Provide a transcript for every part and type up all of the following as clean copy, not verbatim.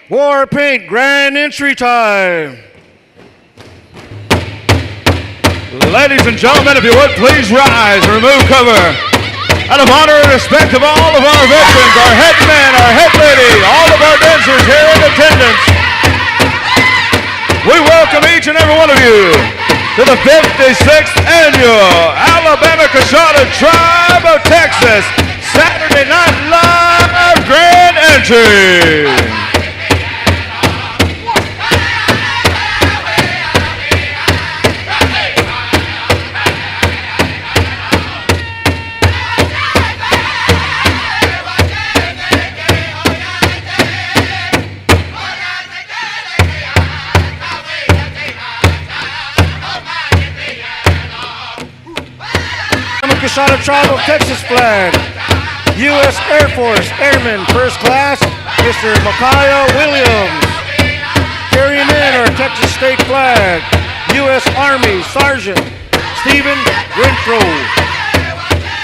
War Paint grand entry time. Ladies and gentlemen, if you would please rise and remove cover. Out of honor and respect of all of our veterans, our head men, our head lady, all of our dancers here in attendance, we welcome each and every one of you to the 56th Annual Alabama-Coushatta Tribe of Texas Saturday Night Live Grand Entry. Coushatta Tribe of Texas flag. U.S. Air Force Airman First Class, Mr. Micaiah Williams. Carrying in our Texas State flag, U.S. Army Sergeant Stephen Renfro.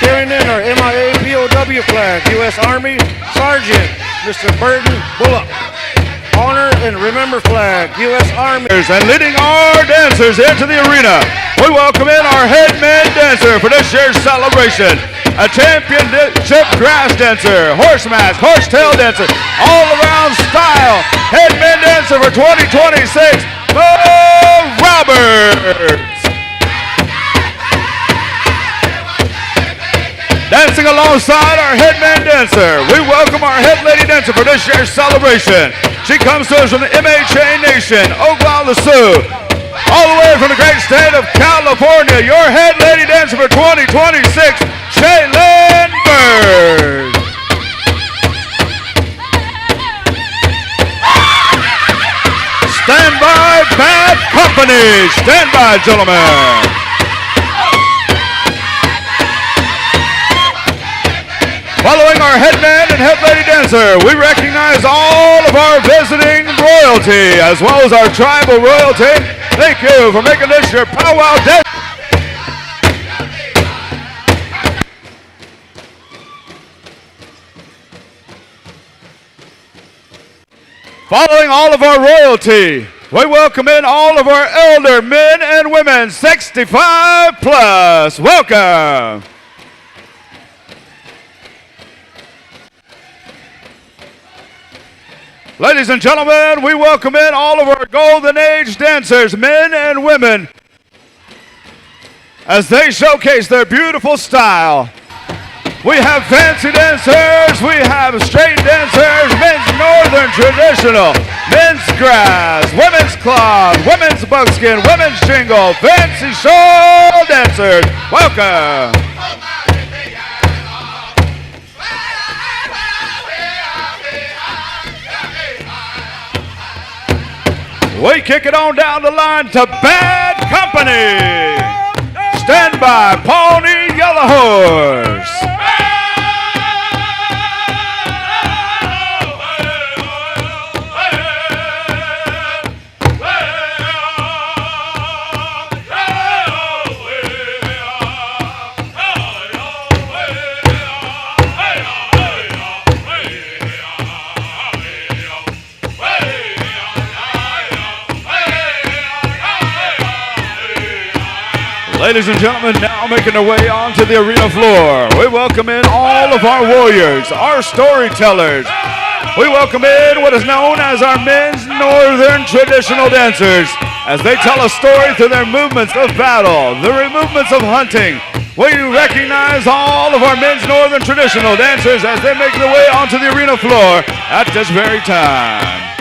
Carrying in our MIA POW flag, U.S. Army Sergeant Mr. Burton Bullock. Honor and Remember flag, U.S. Army. And leading our dancers into the arena, we welcome in our head man dancer for this year's celebration. A championship grass dancer, horse mask, horsetail dancer, all around style. Head man dancer for 2026, Pow Roberts. Dancing alongside our head man dancer, we welcome our head lady dancer for this year's celebration. She comes to us from the MHA Nation, Oklahoma, Sioux, all the way from the great state of California. Your head lady dancer for 2026, Shaylin Bird. Stand by, Bad Company. Stand by, gentlemen. Following our head man and head lady dancer, we recognize all of our visiting royalty as well as our tribal royalty. Thank you for making this your Pow Wow Day. Following all of our royalty, we welcome in all of our elder men and women 65 plus. Welcome. Ladies and gentlemen, we welcome in all of our Golden Age dancers, men and women, as they showcase their beautiful style. We have fancy dancers, we have straight dancers, men's northern traditional, men's grass, women's cloth, women's buckskin, women's jingle, fancy shawl dancers. Welcome. We kick it on down the line to Bad Company. Stand by, Pawnee Yellow Horse. Ladies and gentlemen, now making their way onto the arena floor, we welcome in all of our warriors, our storytellers. We welcome in what is known as our men's northern traditional dancers, as they tell a story through their movements of battle, their movements of hunting. We recognize all of our men's northern traditional dancers as they make their way onto the arena floor at this very time.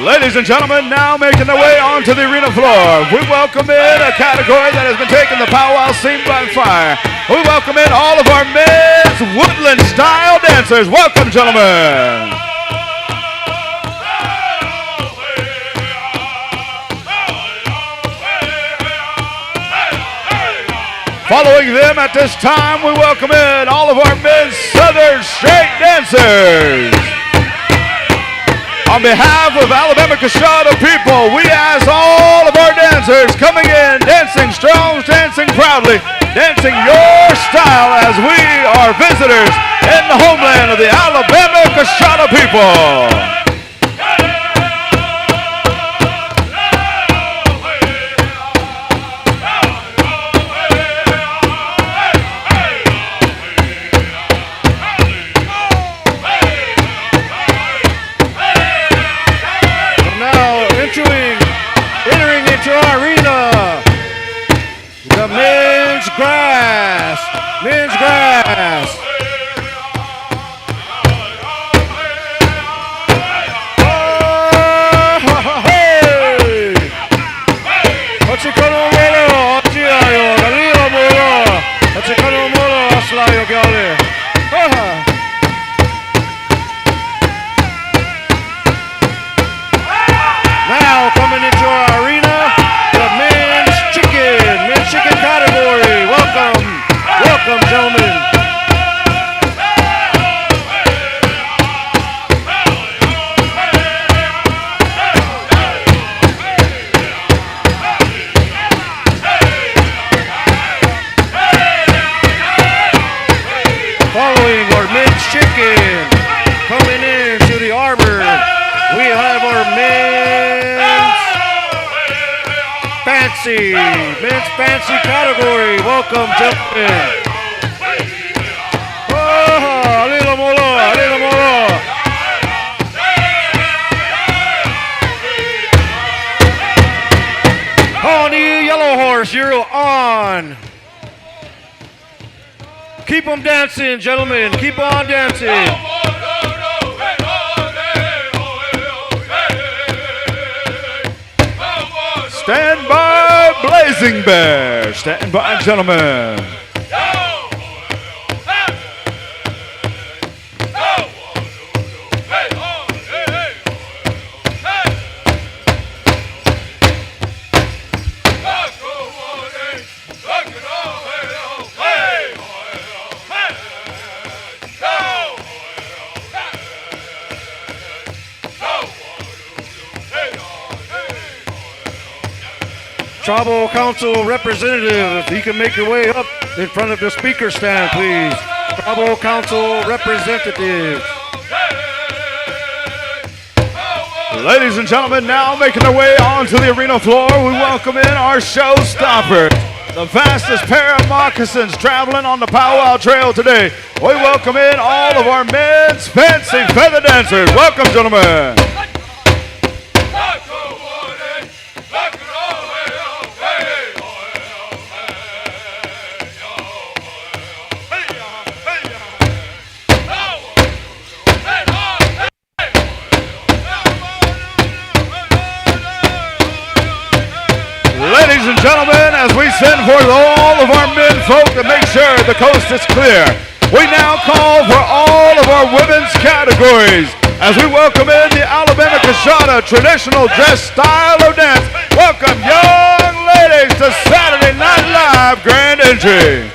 Ladies and gentlemen, now making their way onto the arena floor, we welcome in a category that has been taking the Pow Wow scene by fire. We welcome in all of our men's woodland style dancers. Welcome, gentlemen. Following them at this time, we welcome in all of our men's Southern straight dancers. On behalf of Alabama-Coushatta people, we ask all of our dancers coming in, dancing strong, dancing proudly, dancing your style as we are visitors in the homeland of the Alabama-Coushatta people. Entering into our arena, the men's grass. Oh, hey! Ochikano moro, ochiayo, galio moro, ochikano moro, aslayo gale. Now coming into our arena, the men's chicken category. Welcome, gentlemen. Following our men's chicken, coming into the arbor, we have our men's fancy category. Welcome, gentlemen. Oh, alilo molo. Pony Yellow Horse, you're on. Keep them dancing, gentlemen. Keep on dancing. Stand by, Blazing Bear. Stand by, gentlemen. Tribal Council representative, you can make your way up in front of the speaker stand, please. Tribal Council representative. Ladies and gentlemen, now making their way onto the arena floor, we welcome in our showstopper, the fastest pair of moccasins traveling on the Pow Wow Trail today. We welcome in all of our men's fancy feather dancers. Welcome, gentlemen. Ladies and gentlemen, as we send forth all of our men folk to make sure the coast is clear, we now call for all of our women's categories as we welcome in the Alabama-Coushatta traditional dress style of dance. Welcome young ladies to Saturday Night Live Grand Entry.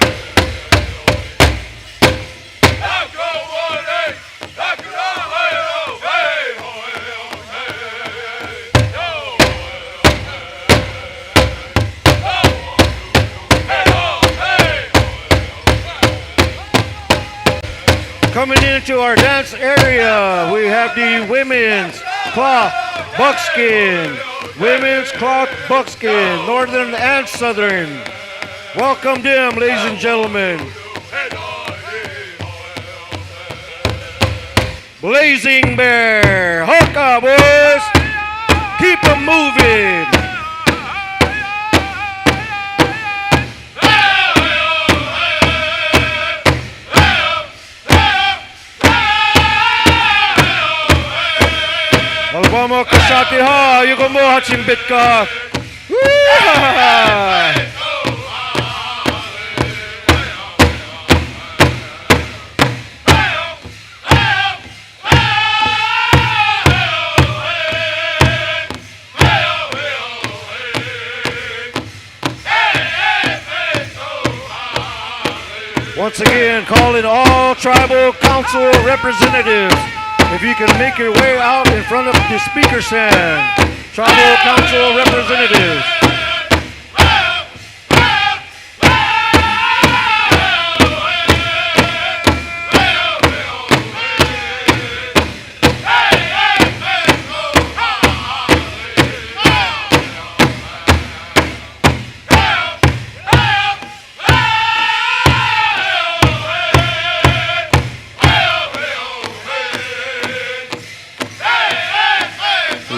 Coming into our dance area, we have the women's cloth buckskin. Women's cloth buckskin, northern and southern. Welcome them, ladies and gentlemen. Blazing Bear, hoka boys, keep them moving. Alabama-Coushatta, yuko mo hachimbit ka. Once again, calling all tribal council representatives. If you can make your way out in front of the speaker stand. Tribal council representatives.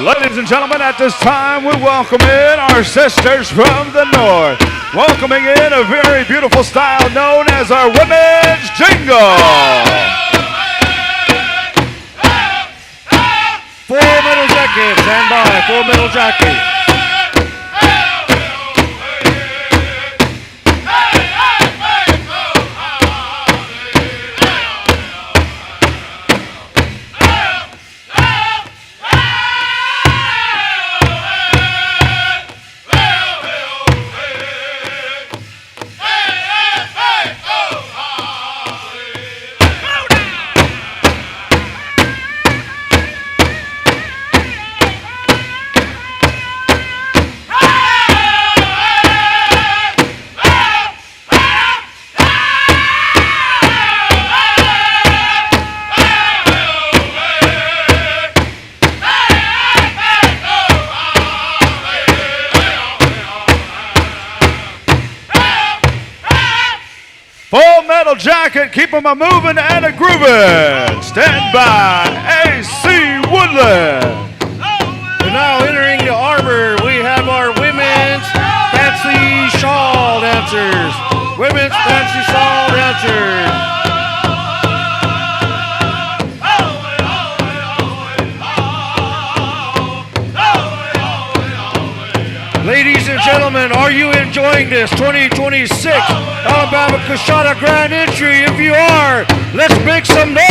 Ladies and gentlemen, at this time, we welcome in our sisters from the north. Welcoming in a very beautiful style known as our Women's Jingle. 4 Metal Jackets, stand by, 4 Metal Jackets. Jacket, keep them a moving and a grooving. Stand by, AC Woodland. And now entering the arbor, we have our women's fancy shawl dancers. Women's fancy shawl dancers. Ladies and gentlemen, are you enjoying this 2026 Alabama-Coushatta Grand Entry? If you are, let's make some noise!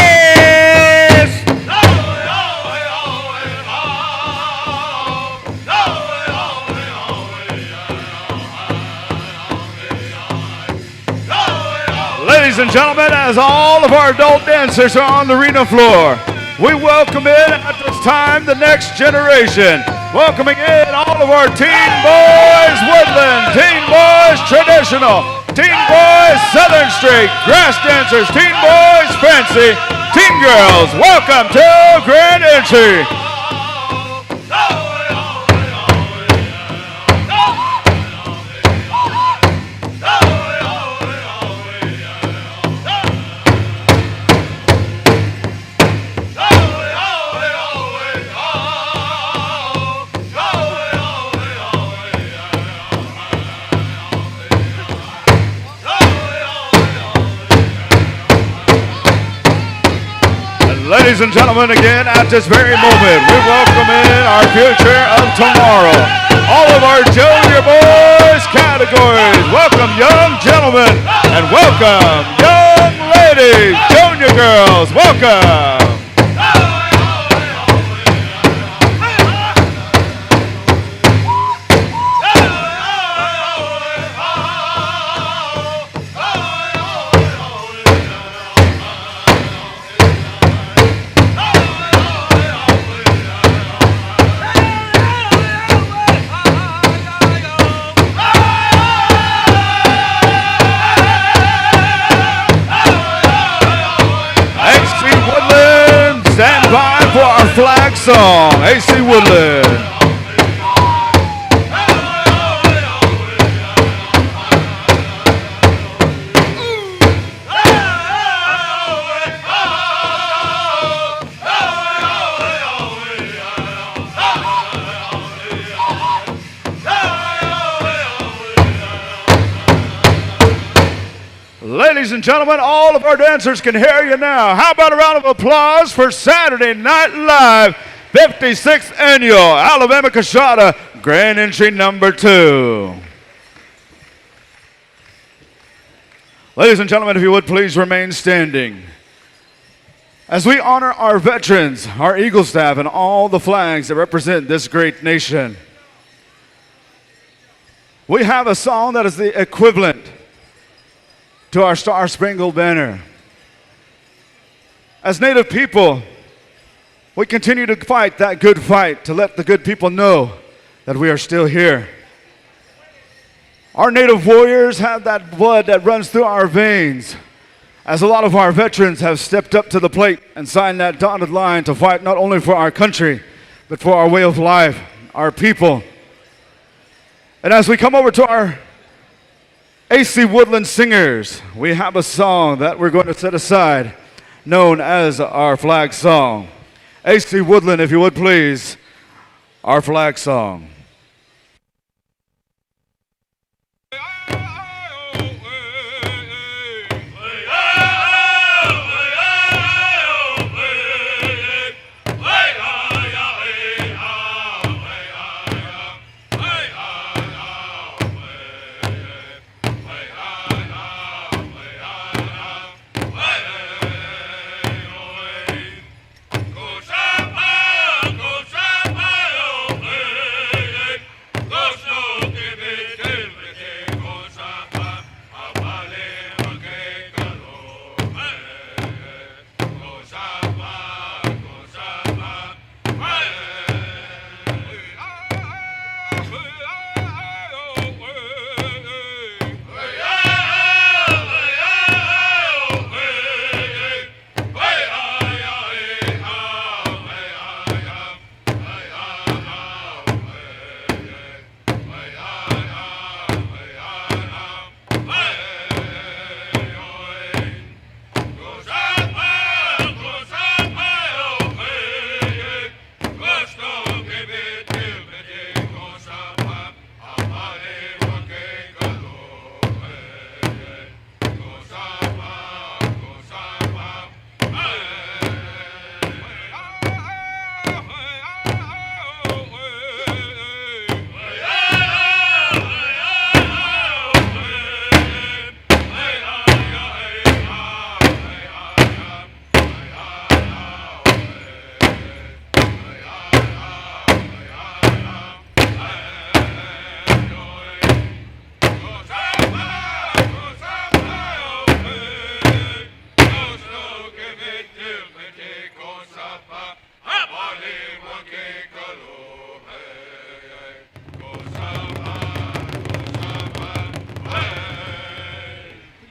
Ladies and gentlemen, as all of our adult dancers are on the arena floor, we welcome in at this time the next generation. Welcoming in all of our Teen Boys Woodland, Teen Boys Traditional, Teen Boys Southern Street, Grass Dancers, Teen Boys Fancy, Teen Girls. Welcome to Grand Entry. Ladies and gentlemen, again, at this very moment, we welcome in our future of tomorrow. All of our junior boys categories. Welcome, young gentlemen, and welcome, young ladies, junior girls. Welcome. Flag song, AC Woodland. Ladies and gentlemen, all of our dancers can hear you now. How about a round of applause for Saturday Night Live 56th Annual Alabama-Coushatta Grand Entry number 2. Ladies and gentlemen, if you would please remain standing as we honor our veterans, our Eagle staff, and all the flags that represent this great nation. We have a song that is the equivalent to our Star-Spangled Banner. As Native people, we continue to fight that good fight to let the good people know that we are still here. Our Native warriors have that blood that runs through our veins, as a lot of our veterans have stepped up to the plate and signed that dotted line to fight not only for our country, but for our way of life, our people. And as we come over to our AC Woodland Singers, we have a song that we're going to set aside, known as our flag song. AC Woodland, if you would please, our flag song.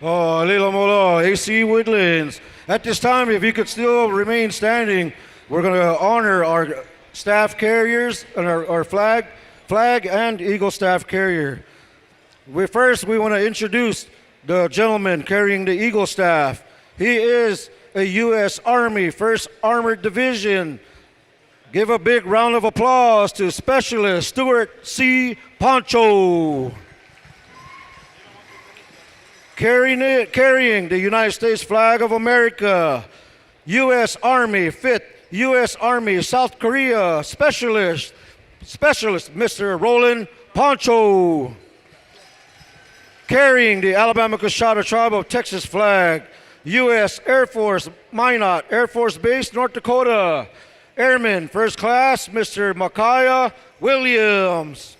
Oh, Lila Mola, AC Woodlands. At this time, if you could still remain standing, we're going to honor our staff carriers and our flag and Eagle staff carrier. We want to introduce the gentleman carrying the Eagle staff. He is a U.S. Army 1st Armored Division. Give a big round of applause to Specialist Stuart C. Poncho. Carrying the United States flag of America, U.S. Army 5th U.S. Army South Korea Specialist Mr. Roland Poncho. Carrying the Alabama-Coushatta Tribe of Texas flag, U.S. Air Force Minot Air Force Base, North Dakota, Airman 1st Class Mr. Micaiah Williams.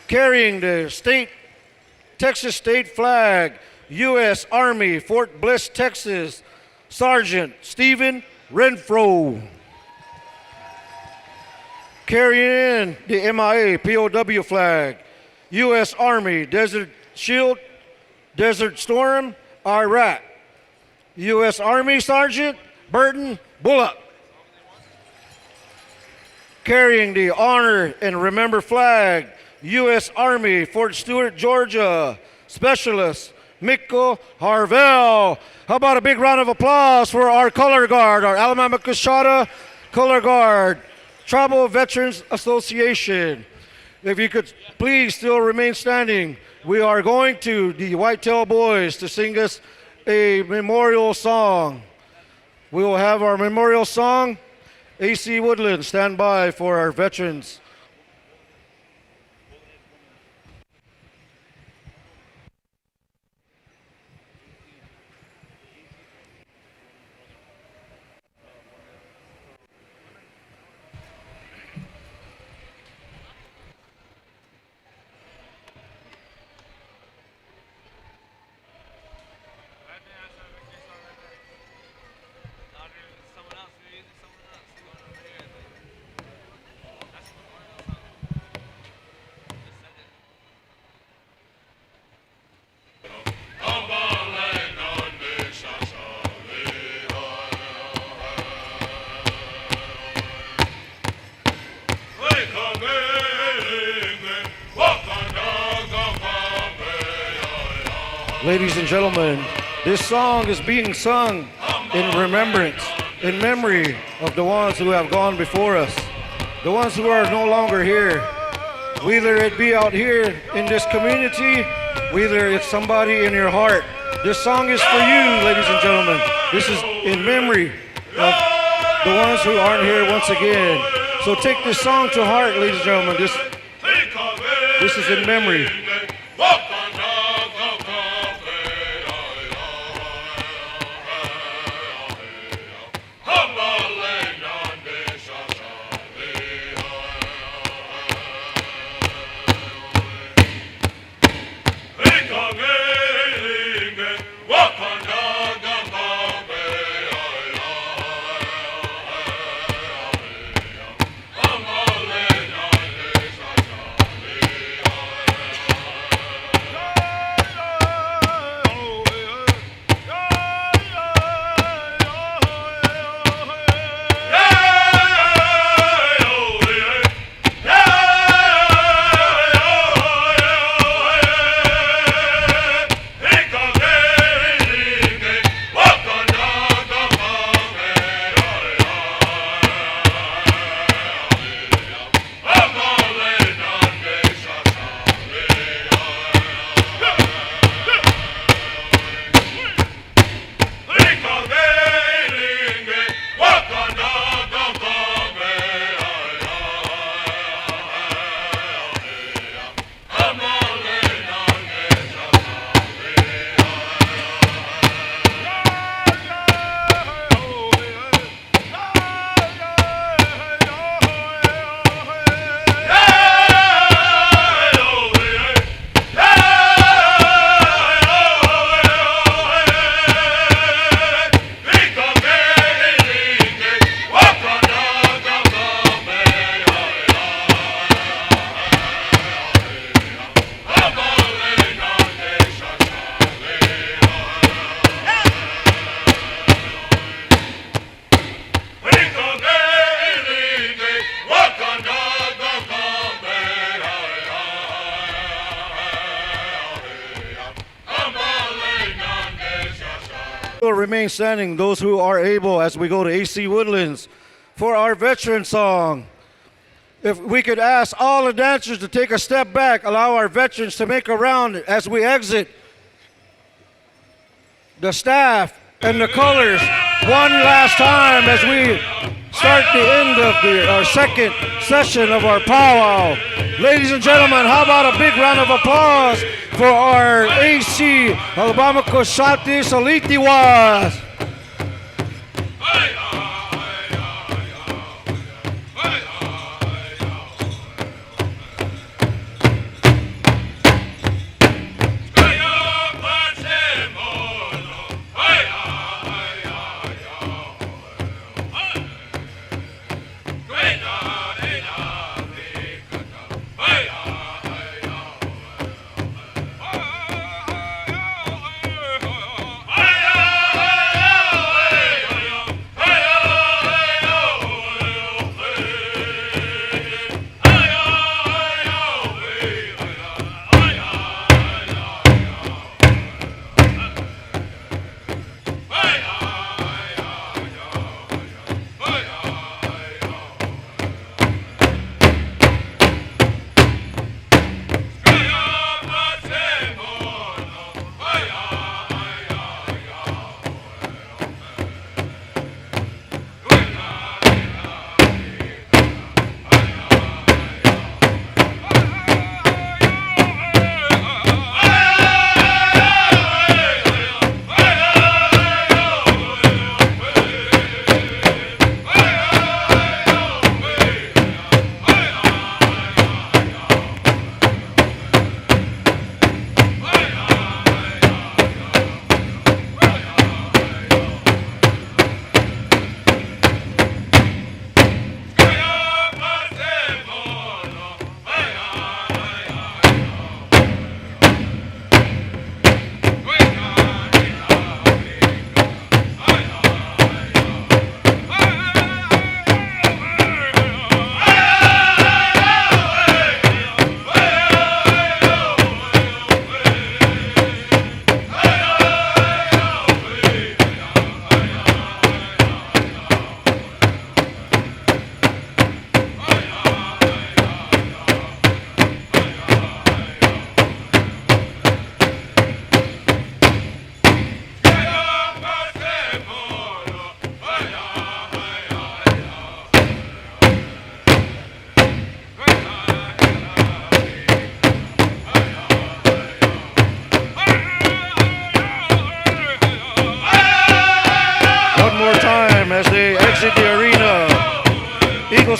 Carrying the Texas state flag, U.S. Army, Fort Bliss, Texas, Sergeant Stephen Renfro. Carrying in the MIA POW flag, U.S. Army, Desert Shield, Desert Storm, Iraq, U.S. Army Sergeant Burton Bullock. Carrying the Honor and Remember flag, U.S. Army, Fort Stewart, Georgia, Specialist Mikko Harvell. How about a big round of applause for our Color Guard, our Alabama-Coushatta Color Guard, Tribal Veterans Association. If you could please still remain standing, we are going to the Whitetail Boys to sing us a memorial song. We will have our memorial song. AC Woodland, stand by for our veterans. Ladies and gentlemen, this song is being sung in remembrance, in memory of the ones who have gone before us, the ones who are no longer here. Whether it be out here in this community, whether it's somebody in your heart. This song is for you, ladies and gentlemen. This is in memory of the ones who aren't here once again. So take this song to heart, ladies and gentlemen. This is in memory. Will remain standing, those who are able, as we go to AC Woodlands for our veteran song. If we could ask all the dancers to take a step back, allow our veterans to make a round as we exit the staff and the colors one last time as we start the end of our second session of our powwow. Ladies and gentlemen, how about a big round of applause for our AC Alabama-Coushatta Solitiwas.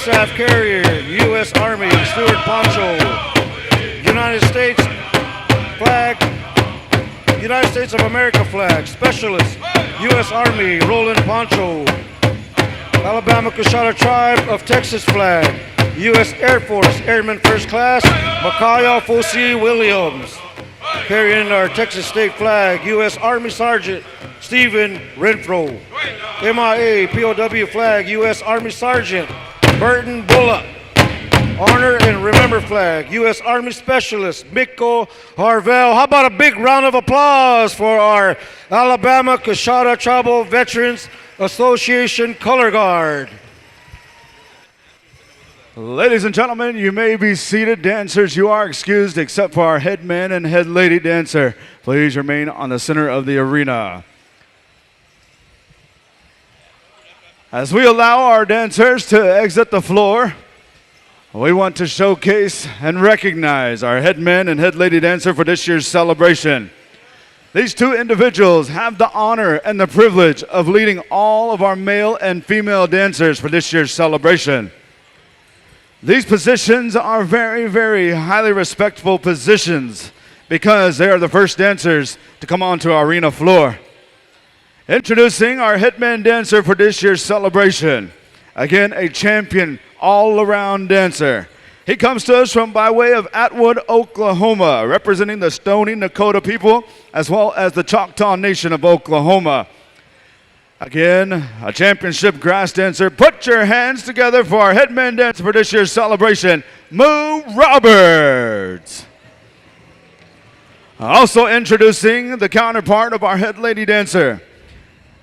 SAF carrier, U.S. Army, Stuart Poncho. United States flag, United States of America flag, specialist, U.S. Army, Roland Poncho. Alabama-Coushatta Tribe of Texas flag, U.S. Air Force, Airman First Class, Micaiah Fossey Williams. Carrying our Texas State flag, U.S. Army Sergeant Stephen Renfro. MIA POW flag, U.S. Army Sergeant Burton Bullock. Honor and Remember flag, U.S. Army Specialist Mikko Harvell. How about a big round of applause for our Alabama-Coushatta Tribal Veterans Association Color Guard. Ladies and gentlemen, you may be seated. Dancers, you are excused except for our head man and head lady dancer. Please remain on the center of the arena. As we allow our dancers to exit the floor, we want to showcase and recognize our head man and head lady dancer for this year's celebration. These two individuals have the honor and the privilege of leading all of our male and female dancers for this year's celebration. These positions are very, very highly respectful positions because they are the first dancers to come onto our arena floor. Introducing our headman dancer for this year's celebration. Again, a champion all-around dancer. He comes to us from by way of Atwood, Oklahoma, representing the Stoney Dakota people as well as the Choctaw Nation of Oklahoma. Again, a championship grass dancer. Put your hands together for our headman dancer for this year's celebration, Moo Roberts. Also introducing the counterpart of our head lady dancer.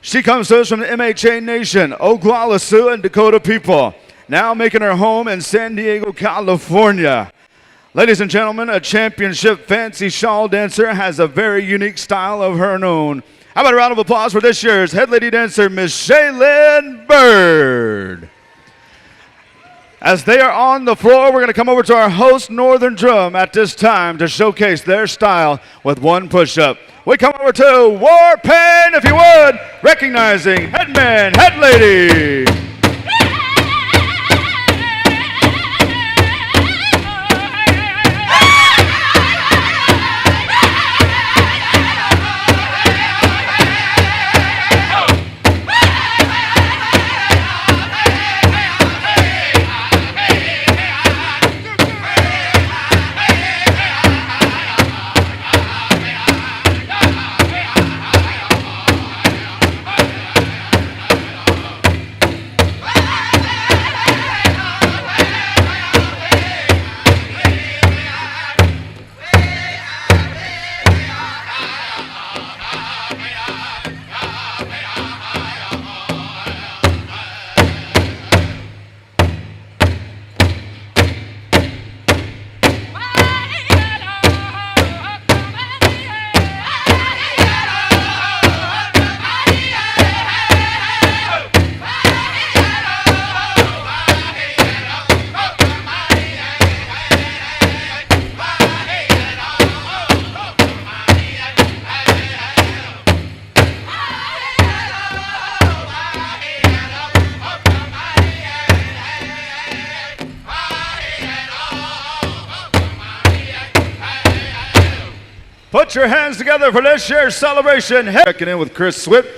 She comes to us from the MHA Nation, Oglala Sioux and Dakota people, now making her home in San Diego, California. Ladies and gentlemen, a championship fancy shawl dancer has a very unique style of her own. How about a round of applause for this year's head lady dancer, Miss Shaylin Bird. As they are on the floor, we're going to come over to our host, Northern Drum, at this time to showcase their style with one push-up. We come over to War Pain, if you would, recognizing headman, head lady. Put your hands together for this year's celebration. Checking in with Chris Swift,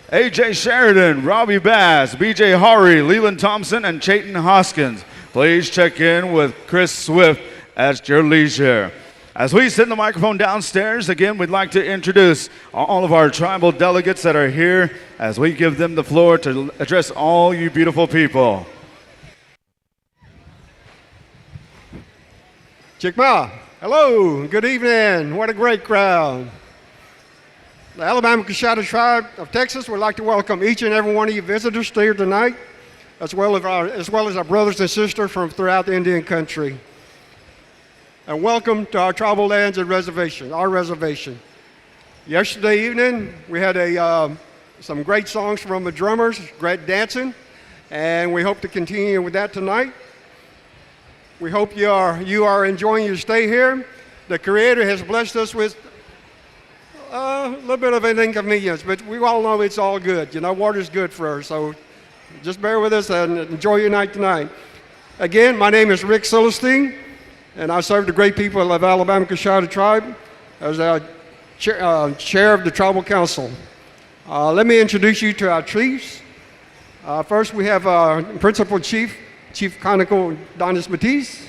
AJ Sheridan, Robbie Bass, BJ Hari, Leland Thompson, and Chayton Hoskins. Please check in with Chris Swift at your leisure. As we send the microphone downstairs, again, we'd like to introduce all of our tribal delegates that are here as we give them the floor to address all you beautiful people. Chikma, hello, good evening. What a great crowd. The Alabama-Coushatta Tribe of Texas would like to welcome each and every one of you visitors here tonight, as well as our brothers and sisters from throughout the Indian country. And welcome to our tribal lands and reservation, our reservation. Yesterday evening, we had some great songs from the drummers, great dancing, and we hope to continue with that tonight. We hope you are enjoying your stay here. The Creator has blessed us with a little bit of an inconvenience, but we all know it's all good. You know, water's good for us, so just bear with us and enjoy your night tonight. Again, my name is Rick Silverstein, and I serve the great people of Alabama-Coushatta tribe as our chair of the tribal council. Let me introduce you to our chiefs. First, we have our principal chief, Chief Conical Donis Matisse.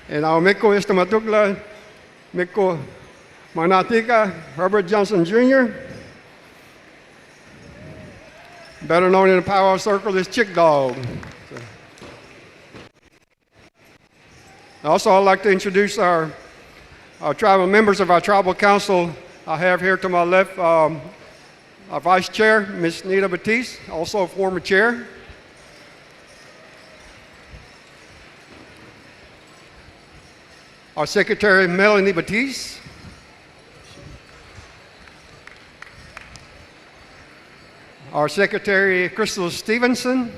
And our Miko Istamatugla, Miko Manatika, Herbert Johnson Jr., better known in the Pow Wow circle as Chick Dog. Also, I'd like to introduce our tribal members of our tribal council. I have here to my left our vice chair, Ms. Nita Batiste, also a former chair. Our secretary, Melanie Batiste. Our secretary, Crystal Stevenson.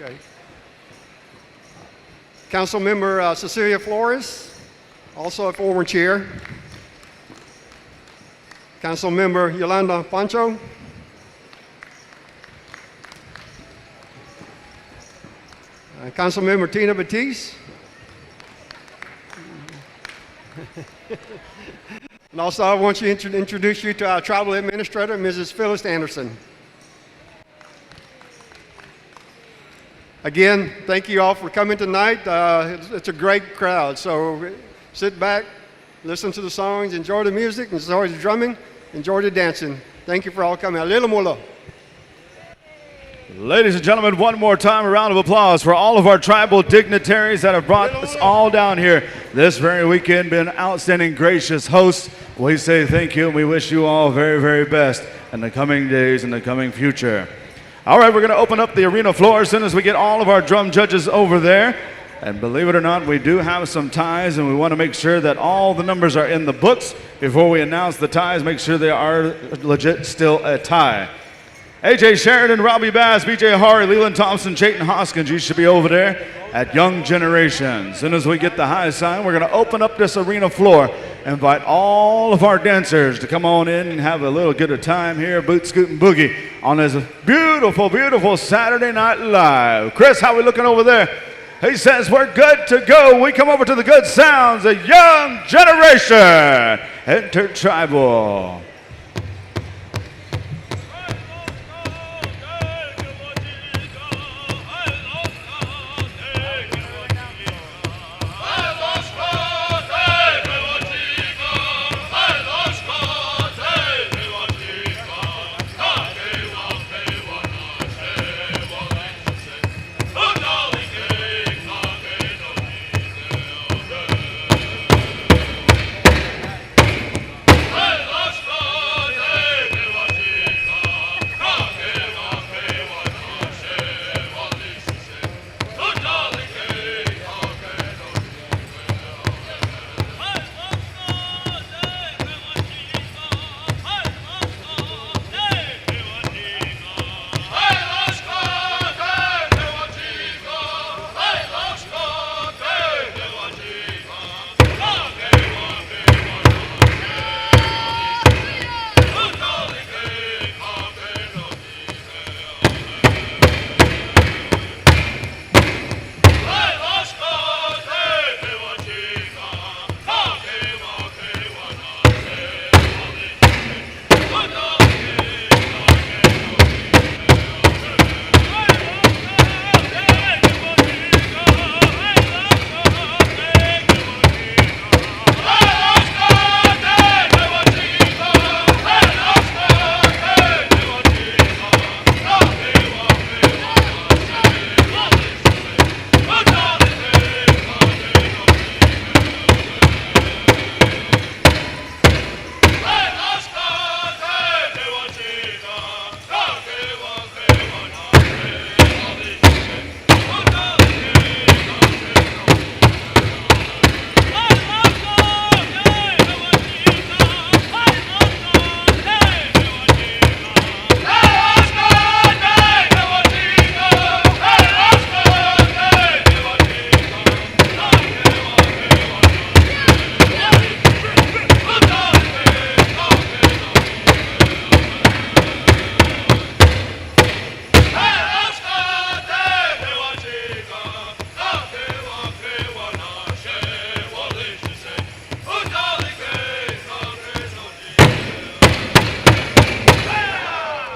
Okay. Council member Cecilia Flores, also a former chair. Council member Yolanda Pancho. Council member Tina Batiste. And also I want to introduce you to our tribal administrator, Mrs. Phyllis Anderson. Again, thank you all for coming tonight. It's a great crowd, so sit back, listen to the songs, enjoy the music, enjoy the drumming, enjoy the dancing. Thank you for all coming. Alila mula. Ladies and gentlemen, one more time, a round of applause for all of our tribal dignitaries that have brought us all down here this very weekend, been outstanding, gracious hosts. We say thank you, and we wish you all very, very best in the coming days and the coming future. All right, we're going to open up the arena floor as soon as we get all of our drum judges over there. And believe it or not, we do have some ties, and we want to make sure that all the numbers are in the books before we announce the ties. Make sure they are legit still a tie. AJ Sheridan, Robbie Bass, BJ Hari, Leland Thompson, Chayton Hoskins, you should be over there at Young Generation. As soon as we get the high sign, we're going to open up this arena floor, invite all of our dancers to come on in and have a little good of time here, boot, scoot, and boogie on this beautiful, beautiful Saturday Night Live. Chris, how we looking over there? He says we're good to go. We come over to the good sounds of Young Generation Intertribal. Let's go!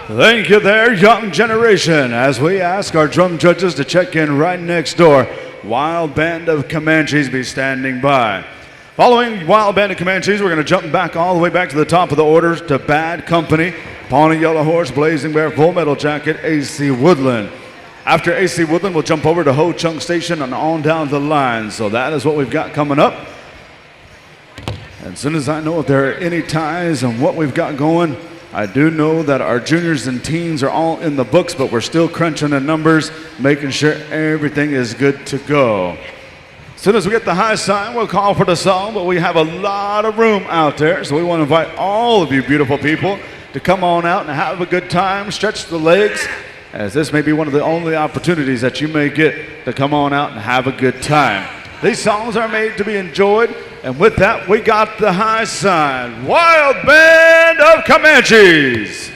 Thank you there, young generation. As we ask our drum judges to check in right next door, Wild Band of Comanches be standing by. Following Wild Band of Comanches, we're going to jump back all the way back to the top of the order to Bad Company, Pawnee Yellow Horse, Blazing Bear, Full Metal Jacket, AC Woodland. After AC Woodland, we'll jump over to Ho Chunk Station and on down the line. So that is what we've got coming up. And as soon as I know if there are any ties and what we've got going, I do know that our juniors and teens are all in the books, but we're still crunching the numbers, making sure everything is good to go. As soon as we get the high sign, we'll call for the song, but we have a lot of room out there, so we want to invite all of you beautiful people to come on out and have a good time, stretch the legs, as this may be one of the only opportunities that you may get to come on out and have a good time. These songs are made to be enjoyed, and with that, we got the high sign, Wild Band of Comanches.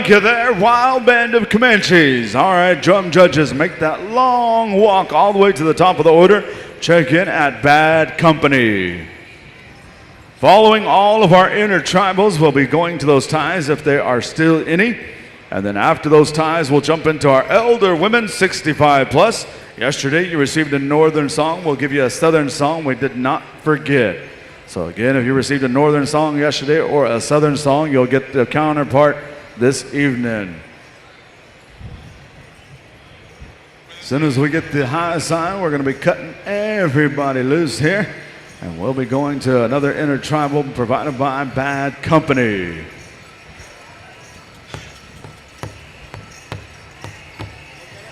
Thank you there, Wild Band of Comanches. All right, drum judges, make that long walk all the way to the top of the order. Check in at Bad Company. Following all of our intertribals, we'll be going to those ties if there are still any. And then after those ties, we'll jump into our elder women, 65 plus. Yesterday, you received a northern song. We'll give you a southern song we did not forget. So again, if you received a northern song yesterday or a southern song, you'll get the counterpart this evening. As soon as we get the high sign, we're going to be cutting everybody loose here, and we'll be going to another intertribal provided by Bad Company.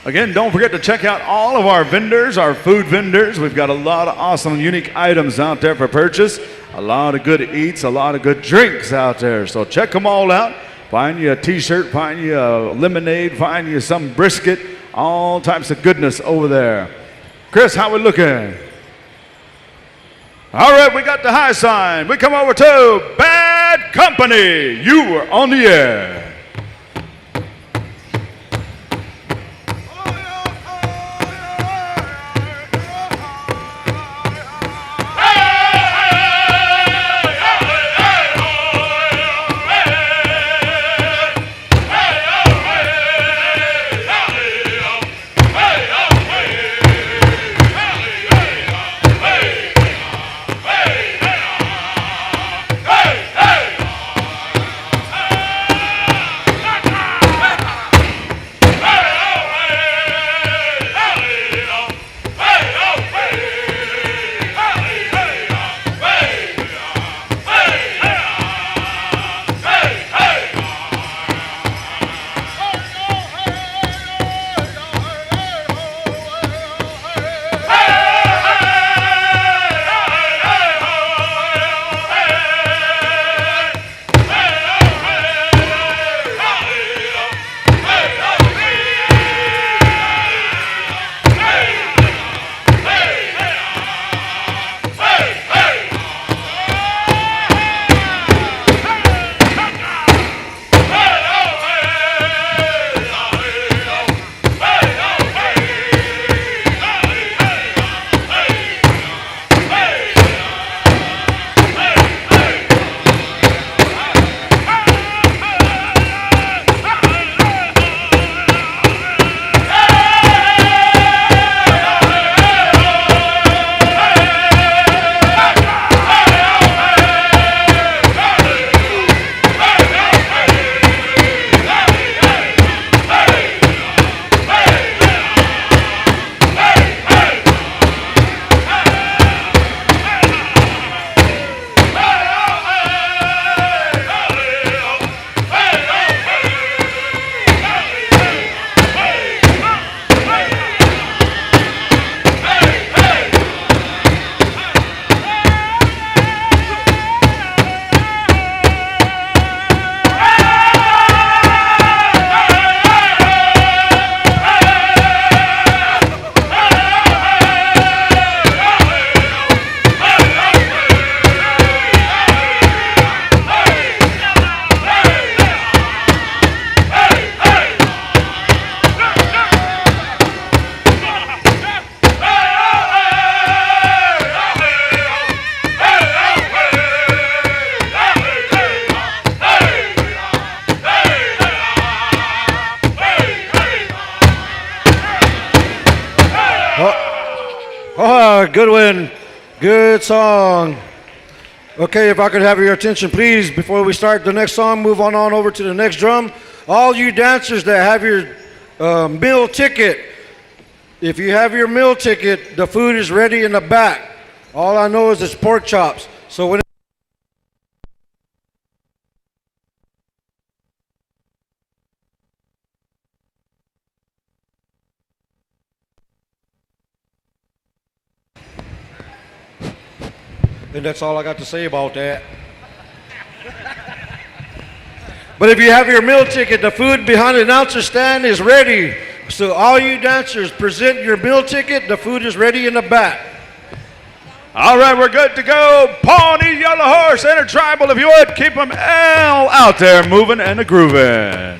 Again, don't forget to check out all of our vendors, our food vendors. We've got a lot of awesome, unique items out there for purchase, a lot of good eats, a lot of good drinks out there. So check them all out. Find you a t-shirt, find you a lemonade, find you some brisket, all types of goodness over there. Chris, how we looking? All right, we got the high sign. We come over to Bad Company. You are on the air. good one. Good song. Okay, if I could have your attention, please, before we start the next song, move on over to the next drum. All you dancers that have your meal ticket, if you have your meal ticket, the food is ready in the back. All I know is it's pork chops. So when and that's all I got to say about that. But if you have your meal ticket, the food behind the announcer stand is ready. So all you dancers, present your meal ticket. The food is ready in the back. All right, we're good to go. Pawnee Yellow Horse, Intertribal, if you would, keep them all out there moving and grooving.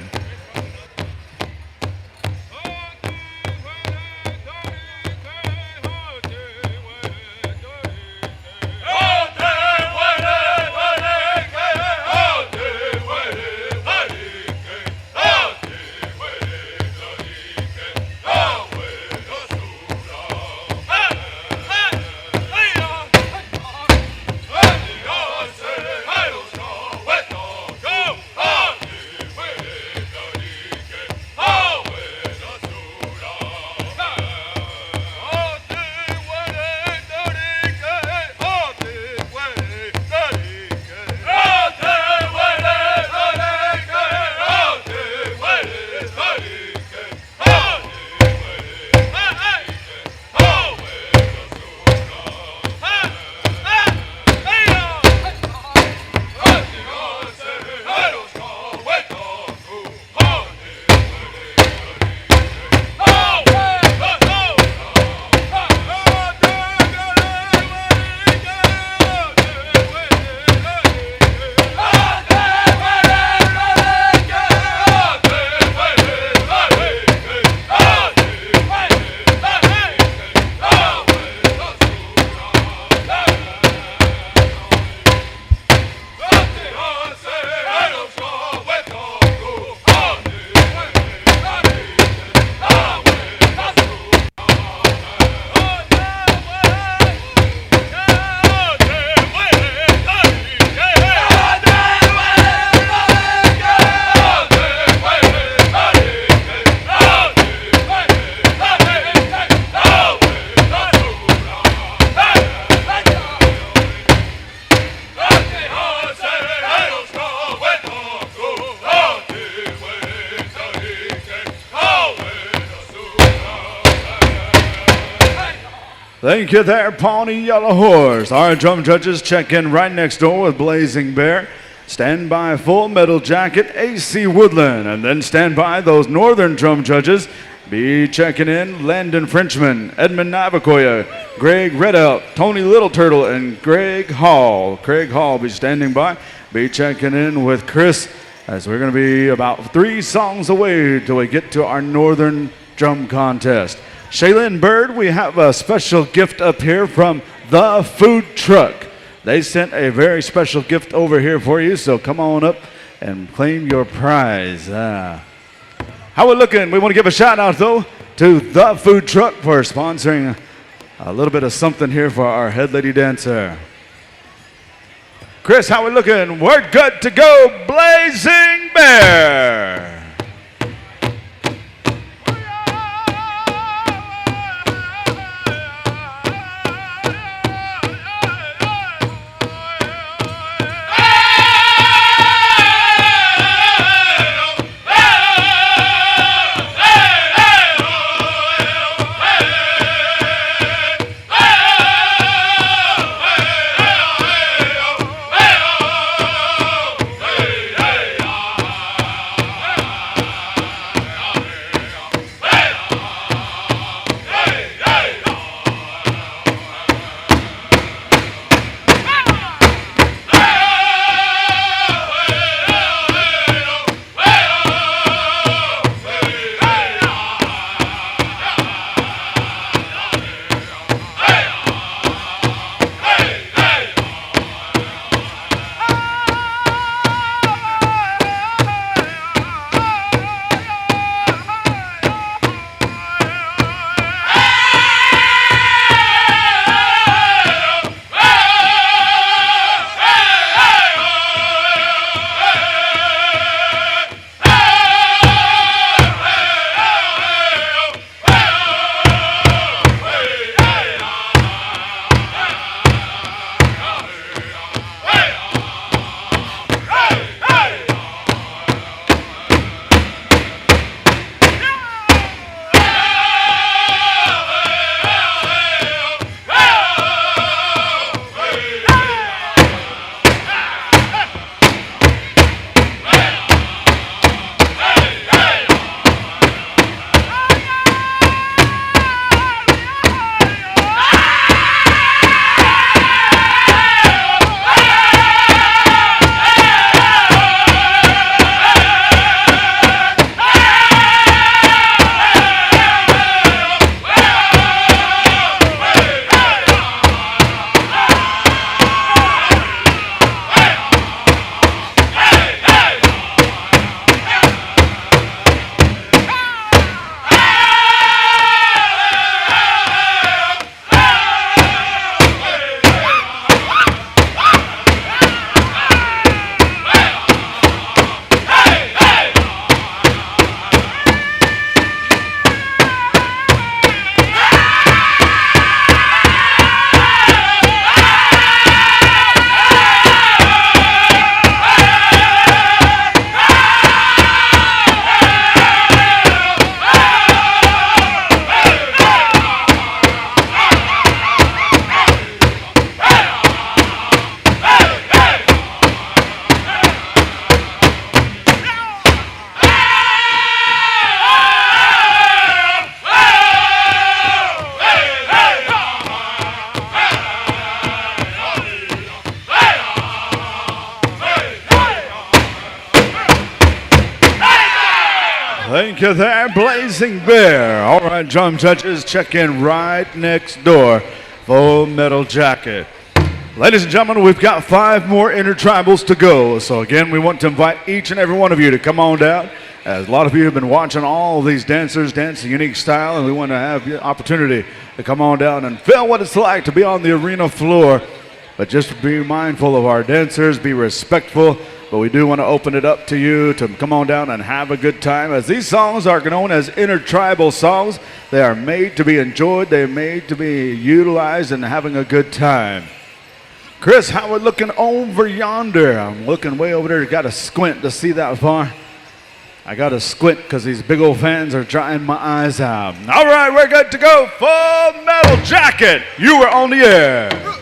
Thank you there, Pawnee Yellow Horse. Our drum judges check in right next door with Blazing Bear. Stand by Full Metal Jacket, AC Woodland. And then stand by those northern drum judges. Be checking in Landon Frenchman, Edmund Navacoya, Greg Red Elk, Tony Little Turtle, and Greg Hall. Craig Hall be standing by. Be checking in with Chris, as we're going to be about 3 songs away till we get to our northern drum contest. Shaylin Bird, we have a special gift up here from The Food Truck. They sent a very special gift over here for you, so come on up and claim your prize. How we looking? We want to give a shout out, though, to The Food Truck for sponsoring a little bit of something here for our head lady dancer. Chris, how we looking? We're good to go. Blazing Bear. Thank you there, Blazing Bear. All right, drum judges, check in right next door. Full Metal Jacket. Ladies and gentlemen, we've got 5 more intertribals to go. So again, we want to invite each and every one of you to come on down. As a lot of you have been watching all these dancers dance a unique style, and we want to have the opportunity to come on down and feel what it's like to be on the arena floor. But just be mindful of our dancers, be respectful. But we do want to open it up to you to come on down and have a good time, as these songs are known as intertribal songs. They are made to be enjoyed. They're made to be utilized and having a good time. Chris, how we looking over yonder? I'm looking way over there. Got to squint to see that far. I got to squint because these big old fans are drying my eyes out. All right, we're good to go. Full Metal Jacket, you are on the air.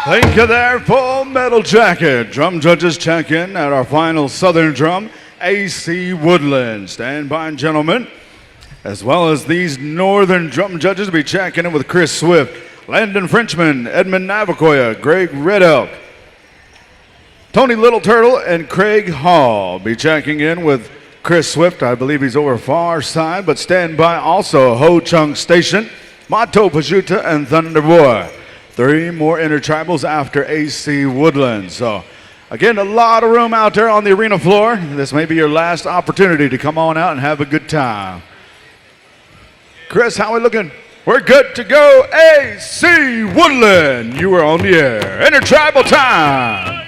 Thank you there, Full Metal Jacket. Drum judges check in at our final Southern drum, AC Woodland. Stand by, gentlemen. As well as these Northern drum judges will be checking in with Chris Swift, Landon Frenchman, Edmund Navacoya, Greg Red Elk, Tony Little Turtle, and Craig Hall. Be checking in with Chris Swift. I believe he's over far side, but stand by also Ho Chung Station. Manitoba, Coushatta, and Delaware. 3 more intertribals after AC Woodland. So, again, a lot of room out there on the arena floor. This may be your last opportunity to come on out and have a good time. Chris, how are we looking? We're good to go. AC Woodland, you are on the air. Intertribal time.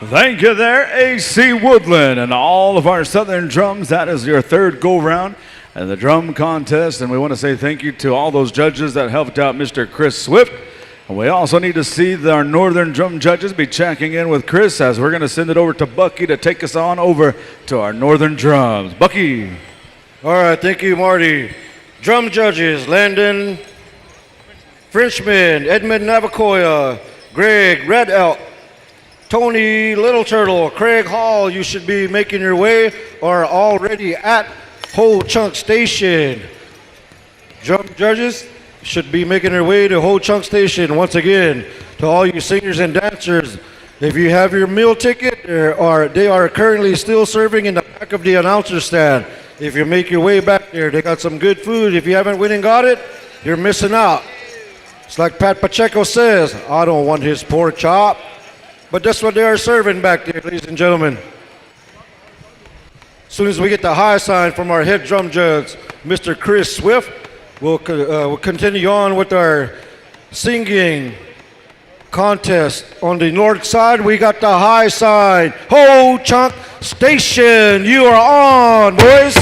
Thank you there, AC Woodland, and all of our Southern drums. That is your 3rd go-round in the drum contest, and we want to say thank you to all those judges that helped out Mr. Chris Swift. And we also need to see our Northern drum judges be checking in with Chris as we're going to send it over to Bucky to take us on over to our Northern drums. Bucky. All right, thank you, Marty. Drum judges, Landon Frenchman, Edmund Navacoya, Greg Red Elk, Tony Little Turtle, Craig Hall. You should be making your way or already at Whole Chunk Station. Drum judges should be making their way to Whole Chunk Station. Once again, to all you singers and dancers, if you have your meal ticket, they are currently still serving in the back of the announcer stand. If you make your way back there, they got some good food. If you haven't went and got it, you're missing out. It's like Pat Pacheco says, I don't want his pork chop. But that's what they are serving back there, ladies and gentlemen. As soon as we get the high sign from our head drum judge, Mr. Chris Swift, we'll continue on with our singing contest. On the north side, we got the high side. Ho Chunk Station, you are on, boys.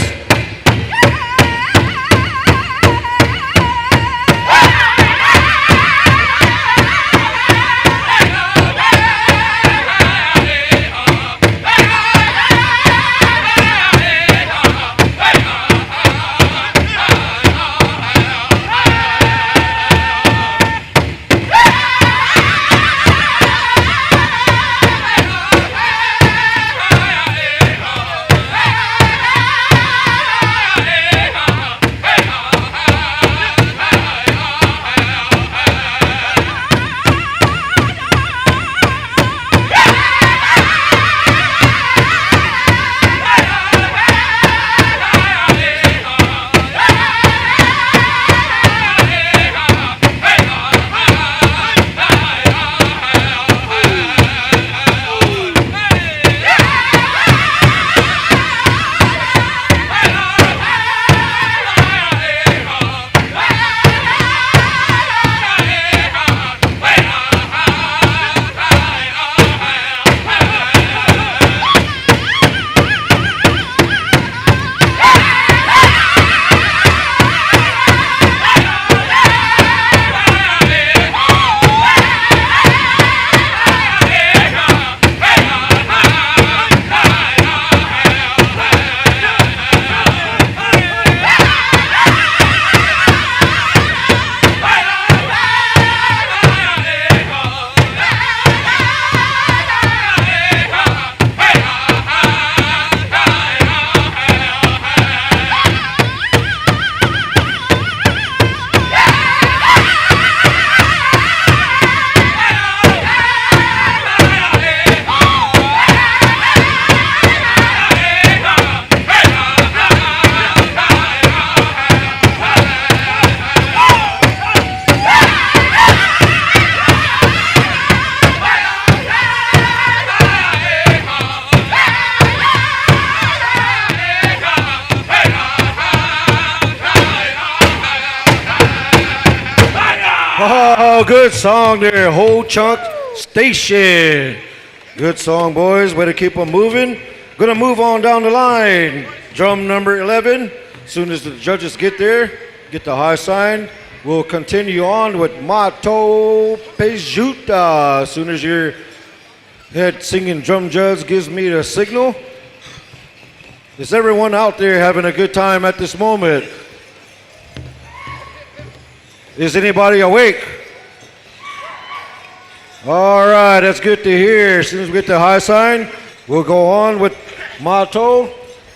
Oh, good song there, Ho Chunk Station. Good song, boys. Way to keep them moving. Gonna move on down the line. Drum number 11. As soon as the judges get there, get the high sign. We'll continue on with Manitoba. As soon as your head singing drum judge gives me the signal. Is everyone out there having a good time at this moment? Is anybody awake? All right, that's good to hear. As soon as we get the high sign, we'll go on with Motto,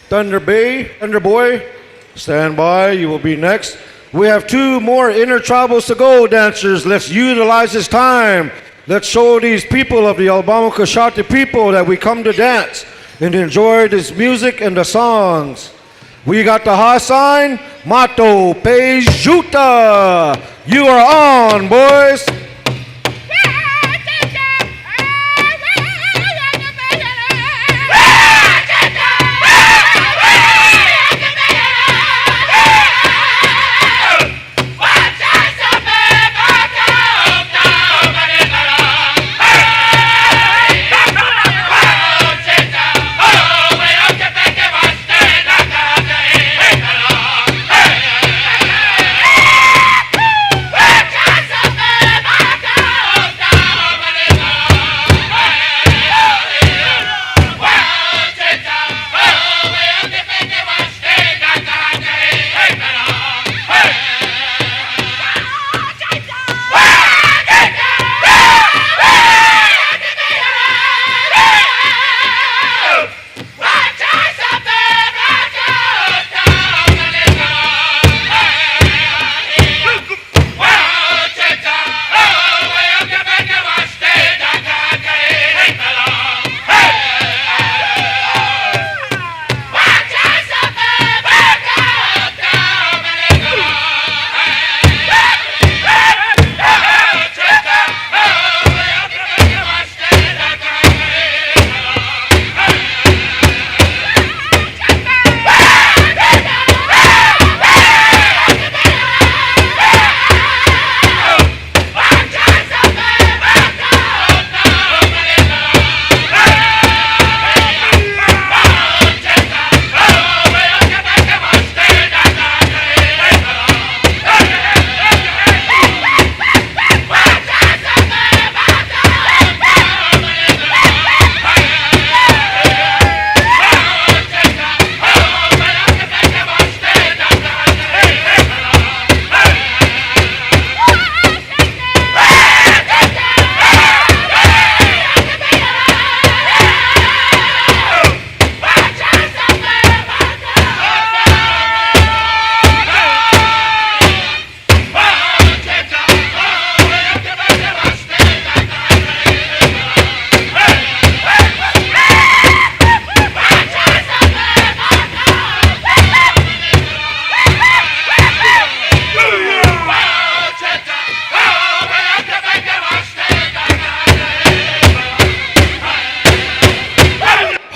Thunder Boy. Stand by, you will be next. We have two more intertribals to go, dancers. Let's utilize this time. Let's show these people of the Alabama-Coushatta people that we come to dance and enjoy this music and the songs. We got the high sign, Motto Pejuta. You are on, boys.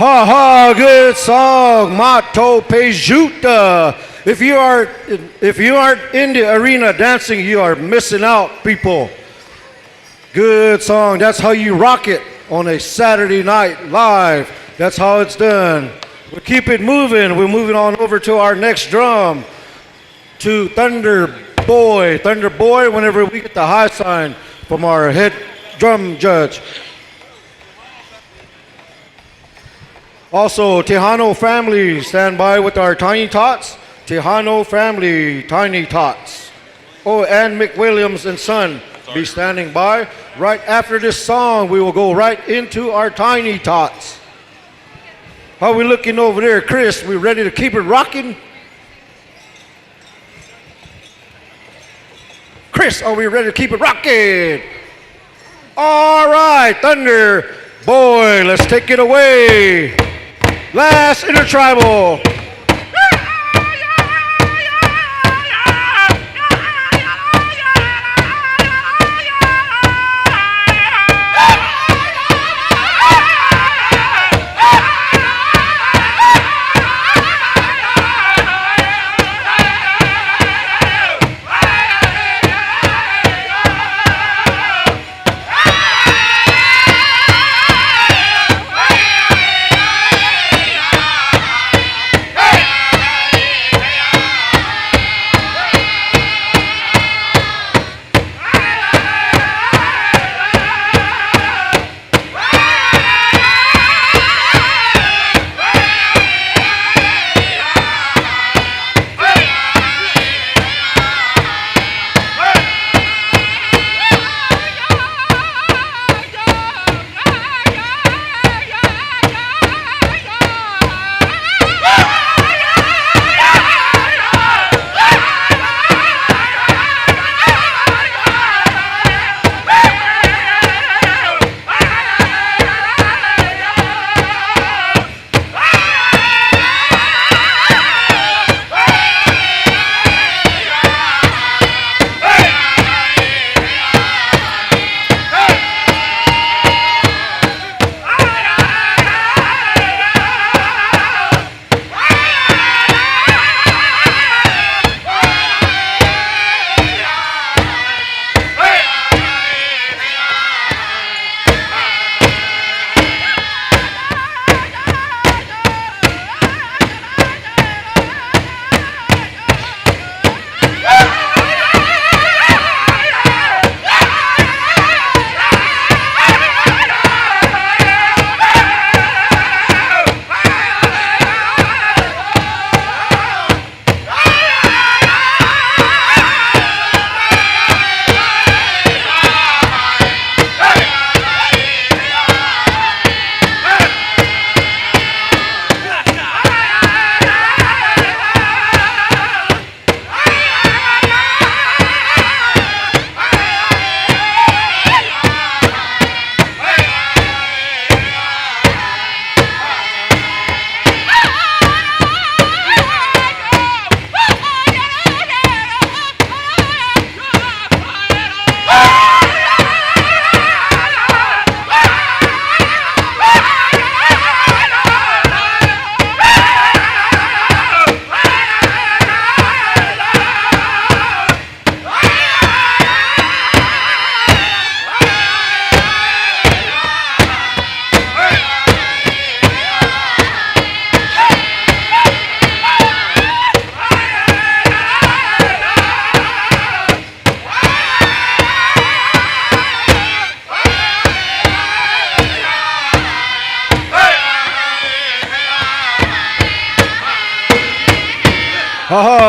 Ha ha, good song, PowWows.com. If you aren't in the arena dancing, you are missing out, people. Good song. That's how you rock it on a Saturday night live. That's how it's done. We'll keep it moving. We're moving on over to our next drum, to Thunder Boy. Thunder Boy, whenever we get the high sign from our head drum judge. Also, Tejano family, stand by with our Tiny Tots. Tejano family, Tiny Tots. Oh, and McWilliams and son, be standing by. Right after this song, we will go right into our Tiny Tots. How are we looking over there, Chris? We ready to keep it rocking? Chris, are we ready to keep it rocking? All right, Thunder Boy, let's take it away. Last intertribal.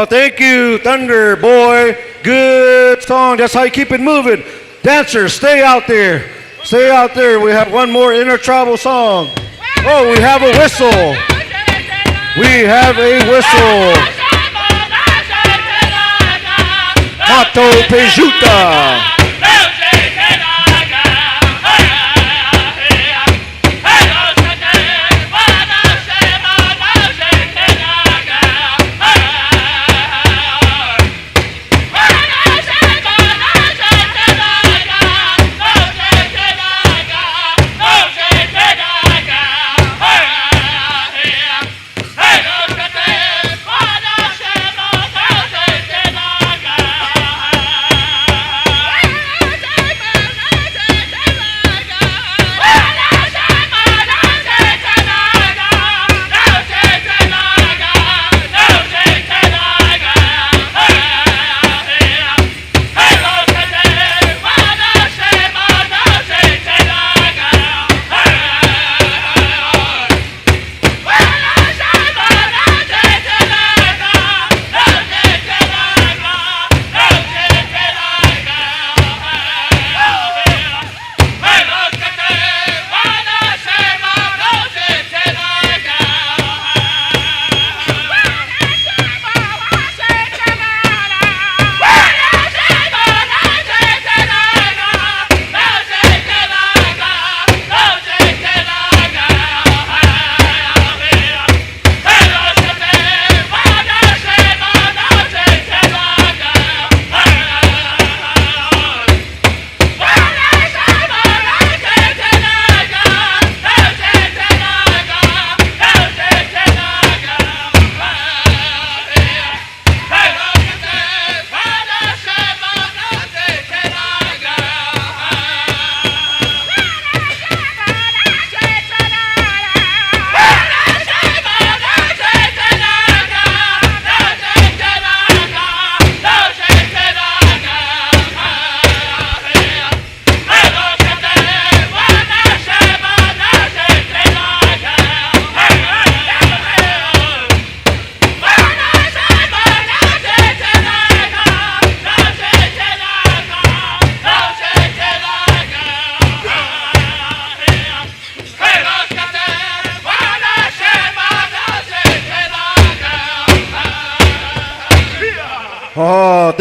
Thank you, Thunder Boy. Good song. That's how you keep it moving. Dancers, stay out there. Stay out there. We have one more intertribal song. Oh, we have a whistle. We have a whistle. PowWows.com.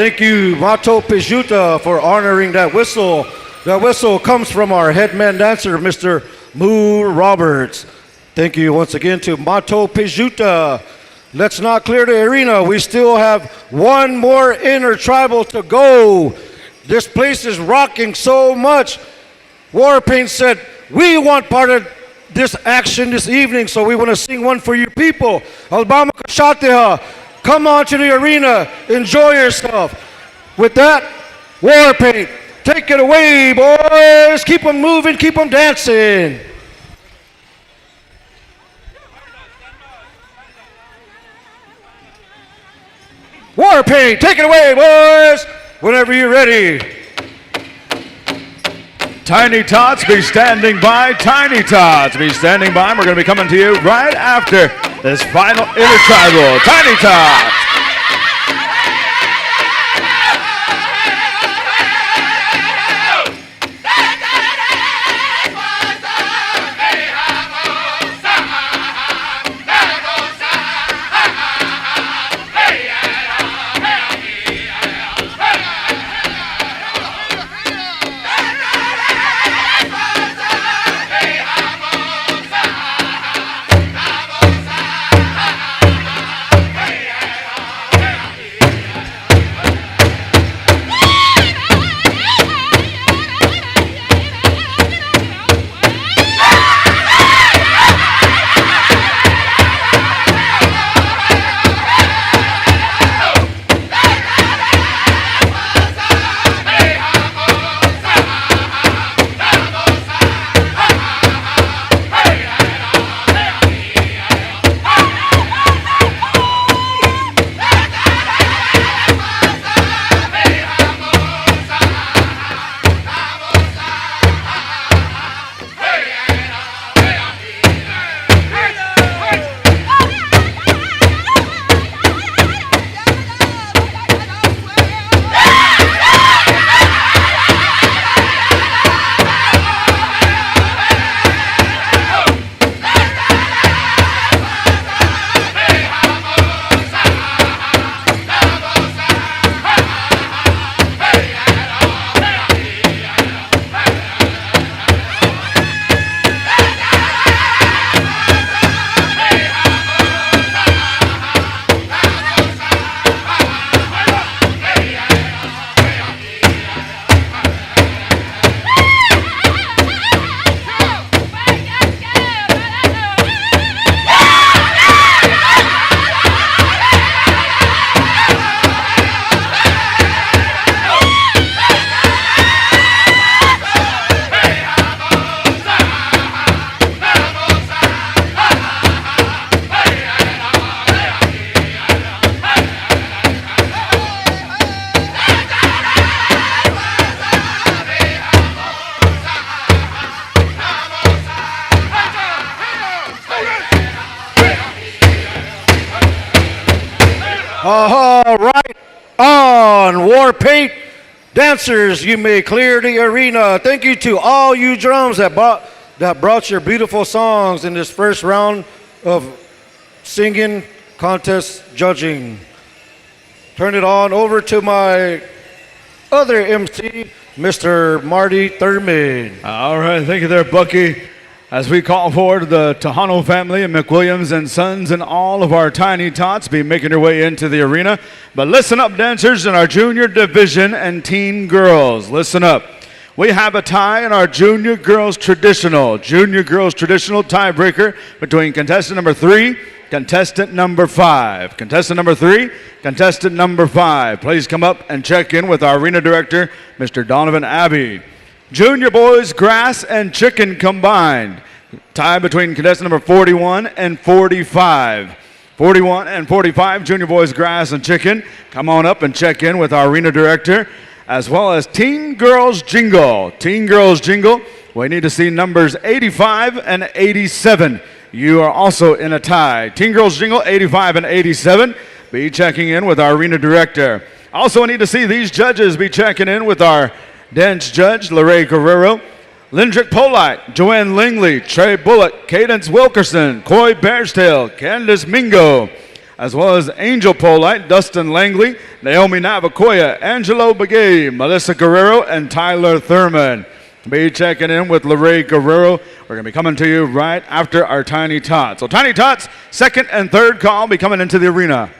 Thank you, Manitoba, for honoring that whistle. That whistle comes from our head man dancer, Mr. Moo Roberts. Thank you once again to Manitoba. Let's not clear the arena. We still have one more intertribal to go. This place is rocking so much. Warpaint said, we want part of this action this evening, so we want to sing one for you people. Alabama-Coushatta, come on to the arena. Enjoy yourself. With that, Warpaint, take it away, boys. Keep them moving, keep them dancing. Warpaint, take it away, boys. Whenever you're ready. Tiny Tots be standing by. Tiny Tots be standing by. We're going to be coming to you right after this final intertribal. Tiny Tots. All right, on Warpaint dancers, you may clear the arena. Thank you to all you drums that brought your beautiful songs in this first round of singing contest judging. Turn it on over to my other MC, Mr. Marty Thurman. All right, thank you there, Bucky. As we call forward the Tejano family and McWilliams and Sons and all of our Tiny Tots be making their way into the arena. But listen up, dancers in our junior division and teen girls. Listen up. We have a tie in our junior girls traditional tiebreaker between contestant number 3, contestant number 5. Contestant number 3, contestant number 5. Please come up and check in with our arena director, Mr. Donovan Abbey. Junior boys, grass and chicken combined. Tie between contestant number 41 and 45. 41 and 45, junior boys, grass and chicken. Come on up and check in with our arena director, as well as Teen Girls Jingle. Teen Girls Jingle, we need to see numbers 85 and 87. You are also in a tie. Teen Girls Jingle, 85 and 87. Be checking in with our arena director. Also, I need to see these judges be checking in with our dance judge, Larry Guerrero, Lindrick Polite, Joanne Lingley, Trey Bullock, Cadence Wilkerson, Coy Bearstail, Candace Mingo, as well as Angel Polite, Dustin Langley, Naomi Navakoya, Angelo Begay, Melissa Guerrero, and Tyler Thurman. Be checking in with Lorraine Guerrero. We're going to be coming to you right after our Tiny Tots. So Tiny Tots, second and third call, be coming into the arena.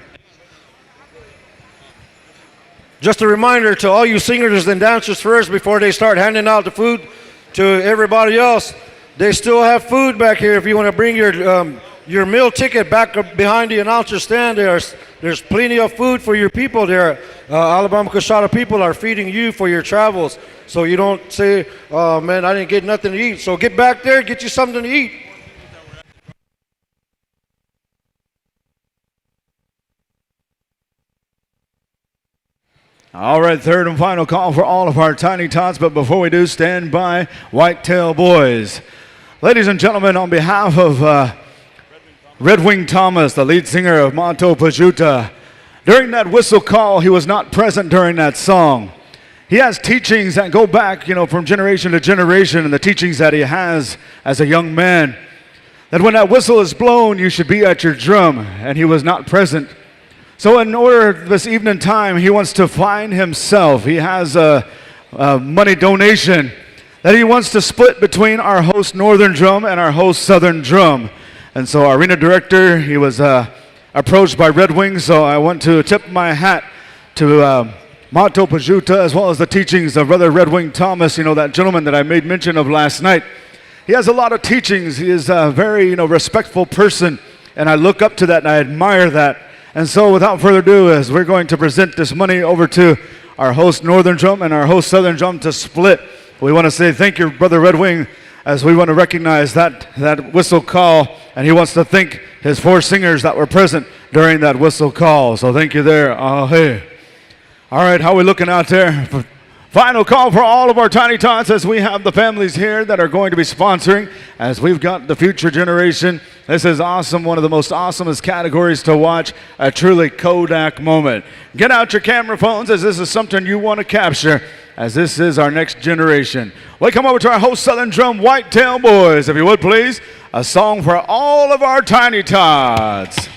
Just a reminder to all you singers and dancers first before they start handing out the food to everybody else. They still have food back here if you want to bring your meal ticket back up behind the announcer stand. There's plenty of food for your people there. Alabama-Coushatta people are feeding you for your travels. So you don't say, oh man, I didn't get nothing to eat. So get back there, get you something to eat. All right, third and final call for all of our Tiny Tots. But before we do, stand by, Whitetail Boys. Ladies and gentlemen, on behalf of Red Wing Thomas, the lead singer of Manitoba, during that whistle call, he was not present during that song. He has teachings that go back, from generation to generation, and the teachings that he has as a young man, that when that whistle is blown, you should be at your drum, and he was not present. So in order this evening time, he wants to find himself. He has a money donation that he wants to split between our host Northern Drum and our host Southern Drum. And so our arena director, he was approached by Red Wings, so I want to tip my hat to Manitoba as well as the teachings of Brother Red Wing Thomas, that gentleman that I made mention of last night. He has a lot of teachings. He is a very respectful person, and I look up to that and I admire that. And so without further ado, as we're going to present this money over to our host Northern Drum and our host Southern Drum to split, we want to say thank you, Brother Red Wing, as we want to recognize that whistle call, and he wants to thank his 4 singers that were present during that whistle call. So thank you there. Hey. All right, how are we looking out there? Final call for all of our Tiny Tots, as we have the families here that are going to be sponsoring, as we've got the future generation. This is awesome, one of the most awesomest categories to watch, a truly Kodak moment. Get out your camera phones, as this is something you want to capture, as this is our next generation. Welcome over to our host Southern Drum, Whitetail Boys, if you would please. A song for all of our Tiny Tots.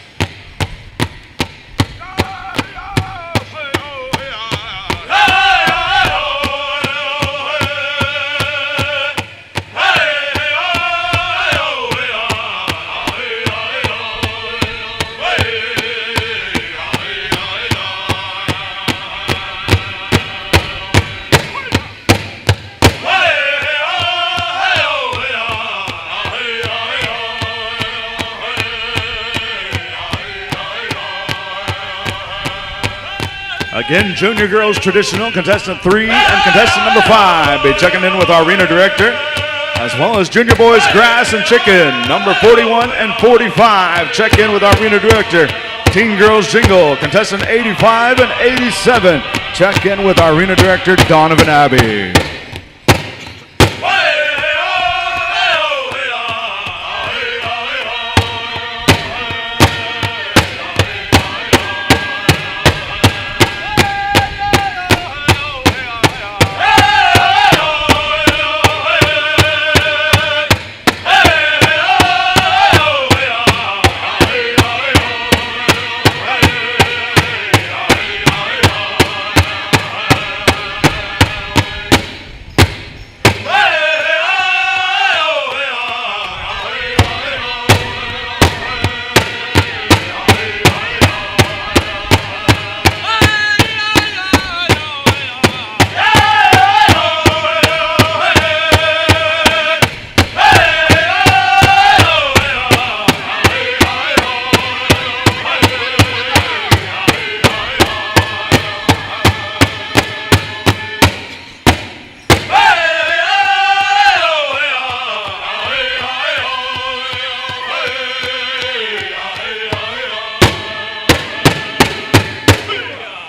Again, Junior Girls Traditional, contestant 3 and contestant number 5. Be checking in with our arena director, as well as Junior Boys Grass and Chicken, number 41 and 45. Check in with our arena director. Teen Girls Jingle, contestant 85 and 87. Check in with our arena director, Donovan Abbey.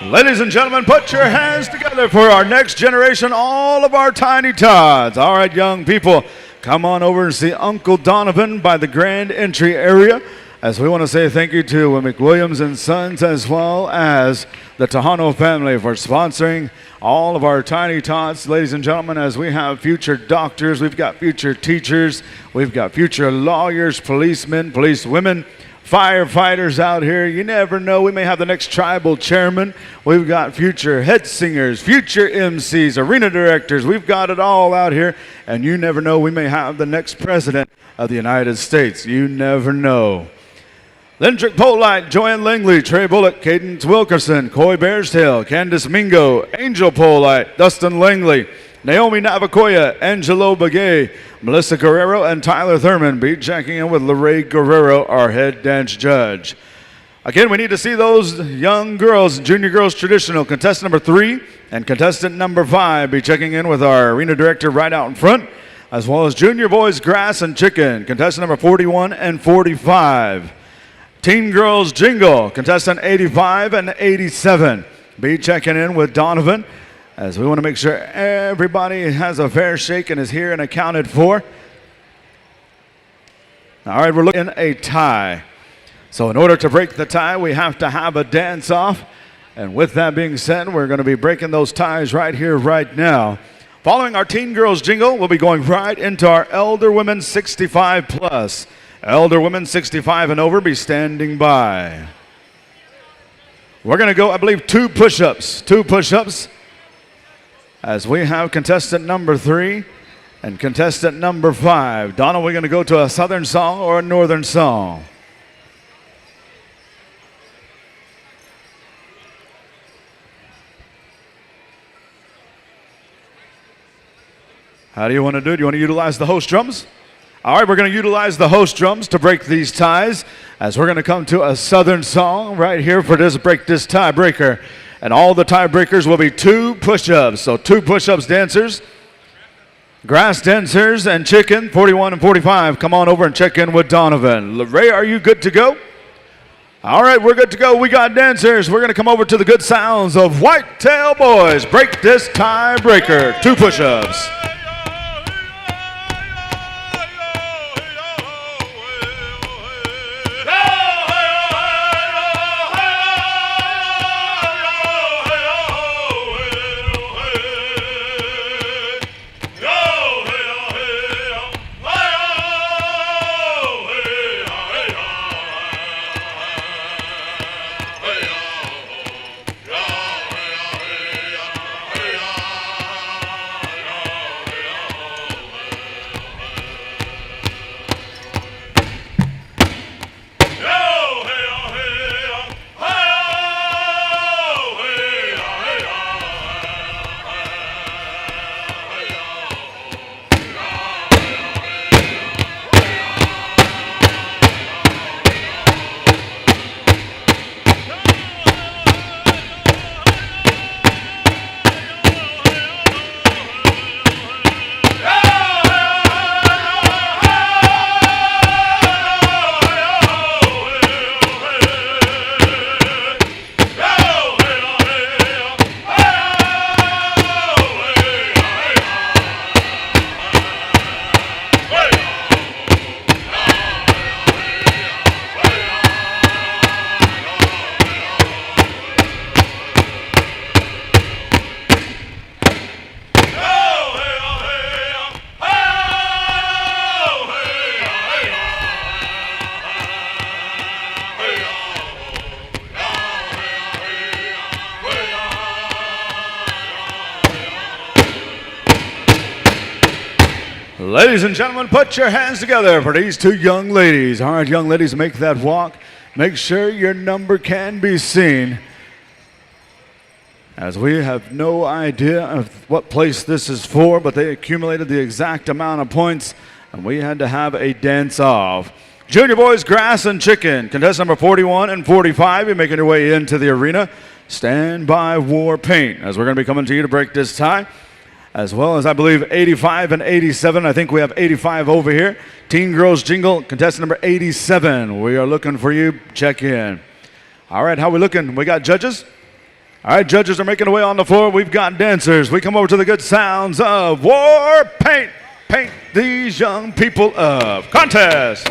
Ladies and gentlemen, put your hands together for our next generation, all of our Tiny Tots. All right, young people, come on over and see Uncle Donovan by the grand entry area, as we want to say thank you to McWilliams and Sons, as well as the Tejano family, for sponsoring all of our Tiny Tots. Ladies and gentlemen, as we have future doctors, we've got future teachers, we've got future lawyers, policemen, policewomen, firefighters out here. You never know. We may have the next tribal chairman. We've got future head singers, future MCs, arena directors. We've got it all out here. And you never know. We may have the next president of the United States. You never know. Lindrick Polite, Joanne Langley, Trey Bullock, Cadence Wilkerson, Coy Bearstail, Candace Mingo, Angel Polite, Dustin Langley, Naomi Navacoya, Angelo Begay, Melissa Guerrero, and Tyler Thurman be checking in with Lorraine Guerrero, our head dance judge. Again, we need to see those young girls, junior girls traditional. Contestant number 3 and contestant number 5 be checking in with our arena director right out in front, as well as junior boys grass and chicken, contestant number 41 and 45. Teen girls jingle, contestant 85 and 87 be checking in with Donovan, as we want to make sure everybody has a fair shake and is here and accounted for. All right, we're looking at a tie. So in order to break the tie, we have to have a dance-off. And with that being said, we're going to be breaking those ties right here, right now. Following our teen girls jingle, we'll be going right into our elder women 65 plus. Elder women 65 and over, be standing by. We're going to go, I believe, 2 push-ups. 2 push-ups. As we have contestant number 3 and contestant number 5. Donna, we're going to go to a southern song or a northern song? How do you want to do it? Do you want to utilize the host drums? All right, we're going to utilize the host drums to break these ties, as we're going to come to a southern song right here for this break this tiebreaker. And all the tiebreakers will be 2 push-ups. So 2 push-ups dancers, grass dancers, and chicken, 41 and 45. Come on over and check in with Donovan. Ray, are you good to go? All right, we're good to go. We got dancers. We're going to come over to the good sounds of Whitetail Boys. Break this tiebreaker. 2 push-ups. Ladies and gentlemen, put your hands together for these 2 young ladies. All right, young ladies, make that walk. Make sure your number can be seen, as we have no idea of what place this is for, but they accumulated the exact amount of points, and we had to have a dance-off. Junior boys, grass and chicken. Contestant number 41 and 45, you're making your way into the arena. Stand by, war paint, as we're going to be coming to you to break this tie, as well as, I believe, 85 and 87. I think we have 85 over here. Teen Girls Jingle, contestant number 87. We are looking for you. Check in. All right, how we looking? We got judges? All right, judges are making their way on the floor. We've got dancers. We come over to the good sounds of War Paint. Paint these young people of contest.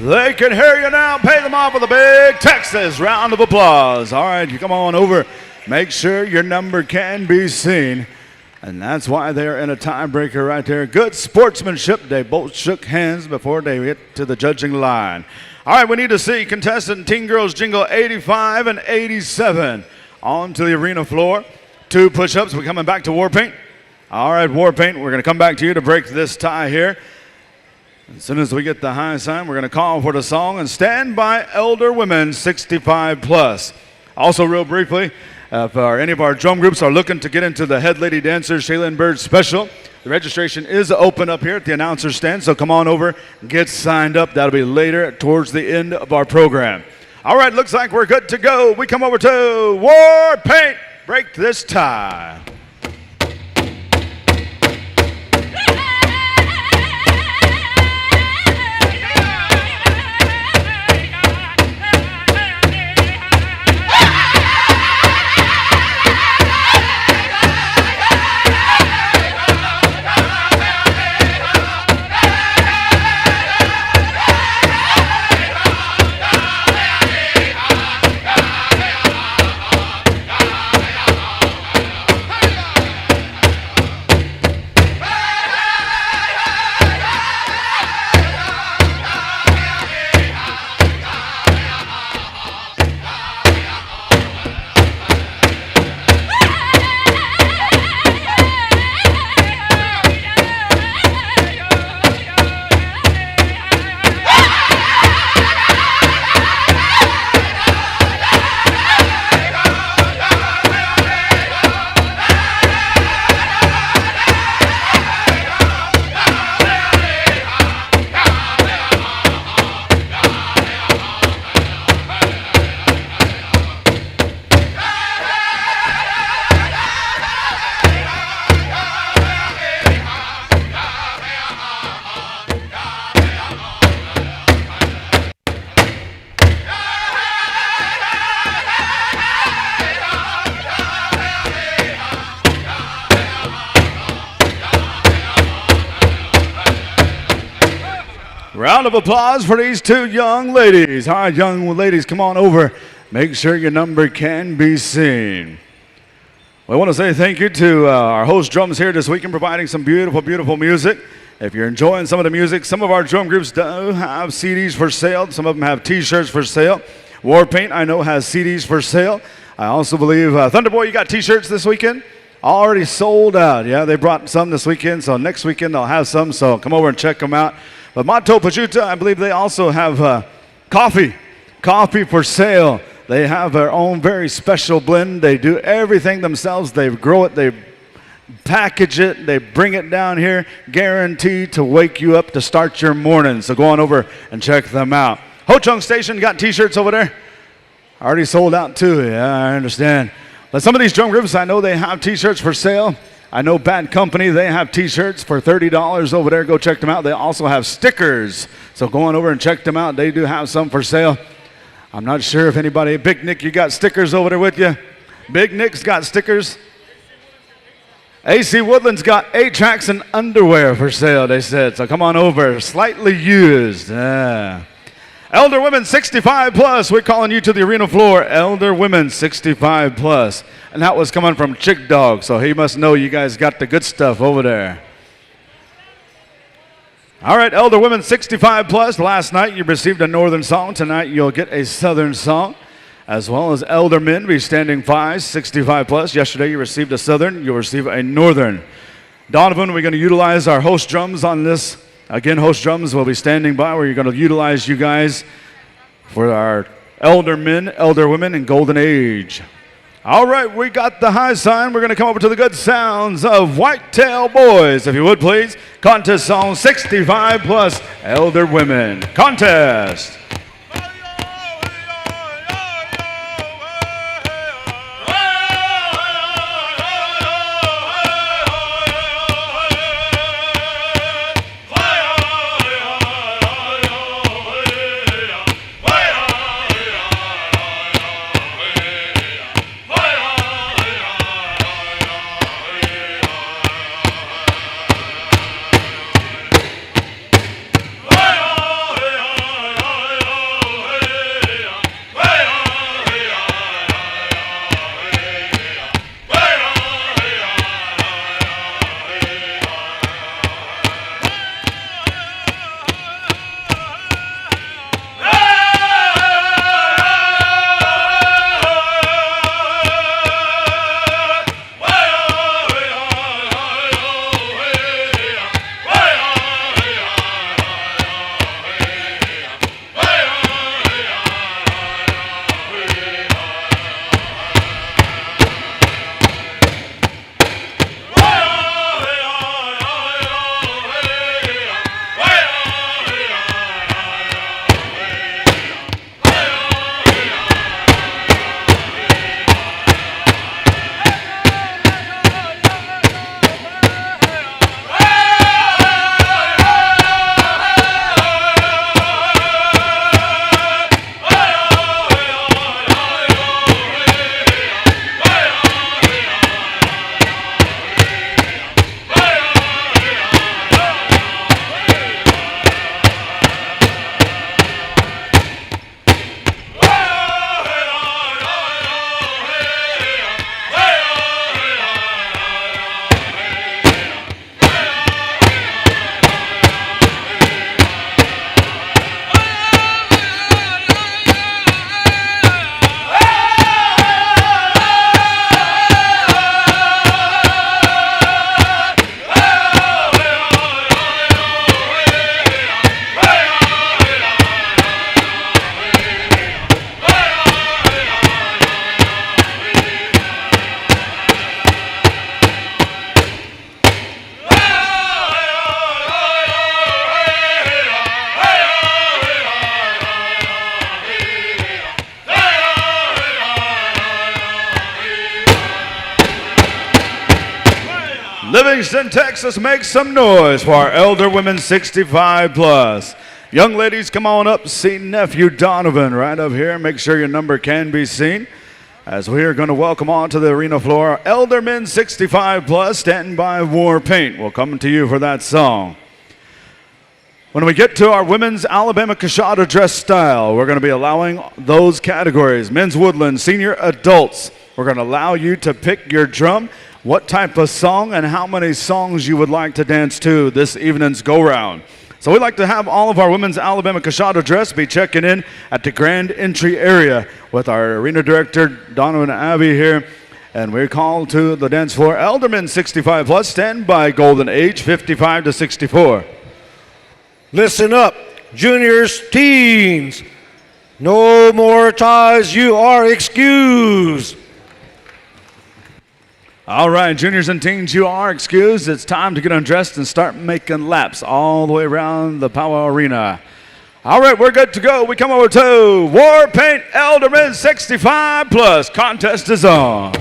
They can hear you now. Pay them off with a big Texas round of applause. All right, you come on over. Make sure your number can be seen. And that's why they're in a tiebreaker right there. Good sportsmanship. They both shook hands before they get to the judging line. All right, we need to see contestant Teen Girls Jingle 85 and 87 onto the arena floor. 2 push-ups. We're coming back to Warpaint. All right, Warpaint, we're going to come back to you to break this tie here. As soon as we get the high sign, we're going to call for the song and stand by Elder Women 65 plus. Also, real briefly, if any of our drum groups are looking to get into the Head Lady Dancer Shaylin Bird Special, the registration is open up here at the announcer stand, so come on over and get signed up. That'll be later towards the end of our program. All right, looks like we're good to go. We come over to Warpaint. Break this tie. Round of applause for these 2 young ladies. All right, young ladies, come on over. Make sure your number can be seen. We want to say thank you to our host drums here this weekend, providing some beautiful, beautiful music. If you're enjoying some of the music, some of our drum groups do have CDs for sale. Some of them have T-shirts for sale. Warpaint, I know, has CDs for sale. I also believe Thunderboy, you got T-shirts this weekend? Already sold out. Yeah, they brought some this weekend, so next weekend they'll have some, so come over and check them out. But Manitoba, I believe they also have coffee for sale. They have their own very special blend. They do everything themselves. They grow it, they package it, they bring it down here, guaranteed to wake you up to start your morning. So go on over and check them out. Ho Chung Station got T-shirts over there. Already sold out too. Yeah, I understand. But some of these drum groups, I know they have T-shirts for sale. I know Bad Company, they have T-shirts for $30 over there. Go check them out. They also have stickers. So go on over and check them out. They do have some for sale. I'm not sure if anybody, Big Nick, you got stickers over there with you? Big Nick's got stickers. AC Woodland's got 8-tracks and underwear for sale, they said. So come on over. Slightly used. Elder Women 65 plus. We're calling you to the arena floor. Elder Women 65 plus. And that was coming from Chick Dog, so he must know you guys got the good stuff over there. All right, Elder Women 65 plus. Last night you received a northern song. Tonight you'll get a southern song, as well as Elder Men be standing 5, 65 plus. Yesterday you received a southern. You'll receive a northern. Donovan, we're going to utilize our host drums on this. Again, host drums will be standing by where you're going to utilize you guys for our Elder Men, Elder Women, and Golden Age. All right, we got the high sign. We're going to come over to the good sounds of Whitetail Boys, if you would please. Contest song 65 plus, Elder Women. Contest. Livingston, Texas, make some noise for our elder women 65 plus. Young ladies, come on up, see nephew Donovan right up here. Make sure your number can be seen. As we are going to welcome onto the arena floor our elder men 65 plus, standing by War Paint. We'll come to you for that song. When we get to our women's Alabama-Coushatta dress style, we're going to be allowing those categories, men's woodland, senior adults. We're going to allow you to pick your drum, what type of song, and how many songs you would like to dance to this evening's go-round. So we'd like to have all of our women's Alabama-Coushatta dress be checking in at the grand entry area with our arena director, Donovan Abbey here. And we call to the dance floor, Eldermen 65 plus, stand by Golden Age 55 to 64. Listen up, juniors, teens. No more ties, you are excused. All right, juniors and teens, you are excused. It's time to get undressed and start making laps all the way around the Pow Wow Arena. All right, we're good to go. We come over to War Paint Eldermen 65 plus. Contest is on.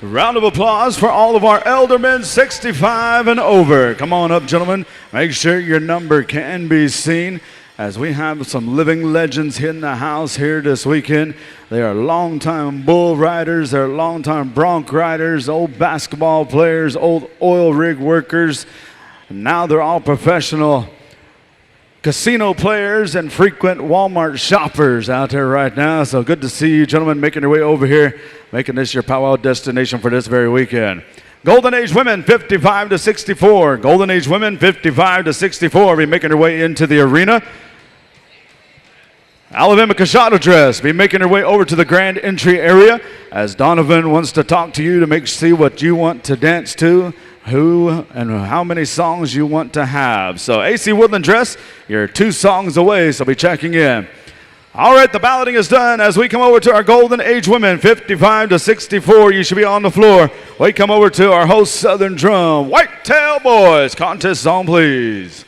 Round of applause for all of our eldermen 65 and over. Come on up, gentlemen. Make sure your number can be seen as we have some living legends in the house here this weekend. They are longtime bull riders, they're longtime bronc riders, old basketball players, old oil rig workers. And now they're all professional casino players and frequent Walmart shoppers out there right now. So good to see you gentlemen making your way over here, making this your powwow destination for this very weekend. Golden Age women 55 to 64. Golden Age women 55 to 64 be making their way into the arena. Alabama-Coushatta dress be making their way over to the grand entry area as Donovan wants to talk to you to see what you want to dance to, who and how many songs you want to have. So AC Woodland dress, you're 2 songs away, so be checking in. All right, the balloting is done. As we come over to our Golden Age women, 55 to 64, you should be on the floor. We come over to our host Southern Drum, Whitetail Boys. Contest song, please.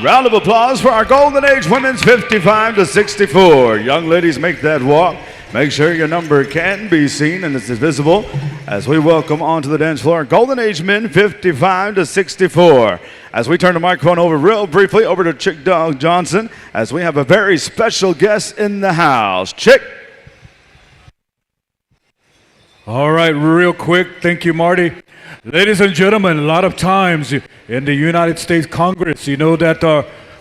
Round of applause for our Golden Age women's 55 to 64. Young ladies, make that walk. Make sure your number can be seen and it's visible as we welcome onto the dance floor Golden Age men 55 to 64. As we turn the microphone over real briefly over to Chick Dog Johnson as we have a very special guest in the house. Chick. All right, real quick. Thank you, Marty. Ladies and gentlemen, a lot of times in the United States Congress, you know that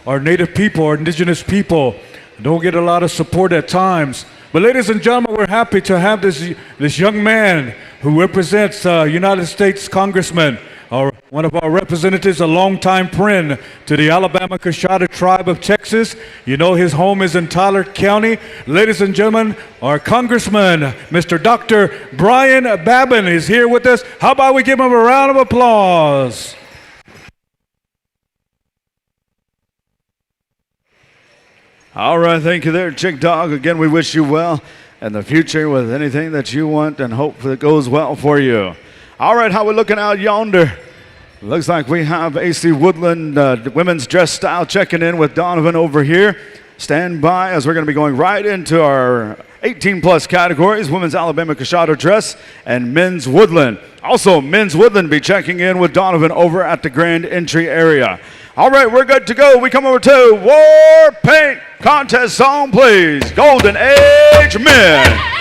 our native people, our indigenous people, don't get a lot of support at times. But ladies and gentlemen, we're happy to have this young man who represents United States Congressman, one of our representatives, a longtime friend to the Alabama-Coushatta tribe of Texas. You know his home is in Tyler County. Ladies and gentlemen, our Congressman, Mr. Dr. Brian Babin is here with us. How about we give him a round of applause? All right, thank you there, Chick Dog. Again, we wish you well in the future with anything that you want and hope that goes well for you. All right, how we looking out yonder? Looks like we have AC Woodland women's dress style checking in with Donovan over here. Stand by as we're going to be going right into our 18-plus categories, women's Alabama-Coushatta dress and men's Woodland. Also, men's Woodland be checking in with Donovan over at the grand entry area. All right, we're good to go. We come over to War Paint. Contest song, please. Golden Age Men.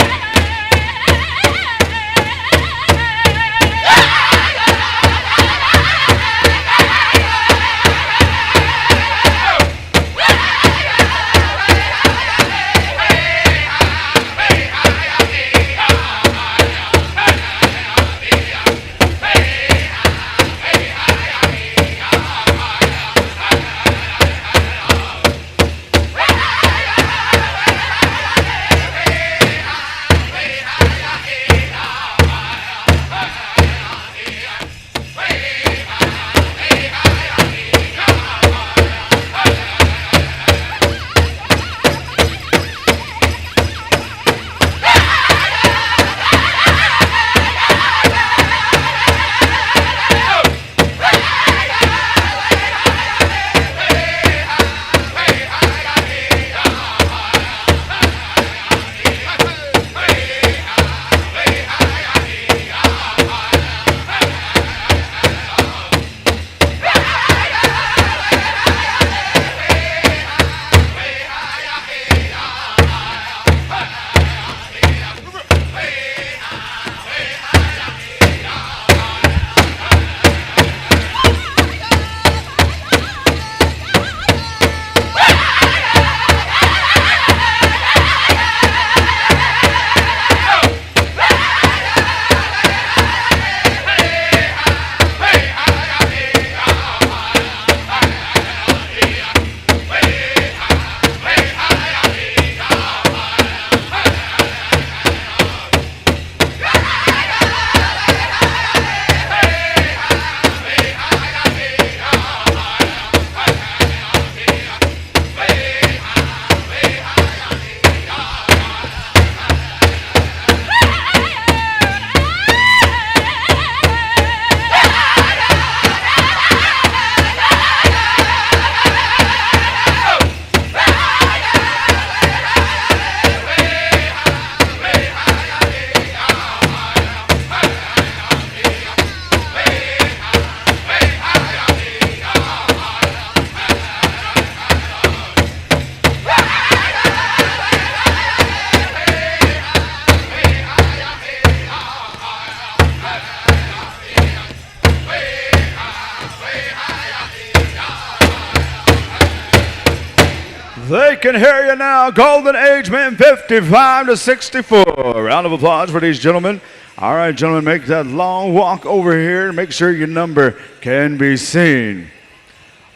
They can hear you now. Golden Age men 55 to 64. Round of applause for these gentlemen. All right, gentlemen, make that long walk over here. Make sure your number can be seen.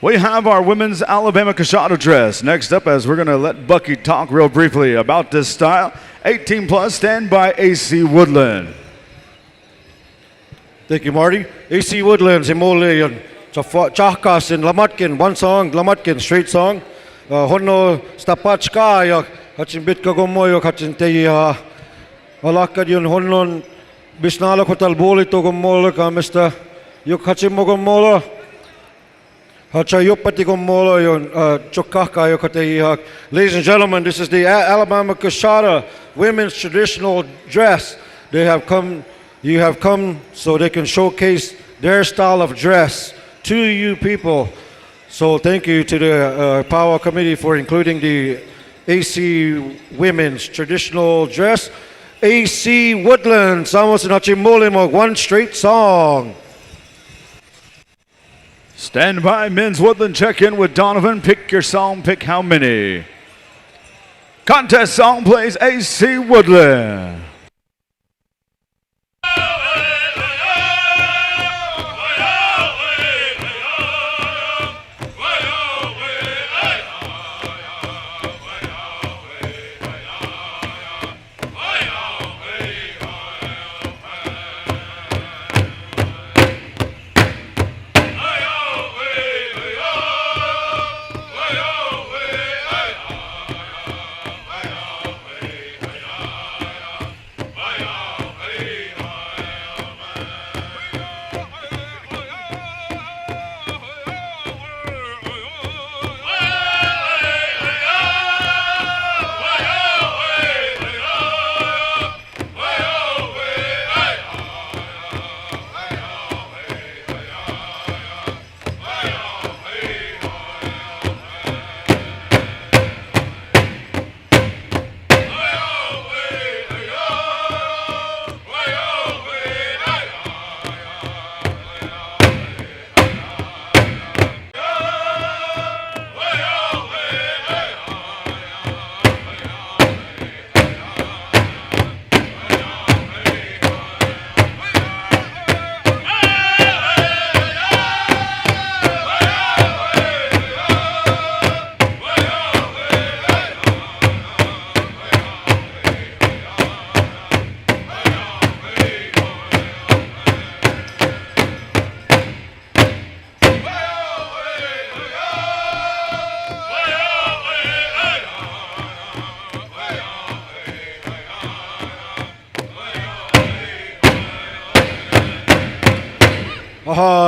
We have our women's Alabama-Coushatta dress. Next up, as we're going to let Bucky talk real briefly about this style. 18 plus, stand by AC Woodland. Thank you, Marty. AC Woodland, Simolian, Chahkas in Lamatkin, one song, Lamatkin, straight song. Honno Stapachka, Hachin Bitka Gomoyo, Hachin Teya, Alakad yun Honnon, Bisnala Kotal Bolito Gomola, Mr. Yukachimogomola. Ladies and gentlemen, this is the Alabama-Coushatta women's traditional dress. You have come so they can showcase their style of dress to you people. So thank you to the Pow Wow committee for including the AC women's traditional dress. AC Woodland, Samos Nachimolimo, one straight song. Stand by, men's Woodland, check in with Donovan. Pick your song, pick how many. Contest song plays AC Woodland.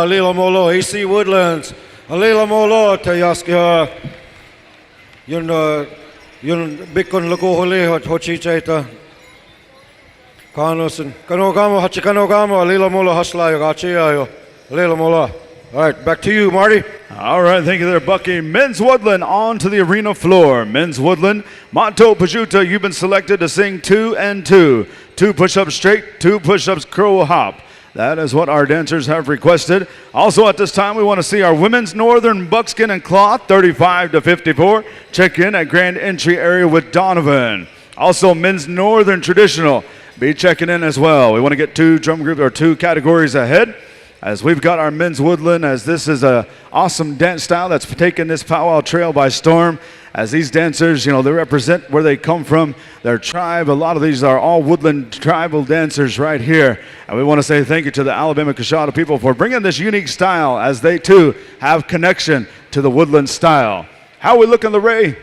Lila Molo, AC Woodlands. Lila Molo, Tayaski, yun Bikon Lago Hole, Hochicheta. Kanosin, Kanogamo, Hachikanogamo, Lila Molo Haslayo, Gachiayo, Lila Mola. All right, back to you, Marty. All right, thank you there, Bucky. Men's Woodland on to the arena floor. Men's Woodland, Manitoba, you've been selected to sing 2 and 2. 2 push-ups straight, 2 push-ups crow hop. That is what our dancers have requested. Also at this time, we want to see our women's Northern buckskin and cloth, 35 to 54. Check in at Grand Entry area with Donovan. Also men's Northern traditional, be checking in as well. We want to get 2 drum groups or 2 categories ahead, as we've got our men's Woodland, as this is a awesome dance style that's taken this Pow Wow Trail by storm. As these dancers, they represent where they come from, their tribe. A lot of these are all woodland tribal dancers right here. And we want to say thank you to the Alabama-Coushatta people for bringing this unique style, as they too have connection to the woodland style. How are we looking, LeRae?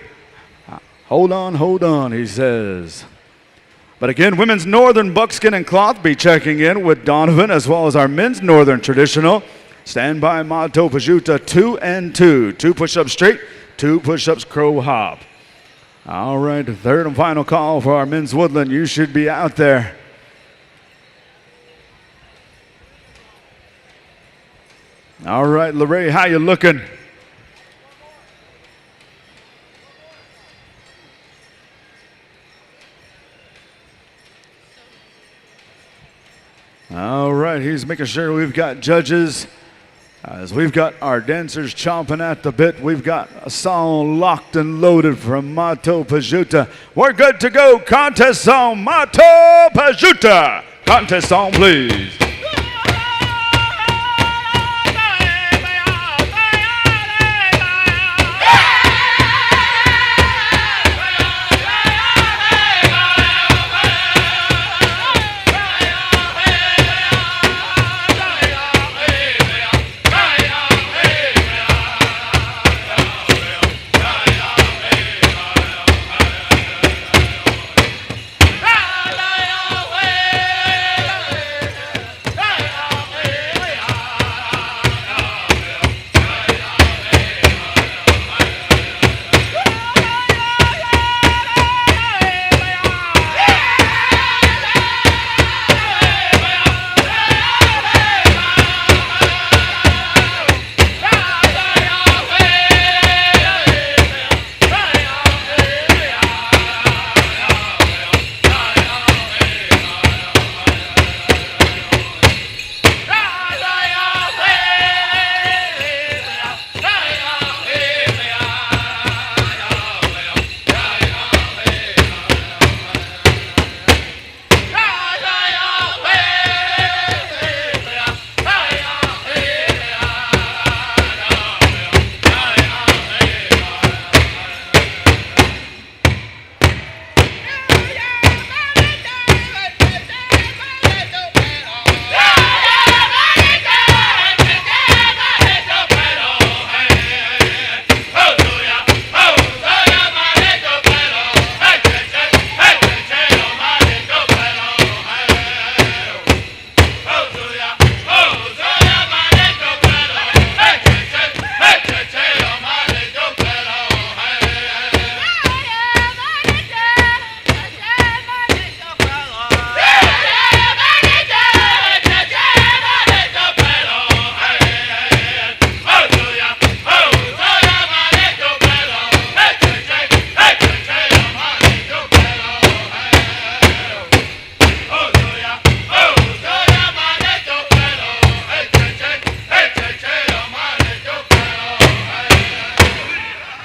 Hold on, he says. But again, women's Northern buckskin and cloth, be checking in with Donovan, as well as our men's Northern traditional. Stand by, Manitoba, 2 and 2. 2 push-ups straight, 2 push-ups crow hop. All right, third and final call for our men's Woodland. You should be out there. All right, LeRae, how you looking? All right, he's making sure we've got judges As we've got our dancers chomping at the bit, we've got a song locked and loaded from Manitoba. We're good to go. Contest song, Manitoba. Contest song, please.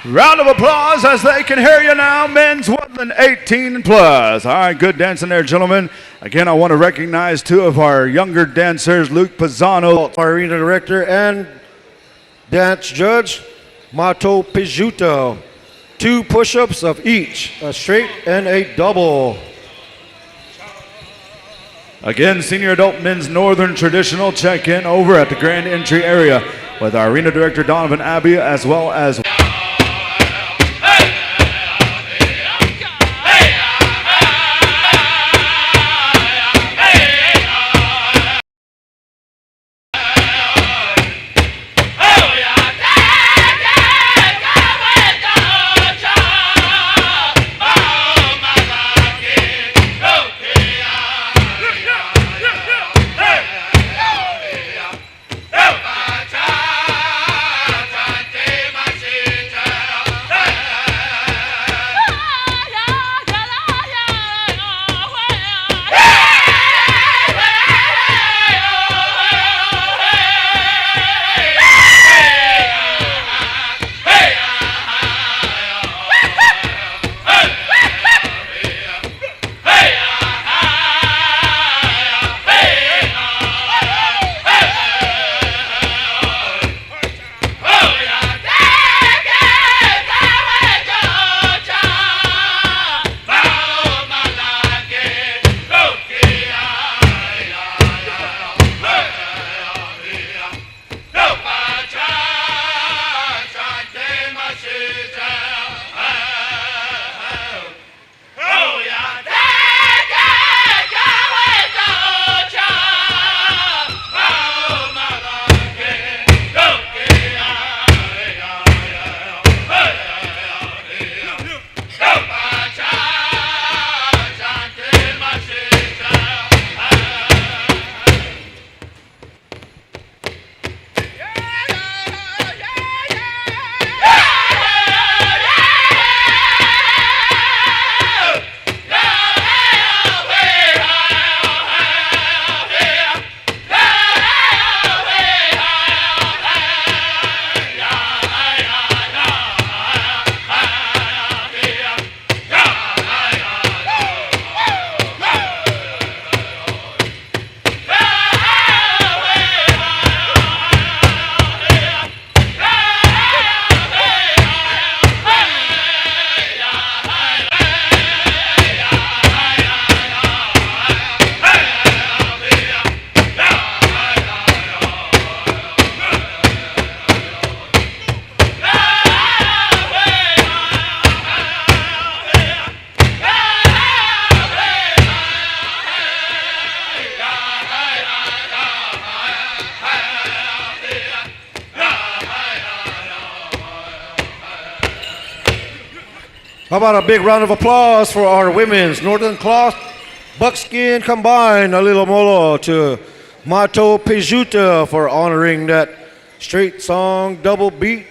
Round of applause as they can hear you now. Men's Woodland 18 plus. All right, good dancing there, gentlemen. Again, I want to recognize two of our younger dancers, Luke Pizzano, Our arena director and dance judge, Mato Pijuto. 2 push-ups of each, a straight and a double. Again, senior adult men's northern traditional check-in over at the grand entry area with our arena director, Donovan Abbey, as well as How about a big round of applause for our women's Northern Cloth Buckskin Combined, a little molo to Manitoba for honoring that straight song double beat.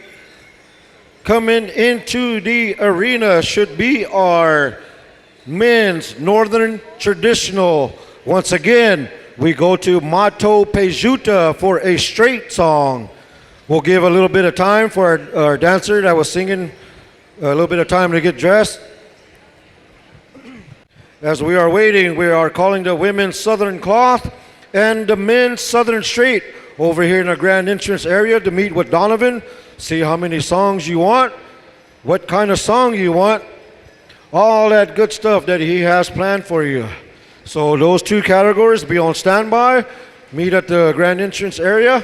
Coming into the arena should be our men's Northern Traditional. Once again, we go to Manitoba for a straight song. We'll give a little bit of time for our dancer that was singing, a little bit of time to get dressed. As we are waiting, we are calling the women's Southern Cloth and the men's Southern Straight over here in the grand entrance area to meet with Donovan, see how many songs you want, what kind of song you want, all that good stuff that he has planned for you. So those two categories, be on standby, meet at the grand entrance area.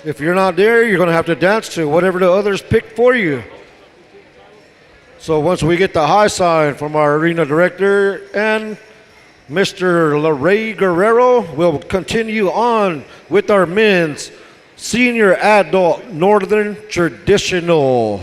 If you're not there, you're going to have to dance to whatever the others pick for you. So once we get the high sign from our arena director and Mr. Larray Guerrero, we'll continue on with our men's senior adult Northern Traditional.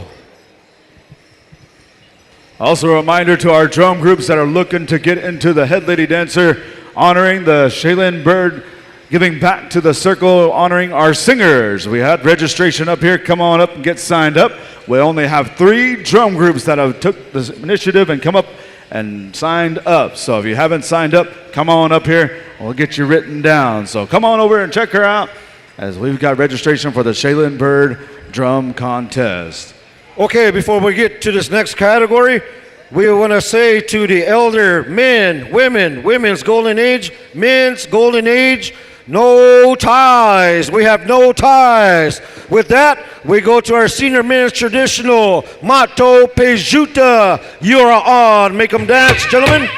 Also a reminder to our drum groups that are looking to get into the Head Lady Dancer, honoring the Shaylin Bird, giving back to the circle, honoring our singers. We had registration up here. Come on up and get signed up. We only have 3 drum groups that have took this initiative and come up and signed up. So if you haven't signed up, come on up here. We'll get you written down. So come on over and check her out as we've got registration for the Shaylin Bird Drum Contest. Okay, before we get to this next category, we want to say to the elder men, women, women's golden age, men's golden age, no ties. We have no ties. With that, we go to our senior men's traditional, Manitoba. You are on. Make them dance, gentlemen.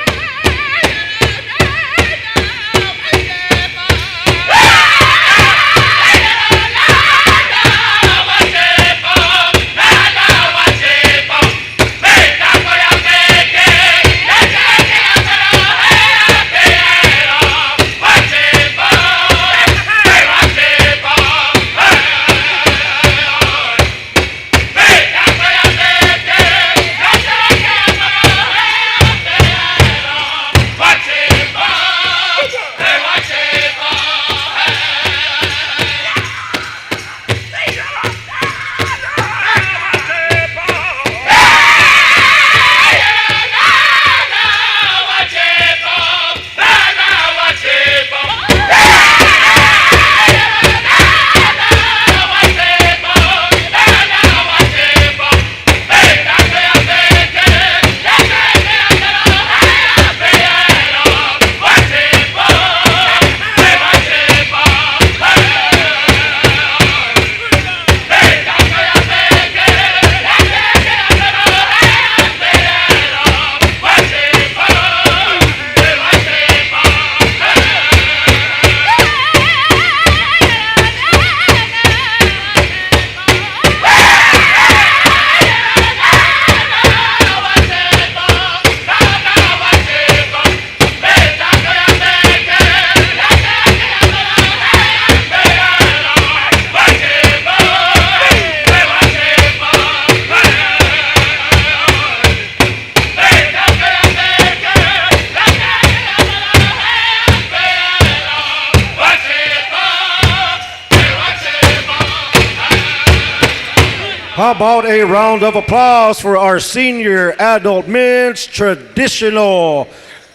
How about a round of applause for our senior adult men's traditional?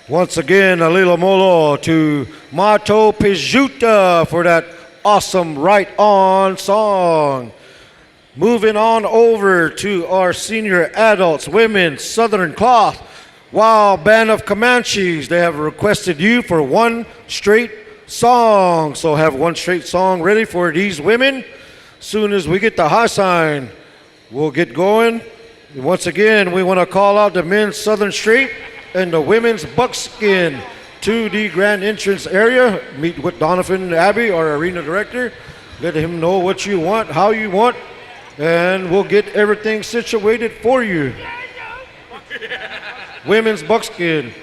Once again, a little molo to Manitoba for that awesome Right On song. Moving on over to our senior adults, women's Southern Cloth, Wild Band of Comanches. They have requested you for one straight song. So have one straight song ready for these women. Soon as we get the high sign, we'll get going. Once again, we want to call out the men's Southern Straight and the women's Buckskin to the grand entrance area. Meet with Donovan Abbey, our arena director. Let him know what you want, how you want, and we'll get everything situated for you. Women's Buckskin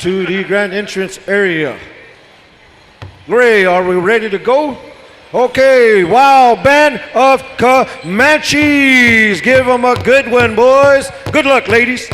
to the grand entrance area. Gray, are we ready to go? Okay, Wild Band of Comanches. Give them a good one, boys. Good luck, ladies.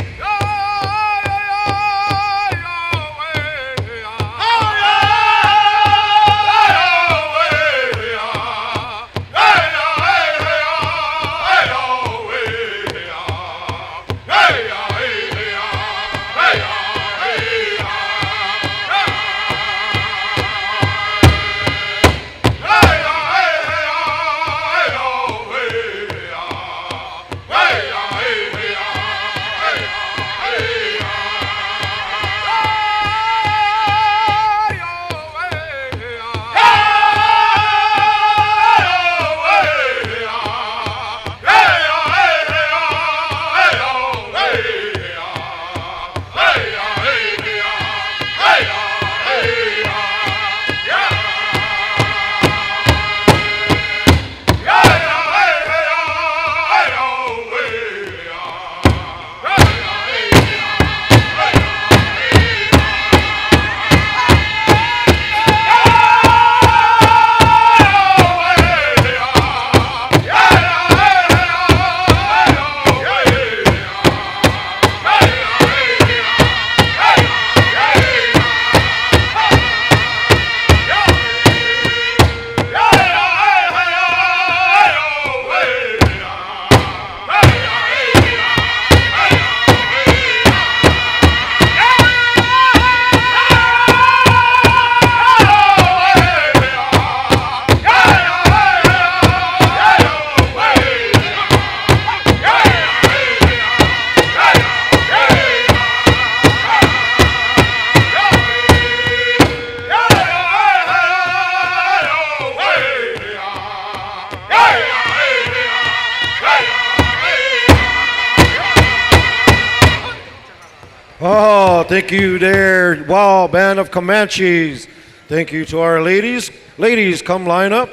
Oh, thank you there, wow, band of Comanches. Thank you to our ladies. Ladies, come line up.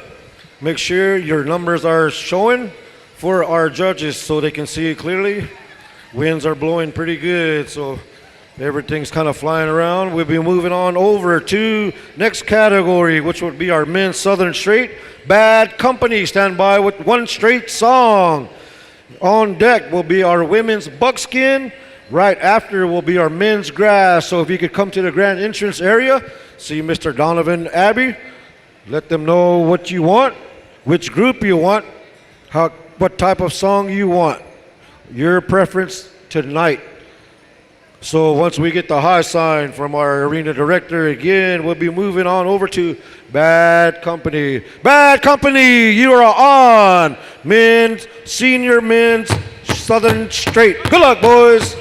Make sure your numbers are showing for our judges so they can see it clearly. Winds are blowing pretty good, so everything's kind of flying around. We'll be moving on over to next category, which would be our men's Southern Straight. Bad Company, stand by with one straight song. On deck will be our women's Buckskin. Right after will be our men's Grass. So if you could come to the grand entrance area, see Mr. Donovan Abbey, let them know what you want, which group you want, what type of song you want, your preference tonight. So once we get the high sign from our arena director again, we'll be moving on over to Bad Company. Bad Company, you are on men's, senior men's Southern Straight. Good luck, boys.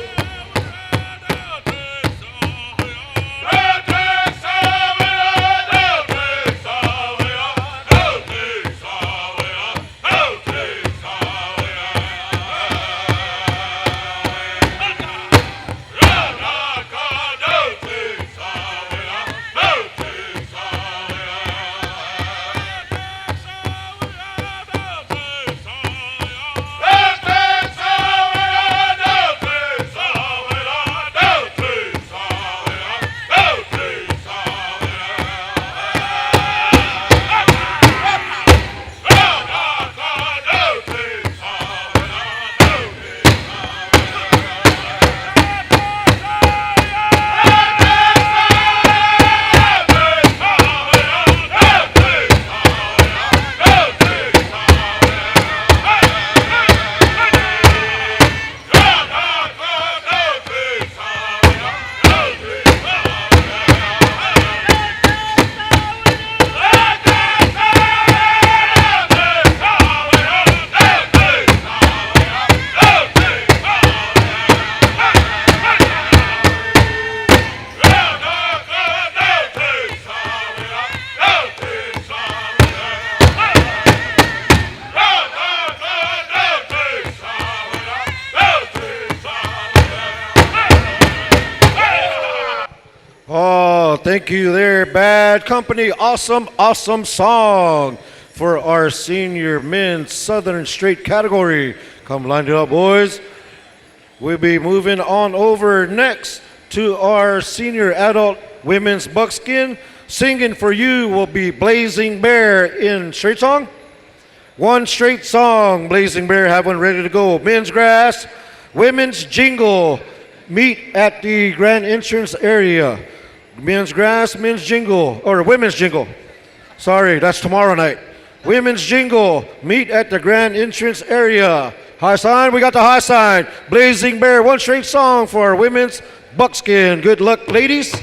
Thank you there, Bad Company. Awesome, awesome song for our senior men's Southern Straight category. Come line it up, boys. We'll be moving on over next to our senior adult women's Buckskin. Singing for you will be Blazing Bear in straight song. One straight song, Blazing Bear, have one ready to go. Men's Grass, women's Jingle. Meet at the grand entrance area. Men's Grass, men's Jingle, or women's Jingle. Sorry, that's tomorrow night. Women's Jingle, meet at the grand entrance area. High sign, we got the high sign. Blazing Bear, one straight song for our women's Buckskin. Good luck, ladies.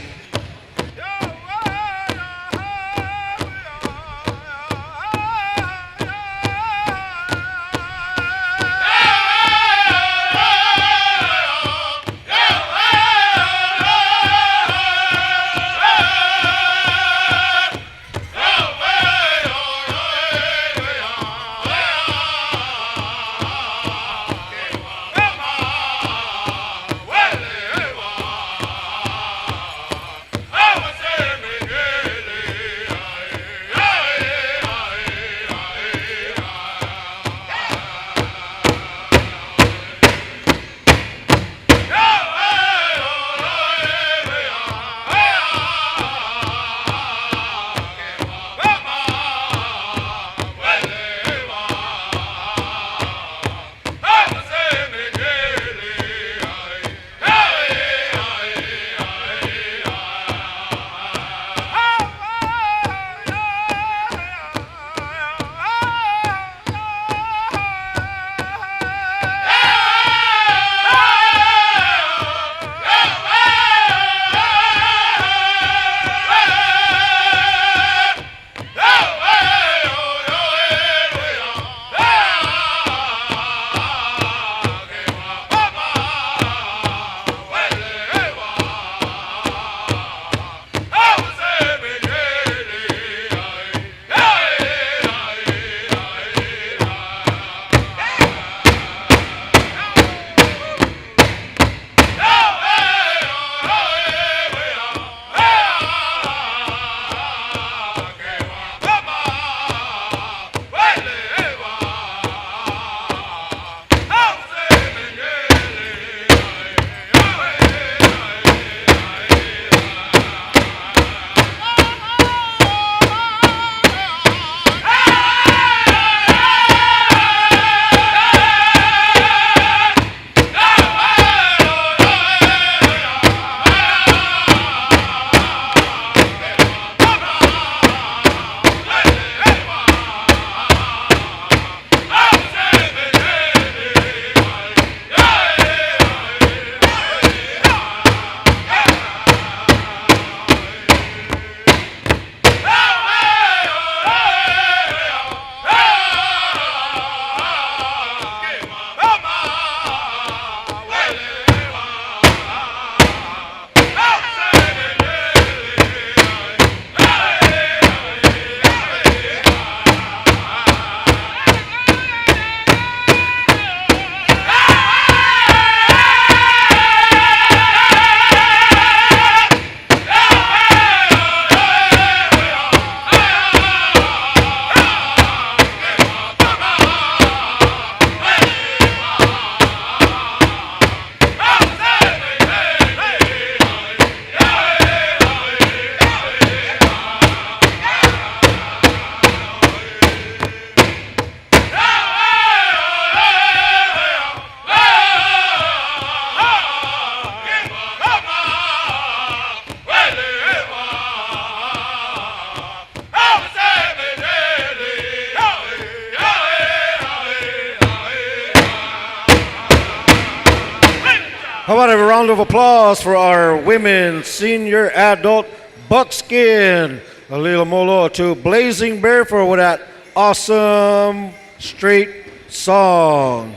How about a round of applause for our women senior adult buckskin? A little molo to Blazing Bear for that awesome straight song.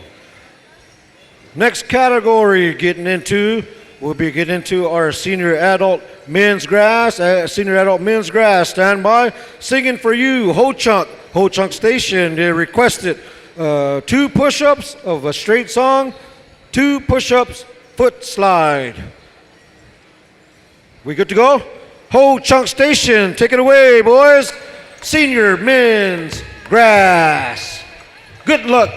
Next category we'll be getting into our senior adult men's grass. Senior adult men's grass, stand by. Singing for you, Ho Chunk Station. They requested 2 push-ups of a straight song, 2 push-ups, foot slide. We good to go? Ho Chunk Station, take it away, boys. Senior men's grass. Good luck.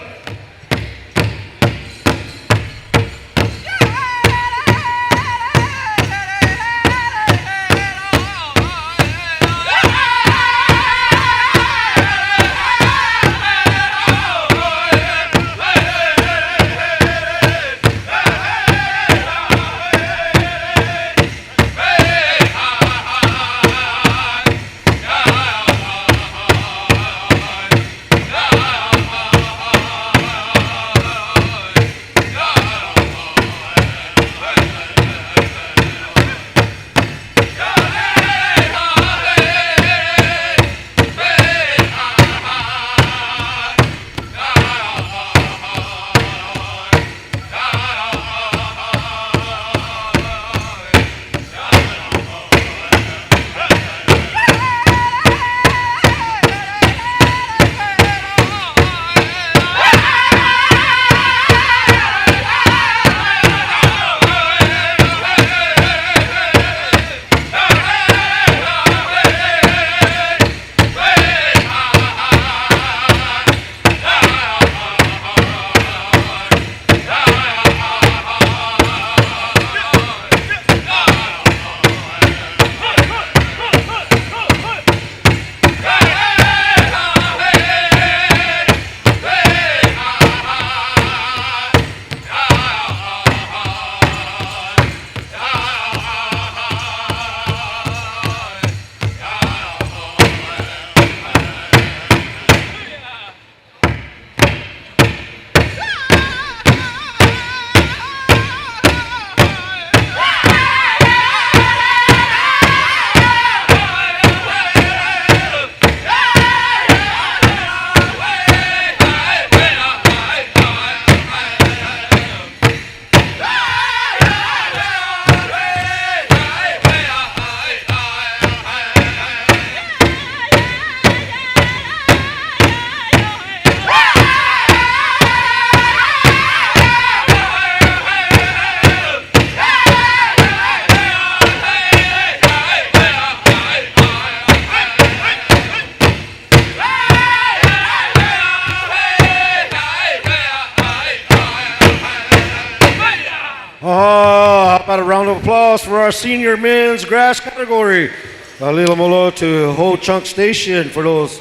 About a round of applause for our senior men's grass category. A little molo to Ho Chunk Station for those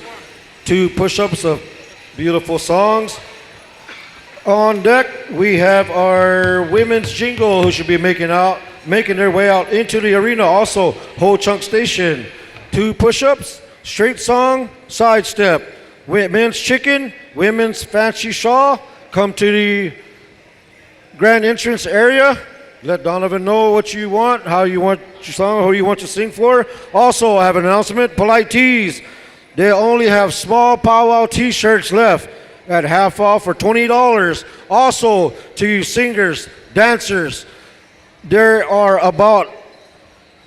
2 push-ups of beautiful songs. On deck, we have our women's jingle who should be making their way out into the arena. Also, Ho Chunk Station, 2 push-ups, straight song, side step. Men's chicken, women's fancy shawl. Come to the grand entrance area. Let Donovan know what you want, how you want your song, who you want to sing for. Also, I have an announcement, Polite Tees. They only have small Pow Wow t-shirts left at half off for $20. Also, to you singers, dancers, there are about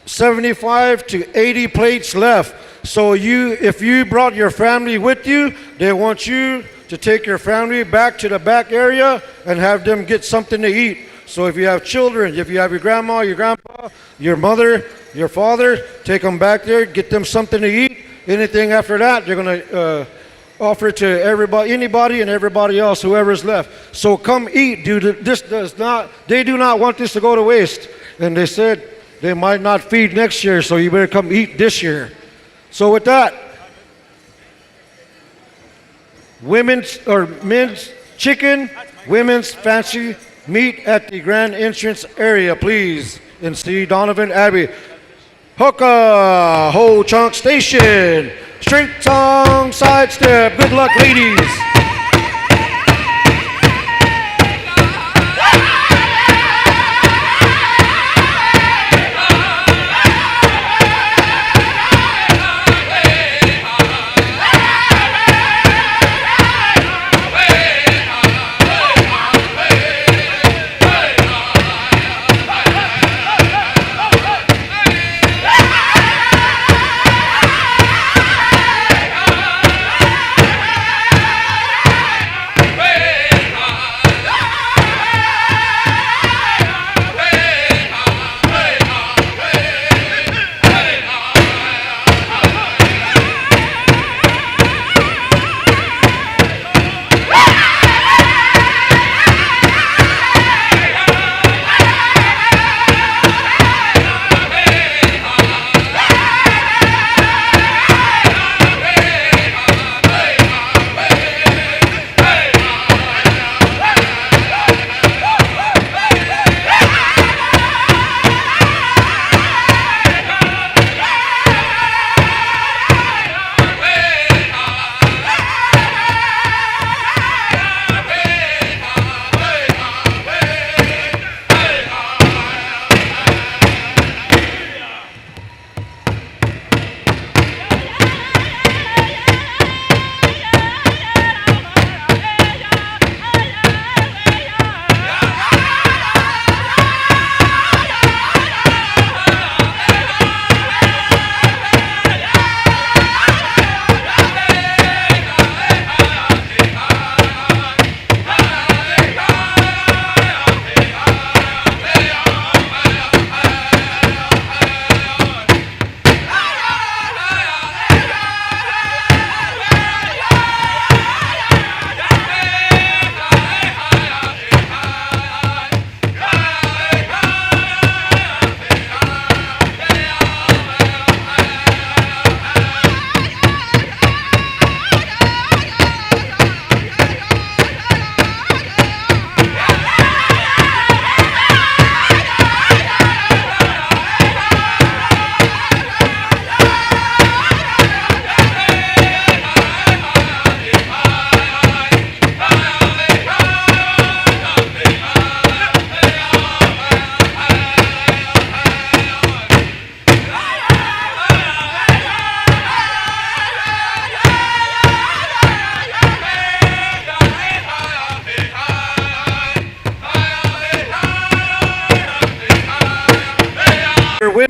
75 to 80 plates left. So if you brought your family with you, they want you to take your family back to the back area and have them get something to eat. So if you have children, if you have your grandma, your grandpa, your mother, your father, take them back there, get them something to eat. Anything after that, they're going to offer it to everybody, anybody and everybody else, whoever's left. So come eat, dude. They do not want this to go to waste. And they said they might not feed next year, so you better come eat this year. So with that, men's chicken, women's fancy meet at the grand entrance area, please. And see Donovan Abbey. Hooka, Ho Chunk Station. Straight song, side step. Good luck, ladies.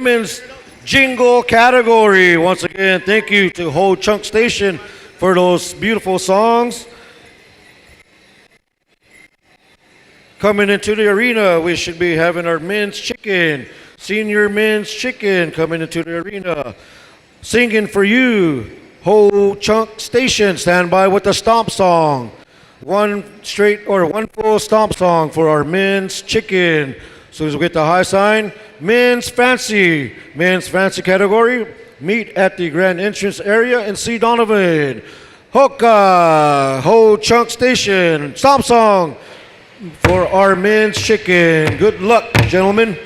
women's jingle category. Once again, thank you to Ho Chunk Station for those beautiful songs. Coming into the arena, we should be having our men's chicken, senior men's chicken coming into the arena. Singing for you, Ho Chunk Station, stand by with the stomp song. One full stomp song for our men's chicken. As soon as we get the high sign, men's fancy category, meet at the grand entrance area in C. Donovan. Hoka, Ho Chunk Station, stomp song for our men's chicken. Good luck, gentlemen.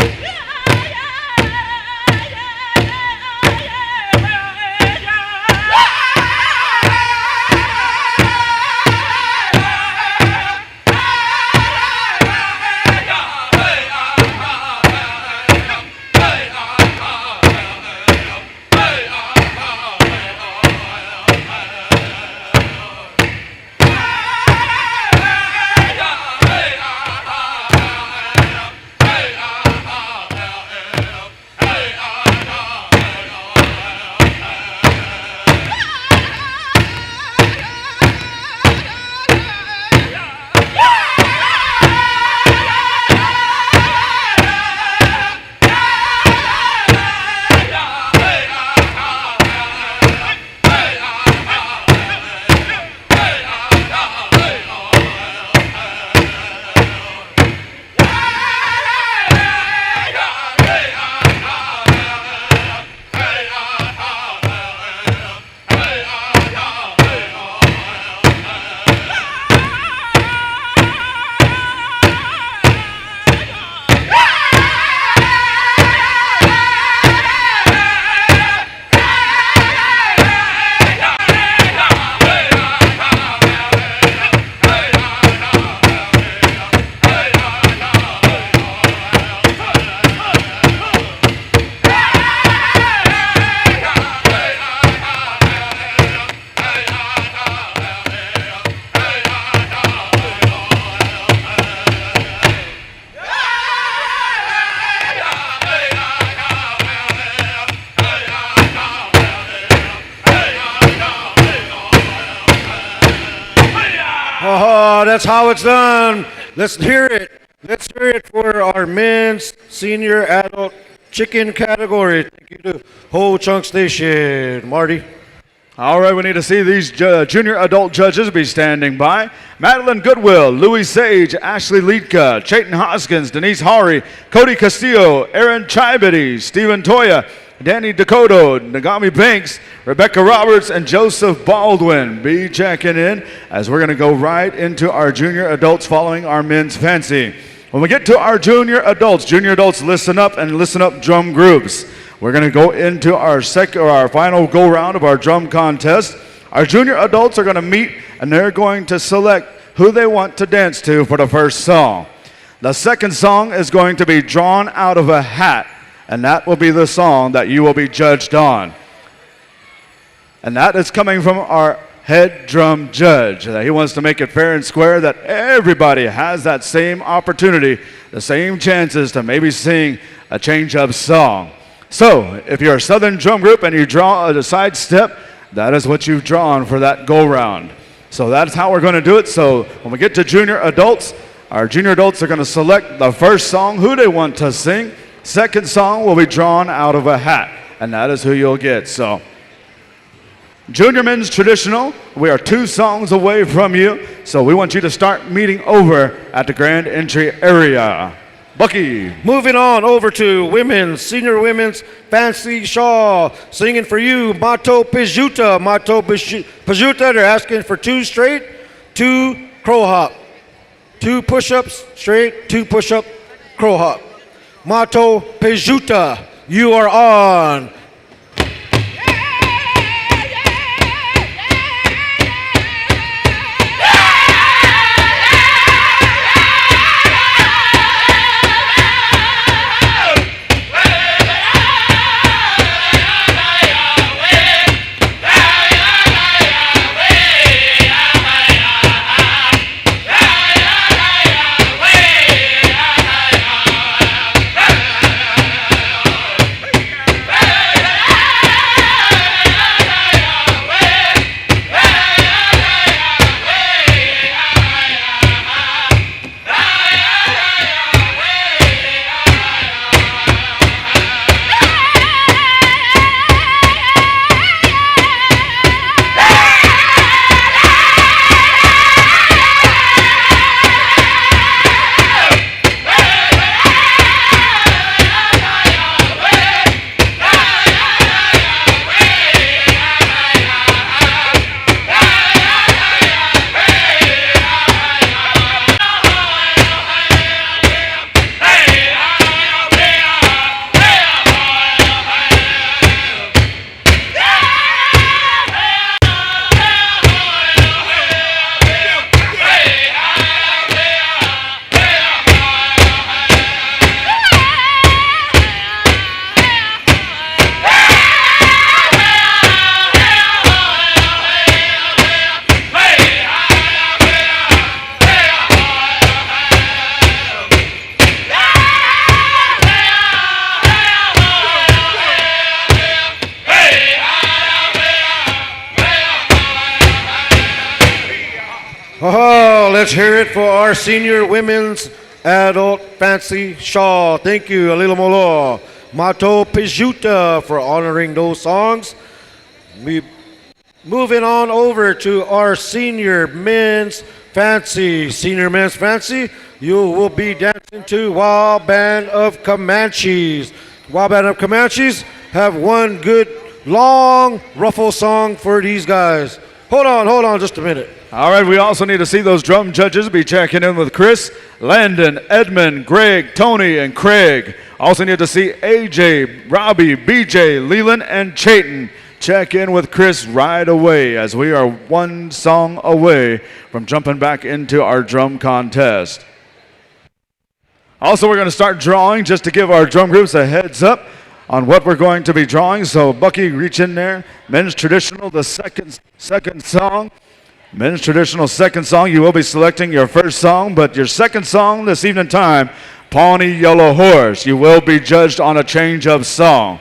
That's how it's done. Let's hear it. Let's hear it for our men's senior adult chicken category. Thank you to Ho Chunk Station. Marty. All right, we need to see these junior adult judges be standing by. Madeline Goodwill, Louis Sage, Ashley Liedka, Chayton Hoskins, Denise Hari, Cody Castillo, Aaron Chibity, Stephen Toya, Danny Dakota, Nagami Banks, Rebecca Roberts, and Joseph Baldwin. Be checking in as we're going to go right into our junior adults following our men's fancy. When we get to our junior adults, listen up and listen up drum groups. We're going to go into our final go round of our drum contest. Our junior adults are going to meet and they're going to select who they want to dance to for the first song. The second song is going to be Drawn Out of a Hat, and that will be the song that you will be judged on. And that is coming from our head drum judge. He wants to make it fair and square that everybody has that same opportunity, the same chances to maybe sing a change-up song. So, if you're a Southern drum group and you draw a side step, that is what you've drawn for that go-round. So that's how we're going to do it. So when we get to junior adults, our junior adults are going to select the first song, who they want to sing. Second song will be Drawn Out of a Hat, and that is who you'll get. So, junior men's traditional, we are 2 songs away from you, so we want you to start meeting over at the grand entry area. Bucky. Moving on over to senior women's fancy shawl. Singing for you, Mato Pijuta. Pijuta, they're asking for 2 straight, 2 crow hop. 2 push-ups straight, 2 push-up crow hop. Mato Pijuta, you are on. let's hear it for our senior women's adult fancy shawl. Thank you, Alila Molo. Mato Pijuta for honoring those songs. We moving on over to our senior men's fancy. Senior men's fancy, you will be dancing to Wild Band of Comanches. Wild Band of Comanches have one good long ruffle song for these guys. Hold on just a minute. All right, we also need to see those drum judges be checking in with Chris, Landon, Edmund, Greg, Tony, and Craig. Also need to see AJ, Robbie, BJ, Leland, and Chayton check in with Chris right away as we are one song away from jumping back into our drum contest. Also, we're going to start drawing just to give our drum groups a heads up on what we're going to be drawing. So, Bucky, reach in there. Men's traditional, the second song. Men's traditional second song, you will be selecting your first song, but your second song this evening time, Pawnee Yellow Horse. You will be judged on a change of song.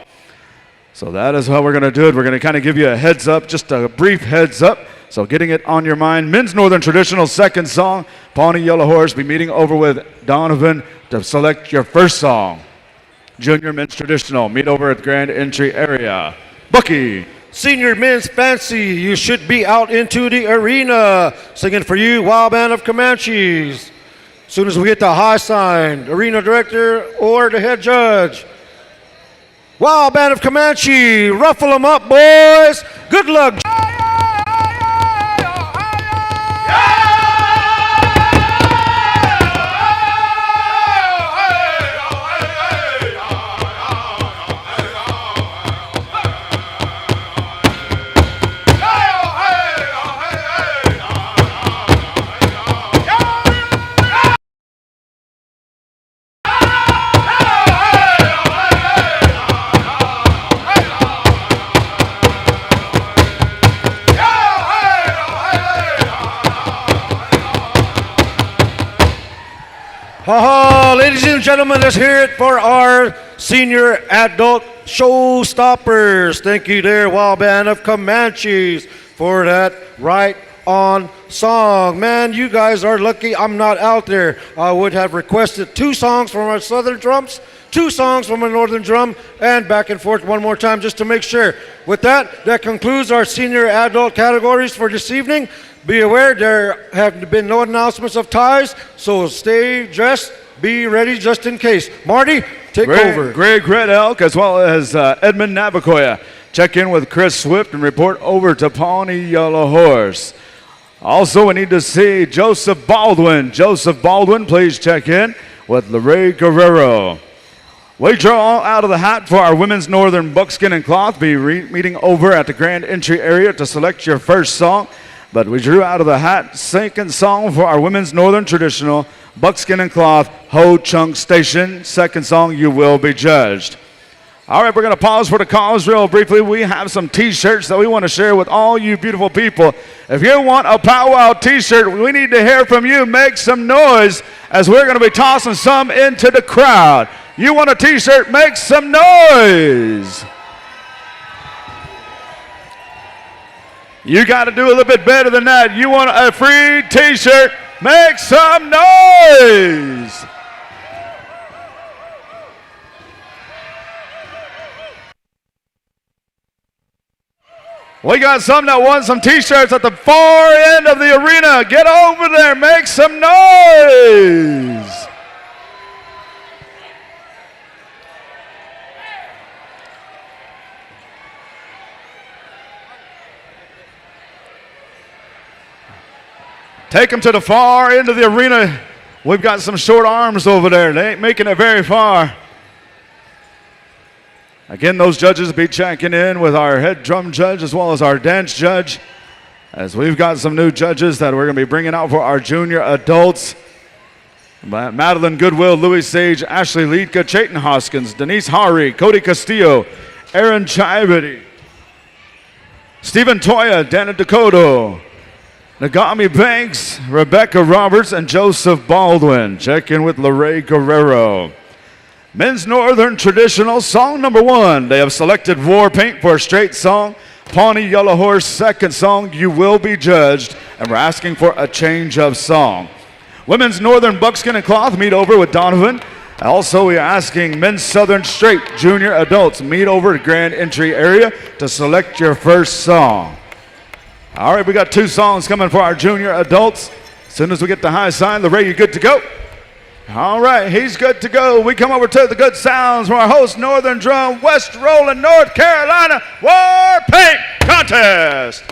So that is how we're going to do it. We're going to kind of give you a heads up, just a brief heads up. So getting it on your mind. Men's Northern Traditional second song, Pawnee Yellow Horse. Be meeting over with Donovan to select your first song. Junior Men's Traditional, meet over at Grand Entry area. Bucky. Senior men's fancy, you should be out into the arena. Singing for you, Wild Band of Comanches. As soon as we get the high sign, arena director or the head judge. Wild Band of Comanche, ruffle them up, boys. Good luck. Ladies and gentlemen, let's hear it for our senior adult showstoppers. Thank you there, Wild Band of Comanches, for that right on song. Man, you guys are lucky I'm not out there. I would have requested 2 songs from our southern drums, 2 songs from our northern drum, and back and forth one more time just to make sure. With that, that concludes our senior adult categories for this evening. Be aware there have been no announcements of ties, so stay dressed, be ready just in case. Marty, take over. Greg Red Elk as well as Edmund Navakoya. Check in with Chris Swift and report over to Pawnee Yellow Horse. Also, we need to see Joseph Baldwin. Joseph Baldwin, please check in with Larray Guerrero. We draw out of the hat for our women's northern buckskin and cloth. Be meeting over at the Grand Entry area to select your first song. But we drew out of the hat second song for our women's northern traditional buckskin and cloth Ho Chunk Station. Second song, you will be judged. All right, we're going to pause for the calls real briefly. We have some T-shirts that we want to share with all you beautiful people. If you want a Pow Wow T-shirt, we need to hear from you. Make some noise as we're going to be tossing some into the crowd. You want a T-shirt? Make some noise. You got to do a little bit better than that. You want a free T-shirt? Make some noise. We got some that want some T-shirts at the far end of the arena. Get over there. Make some noise. Take them to the far end of the arena. We've got some short arms over there. They ain't making it very far. Again, those judges will be checking in with our head drum judge as well as our dance judge, as we've got some new judges that we're going to be bringing out for our junior adults. Madeline Goodwill, Louis Sage, Ashley Leedka, Chayton Hoskins, Denise Hari, Cody Castillo, Aaron Chivity, Stephen Toya, Dana Dakota, Nagami Banks, Rebecca Roberts, and Joseph Baldwin. Check in with Larray Guerrero. Men's Northern Traditional, song number 1. They have selected War Paint for a straight song. Pawnee Yellow Horse, second song, You Will Be Judged, and we're asking for a change of song. Women's Northern Buckskin and Cloth, meet over with Donovan. Also, we're asking Men's Southern Straight Junior Adults, meet over at Grand Entry area to select your first song. All right, we got 2 songs coming for our junior adults. As soon as we get the high sign, Lorraine, you good to go? All right, he's good to go. We come over to the good sounds from our host, Northern Drum, West Rolling, North Carolina, War Paint Contest.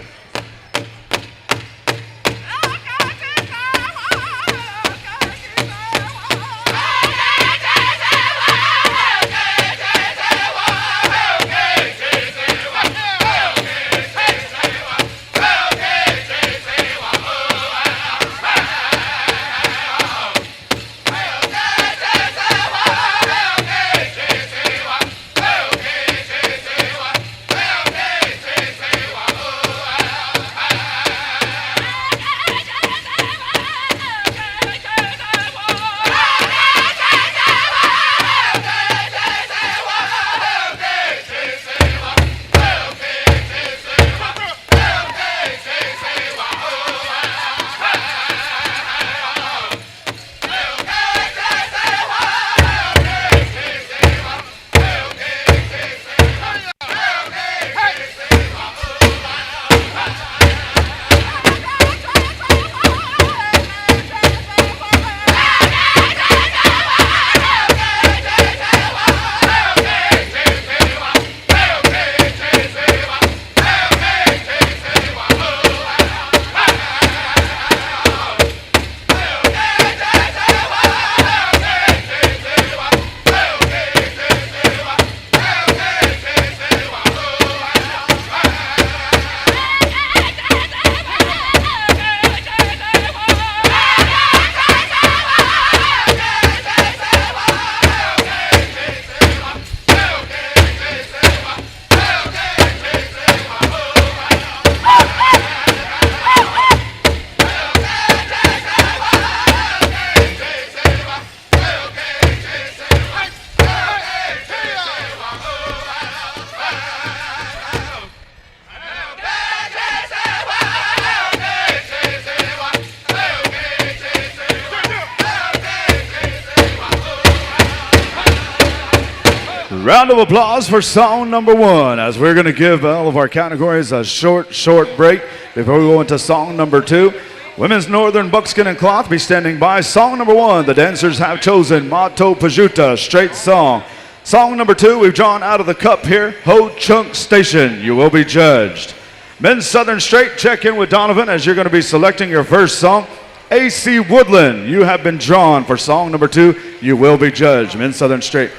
Round of applause for song number 1 as we're going to give all of our categories a short break before we go into song number 2. Women's Northern Buckskin and Cloth, be standing by. Song number 1, the dancers have chosen Alabama-Coushatta, straight song. Song number 2, we've drawn out of the cup here, Ho Chunk Station, You Will Be Judged. Men's Southern Straight, check in with Donovan as you're going to be selecting your first song. AC Woodland, you have been drawn for song number 2, You Will Be Judged. Men's Southern Straight.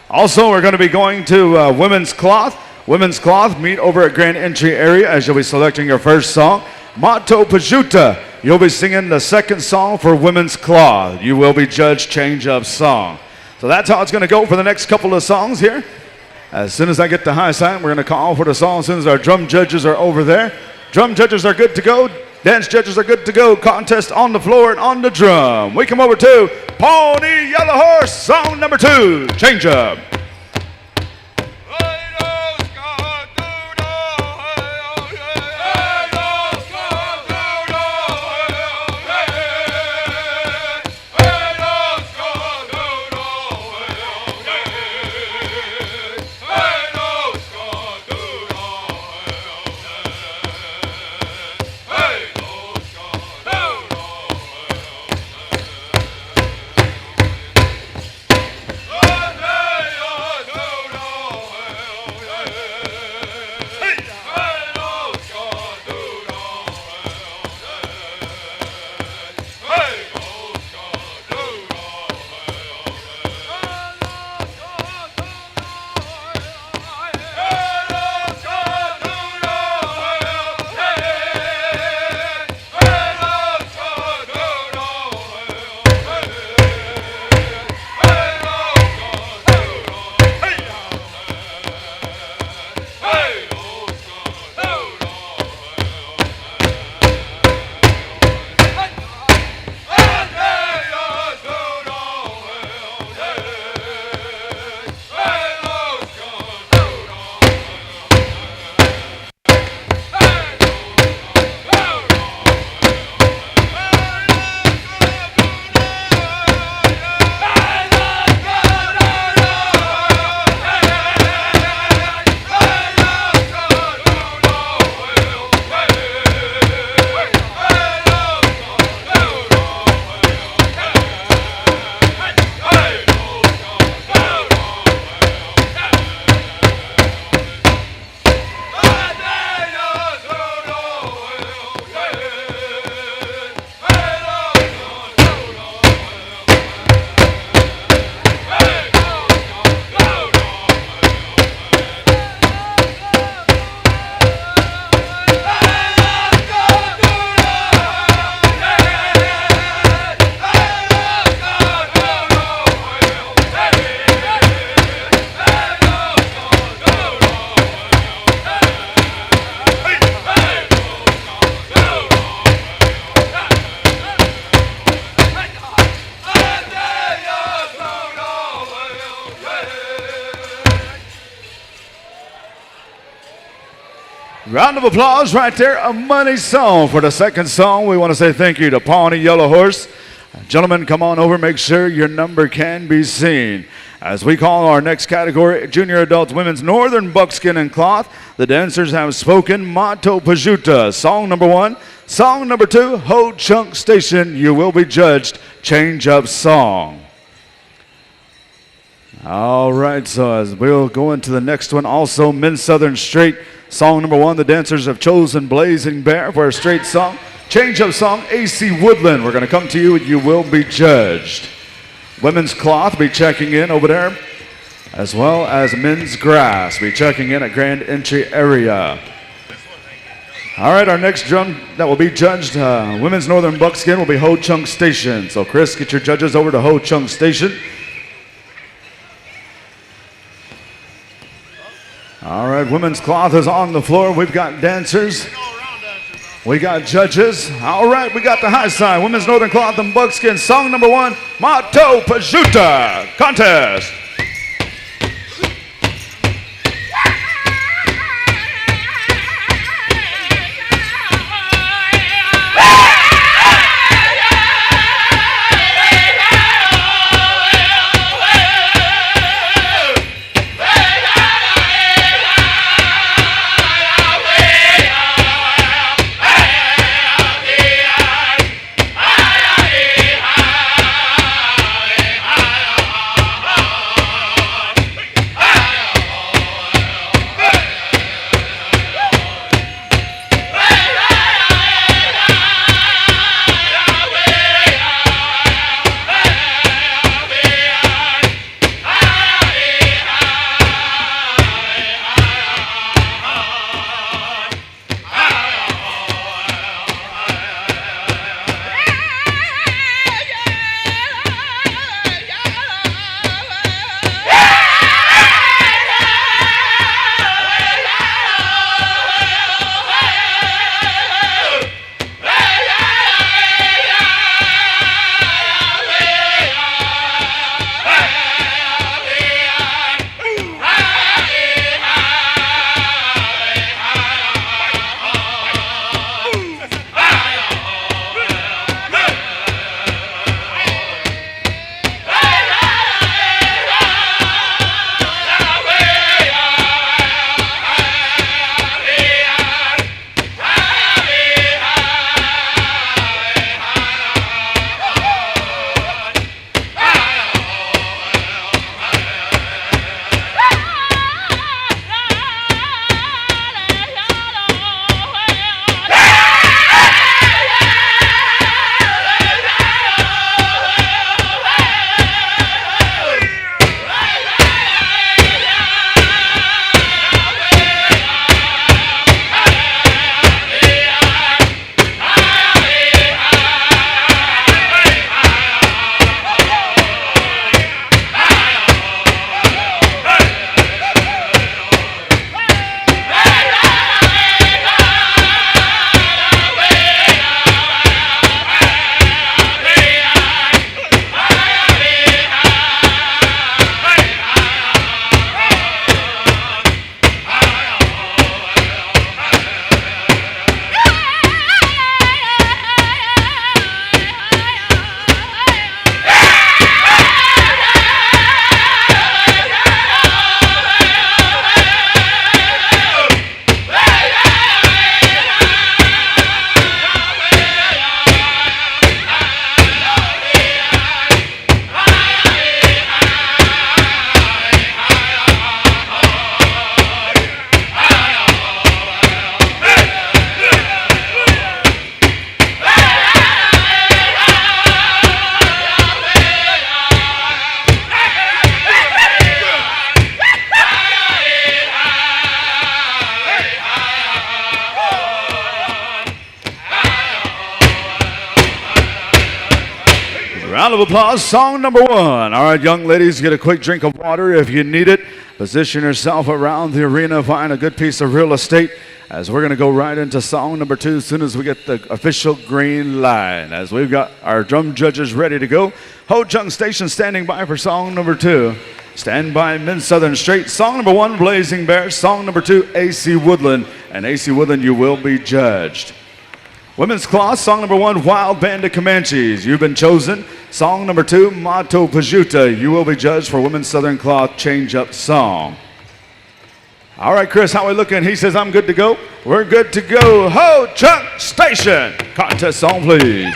Also, we're going to be going to Women's Cloth. Women's Cloth, meet over at Grand Entry area as you'll be selecting your first song. Alabama-Coushatta, you'll be singing the second song for Women's Cloth. You Will Be Judged, change of song. So that's how it's going to go for the next couple of songs here. As soon as I get the high sign, we're going to call for the song as soon as our drum judges are over there. Drum judges are good to go. Dance judges are good to go. Contest on the floor and on the drum. We come over to Pawnee Yellow Horse, song number 2, Change Up. Round of applause right there, a money song. For the second song, we want to say thank you to Pawnee Yellow Horse. Gentlemen, come on over, make sure your number can be seen. As we call our next category, Junior Adults Women's Northern Buckskin and Cloth, the dancers have spoken Manitoba. Song number 1. Song number 2, Ho Chunk Station, You Will Be Judged, Change Up Song. All right, so as we'll go into the next one, also Men's Southern Straight. Song number 1, the dancers have chosen Blazing Bear for a straight song. Change Up Song, AC Woodland. We're going to come to you, You Will Be Judged. Women's Cloth be checking in over there, as well as Men's Grass be checking in at Grand Entry area. All right, our next drum that will be judged, Women's Northern Buckskin, will be Ho Chunk Station. So Chris, get your judges over to Ho Chunk Station. All right, Women's Cloth is on the floor. We've got dancers. We got judges. All right, we got the high side. Women's Northern Cloth and Buckskin. Song number 1, Manitoba contest. Round of applause, song number 1. All right, young ladies, get a quick drink of water if you need it. Position yourself around the arena, find a good piece of real estate, as we're going to go right into song number 2 as soon as we get the official green light. As we've got our drum judges ready to go. Ho Chunk Station standing by for song number 2. Stand by, Men's Southern Straight. Song number 1, Blazing Bear. Song number 2, AC Woodland. and AC Woodland, you will be judged. Women's class, song number 1, Wild Band of Comanches. You've been chosen. Song number 2, Mato Pajuta. You will be judged for Women's Southern Cloth Change-Up Song. All right, Chris, how are we looking? He says, I'm good to go. We're good to go. Ho Chunk Station. Contest song, please.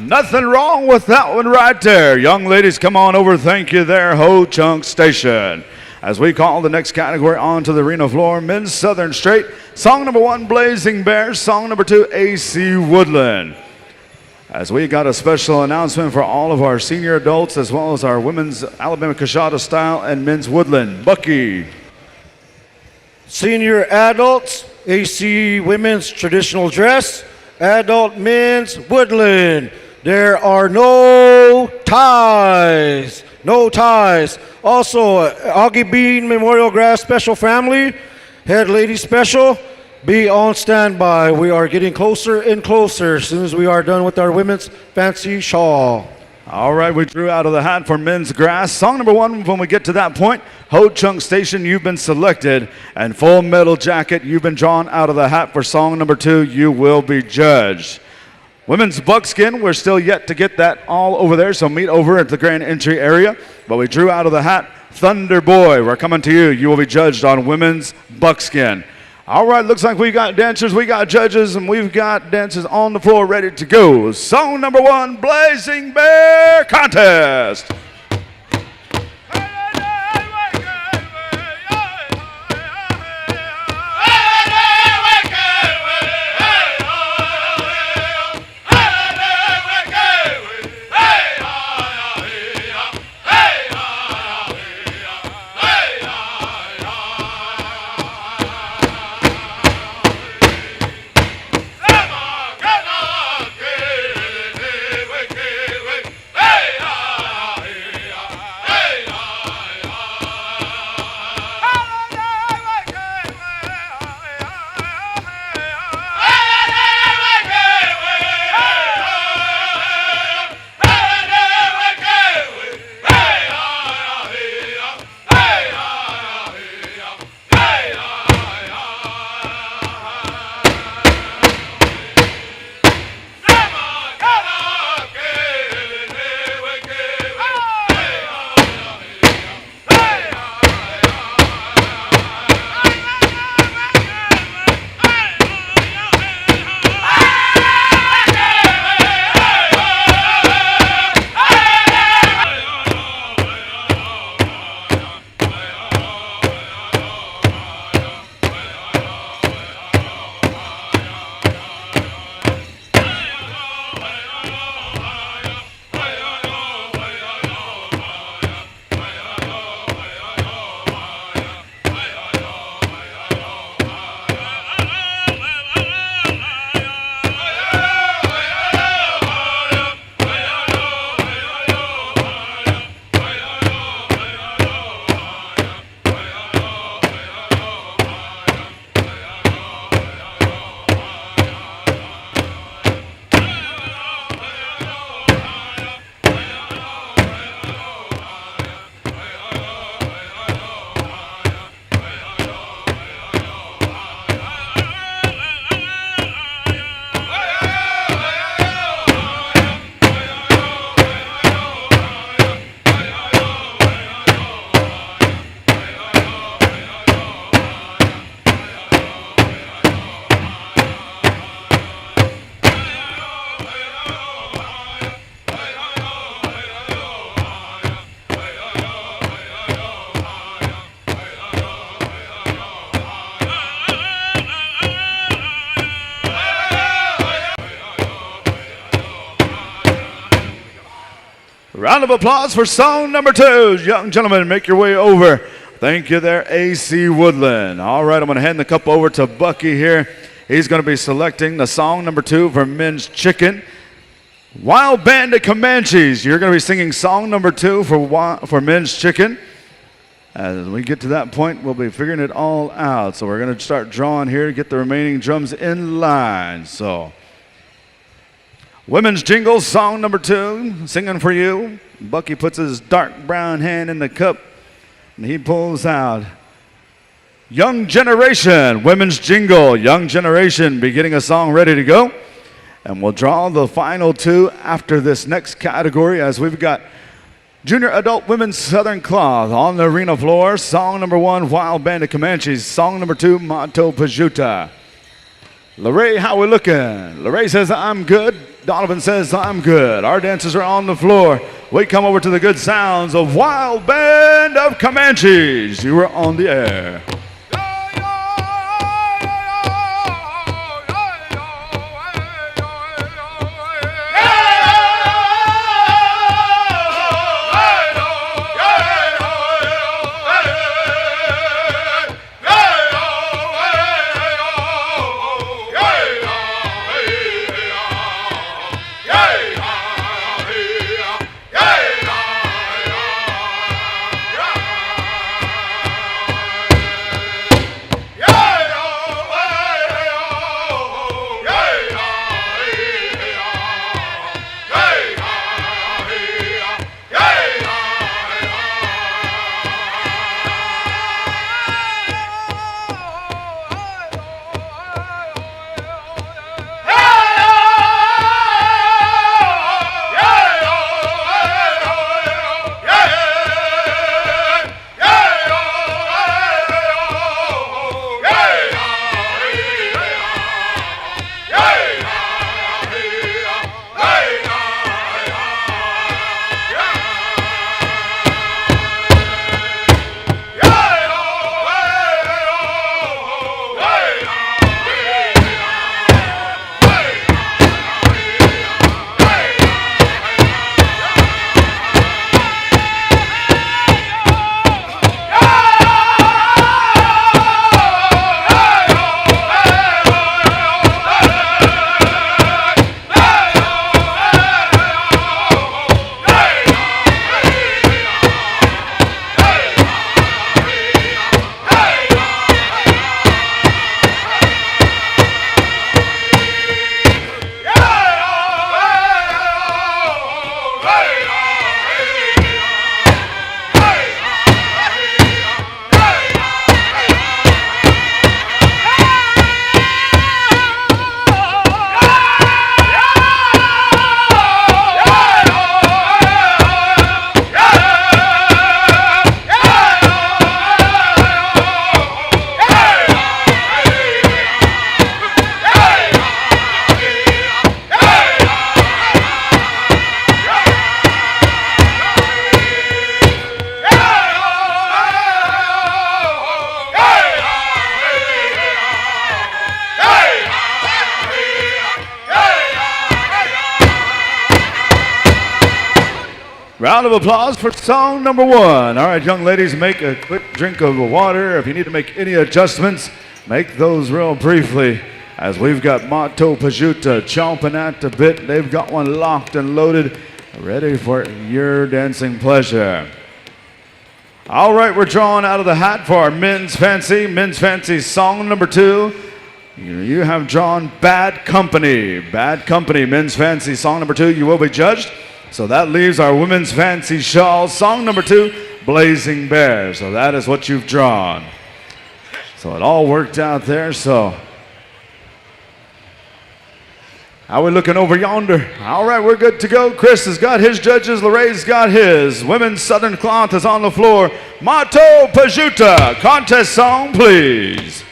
Nothing wrong with that one right there. Young ladies, come on over. Thank you there, Ho Chunk Station. As we call the next category onto the arena floor, men's Southern Straight. Song number 1, Blazing Bears. Song number 2, AC Woodland. As we got a special announcement for all of our senior adults as well as our women's Alabama-Coushatta style and men's Woodland. Bucky. Senior adults, AC women's traditional dress. Adult men's Woodland. There are no ties. No ties. Also, Augie Bean Memorial Grass Special Family, Head Lady Special, be on standby. We are getting closer and closer as soon as we are done with our women's fancy shawl. All right, we drew out of the hat for men's grass. Song number 1, when we get to that point, Ho Chunk Station, you've been selected. And Full Metal Jacket, you've been drawn out of the hat for song number 2, you will be judged. Women's buckskin, we're still yet to get that all over there, so meet over at the grand entry area. But we drew out of the hat Thunder Boy. We're coming to you. You will be judged on women's buckskin. All right, looks like we got dancers, we got judges, and we've got dancers on the floor ready to go. Song number 1, Blazing Bear Contest. of applause for song number 2. Young gentlemen, make your way over. Thank you there, A.C. Woodland. All right, I'm going to hand the cup over to Bucky here. He's going to be selecting the song number 2 for Men's Chicken. Wild Band of Comanches. You're going to be singing song number 2 for Men's Chicken. As we get to that point, we'll be figuring it all out. So we're going to start drawing here to get the remaining drums in line. So, Women's Jingle, song number 2, singing for you. Bucky puts his dark brown hand in the cup, and he pulls out Young Generation, Women's Jingle. Young Generation, be getting a song ready to go. And we'll draw the final 2 after this next category, as we've got Junior Adult Women's Southern Cloth on the arena floor. Song number 1, Wild Band of Comanches. Song number 2, Manitoba. Lorraine, how we looking? Lorraine says, I'm good. Donovan says, I'm good. Our dancers are on the floor. We come over to the good sounds of Wild Band of Comanches. You are on the air. Round of applause for song number 1. All right, young ladies, make a quick drink of water. If you need to make any adjustments, make those real briefly, as we've got Manitoba chomping at the bit. They've got one locked and loaded, ready for your dancing pleasure. All right, we're drawing out of the hat for our Men's Fancy. Men's Fancy song number 2. You have drawn Bad Company. Bad Company, Men's Fancy song number 2. You will be judged. So that leaves our Women's Fancy Shawl, song number 2, Blazing Bear. So that is what you've drawn. So it all worked out there. So how we looking over yonder? All right, we're good to go. Chris has got his judges. Lorraine's got his. Women's Southern Cloth is on the floor. Manitoba, contest song, please.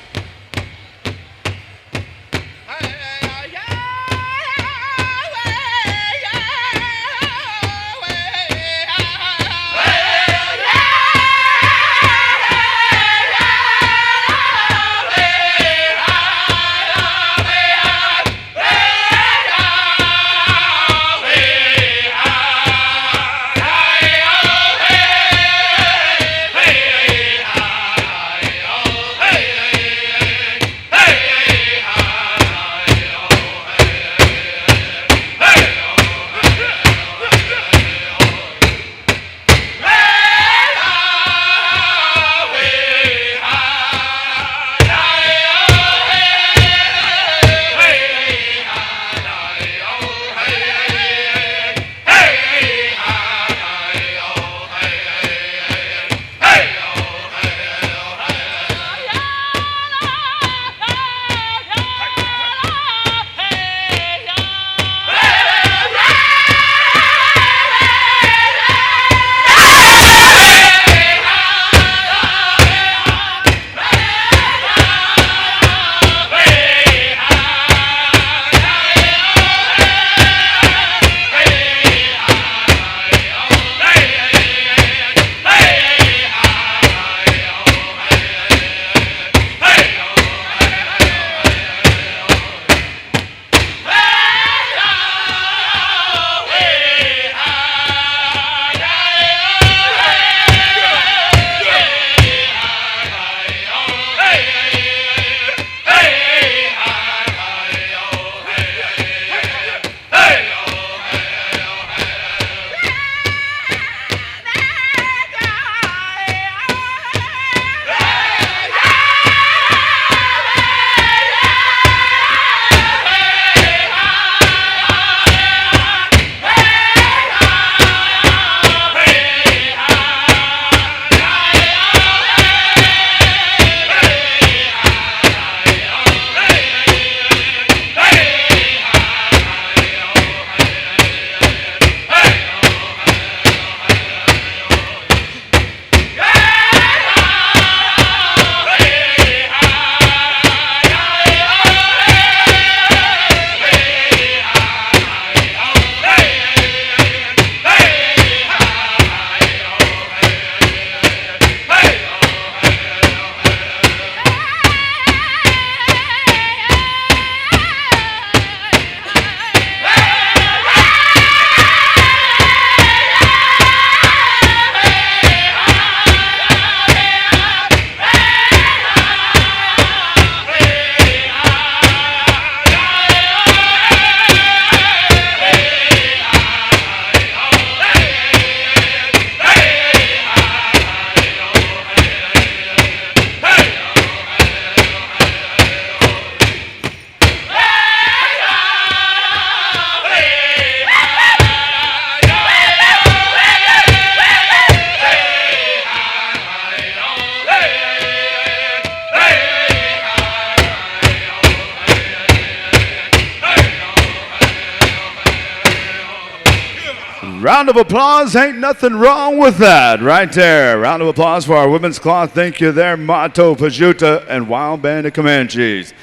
Round of applause. Ain't nothing wrong with that right there. Round of applause for our women's cloth. Thank you there, Manitoba and Wild Band of Comanches.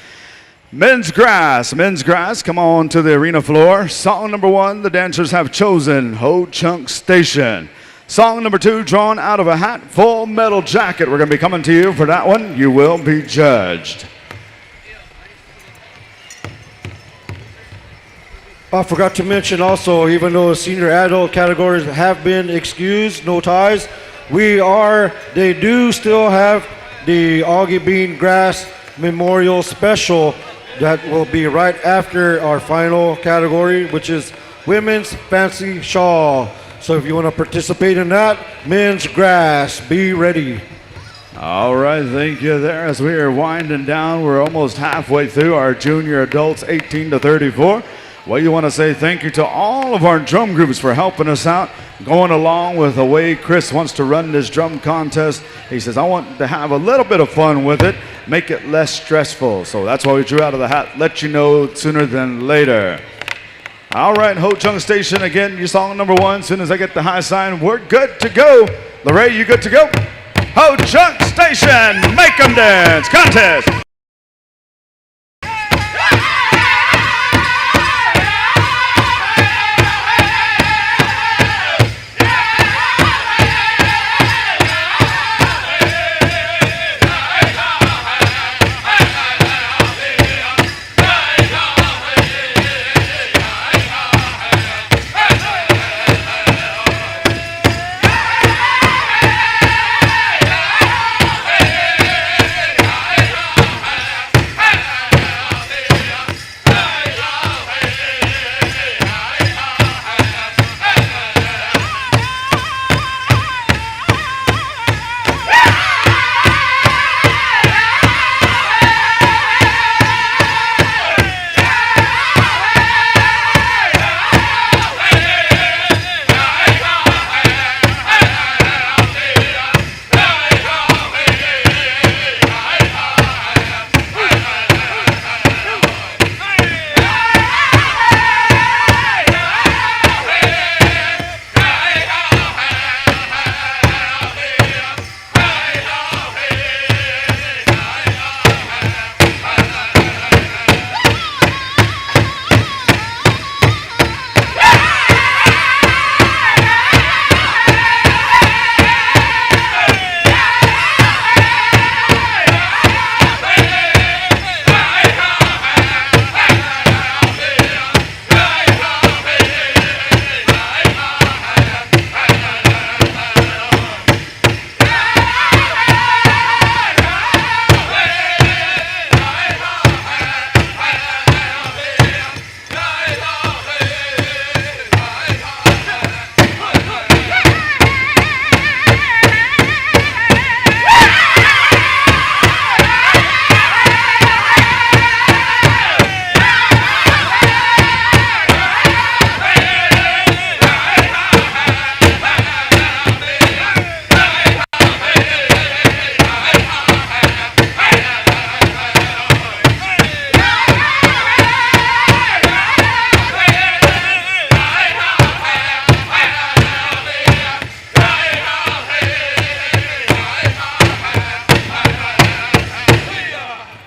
Men's grass, come on to the arena floor. Song number 1, the dancers have chosen Ho Chunk Station. Song number 2, drawn out of a hat, Full Metal Jacket. We're going to be coming to you for that one. You will be judged. I forgot to mention also, even though the senior adult categories have been excused, no ties, they do still have the Augie Bean Grass Memorial Special that will be right after our final category, which is Women's Fancy Shawl. So if you want to participate in that, men's grass, be ready. All right, thank you there. As we are winding down, we're almost halfway through our junior adults 18 to 34. Well, you want to say thank you to all of our drum groups for helping us out, going along with the way Chris wants to run this drum contest. He says, I want to have a little bit of fun with it, make it less stressful. So that's why we drew out of the hat, let you know sooner than later. All right, Ho Chunk Station, again, your song number 1. As soon as I get the high sign, we're good to go. Lorraine, you good to go? Ho Chunk Station, make 'em dance contest.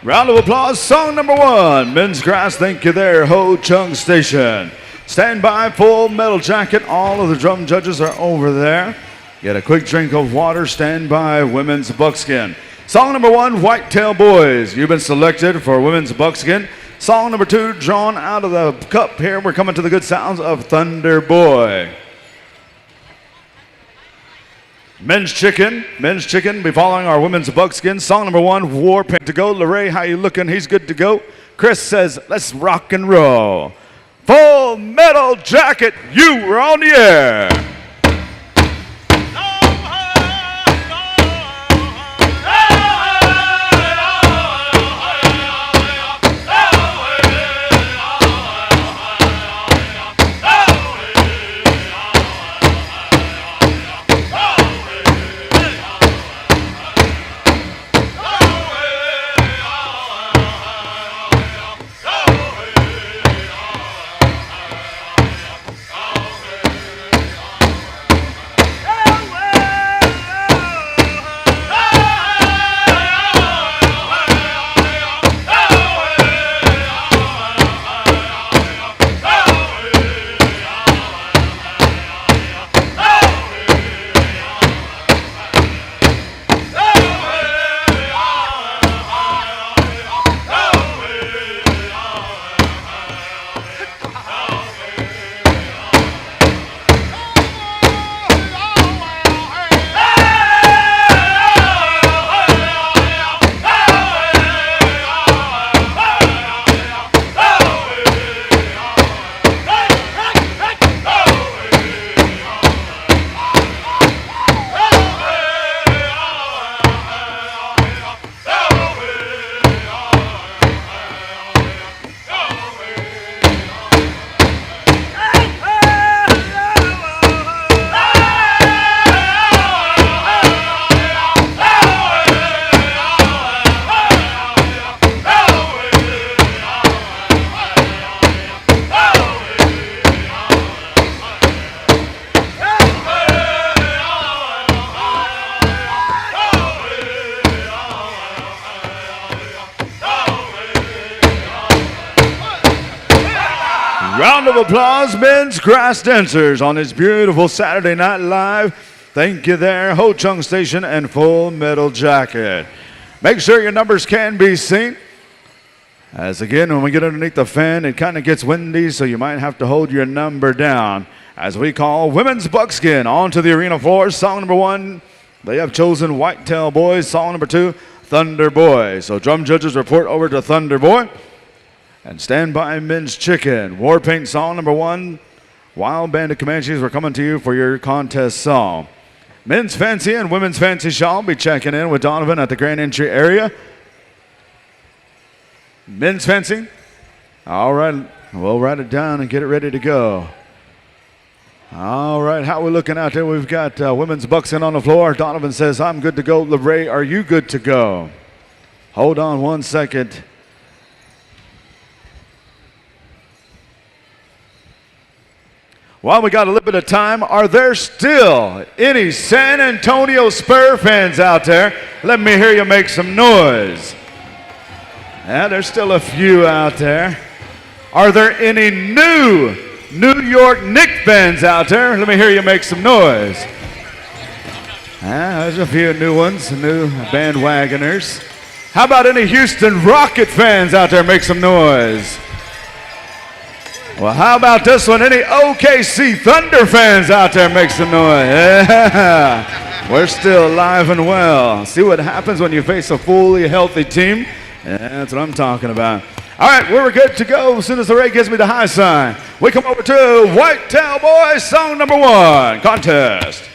Round of applause, song number 1, Men's Grass, thank you there, Ho Chunk Station. Stand by, Full Metal Jacket, all of the drum judges are over there. Get a quick drink of water, stand by, Women's Buckskin. Song number 1, Whitetail Boys, you've been selected for Women's Buckskin. Song number 2, drawn out of the cup here, we're coming to the good sounds of Thunder Boy. Men's Chicken, be following our Women's Buckskin. Song number 1, War Paint to go. Lorraine, how you looking? He's good to go. Chris says, let's rock and roll. Full Metal Jacket, you were on the air. Round of applause, men's grass dancers on this beautiful Saturday Night Live. Thank you there, Ho Chung Station and Full Metal Jacket. Make sure your numbers can be seen. As again, when we get underneath the fan, it kind of gets windy, so you might have to hold your number down. As we call Women's Buckskin onto the arena floor. Song number 1, they have chosen Whitetail Boys. Song number 2, Thunder Boy. So drum judges report over to Thunder Boy. And stand by Men's Chicken. War Paint song number 1, Wild Band of Comanches. We're coming to you for your contest song. Men's Fancy and Women's Fancy Shawl be checking in with Donovan at the Grand Entry area. Men's Fancy. All right, we'll write it down and get it ready to go. All right, how are we looking out there? We've got Women's Buckskin on the floor. Donovan says, I'm good to go. LeRae, are you good to go? Hold on 1 second. While we got a little bit of time, are there still any San Antonio Spur fans out there? Let me hear you make some noise. Yeah, there's still a few out there. Are there any new New York Knicks fans out there? Let me hear you make some noise. There's a few new ones, new bandwagoners. How about any Houston Rocket fans out there? Make some noise. Well, how about this one? Any OKC Thunder fans out there? Make some noise. Yeah. We're still alive and well. See what happens when you face a fully healthy team? Yeah, that's what I'm talking about. All right, we're good to go. As soon as LeRae gives me the high sign, we come over to Whitetail Boys, song number 1, contest.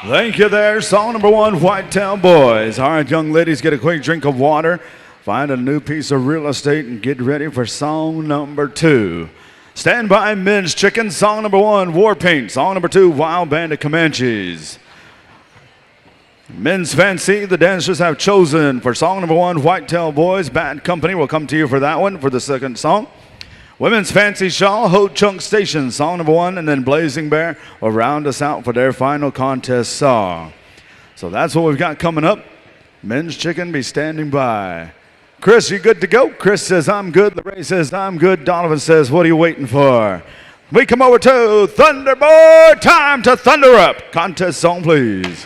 Thank you there. Song number 1, Whitetail Boys. All right, young ladies, get a quick drink of water, find a new piece of real estate, and get ready for song number 2. Stand by, Men's Chicken. Song number 1, War Paint. Song number 2, Wild Band of Comanches. Men's Fancy, the dancers have chosen for song number 1, Whitetail Boys. Bad Company will come to you for that one for the second song. Women's Fancy Shawl, Ho Chunk Station, song number 1, and then Blazing Bear will round us out for their final contest song. So that's what we've got coming up. Men's Chicken, be standing by. Chris, you good to go? Chris says, I'm good. LeRae says, I'm good. Donovan says, what are you waiting for? We come over to Thunderboard. Time to thunder up. Contest song, please.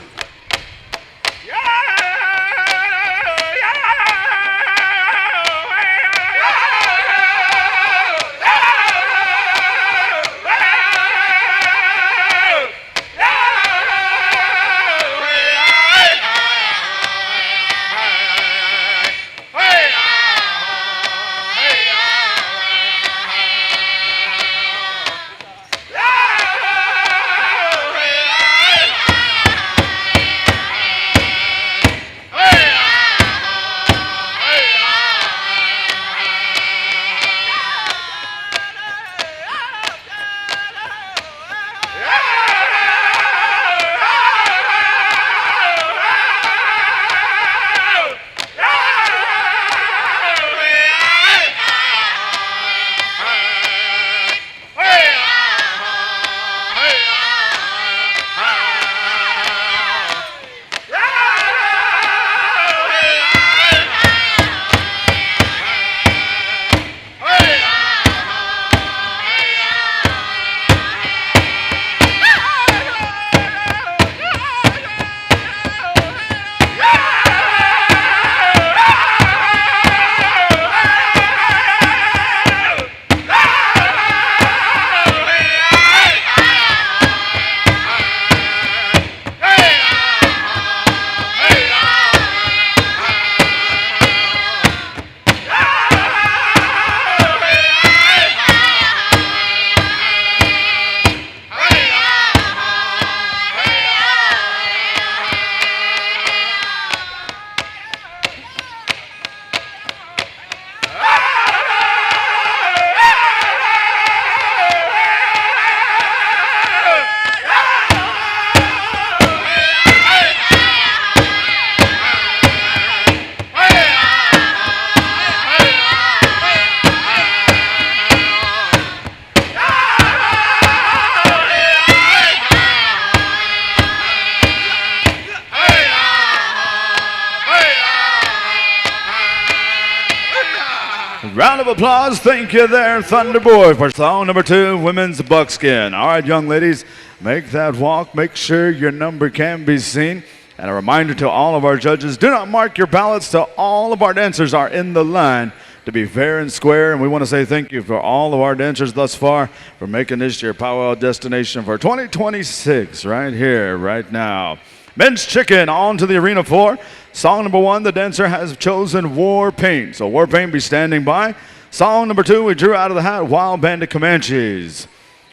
Round of applause. Thank you there, Thunderboy, for song number 2, Women's Buckskin. All right, young ladies, make that walk. Make sure your number can be seen. And a reminder to all of our judges, do not mark your ballots till all of our dancers are in the line to be fair and square. And we want to say thank you for all of our dancers thus far for making this your Pow Wow destination for 2026 right here, right now. Men's Chicken on to the arena floor. Song number 1, the dancer has chosen War Paint. So War Paint, be standing by. Song number 2, we drew out of the hat Wild Bandit Comanches.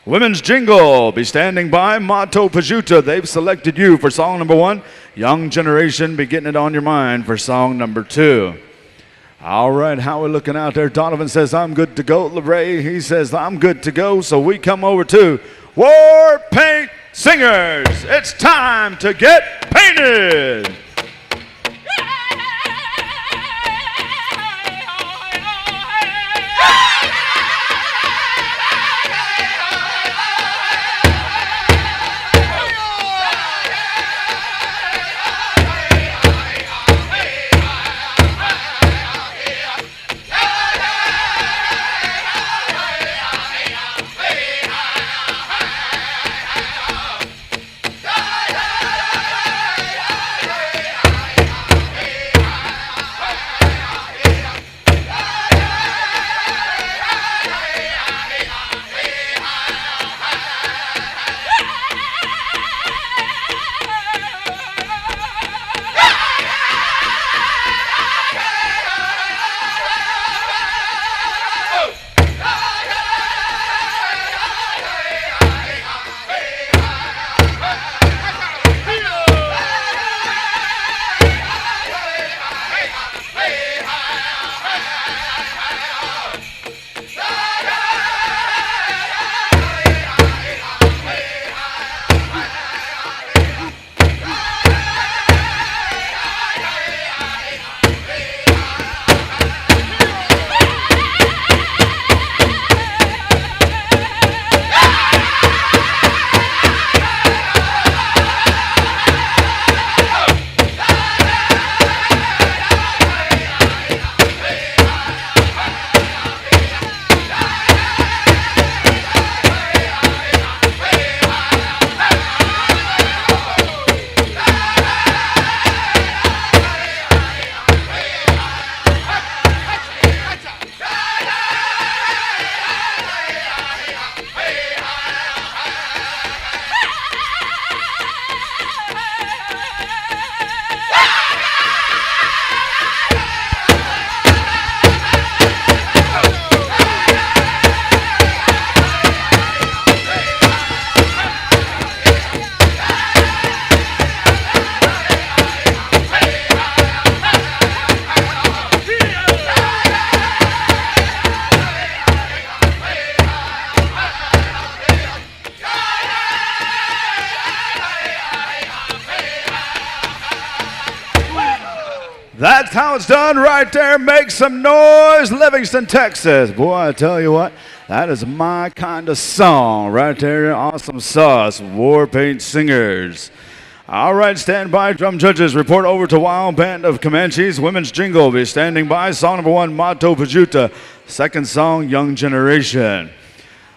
Women's Jingle, be standing by. Motto Pajuta, they've selected you for song number 1. Young Generation, be getting it on your mind for song number 2. All right, how we looking out there? Donovan says, I'm good to go. LeRae, he says, I'm good to go. So we come over to War Paint Singers. It's time to get painted. how it's done right there. Make some noise, Livingston, Texas. Boy, I tell you what, that is my kind of song right there. Awesome sauce, War Paint Singers. All right, stand by, drum judges. Report over to Wild Band of Comanches. Women's Jingle will be standing by. Song number 1, Manitoba. Second song, Young Generation.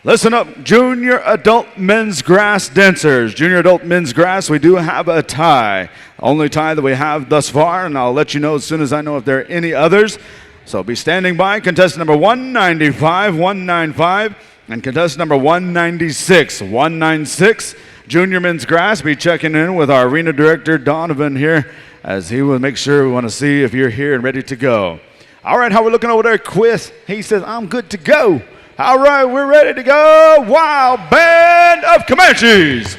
Listen up, junior adult men's grass dancers. Junior adult men's grass, we do have a tie. Only tie that we have thus far, and I'll let you know as soon as I know if there are any others. So be standing by. Contestant number 195, and contestant number 196. Junior men's grass, be checking in with our arena director, Donovan, here, as he will make sure we want to see if you're here and ready to go. All right, how we looking over there, Quiz? He says, I'm good to go. All right, we're ready to go. Wild Band of Comanches.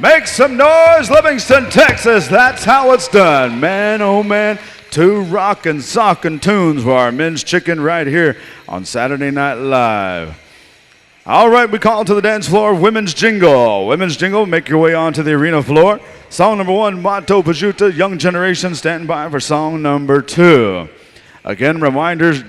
Make some noise, Livingston, Texas. That's how it's done. Man, oh man, 2 rockin' sockin' tunes for our men's chicken right here on Saturday Night Live. All right, we call to the dance floor, Women's Jingle. Women's Jingle, make your way onto the arena floor. Song number 1, Manitoba, Young Generation, stand by for song number 2. Again, reminders,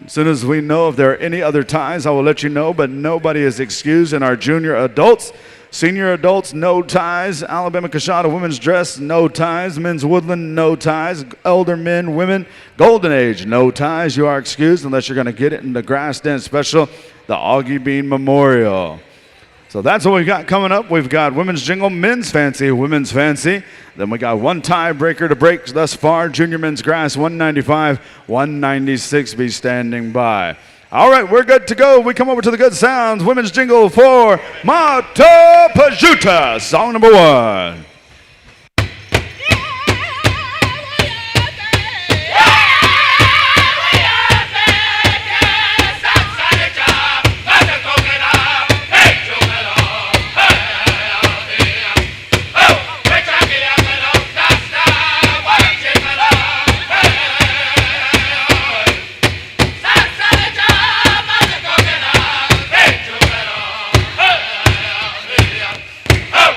as soon as we know if there are any other ties, I will let you know, but nobody is excused in our junior adults. Senior adults, no ties. Alabama-Coushatta women's dress, no ties. Men's woodland, no ties. Elder men, women, golden age, no ties. You are excused unless you're going to get it in the grass dance special, the Augie Bean Memorial. So that's what we got coming up. We've got women's jingle, men's fancy, women's fancy. Then we got one tiebreaker to break thus far. Junior men's grass, 195, 196 be standing by. All right, we're good to go. We come over to the good sounds. Women's jingle for Manitoba, song number 1. Up,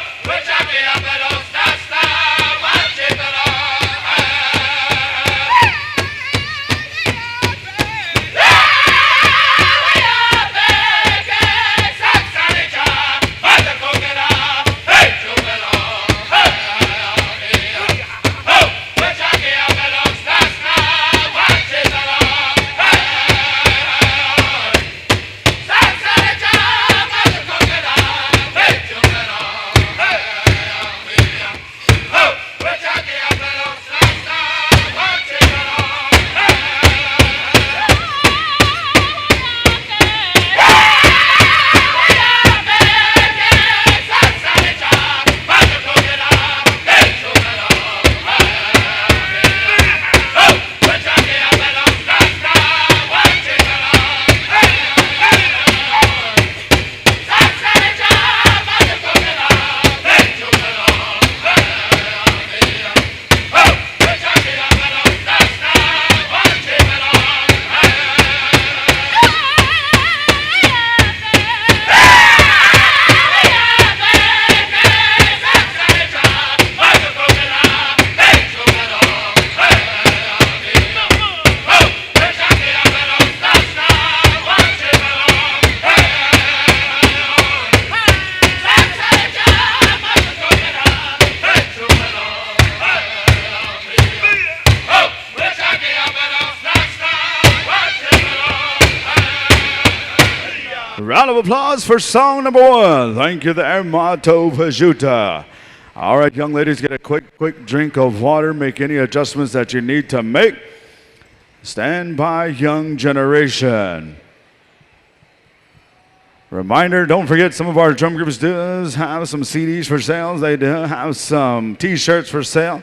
applause for song number 1. Thank you there, Manitoba. All right, young ladies, get a quick drink of water. Make any adjustments that you need to make. Stand by, young generation. Reminder, don't forget some of our drum groups do have some CDs for sale. They do have some T-shirts for sale.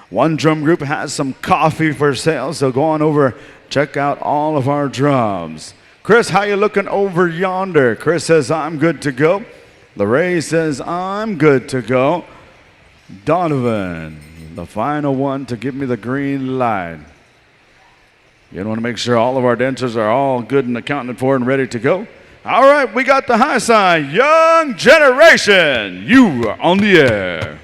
One drum group has some coffee for sale, so go on over, check out all of our drums. Chris, how you looking over yonder? Chris says, I'm good to go. Lorraine says, I'm good to go. Donovan, the final one to give me the green light. You want to make sure all of our dancers are all good and accounted for and ready to go. All right, we got the high sign. Young generation, you are on the air.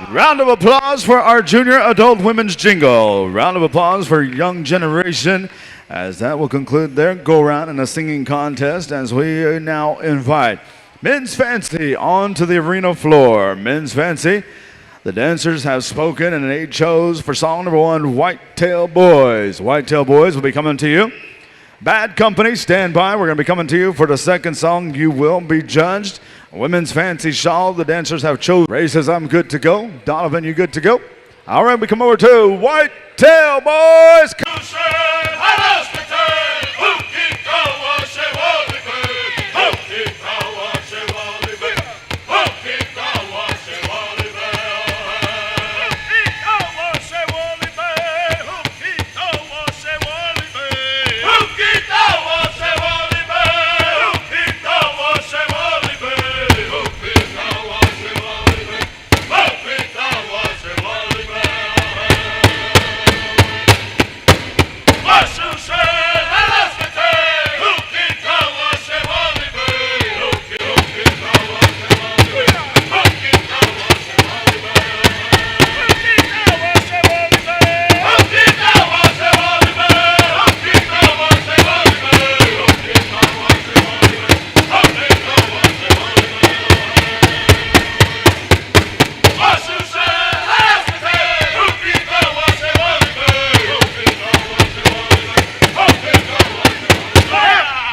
Round of applause for our junior adult women's jingle. Round of applause for young generation, as that will conclude their go-round in a singing contest, as we now invite Men's Fancy onto the arena floor. Men's Fancy, the dancers have spoken and they chose for song number 1, Whitetail Boys. Whitetail Boys will be coming to you. Bad Company, stand by. We're going to be coming to you for the second song, You Will Be Judged. Women's Fancy Shawl, the dancers have chosen. Ray says, I'm good to go. Donovan, you good to go? All right, we come over to Whitetail Boys.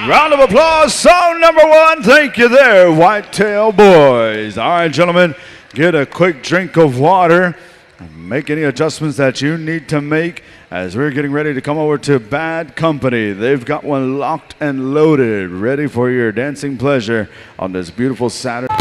Round of applause, song number 1. Thank you there, Whitetail Boys. All right, gentlemen, get a quick drink of water. Make any adjustments that you need to make as we're getting ready to come over to Bad Company. They've got one locked and loaded, ready for your dancing pleasure on this beautiful Saturday.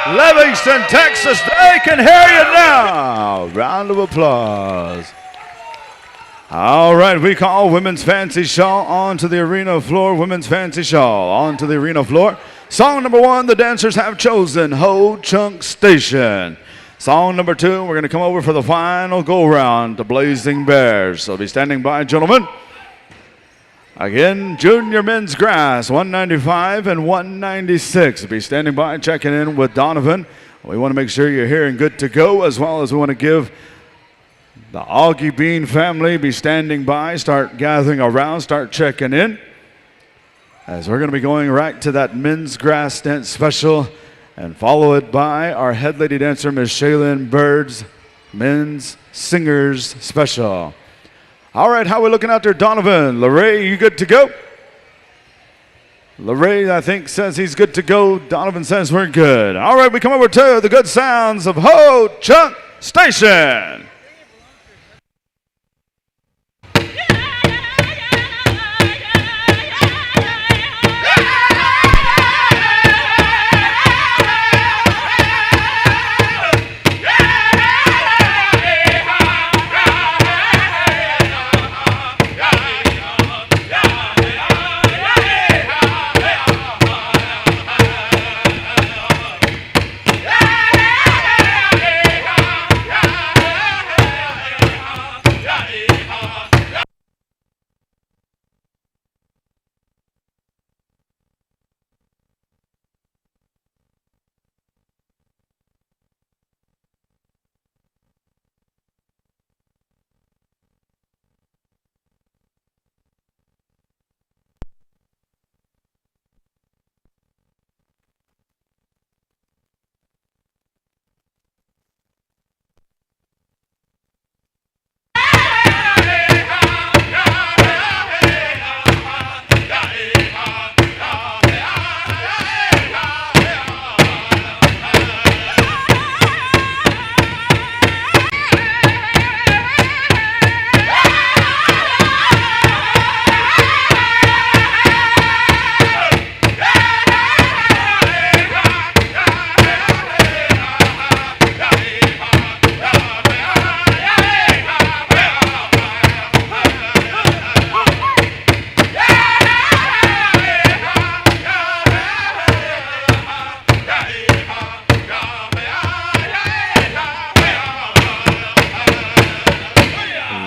Livingston, Texas. They can hear you now. Round of applause. All right, we call Women's Fancy Shawl onto the arena floor. Women's Fancy Shawl onto the arena floor. Song number 1, the dancers have chosen Ho Chunk Station. Song number 2, we're going to come over for the final go-round to Blazing Bears. So be standing by, gentlemen. Again, junior men's grass, 195 and 196. Be standing by, checking in with Donovan. We want to make sure you're here and good to go, as well as we want to give the Augie Bean family, be standing by, start gathering around, start checking in. As we're going to be going right to that men's grass dance special and follow it by our head lady dancer, Miss Shaylin Bird's men's singers special. All right, how are we looking out there, Donovan? LaRae, you good to go? LaRae, I think, says he's good to go. Donovan says we're good. All right, we come over to the good sounds of Ho Chunk Station.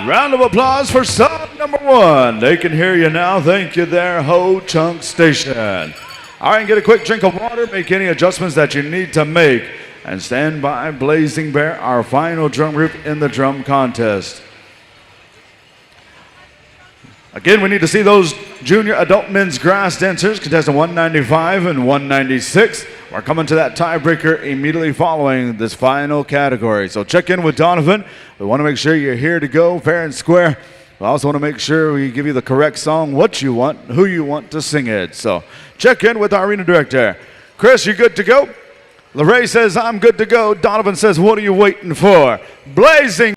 Round of applause for song number 1. They can hear you now. Thank you there, Ho Chunk Station. All right, get a quick drink of water, make any adjustments that you need to make, and stand by Blazing Bear, our final drum group in the drum contest. Again, we need to see those junior adult men's grass dancers, contestant 195 and 196. We're coming to that tiebreaker immediately following this final category. So check in with Donovan. We want to make sure you're here to go, fair and square. We also want to make sure we give you the correct song, what you want, who you want to sing it. So check in with our arena director. Chris, you good to go? LaRae says, I'm good to go. Donovan says, what are you waiting for? Blazing.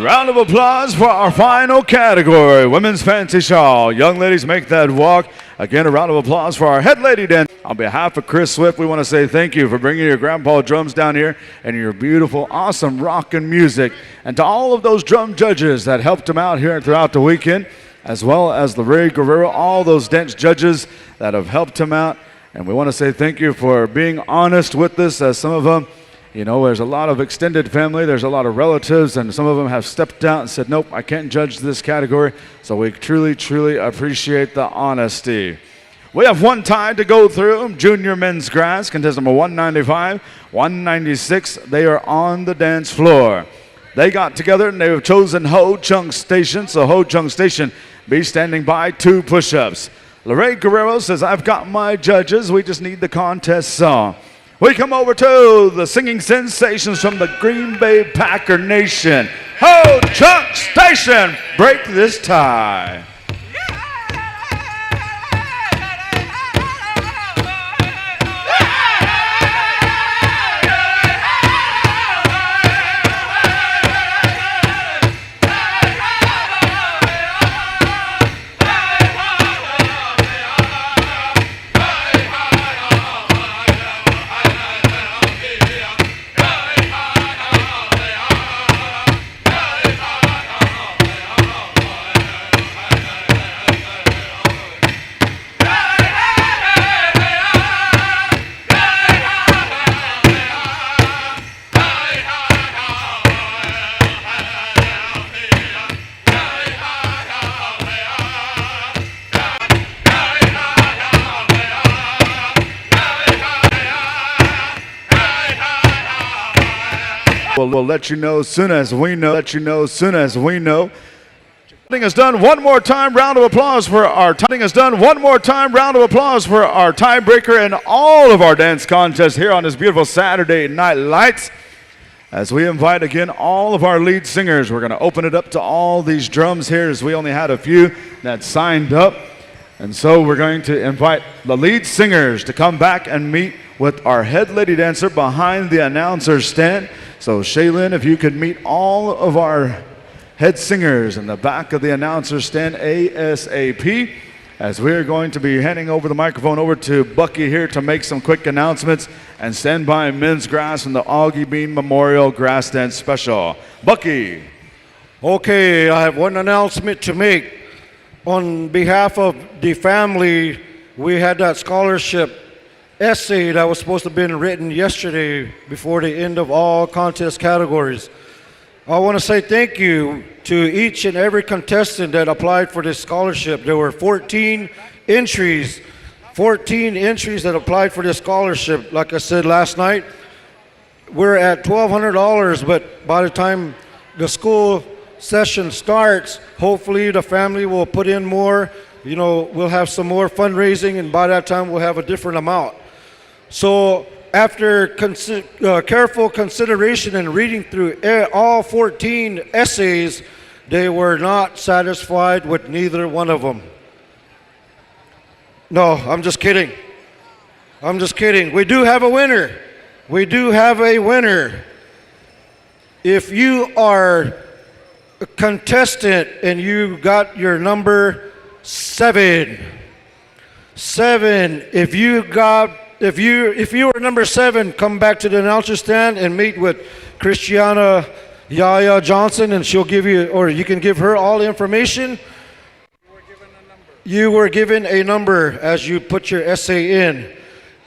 Round of applause for our final category, women's fancy shawl. Young ladies, make that walk. Again, a round of applause for our head lady dance. On behalf of Chris Swift, we want to say thank you for bringing your grandpa drums down here and your beautiful, awesome rockin' music. And to all of those drum judges that helped him out here throughout the weekend, as well as Larry Guerrero, all those dance judges that have helped him out. And we want to say thank you for being honest with us, as some of them, you know, there's a lot of extended family, there's a lot of relatives, and some of them have stepped out and said, nope, I can't judge this category. So we truly, truly appreciate the honesty. We have one tie to go through. Junior men's grass, contestant number 195, 196. They are on the dance floor. They got together and they have chosen Ho Chung Station. So Ho Chung Station be standing by 2 push-ups. Larry Guerrero says, I've got my judges. We just need the contest song. We come over to the singing sensations from the Green Bay Packer Nation. Ho Chunk Station, break this tie. We'll let you know as soon as we know. Is done one more time. Round of applause for our tiebreaker in all of our dance contests here on this beautiful Saturday Night Lights. As we invite again all of our lead singers, we're going to open it up to all these drums here, as we only had a few that signed up. And so we're going to invite the lead singers to come back and meet with our head lady dancer behind the announcer stand. So Shaylin, if you could meet all of our head singers in the back of the announcer stand ASAP, as we're going to be handing over the microphone over to Bucky here to make some quick announcements and stand by men's grass and the Augie Bean Memorial Grass Dance Special. Bucky. Okay, I have one announcement to make. On behalf of the family, we had that scholarship essay that was supposed to have been written yesterday before the end of all contest categories. I want to say thank you to each and every contestant that applied for this scholarship. There were 14 entries that applied for this scholarship. Like I said last night, we're at $1,200, but by the time the school session starts, hopefully the family will put in more. You know, we'll have some more fundraising, and by that time we'll have a different amount. So after careful consideration and reading through all 14 essays, they were not satisfied with neither one of them. No, I'm just kidding. We do have a winner. If you are a contestant and you got your number 7, if you were number 7, come back to the announcer stand and meet with Christiana Yaya Johnson, and she'll give you, or you can give her all the information. You were given a number as you put your essay in.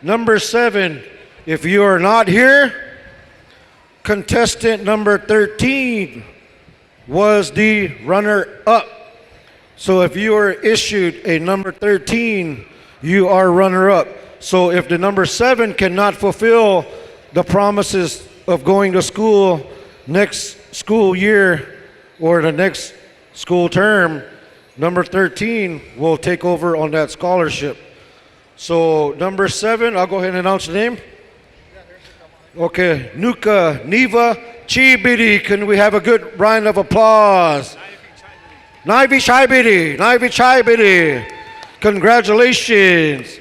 Number 7, if you are not here, contestant number 13 was the runner-up. So if you are issued a number 13, you are runner-up. So if the number 7 cannot fulfill the promises of going to school next school year or the next school term, number 13 will take over on that scholarship. So number 7, I'll go ahead and announce the name. Okay, Nuka Neva Chibidi. Can we have a good round of applause? Naivi Chibidi. Congratulations.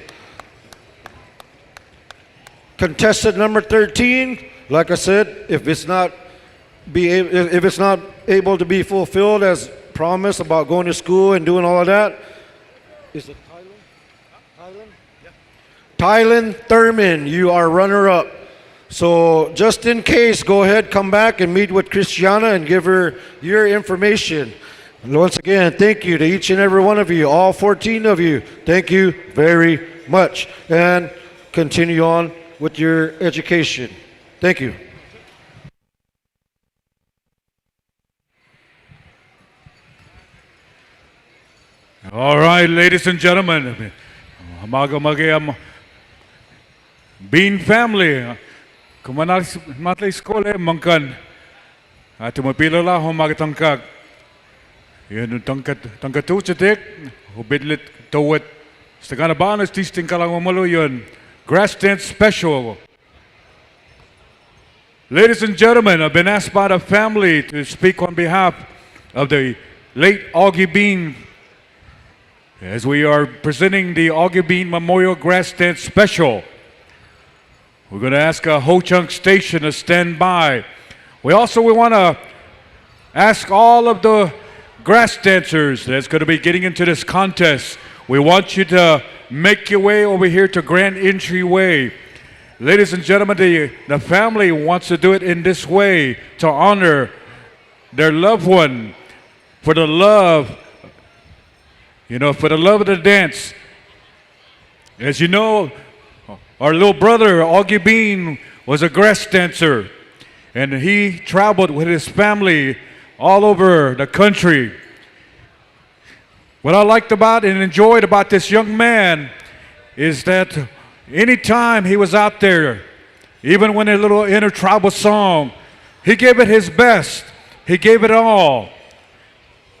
Contestant number 13, like I said, if it's not able to be fulfilled as promised about going to school and doing all of that. Is it Tylen? Tylen Thurman, you are runner-up. So just in case, go ahead, come back and meet with Christiana and give her your information. And once again, thank you to each and every one of you, all 14 of you. Thank you very much. And continue on with your education. Thank you. All right, ladies and gentlemen, Bean family, kumanali skole mangkan, at tumapila la humagatangkag. Yan tangkatu cetek, hubidlit tawet. Stakana banas tisting kalang umalo yun. Grass tent special. Ladies and gentlemen, I've been asked by the family to speak on behalf of the late Augie Bean as we are presenting the Augie Bean Memorial Grass Tent Special. We're going to ask Ho Chunk Station to stand by. We want to ask all of the grass dancers that's going to be getting into this contest. We want you to make your way over here to Grand Entryway. Ladies and gentlemen, the family wants to do it in this way to honor their loved one for the love, for the love of the dance. As you know, our little brother, Augie Bean, was a grass dancer, and he traveled with his family all over the country. What I liked about and enjoyed about this young man is that anytime he was out there, even when a little inter-tribal song, he gave it his best. He gave it all.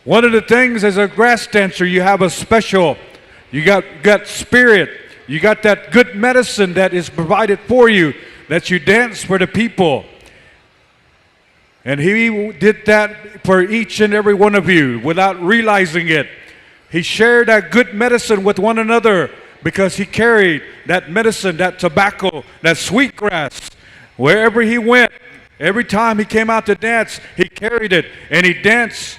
One of the things as a grass dancer, you have a special, you got spirit, you got that good medicine that is provided for you, that you dance for the people. And he did that for each and every one of you without realizing it. He shared that good medicine with one another because he carried that medicine, that tobacco, that sweet grass. Wherever he went, every time he came out to dance, he carried it and he danced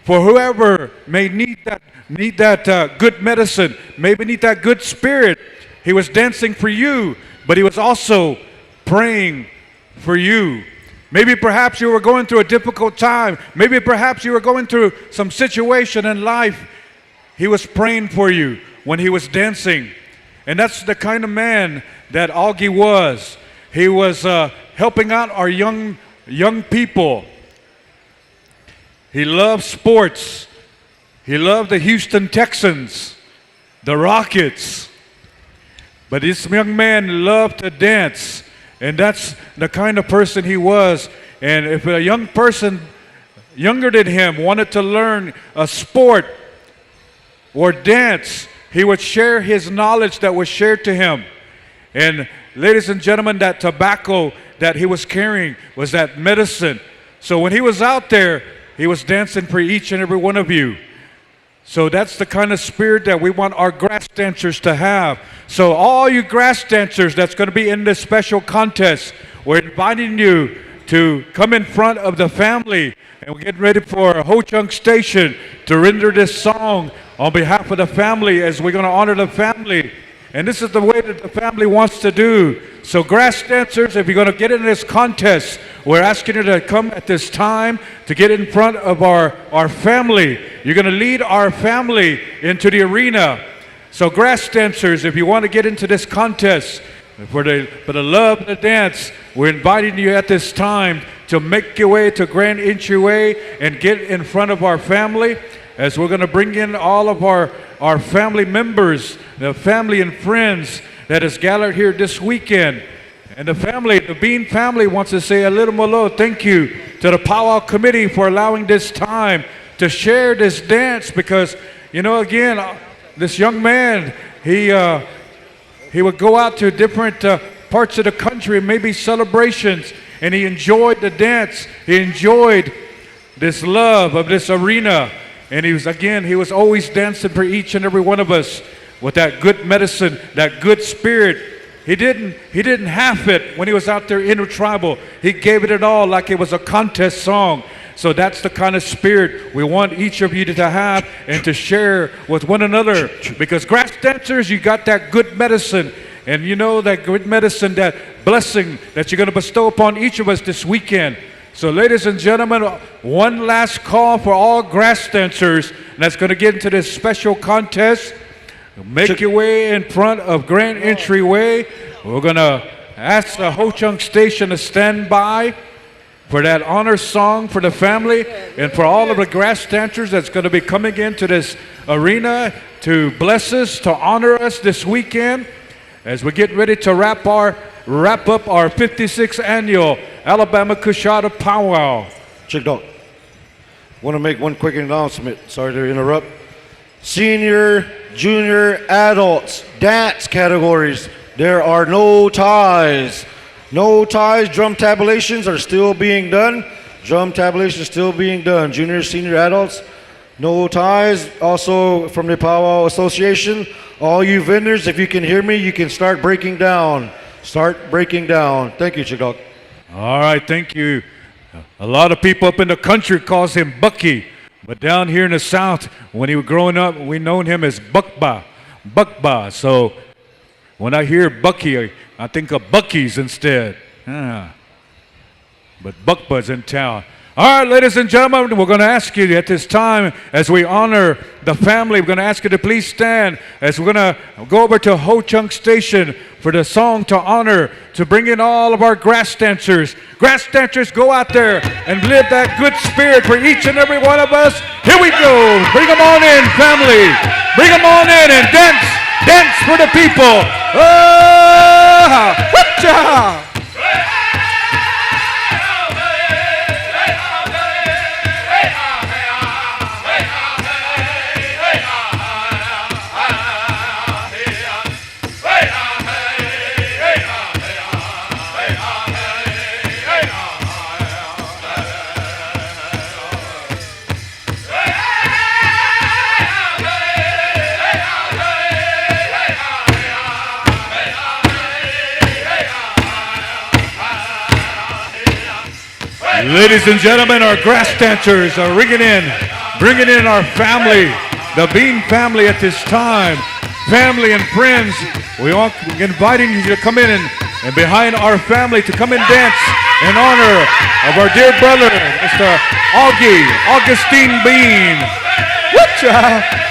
for whoever may need that good medicine, maybe need that good spirit. He was dancing for you, but he was also praying for you. Maybe perhaps you were going through a difficult time. Maybe perhaps you were going through some situation in life. He was praying for you when he was dancing. And that's the kind of man that Augie was. He was helping out our young people. He loved sports. He loved the Houston Texans, the Rockets. But this young man loved to dance. And that's the kind of person he was. And if a young person younger than him wanted to learn a sport or dance, he would share his knowledge that was shared to him. And ladies and gentlemen, that tobacco that he was carrying was that medicine. So when he was out there, he was dancing for each and every one of you. So that's the kind of spirit that we want our grass dancers to have. So all you grass dancers that's going to be in this special contest, we're inviting you to come in front of the family, and we're getting ready for Ho Chunk Station to render this song on behalf of the family as we're going to honor the family. And this is the way that the family wants to do. So grass dancers, if you're going to get in this contest, we're asking you to come at this time to get in front of our family. You're going to lead our family into the arena. So grass dancers, if you want to get into this contest for the love of the dance, we're inviting you at this time to make your way to Grand Entryway and get in front of our family, as we're going to bring in all of our family members, the family and friends that is gathered here this weekend. And the Bean family wants to say a little more thank you to the Pow Wow committee for allowing this time to share this dance, because, again, this young man, he would go out to different parts of the country, maybe celebrations, and he enjoyed the dance. He enjoyed this love of this arena. And he was always dancing for each and every one of us with that good medicine, that good spirit. He didn't half it when he was out there intertribal. He gave it all like it was a contest song. So that's the kind of spirit we want each of you to have and to share with one another. Because grass dancers, you got that good medicine. And you know that good medicine, that blessing that you're going to bestow upon each of us this weekend. So ladies and gentlemen, one last call for all grass dancers, and that's going to get into this special contest. Make your way in front of Grand Entryway. We're going to ask the Ho Chunk Station to stand by for that honor song for the family and for all of the grass dancers that's going to be coming into this arena to bless us, to honor us this weekend as we get ready to wrap up our 56th annual Alabama-Coushatta Pow Wow. Chick Dog, want to make one quick announcement. Sorry to interrupt. Senior, junior, adults, dance categories. There are no ties. No ties. Drum tabulations are still being done. Drum tabulations still being done. Junior, senior, adults, no ties. Also from the Pow Wow Association, all you vendors, if you can hear me, you can start breaking down. Start breaking down. Thank you, Chick Dog. All right, thank you. A lot of people up in the country calls him Bucky, but down here in the South, when he was growing up, we known him as Buckba. So when I hear Bucky, I think of Bucky's instead. But Buckba's in town. All right, ladies and gentlemen, we're going to ask you at this time, as we honor the family, we're going to ask you to please stand as we're going to go over to Ho Chunk Station for the song to honor, to bring in all of our grass dancers. Grass dancers, go out there and live that good spirit for each and every one of us. Here we go. Bring them on in, family. Bring them on in and dance. Dance for the people. Whoop-cha! Ladies and gentlemen, our grass dancers are bringing in our family, the Bean family at this time. Family and friends, we're inviting you to come in and behind our family to come and dance in honor of our dear brother, Mr. Augustine Bean. Whatcha?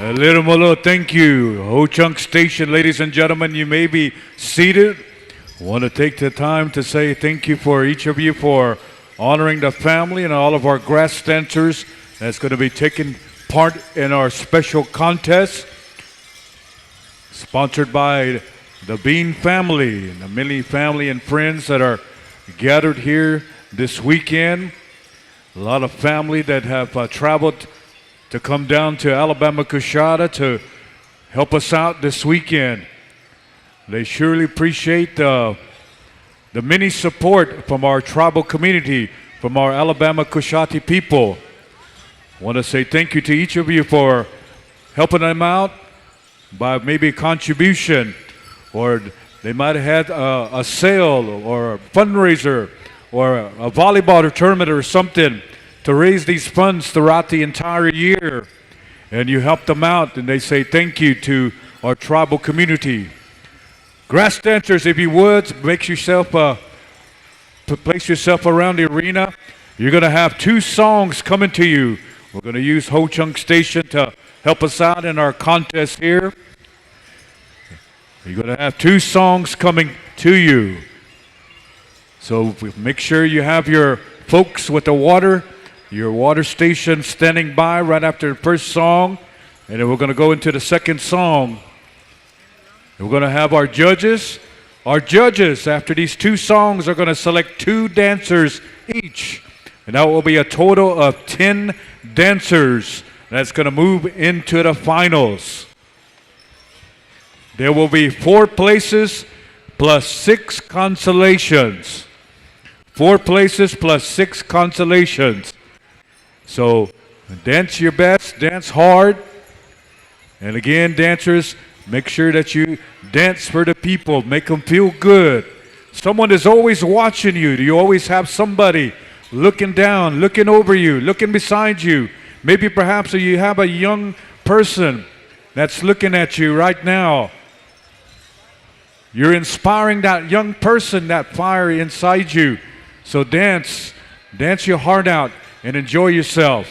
A little more thank you. Ho Chunk Station, ladies and gentlemen, you may be seated. I want to take the time to say thank you for each of you for honoring the family and all of our grass dancers that's going to be taking part in our special contest. Sponsored by the Bean family and the Millie family and friends that are gathered here this weekend. A lot of family that have traveled to come down to Alabama-Coushatta to help us out this weekend. They surely appreciate the many support from our tribal community, from our Alabama-Coushatta people. I want to say thank you to each of you for helping them out by maybe a contribution, or they might have had a sale or a fundraiser or a volleyball tournament or something to raise these funds throughout the entire year. And you help them out, and they say thank you to our tribal community. Grass dancers, if you would, place yourself around the arena. You're going to have 2 songs coming to you. We're going to use Ho Chunk Station to help us out in our contest here. You're going to have 2 songs coming to you. So make sure you have your folks with the water, your water station standing by right after the first song. And then we're going to go into the second song. We're going to have our judges. Our judges, after these 2 songs, are going to select 2 dancers each. And that will be a total of 10 dancers that's going to move into the finals. There will be 4 places plus 6 consolations. 4 places plus 6 consolations. So dance your best, dance hard. And again, dancers, make sure that you dance for the people. Make them feel good. Someone is always watching you. You always have somebody looking down, looking over you, looking beside you. Maybe perhaps you have a young person that's looking at you right now. You're inspiring that young person, that fire inside you. So dance your heart out and enjoy yourself.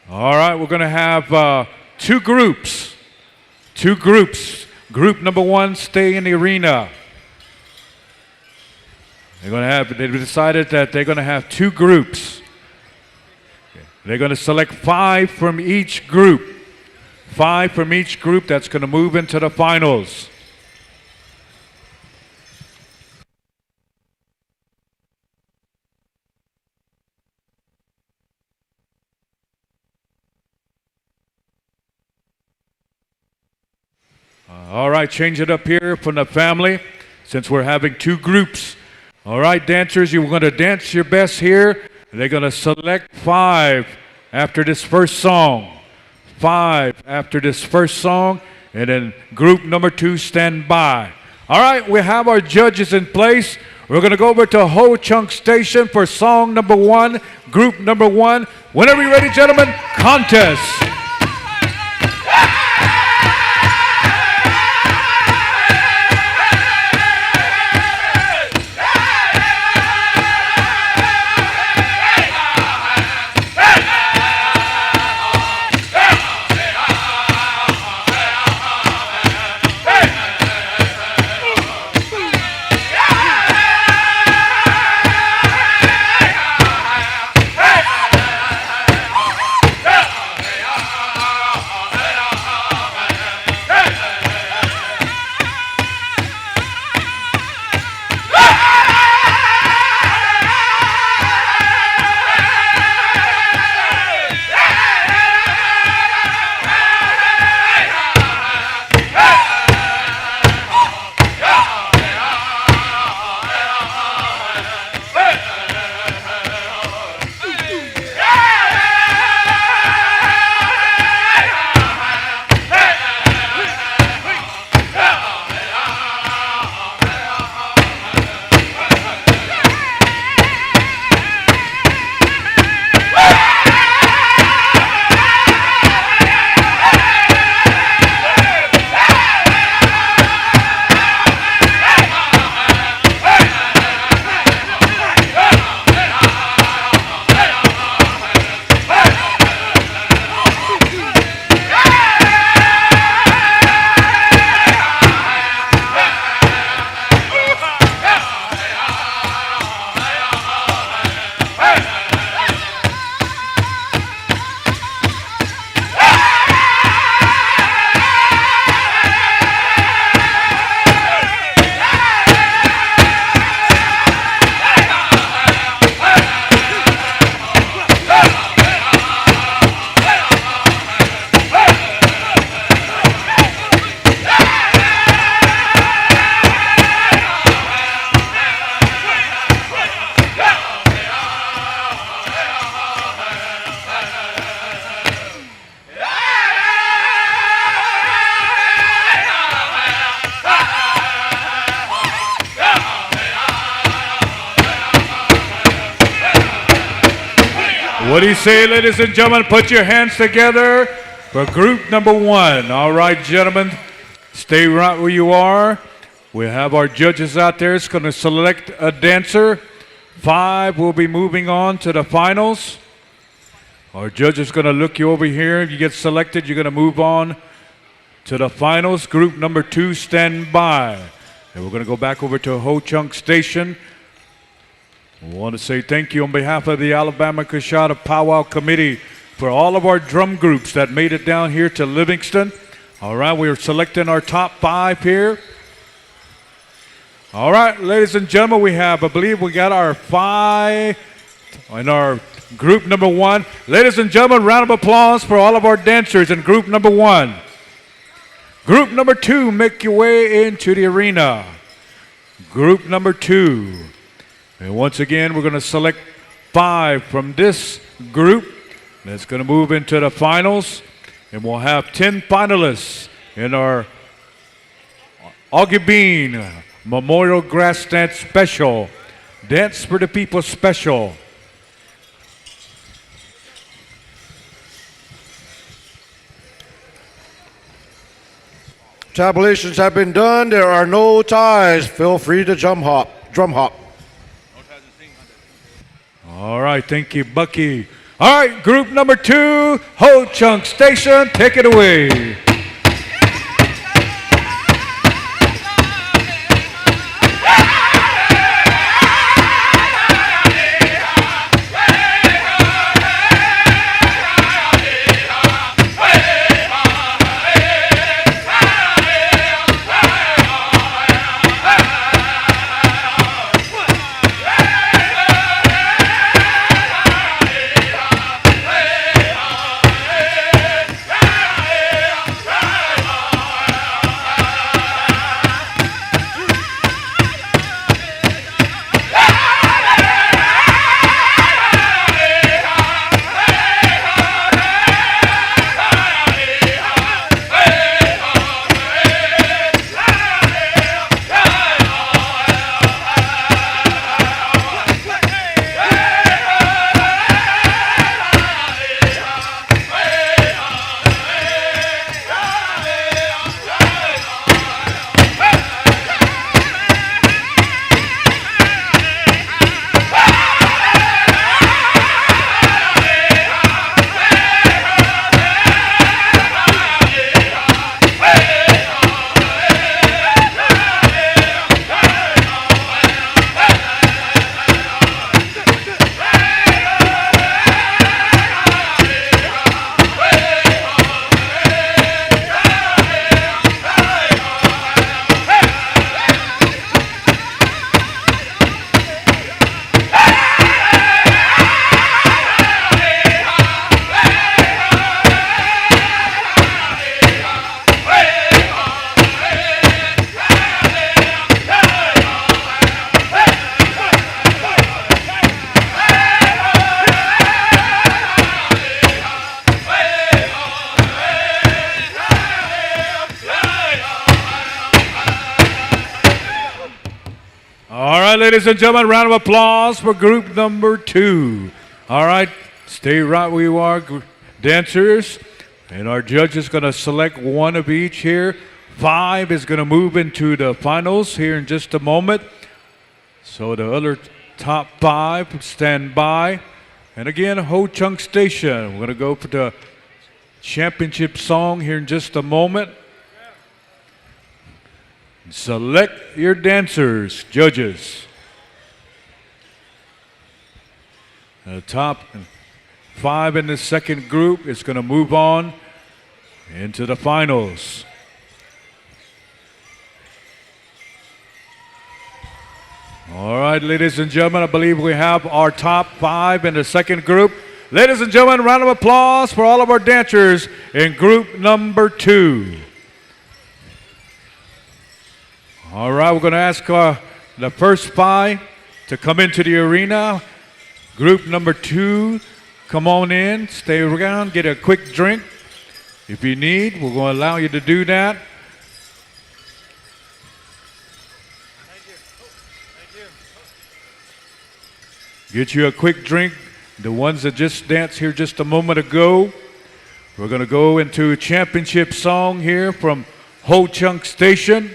All right, we're going to have 2 groups. 2 groups. Group number 1, stay in the arena. They've decided that they're going to have 2 groups. They're going to select 5 from each group. 5 from each group that's going to move into the finals. All right, change it up here from the family since we're having 2 groups. All right, dancers, you're going to dance your best here. They're going to select 5 after this first song. 5 after this first song, and then group number 2 stand by. All right, we have our judges in place. We're going to go over to Ho Chunk Station for song number 1, group number 1. Whenever you're ready, gentlemen, contest. What do you say, ladies and gentlemen? Put your hands together for group number 1. All right, gentlemen, stay right where you are. We have our judges out there. It's going to select a dancer. 5 will be moving on to the finals. Our judge is going to look you over here. If you get selected, you're going to move on to the finals. Group number 2, stand by. And we're going to go back over to Ho Chunk Station. We want to say thank you on behalf of the Alabama-Coushatta Pow Wow Committee for all of our drum groups that made it down here to Livingston. All right, we are selecting our top 5 here. All right, ladies and gentlemen, I believe we got our 5 in our group number 1. Ladies and gentlemen, round of applause for all of our dancers in group number 1. Group number 2, make your way into the arena. Group number 2. And once again, we're going to select 5 from this group. That's going to move into the finals. And we'll have 10 finalists in our Augie Bean Memorial Grass Dance Special. Dance for the People Special. Tabulations have been done. There are no ties. Feel free to drum hop. All right, thank you, Bucky. All right, group number 2, Ho Chunk Station, take it away. Ladies and gentlemen, round of applause for group number 2. All right, stay right where you are, dancers. And our judge is going to select 1 of each here. 5 is going to move into the finals here in just a moment. So the other top 5 stand by. And again, Ho Chunk Station. We're going to go for the championship song here in just a moment. Select your dancers, judges. The top 5 in the second group is going to move on into the finals. All right, ladies and gentlemen, I believe we have our top 5 in the second group. Ladies and gentlemen, round of applause for all of our dancers in group number 2. All right, we're going to ask the first 5 to come into the arena. Group number 2, come on in, stay around, get a quick drink. If you need, we're going to allow you to do that. Get you a quick drink The ones that just danced here just a moment ago. We're going to go into a championship song here from Ho Chunk Station.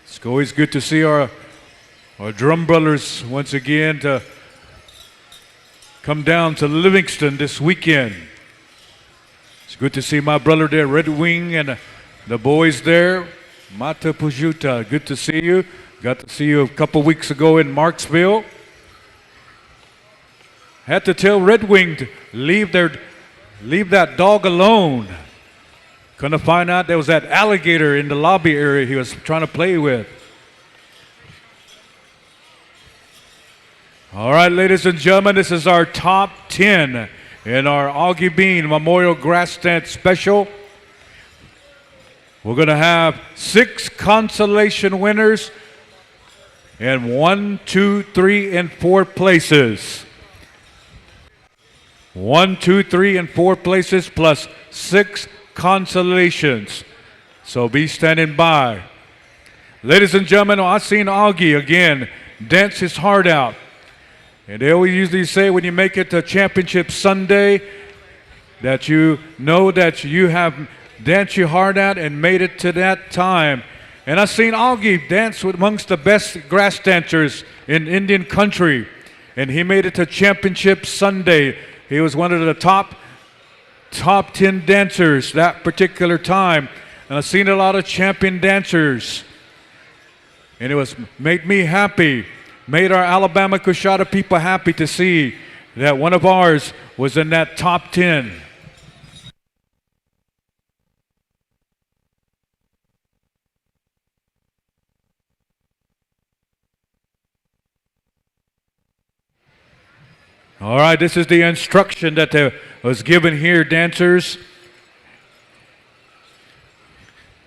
It's always good to see our drum brothers once again to come down to Livingston this weekend. It's good to see my brother there, Red Wing, and the boys there. Mata Pujuta, good to see you. Got to see you a couple weeks ago in Marksville. Had to tell Red Wing to leave that dog alone. Couldn't find out there was that alligator in the lobby area he was trying to play with. All right, ladies and gentlemen, this is our top 10 in our Augie Bean Memorial Grass Dance Special. We're going to have 6 consolation winners and 1, 2, 3, and 4 places. 1, 2, 3, and 4 places plus 6 consolations. So be standing by. Ladies and gentlemen, I've seen Augie again dance his heart out. And they always usually say when you make it to Championship Sunday that you know that you have danced your heart out and made it to that time. And I've seen Augie dance with amongst the best grass dancers in Indian country. And he made it to Championship Sunday. He was one of the top 10 dancers that particular time. And I've seen a lot of champion dancers. And it made me happy. Made our Alabama-Coushatta people happy to see that one of ours was in that top 10. All right, this is the instruction that was given here, dancers.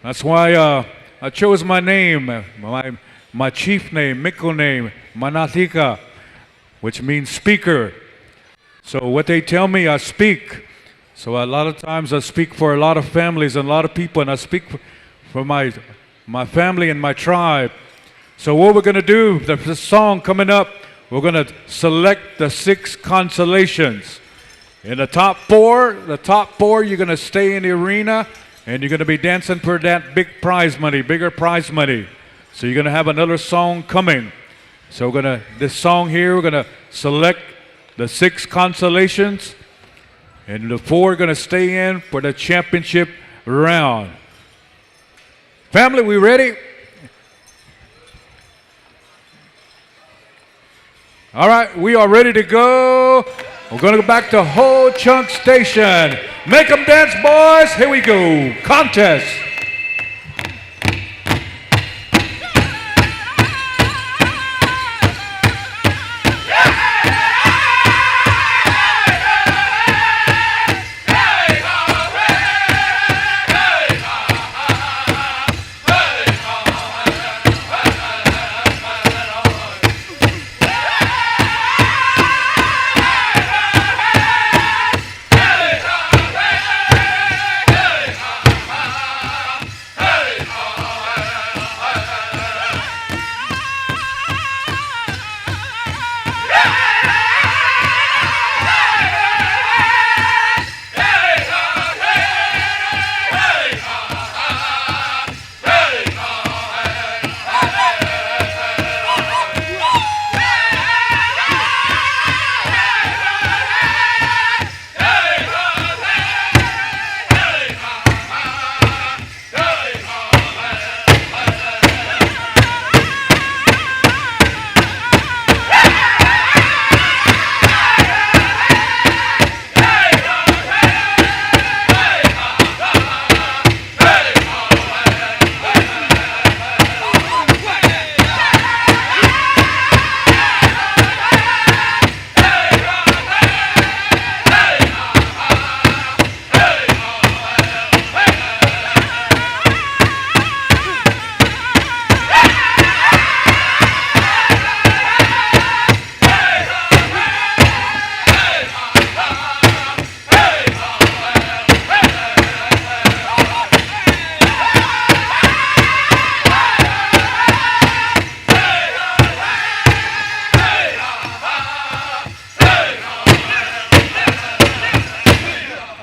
That's why I chose my name, my chief name, Mikko name, Manatika, which means speaker. So what they tell me, I speak. So a lot of times I speak for a lot of families and a lot of people, and I speak for my family and my tribe. So what we're going to do, the song coming up, we're going to select the 6 consolations. In the top 4, you're going to stay in the arena, and you're going to be dancing for that big prize money, bigger prize money. So you're going to have another song coming. So this song here, we're going to select the 6 consolations, and the 4 are going to stay in for the championship round. Family, we ready? All right, we are ready to go. We're going to go back to Ho Chunk Station. Make them dance, boys. Here we go. Contest.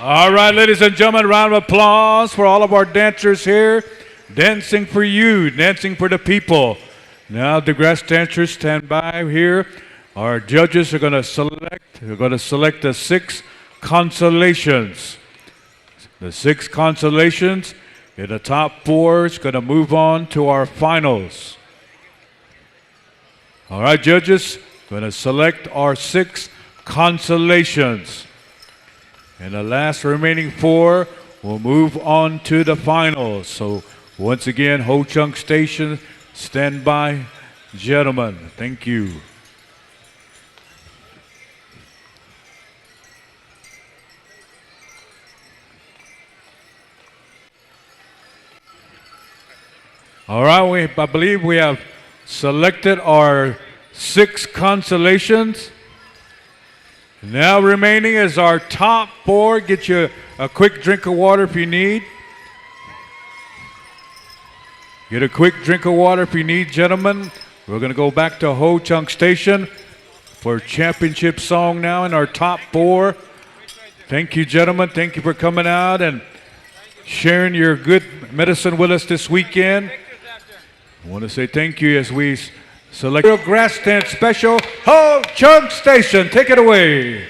All right, ladies and gentlemen, round of applause for all of our dancers here. Dancing for you, dancing for the people. Now the grass dancers stand by here. Our judges are going to select the 6 consolations. The 6 consolations in the top 4 is going to move on to our finals. All right, judges, going to select our 6 consolations. And the last remaining 4 will move on to the finals. So once again, Ho Chunk Station, stand by, gentlemen. Thank you. All right, I believe we have selected our 6 consolations. Now remaining is our top 4. Get you a quick drink of water if you need. Get a quick drink of water if you need, gentlemen. We're going to go back to Ho Chunk Station for championship song now in our top 4. Thank you, gentlemen. Thank you for coming out and sharing your good medicine with us this weekend. I want to say thank you as we select your grass dance special, Ho Chunk Station. Take it away.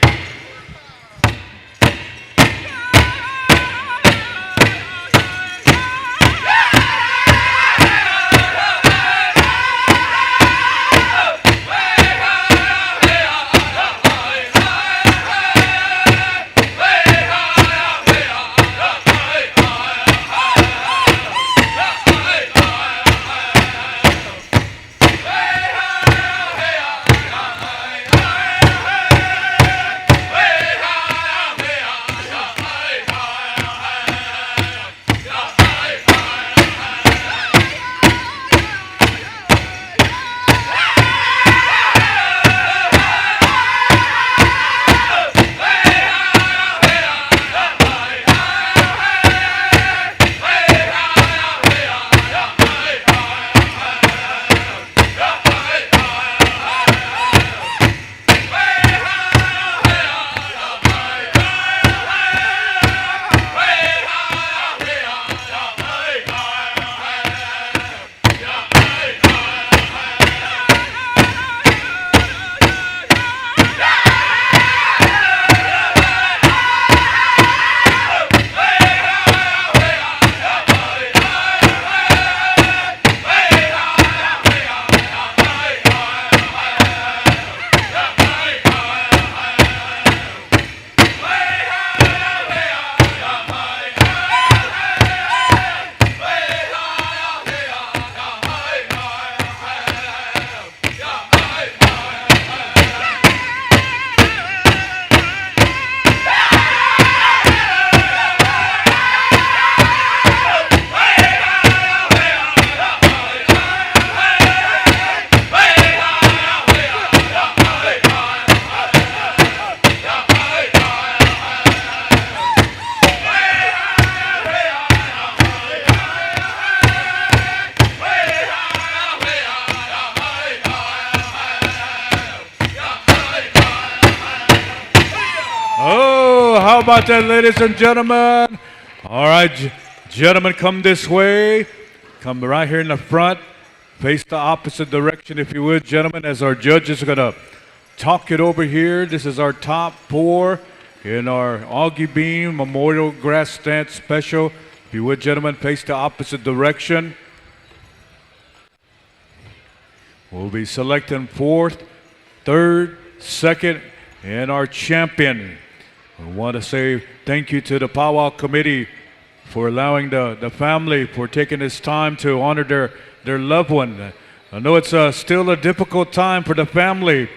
How about that, ladies and gentlemen? All right, gentlemen, come this way. Come right here in the front. Face the opposite direction, if you would, gentlemen, as our judges are going to talk it over here. This is our top 4 in our Augie Bean Memorial Grass Dance Special. If you would, gentlemen, face the opposite direction. We'll be selecting 4th, 3rd, 2nd, and our champion. I want to say thank you to the Pow Wow committee for allowing the family, for taking this time to honor their loved one. I know it's still a difficult time for the family,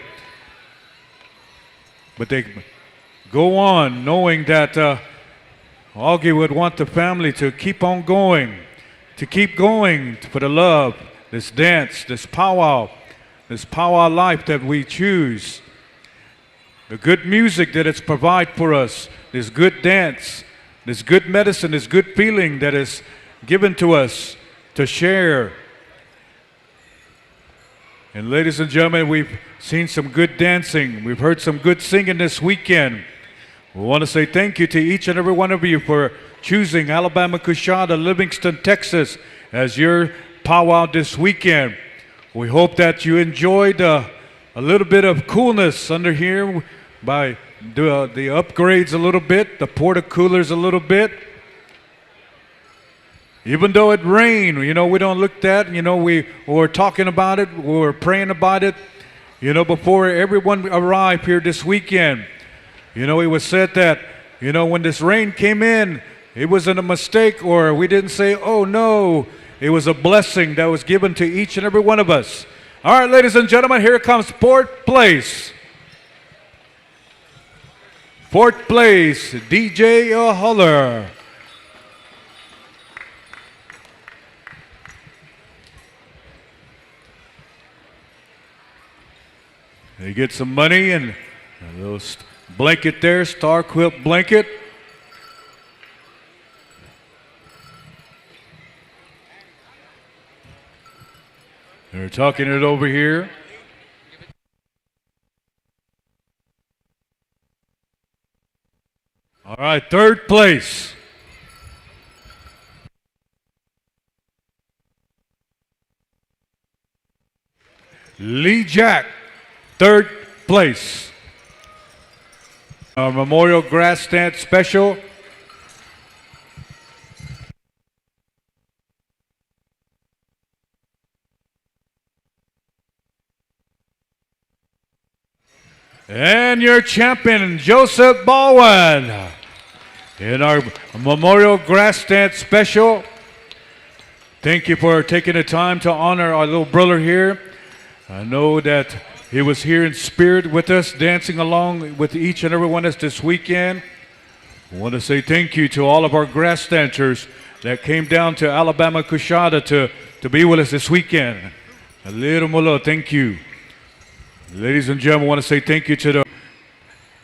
but they go on knowing that Augie would want the family to keep on going, for the love, this dance, this powwow life that we choose. The good music that it's provide for us, this good dance, this good medicine, this good feeling that is given to us to share. And ladies and gentlemen, we've seen some good dancing. We've heard some good singing this weekend. We want to say thank you to each and every one of you for choosing Alabama-Coushatta, Livingston, Texas as your powwow this weekend. We hope that you enjoyed a little bit of coolness under here by the upgrades a little bit, the porta coolers a little bit. Even though it rained, we don't look that, we were talking about it, we were praying about it, before everyone arrived here this weekend. It was said that, when this rain came in, it wasn't a mistake, or we didn't say, oh no, it was a blessing that was given to each and every one of us. All right, ladies and gentlemen, here comes fourth place. Fourth place, DJ Holler. They get some money and a little blanket there, star quilt blanket. They're talking it over here. All right, third place. Lee Jack, third place. Our Memorial Grass Stand Special. And your champion, Joseph Baldwin, in our Memorial Grass Stand Special. Thank you for taking the time to honor our little brother here. I know that he was here in spirit with us, dancing along with each and every one of us this weekend. I want to say thank you to all of our grass dancers that came down to Alabama-Coushatta to be with us this weekend. A little more, thank you. Ladies and gentlemen, I want to say thank you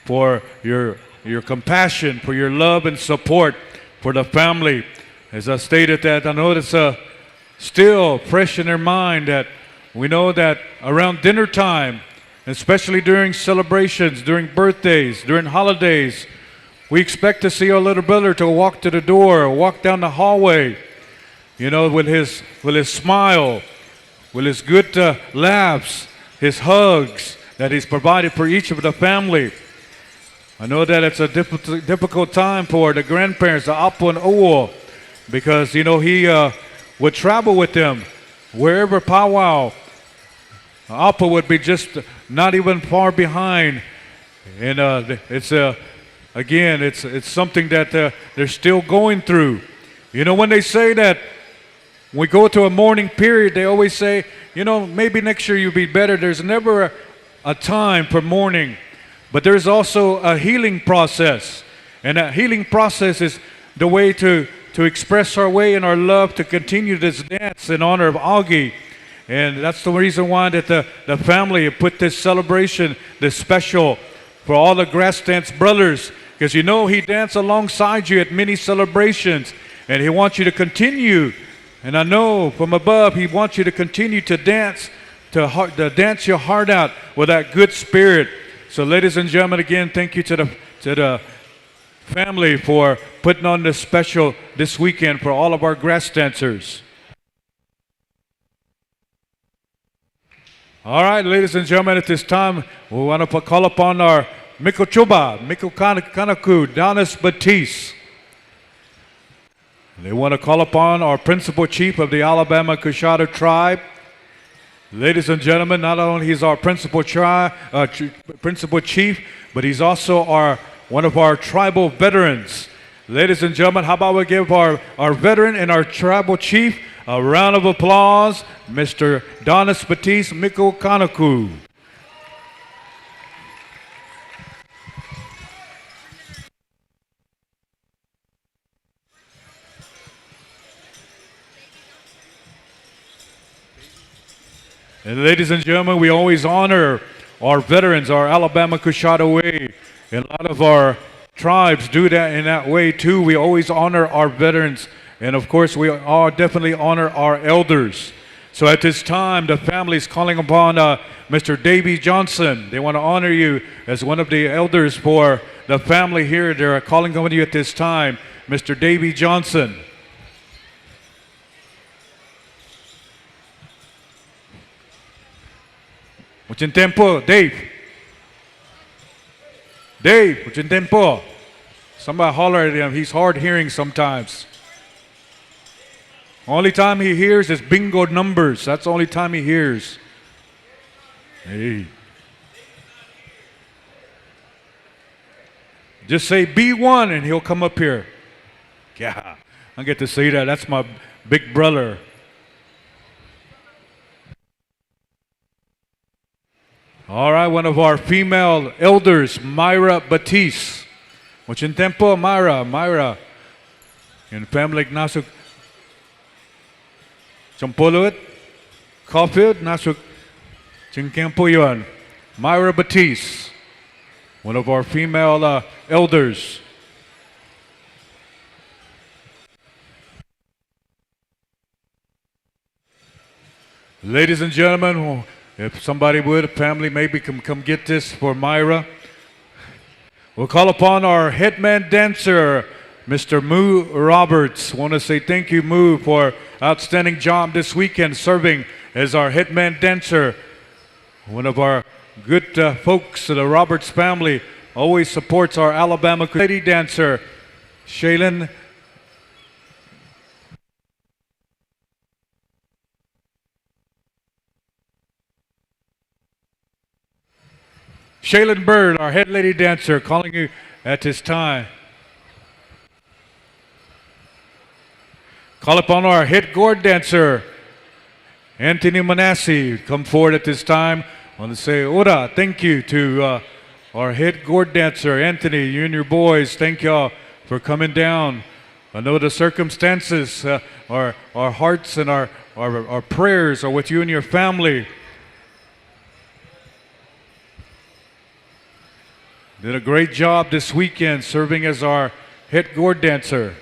for your compassion, for your love and support for the family. As I stated that, I know it's still fresh in their mind that we know that around dinner time, especially during celebrations, during birthdays, during holidays, we expect to see our little brother to walk to the door, walk down the hallway, with his smile, with his good laughs, his hugs that he's provided for each of the family. I know that it's a difficult time for the grandparents, the Appa and Owo, because, he would travel with them wherever Pow Wow. Appa would be just not even far behind. And it's something that they're still going through. When they say that we go to a mourning period, they always say, maybe next year you'll be better. There's never a time for mourning, but there's also a healing process. And that healing process is the way to express our way and our love to continue this dance in honor of Augie. And that's the reason why that the family put this celebration, this special, for all the grass dance brothers. Because he danced alongside you at many celebrations, and he wants you to continue. And I know from above, he wants you to continue to dance, to dance your heart out with that good spirit. So, ladies and gentlemen, again, thank you to the family for putting on this special this weekend for all of our grass dancers. All right, ladies and gentlemen, at this time, we want to call upon our Mikochuba, Mikokanaku, Donis Batiste. They want to call upon our principal chief of the Alabama-Coushatta tribe. Ladies and gentlemen, not only he's our principal chief, but he's also one of our tribal veterans. Ladies and gentlemen, how about we give our veteran and our tribal chief a round of applause, Mr. Donis Batiste Mikokanaku. And ladies and gentlemen, we always honor our veterans, our Alabama-Coushatta way. And a lot of our tribes do that in that way too. We always honor our veterans. And of course, we all definitely honor our elders. So at this time, the family is calling upon Mr. Davy Johnson. They want to honor you as one of the elders for the family here. They're calling on you at this time, Mr. Davy Johnson. Mucho tempo, Dave. Dave, mucho tempo. Somebody holler at him. He's hard hearing sometimes. Only time he hears is bingo numbers. That's the only time he hears. Hey. Just say B1 and he'll come up here. Yeah, I get to say that. That's my big brother. All right, one of our female elders, Myra Batiste. Mucho tempo, Myra. Myra. In family Ignacio Champoluit, Caulfield, Ignacio Chincampo yon. Myra Batiste, one of our female elders. Ladies and gentlemen, if somebody would, a family maybe come get this for Myra. We'll call upon our headman dancer, Mr. Moo Roberts. Want to say thank you, Moo, for outstanding job this weekend serving as our headman dancer. One of our good folks, the Roberts family, always supports our Alabama lady dancer, Shaylin. Shaylin Bird, our head lady dancer, calling you at this time. Call upon our head gourd dancer, Anthony Manassi, come forward at this time. I want to say, ora, thank you to our head gourd dancer, Anthony, you and your boys. Thank y'all for coming down. I know the circumstances, our hearts and our prayers are with you and your family. Did a great job this weekend serving as our head gourd dancer.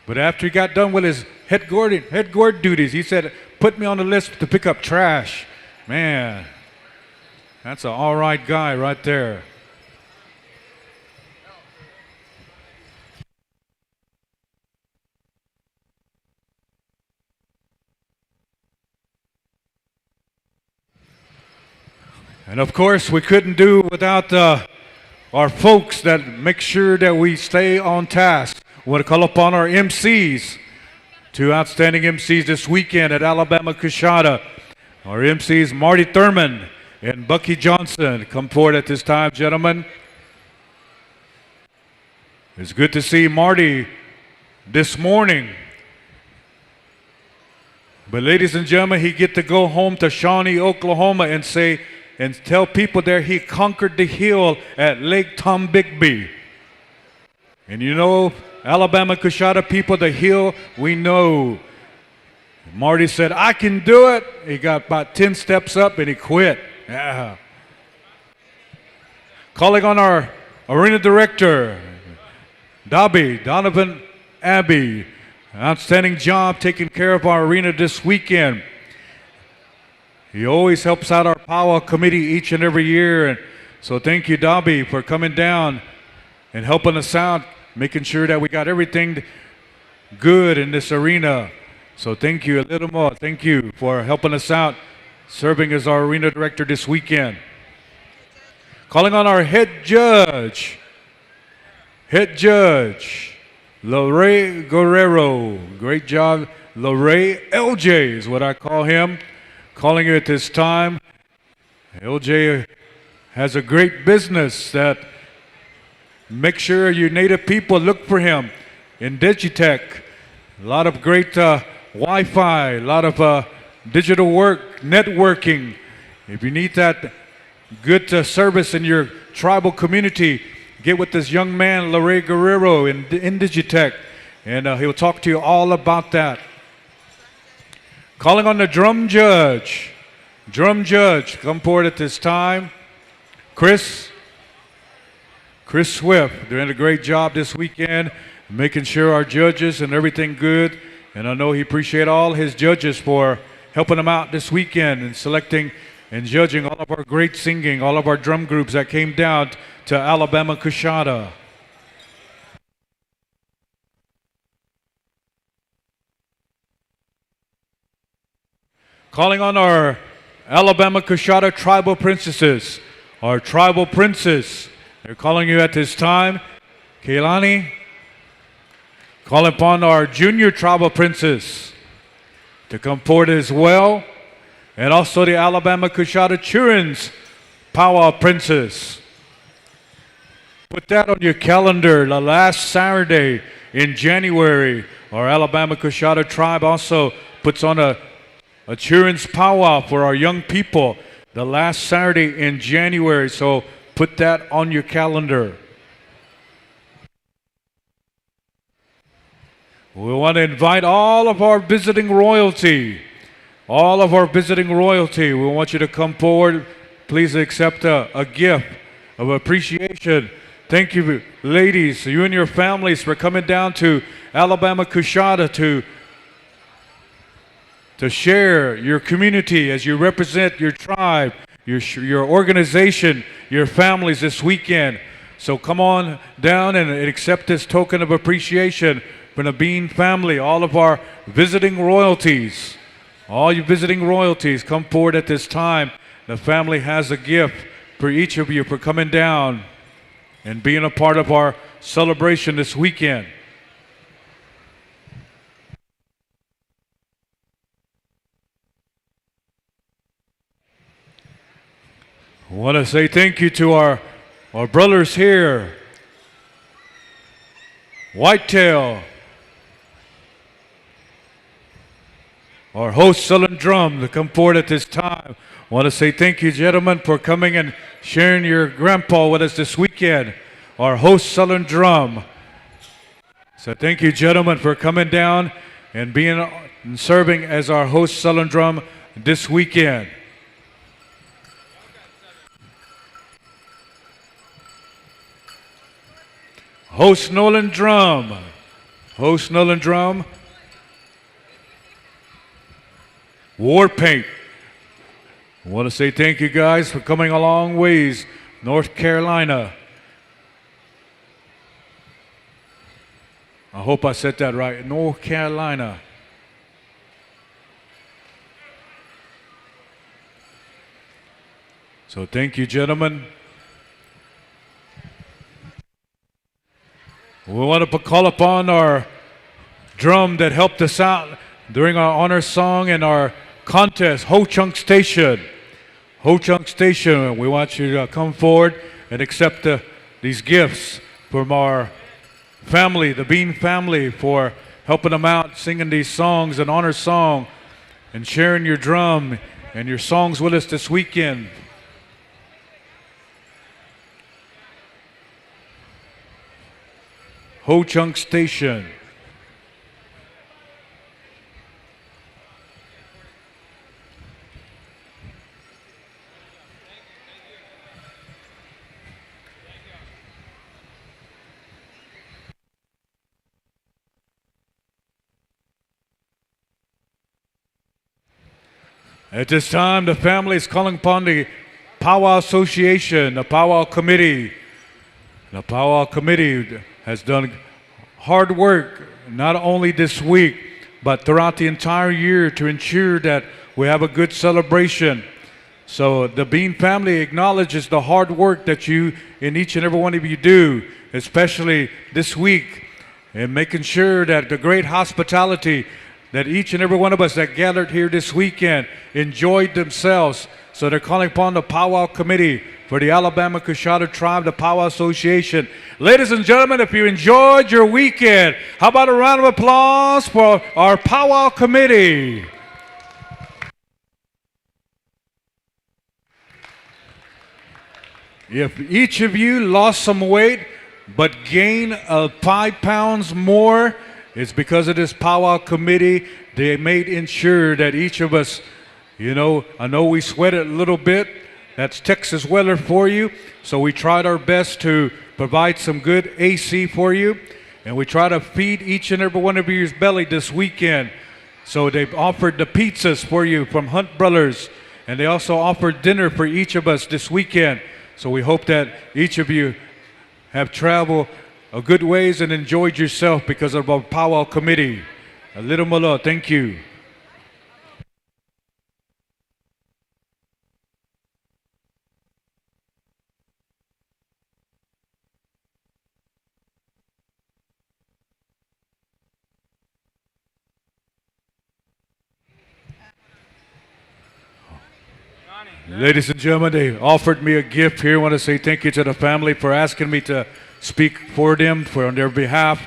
But after he got done with his head gourd duties, he said, put me on the list to pick up trash. Man, that's an all right guy right there. And of course, we couldn't do without our folks that make sure that we stay on task. We want to call upon our MCs, two outstanding MCs this weekend at Alabama-Coushatta. Our MCs, Marty Thurman and Bucky Johnson. Come forward at this time, gentlemen. It's good to see Marty this morning. But ladies and gentlemen, he get to go home to Shawnee, Oklahoma and tell people there he conquered the hill at Lake Tombigbee. And you know, Alabama-Coushatta people, the hill, we know. Marty said, I can do it. He got about 10 steps up and he quit. Yeah. Calling on our arena director, Donovan Abbey. Outstanding job taking care of our arena this weekend. He always helps out our Pow Wow committee each and every year. And so thank you, Dobby, for coming down and helping us out, making sure that we got everything good in this arena. So thank you a little more. Thank you for helping us out, serving as our arena director this weekend. Calling on our head judge, Lore Guerrero. Great job, Lore. LJ is what I call him. Calling you at this time. LJ has a great business that make sure you native people look for him in Digitech. A lot of great Wi-Fi, a lot of digital work, networking. If you need that good service in your tribal community, get with this young man, Lore Guerrero, in Digitech, and he'll talk to you all about that. Calling on the drum judge, come forward at this time. Chris Swift, doing a great job this weekend, making sure our judges and everything good And I know he appreciates all his judges for helping him out this weekend and selecting and judging all of our great singing, all of our drum groups that came down to Alabama-Coushatta. Calling on our Alabama-Coushatta tribal princesses, our tribal princes. They're calling you at this time. Kaylani, call upon our junior tribal princes to come forward as well. And also the Alabama-Coushatta children's powwow princess. Put that on your calendar. The last Saturday in January, our Alabama-Coushatta tribe also puts on a children's powwow for our young people the last Saturday in January. So put that on your calendar. We want to invite all of our visiting royalty. All of our visiting royalty. We want you to come forward. Please accept a gift of appreciation. Thank you, ladies, you and your families, for coming down to Alabama-Coushatta to share your community as you represent your tribe, your organization, your families this weekend. So come on down and accept this token of appreciation from the Bean family, all of our visiting royalties. All you visiting royalties, come forward at this time. The family has a gift for each of you for coming down and being a part of our celebration this weekend. I want to say thank you to our brothers here. Whitetail, our host Sullen Drum, to come forward at this time. I want to say thank you, gentlemen, for coming and sharing your grandpa with us this weekend. Our host Sullen Drum. So thank you, gentlemen, for coming down and being and serving as our host Sullen Drum this weekend. Host Nolan Drum. Host Nolan Drum. War Paint. I want to say thank you guys for coming a long ways, North Carolina. I hope I said that right, North Carolina. So thank you, gentlemen. We want to call upon our drum that helped us out during our honor song and our contest, Ho Chunk Station. Ho Chunk Station, we want you to come forward and accept these gifts from our family, the Bean family, for helping them out, singing these songs, an honor song, and sharing your drum and your songs with us this weekend. Ho Chunk Station. At this time, the family is calling upon the Powwow Association, the Powwow Committee. The Powwow Committee has done hard work, not only this week, but throughout the entire year to ensure that we have a good celebration. So the Bean family acknowledges the hard work that you and each and every one of you do, especially this week, and making sure that the great hospitality that each and every one of us that gathered here this weekend enjoyed themselves. So they're calling upon the Powwow Committee for the Alabama-Coushatta Tribe, the Powwow Association. Ladies and gentlemen, if you enjoyed your weekend, how about a round of applause for our Powwow Committee? If each of you lost some weight but gained 5 pounds more, it's because of this Powwow Committee. They made ensure that each of us, you know, I know we sweated a little bit. That's Texas weather for you. So we tried our best to provide some good AC for you. And we try to feed each and every one of you's belly this weekend. So they've offered the pizzas for you from Hunt Brothers, and they also offered dinner for each of us this weekend. So we hope that each of you have traveled a good ways and enjoyed yourself because of our powwow committee. A little malo, thank you. Ladies and gentlemen, they offered me a gift here. I want to say thank you to the family for asking me to speak for them, for on their behalf.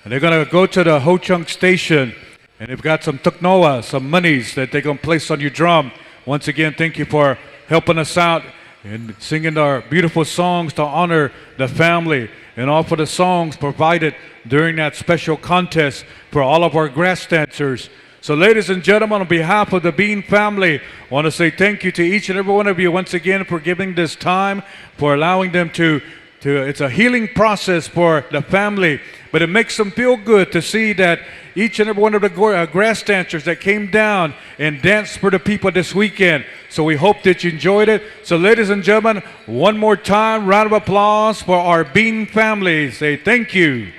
And they're going to go to the Ho Chunk station, and they've got some tuknoa, some monies that they're going to place on your drum. Once again, thank you for helping us out and singing our beautiful songs to honor the family and all for the songs provided during that special contest for all of our grass dancers. So ladies and gentlemen, on behalf of the Bean family, I want to say thank you to each and every one of you once again for giving this time, for allowing them to it's a healing process for the family, but it makes them feel good to see that each and every one of the grass dancers that came down and danced for the people this weekend. So we hope that you enjoyed it. So ladies and gentlemen, one more time, round of applause for our Bean family. Say thank you.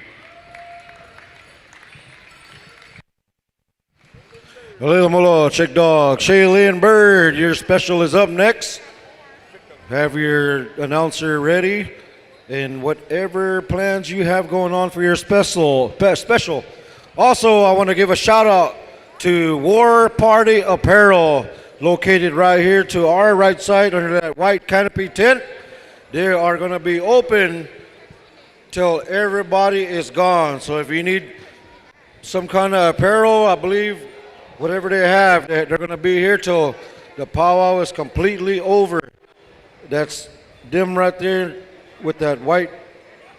Little Molo, Chick Dog, Shaylin Bird, your special is up next. Have your announcer ready, and whatever plans you have going on for your special. Also, I want to give a shout out to War Party Apparel, located right here to our right side under that white canopy tent. They are going to be open till everybody is gone. So if you need some kind of apparel, I believe whatever they have, they're going to be here till the powwow is completely over. That's them right there with that white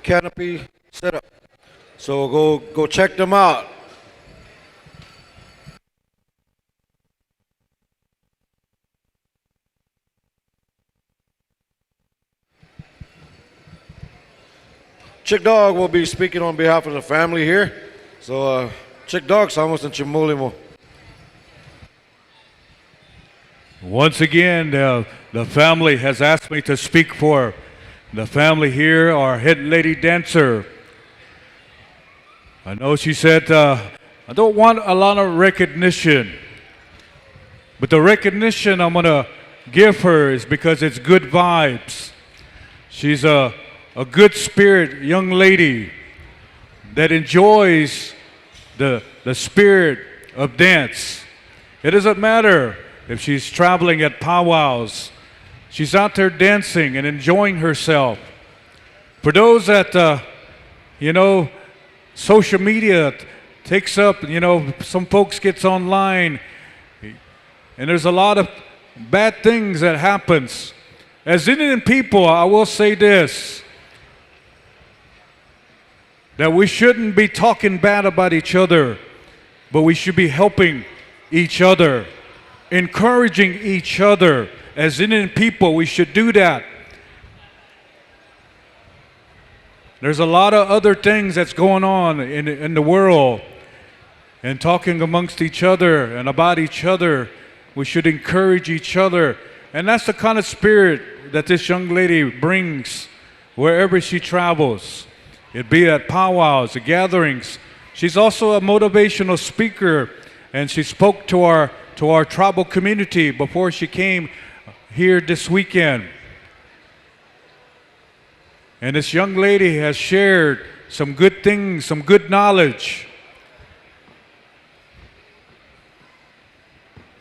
canopy setup. So go check them out. Chick Dog will be speaking on behalf of the family here. So Chick Dog, estamos en Chimulimo. Once again, the family has asked me to speak for the family here, our head lady dancer. I know she said, I don't want a lot of recognition, but the recognition I'm going to give her is because it's good vibes. She's a good spirit young lady that enjoys the spirit of dance. It doesn't matter if she's traveling at powwows, she's out there dancing and enjoying herself. For those that, social media takes up, some folks gets online, and there's a lot of bad things that happens. As Indian people, I will say this, that we shouldn't be talking bad about each other, but we should be helping each other, encouraging each other. As Indian people, we should do that. There's a lot of other things that's going on in the world, and talking amongst each other and about each other, we should encourage each other. And that's the kind of spirit that this young lady brings wherever she travels. It be at powwows, at gatherings. She's also a motivational speaker, and she spoke to our tribal community before she came here this weekend. And this young lady has shared some good things, some good knowledge.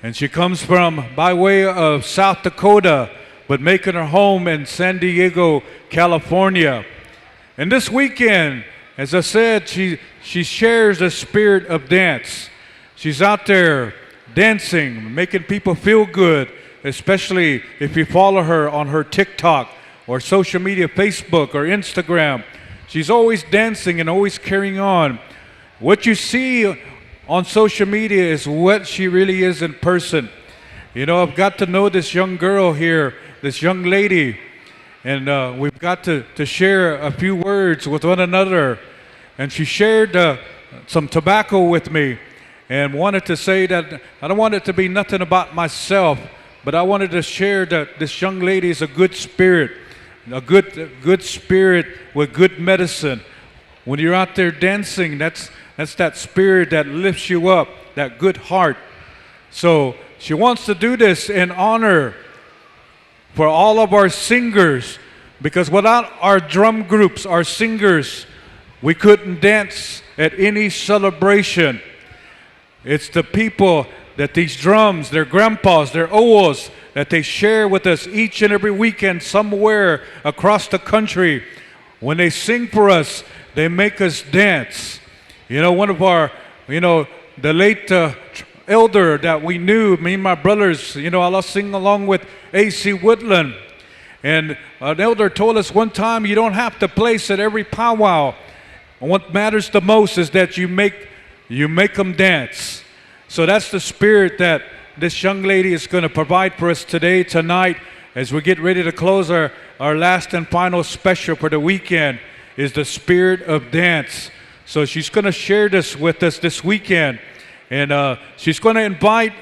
And she comes from by way of South Dakota, but making her home in San Diego, California. And this weekend, as I said, she shares the spirit of dance. She's out there dancing, making people feel good, especially if you follow her on her TikTok or social media, Facebook or Instagram. She's always dancing and always carrying on. What you see on social media is what she really is in person. I've got to know this young girl here, this young lady, and we've got to share a few words with one another. and she shared some tobacco with me, and wanted to say that I don't want it to be nothing about myself, but I wanted to share that this young lady is a good spirit, a good spirit with good medicine. When you're out there dancing, that's that spirit that lifts you up, that good heart. So she wants to do this in honor for all of our singers, because without our drum groups, our singers, we couldn't dance at any celebration. It's the people that these drums, their grandpas, their owls, that they share with us each and every weekend somewhere across the country. When they sing for us, they make us dance. You know, one of our, the late elder that we knew, me and my brothers, I sing along with A.C. Woodland. And an elder told us one time, you don't have to place at every powwow. And what matters the most is that you make them dance. So that's the spirit that this young lady is going to provide for us tonight, as we get ready to close our last and final special for the weekend, is the spirit of dance. So she's going to share this with us this weekend. And she's going to invite,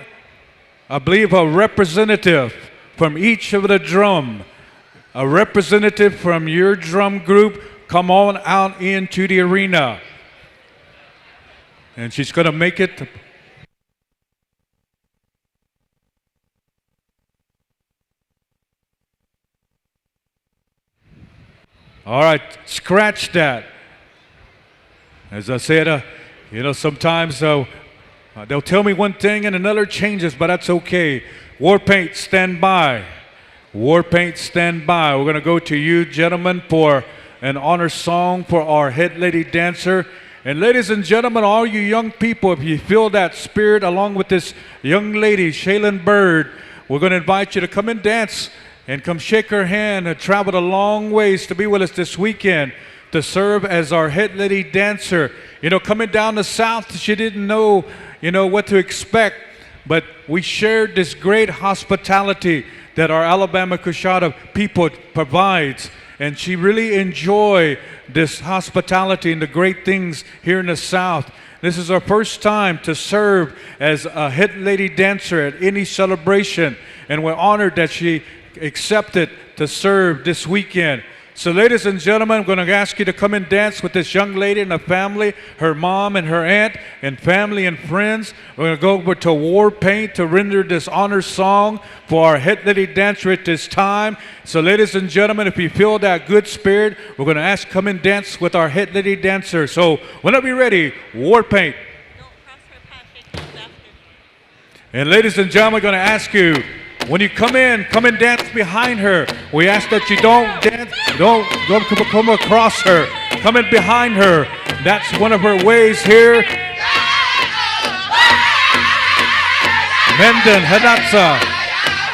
I believe, a representative from each of the drum. A representative from your drum group, come on out into the arena. And she's going to make it. All right, scratch that. As I said, sometimes they'll tell me one thing and another changes, but that's okay. War Paint, stand by. War Paint, stand by. We're going to go to you, gentlemen, for an honor song for our head lady dancer. And ladies and gentlemen, all you young people, if you feel that spirit along with this young lady, Shaylin Bird, we're going to invite you to come and dance and come shake her hand and travel a long ways to be with us this weekend to serve as our head lady dancer. Coming down the south, she didn't know, what to expect, but we shared this great hospitality that our Alabama-Coushatta people provides. And she really enjoyed this hospitality and the great things here in the South. This is her first time to serve as a head lady dancer at any celebration. And we're honored that she accepted to serve this weekend. So ladies and gentlemen, I'm going to ask you to come and dance with this young lady and her family, her mom and her aunt, and family and friends. We're going to go over to War Paint to render this honor song for our head lady dancer at this time. So ladies and gentlemen, if you feel that good spirit, we're going to ask come and dance with our head lady dancer. So whenever you're ready, War Paint. And ladies and gentlemen, we're going to ask you, when you come and dance behind her. We ask that you don't dance, don't come across her. Come in behind her. That's one of her ways here. Menden, Hadatsa,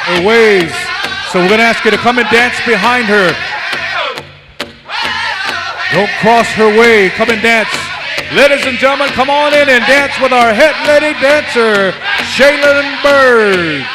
her ways. So we're going to ask you to come and dance behind her. Don't cross her way. Come and dance. Ladies and gentlemen, come on in and dance with our head lady dancer, Shaylin Bird.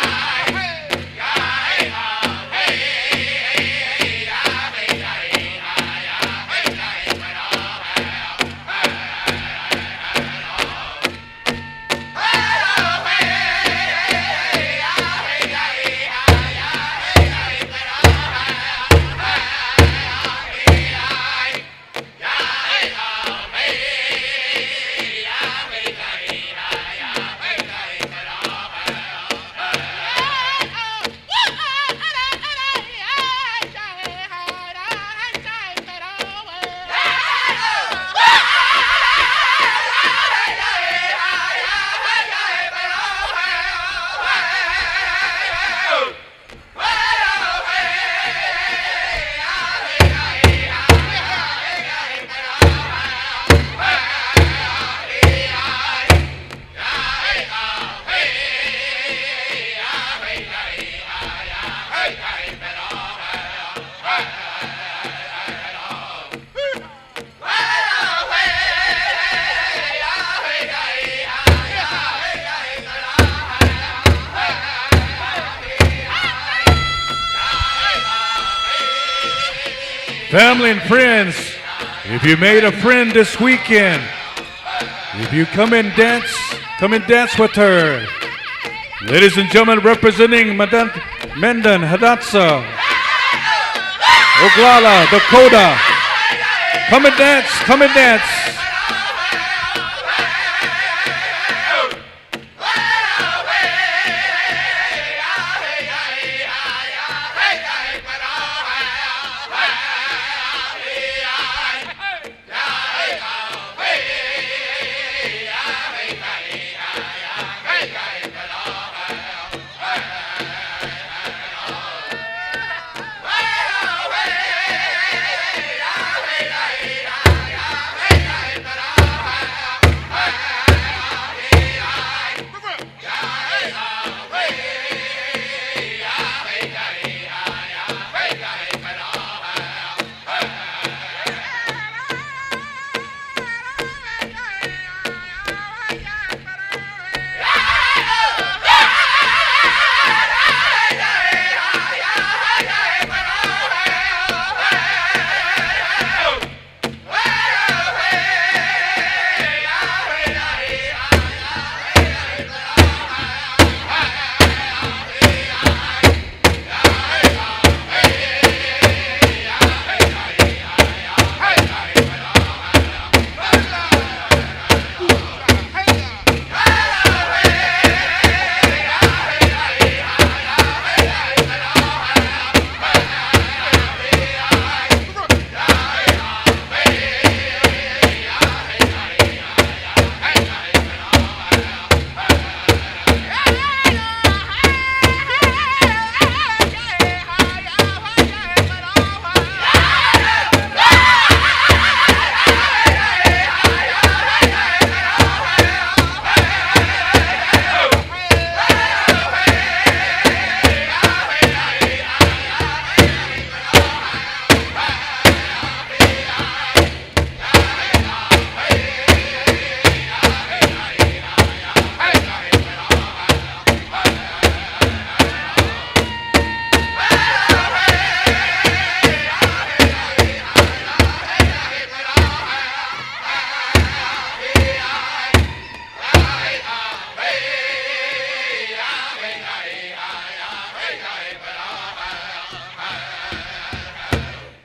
Family and friends, If you made a friend this weekend, if you come and dance with her. Ladies and gentlemen, representing Mendon, Hadassah, Oglala, Dakota. Come and dance, come and dance.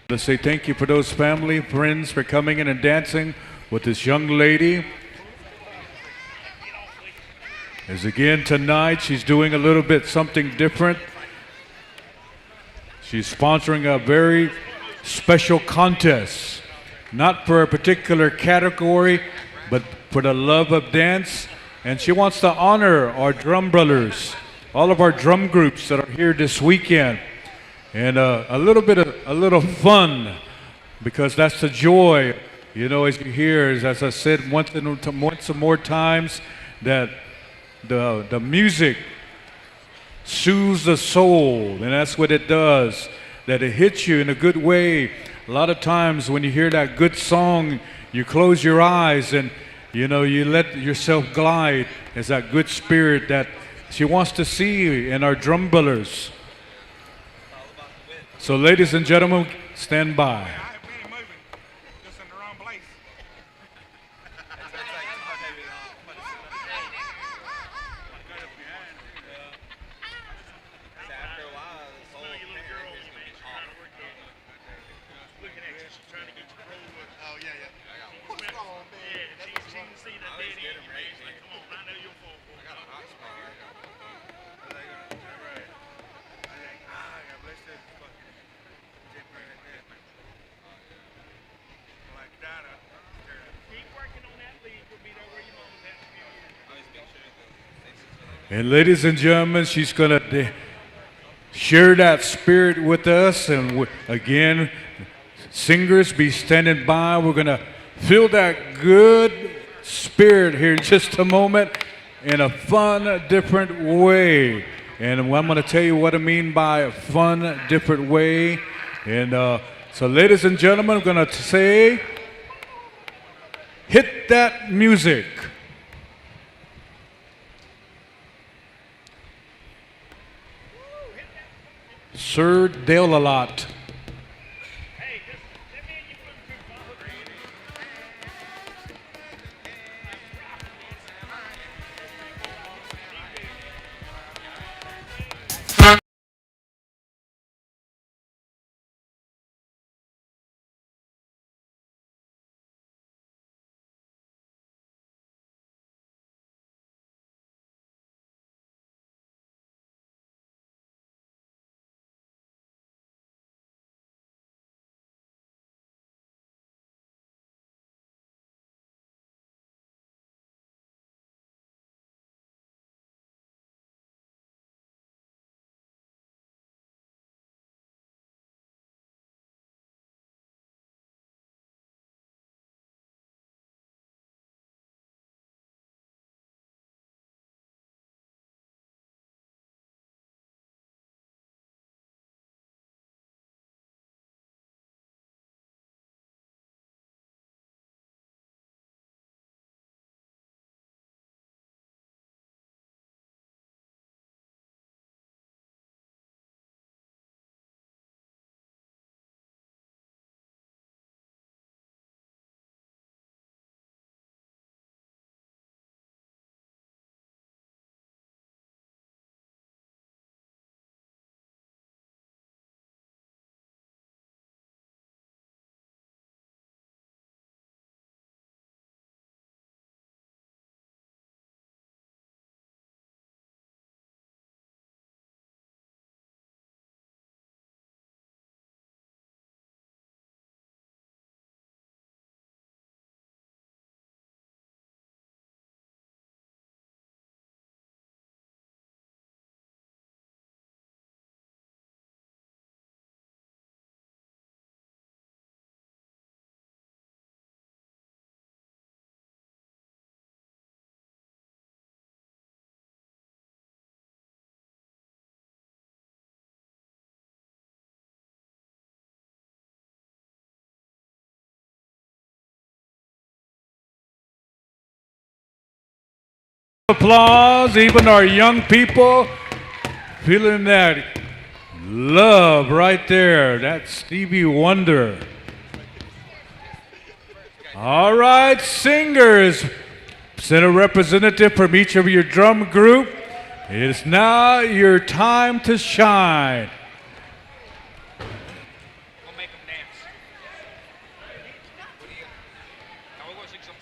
To say thank you for those family, friends for coming in and dancing with this young lady. As again tonight, she's doing a little bit something different. She's sponsoring a very special contest, not for a particular category, but for the love of dance. And she wants to honor our drum brothers, all of our drum groups that are here this weekend. And a little fun, because that's the joy, you know, as you hear, as I said once and more times, that the music soothes the soul, and that's what it does, that it hits you in a good way. A lot of times when you hear that good song, you close your eyes and, you know, you let yourself glide as that good spirit that she wants to see in our drum brothers. So, ladies and gentlemen, stand by. We ain't moving, just in the wrong place. After a while, this whole parent is going to be off. Looking at you, she's trying to get you to roll with. Oh, yeah. I always get them ready. Come on, I know you'll fall for it. I got a hot spot. God bless that fucking jet brand that man. Like Donna. Keep working on that lead. You'll be there where your mama's at in a few years. Always make sure the And ladies and gentlemen, she's going to share that spirit with us. And again, singers, be standing by. We're going to feel that good spirit here in just a moment in a fun, different way. And I'm going to tell you what I mean by a fun, different way. And so, ladies and gentlemen, I'm going to say, hit that music. Sir Dale-a-lot. Hey, just let me in your food, Applause, even our young people feeling that love right there. That's Stevie Wonder. All right, singers, send a representative from each of your drum group. It's now your time to shine. We'll make them dance. Now we're going to sing something.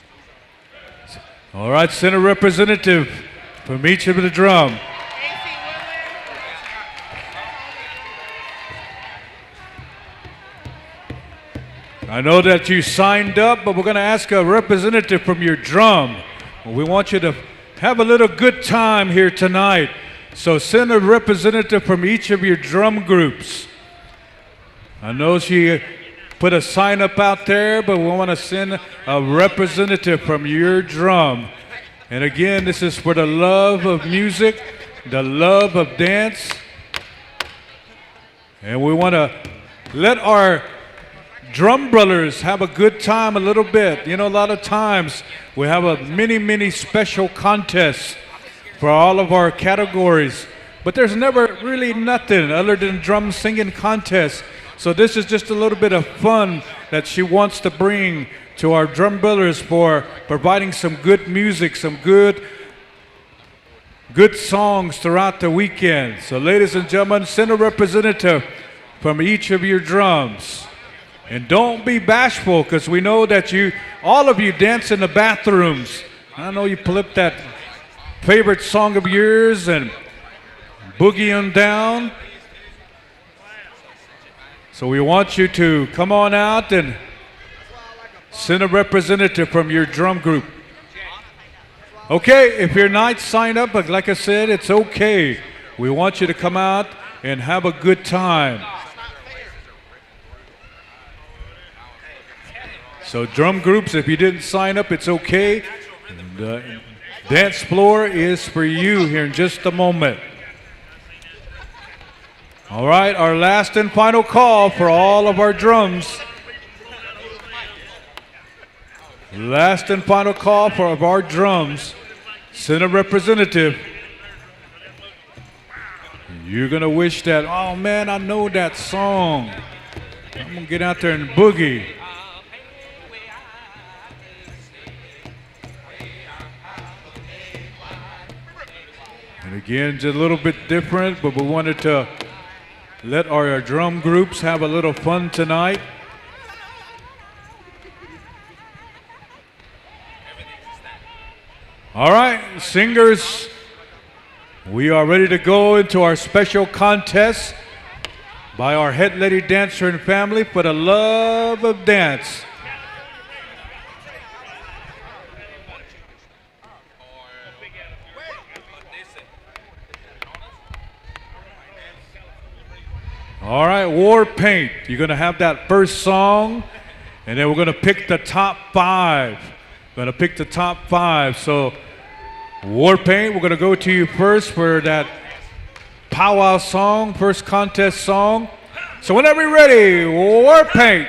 All right, send a representative from each of the drum. I know that you signed up, but we're going to ask a representative from your drum. We want you to have a little good time here tonight. So send a representative from each of your drum groups. I know she put a sign up out there, but we want to send a representative from your drum. And again, this is for the love of music, the love of dance. And we want to let our drum brothers have a good time a little bit. You know, a lot of times we have a many special contests for all of our categories, but there's never really nothing other than drum singing contests. So this is just a little bit of fun that she wants to bring to our drum brothers for providing some good music, some good songs throughout the weekend. So ladies and gentlemen, send a representative from each of your drums. And don't be bashful, because we know that all of you dance in the bathrooms. I know you pull up that favorite song of yours and boogie on down. So we want you to come on out and send a representative from your drum group. Okay, if you're not signed up, but like I said, it's okay. We want you to come out and have a good time. So drum groups, if you didn't sign up, it's okay. The dance floor is for you here in just a moment. All right, our last and final call for all of our drums. Last and final call for our drums. Send a representative. You're going to wish that, oh man, I know that song. I'm going to get out there and boogie. And again, just a little bit different, but we wanted to let our drum groups have a little fun tonight. All right, singers, we are ready to go into our special contest by our head lady dancer and family for the love of dance. All right, War Paint. You're going to have that first song, and then we're going to pick the top five. We're going to pick the top five. So, War Paint, we're going to go to you first for that Pow Wow song, first contest song. So, whenever you're ready, War Paint.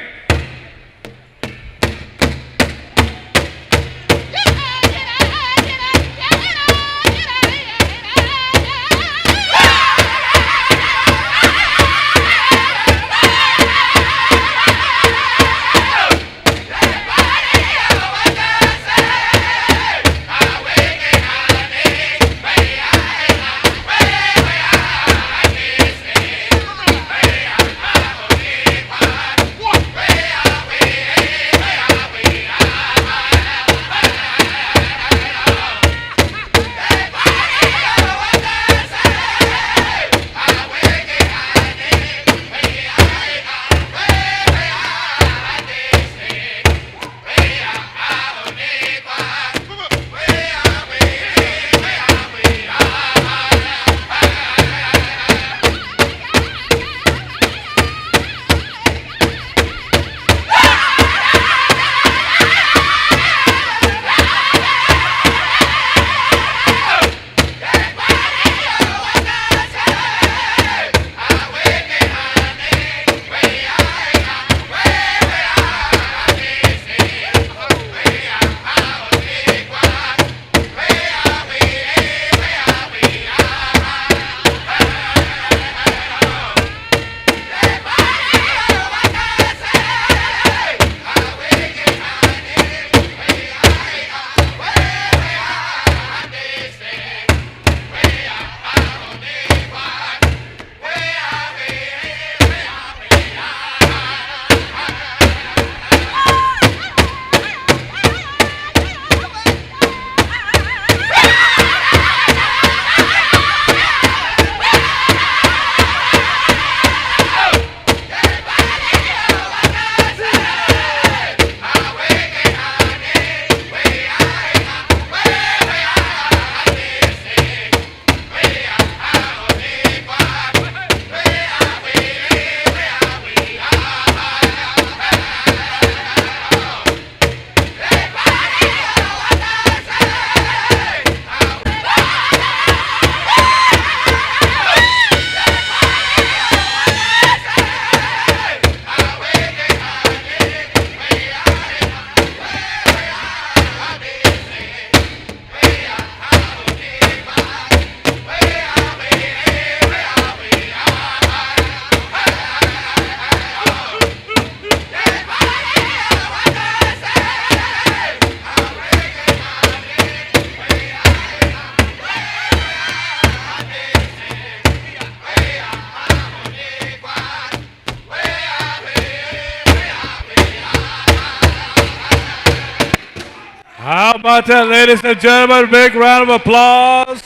How about that, ladies and gentlemen? Big round of applause.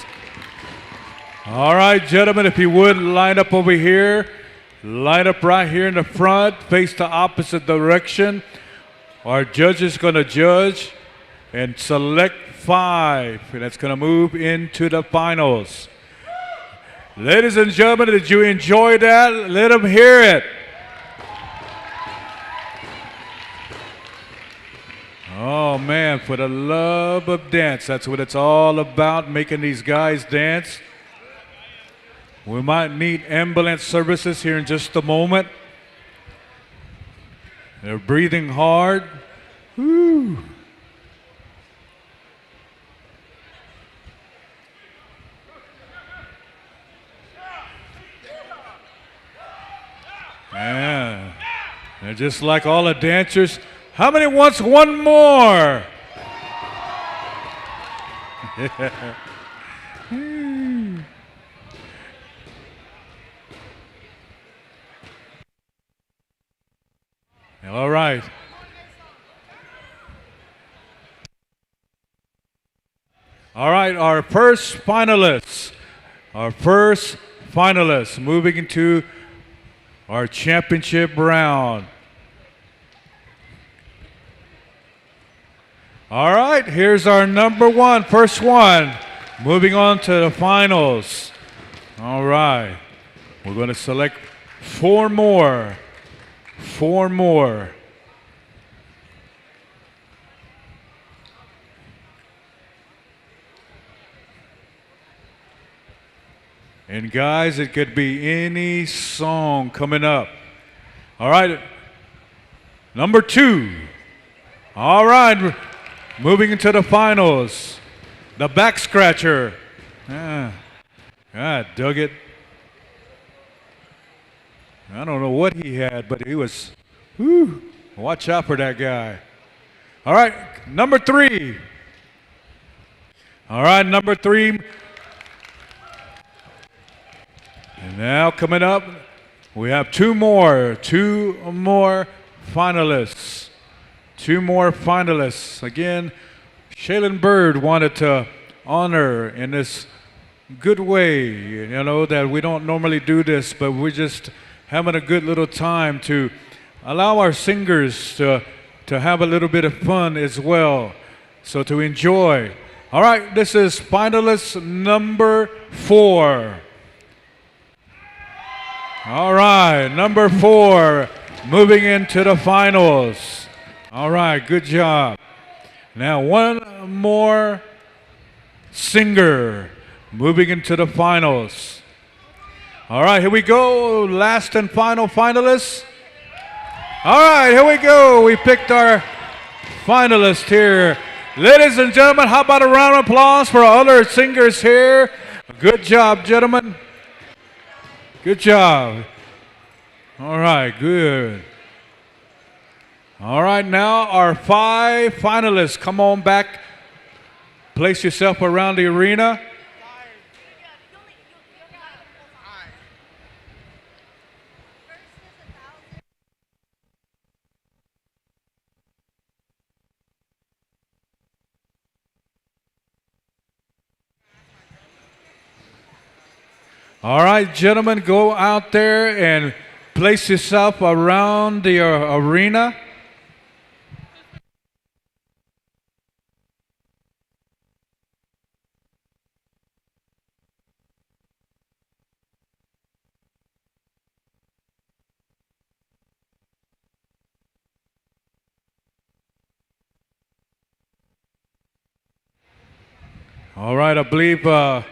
All right, gentlemen, if you would line up over here. Line up right here in the front, face the opposite direction. Our judge is going to judge and select 5, and that's going to move into the finals. Ladies and gentlemen, did you enjoy that? Let them hear it. Oh, man, for the love of dance. That's what it's all about, making these guys dance. We might need ambulance services here in just a moment. They're breathing hard. Woo. Yeah. They're just like all the dancers. How many wants one more? All right. All right, our first finalists moving into our championship round. All right, here's our number 1, first one, moving on to the finals. All right, we're going to select 4 more. 4 more. And guys, it could be any song coming up. All right, number 2. All right, moving into the finals. The back scratcher. Dug it. I don't know what he had, but he was, watch out for that guy. All right, number 3. All right, number 3. And now coming up, we have 2 more finalists. 2 more finalists. Again, Shaylin Bird wanted to honor in this good way, that we don't normally do this, but we're just having a good little time to allow our singers to have a little bit of fun as well, so to enjoy. All right, this is finalist number 4. All right, number 4, moving into the finals. All right, good job. Now 1 more singer moving into the finals. All right, here we go. Last and final finalists. All right, here we go. We picked our finalists here. Ladies and gentlemen, how about a round of applause for our other singers here? Good job, gentlemen. Good job. All right, good. All right, now our 5 finalists. Come on back. Place yourself around the arena. All right, gentlemen, go out there and place yourself around the arena. All right, I believe all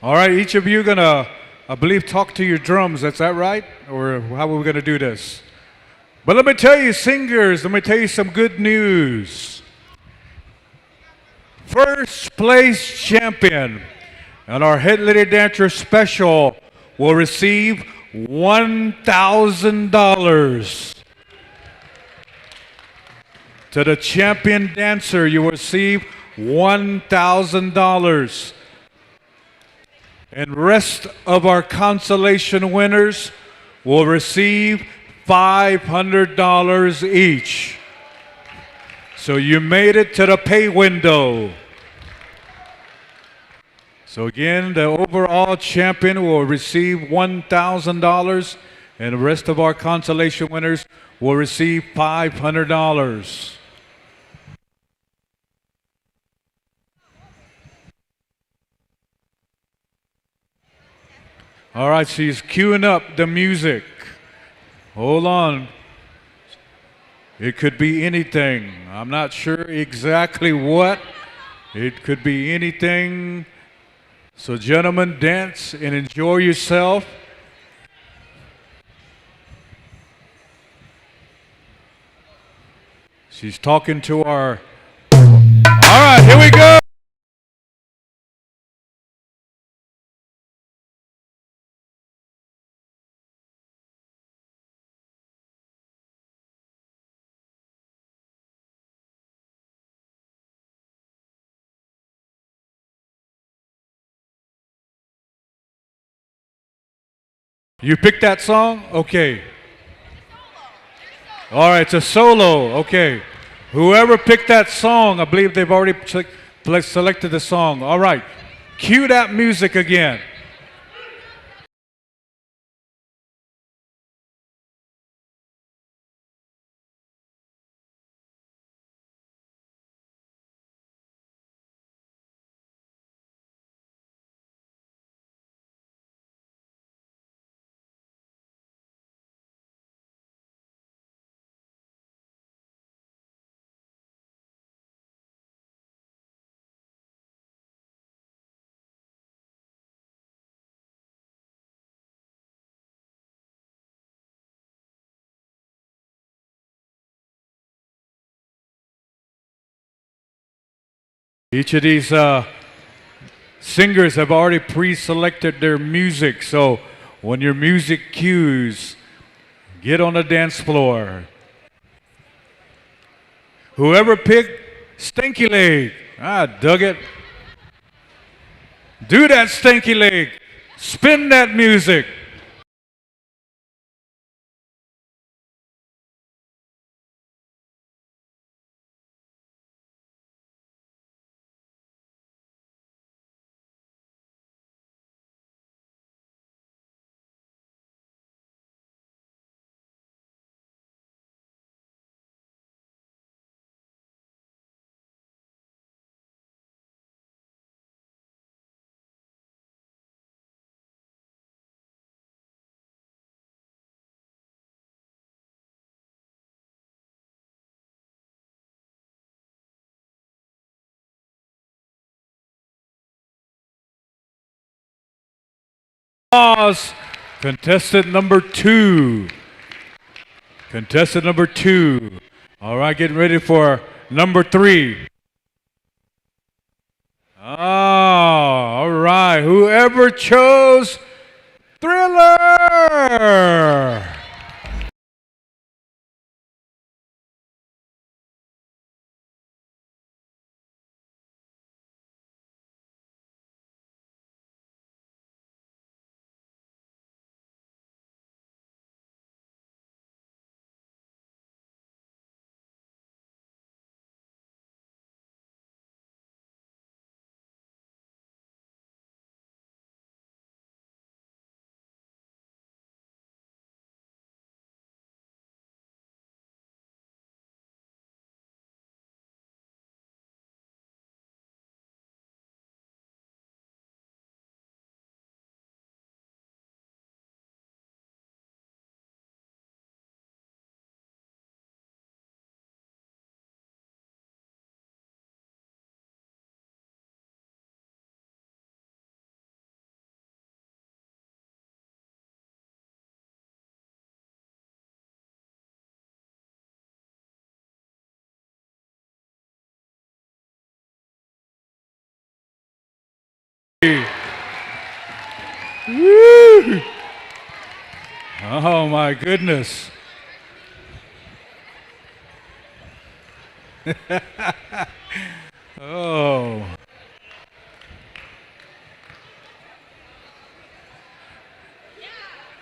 right, each of you gonna, I believe, talk to your drums. Is that right? Or how are we gonna do this? But let me tell you, singers, let me tell you some good news. First place champion and our Head Lady Dancer Special will receive $1,000. To the champion dancer, you will receive $1,000. And rest of our consolation winners will receive $500 each. So you made it to the pay window. So again, the overall champion will receive $1,000, and the rest of our consolation winners will receive $500. All right, she's queuing up the music. Hold on. It could be anything. I'm not sure exactly what. It could be anything. So gentlemen, dance and enjoy yourself. She's talking to our... All right, here we go. You picked that song? Okay. All right, it's a solo. Okay. Whoever picked that song, I believe they've already selected the song. All right. Cue that music again. Each of these singers have already pre-selected their music, so when your music cues, get on the dance floor. Whoever picked Stinky Leg, I dug it. Do that, Stinky Leg. Spin that music. Contestant number 2. Contestant number 2. All right, getting ready for number 3. All right, whoever chose Thriller. Woo! Oh my goodness. Oh.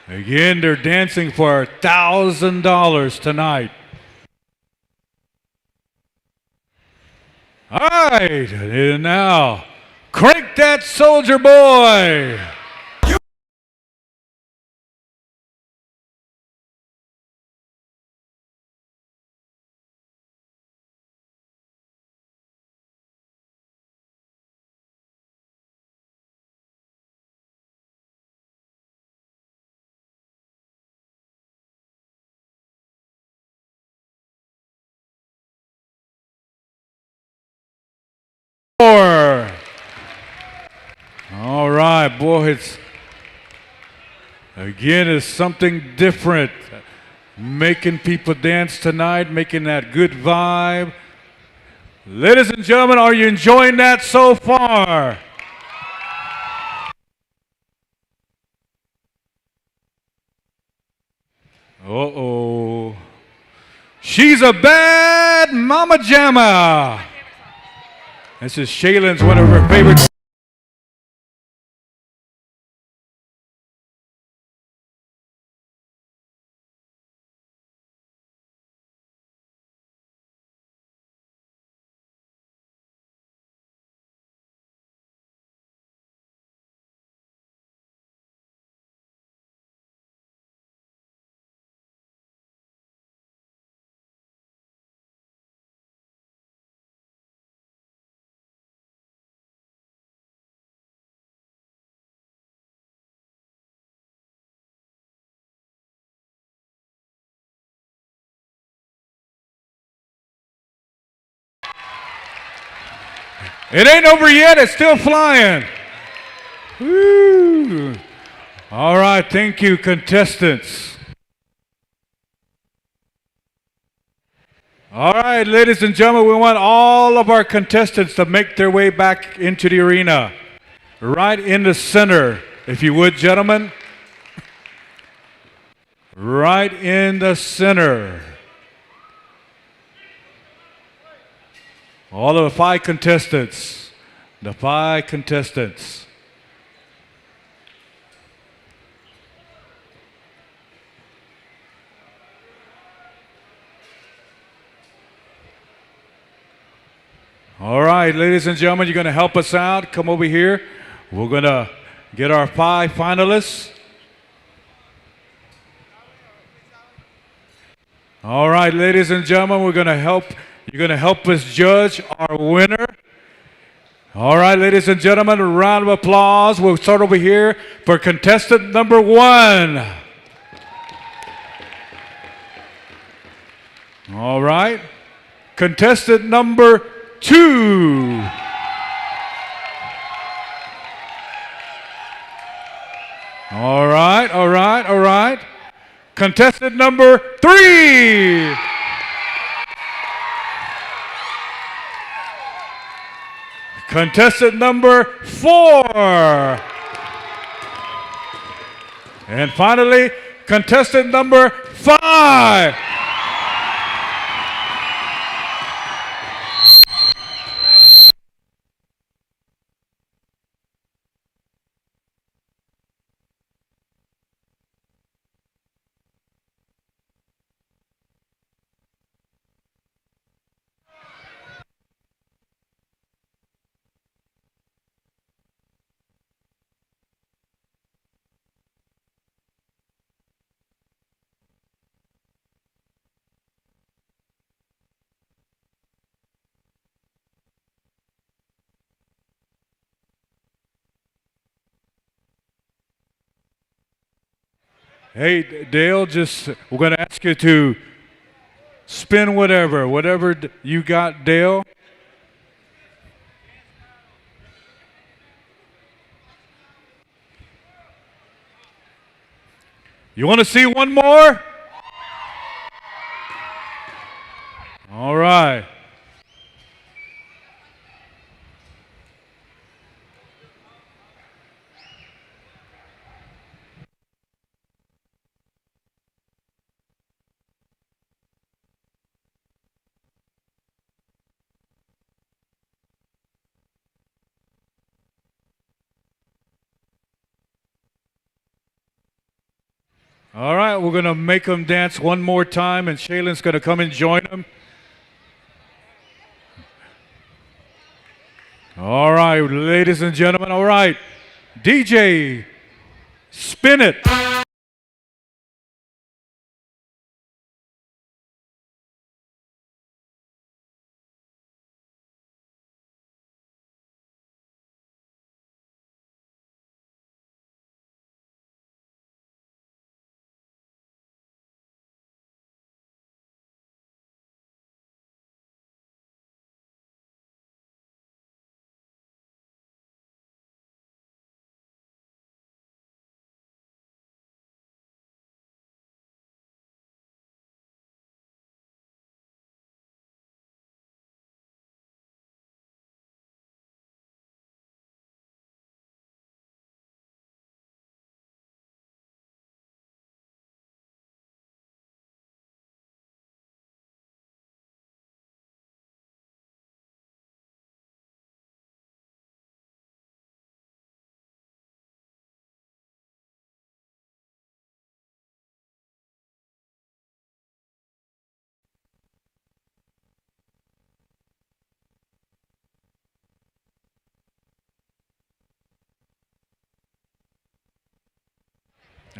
Again. Again, they're dancing for $1,000 tonight. All right, and now, crank that soldier boy. All right, boy, it's something different. Making people dance tonight, making that good vibe. Ladies and gentlemen, are you enjoying that so far? Uh-oh. She's a bad mama jamma. This is Shaylin's one of her favorite. It ain't over yet, it's still flying. Woo. All right, thank you, contestants. All right, ladies and gentlemen, we want all of our contestants to make their way back into the arena. Right in the center, if you would, gentlemen. Right in the center. All of the 5 contestants. The 5 contestants. All right, ladies and gentlemen, you're going to help us out. Come over here. We're going to get our 5 finalists. All right, ladies and gentlemen, you're going to help us judge our winner. All right, ladies and gentlemen, a round of applause. We'll start over here for contestant number 1. All right. Contestant number 2. All right. Contestant number 3. Contestant number 4. And finally, contestant number 5. Hey, Dale, we're going to ask you to spin whatever you got, Dale. You want to see one more? All right. All right, we're going to make them dance one more time, and Shaylin's going to come and join them. All right, ladies and gentlemen, all right. DJ, spin it.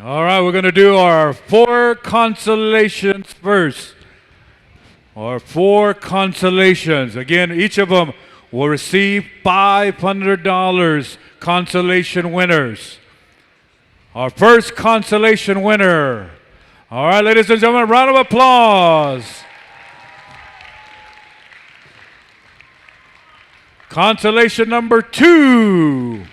All right, we're going to do our 4 consolations first. Our 4 consolations. Again, each of them will receive $500 consolation winners. Our first consolation winner. All right, ladies and gentlemen, round of applause. Consolation number 2.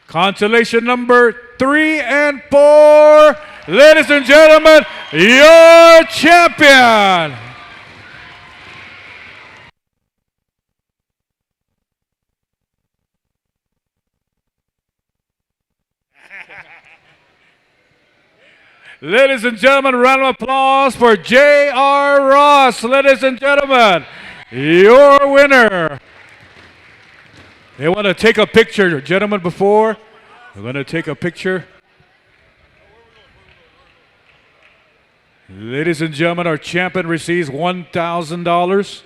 Consolation number 3 and 4. Ladies and gentlemen, your champion. Ladies and gentlemen, round of applause for J.R. Ross. Ladies and gentlemen, your winner. They want to take a picture, gentlemen, before. We're going to take a picture. Ladies and gentlemen, our champion receives $1,000.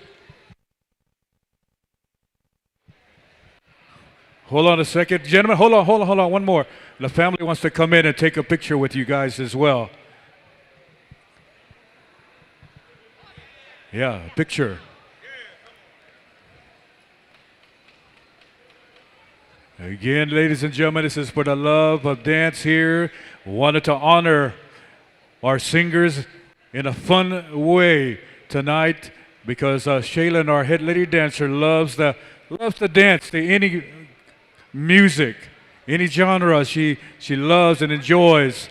Hold on a second. Gentlemen, hold on, one more. The family wants to come in and take a picture with you guys as well. Yeah, a picture. Again, ladies and gentlemen, this is for the love of dance here. Wanted to honor our singers in a fun way tonight because Shaylin, our head lady dancer, loves to dance to any music, any genre she loves and enjoys.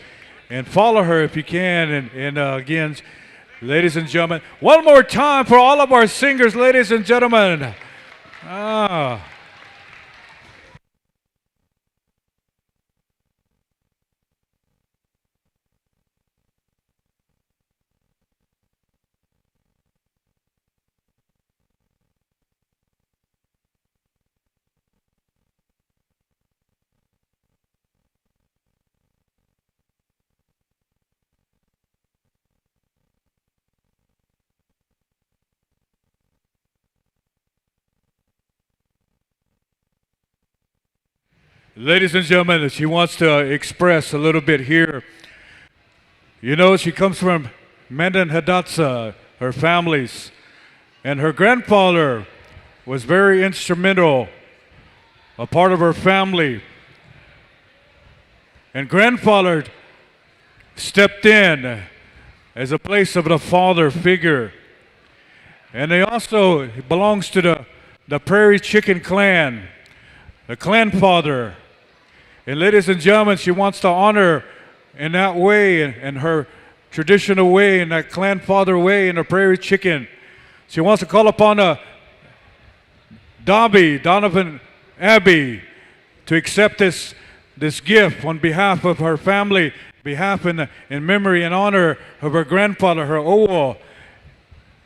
And follow her if you can. And again, ladies and gentlemen, one more time for all of our singers, ladies and gentlemen. Ladies and gentlemen, she wants to express a little bit here. You know, she comes from Manitoba, her family's, and her grandfather was very instrumental, a part of her family. And grandfather stepped in as a place of the father figure. And they also belongs to the Prairie Chicken clan, the clan father. And ladies and gentlemen, she wants to honor in that way, in her traditional way, in that clan father way, in the Prairie Chicken. She wants to call upon Donovan Abbey to accept this gift on behalf of her family, in memory and honor of her grandfather, her Owo,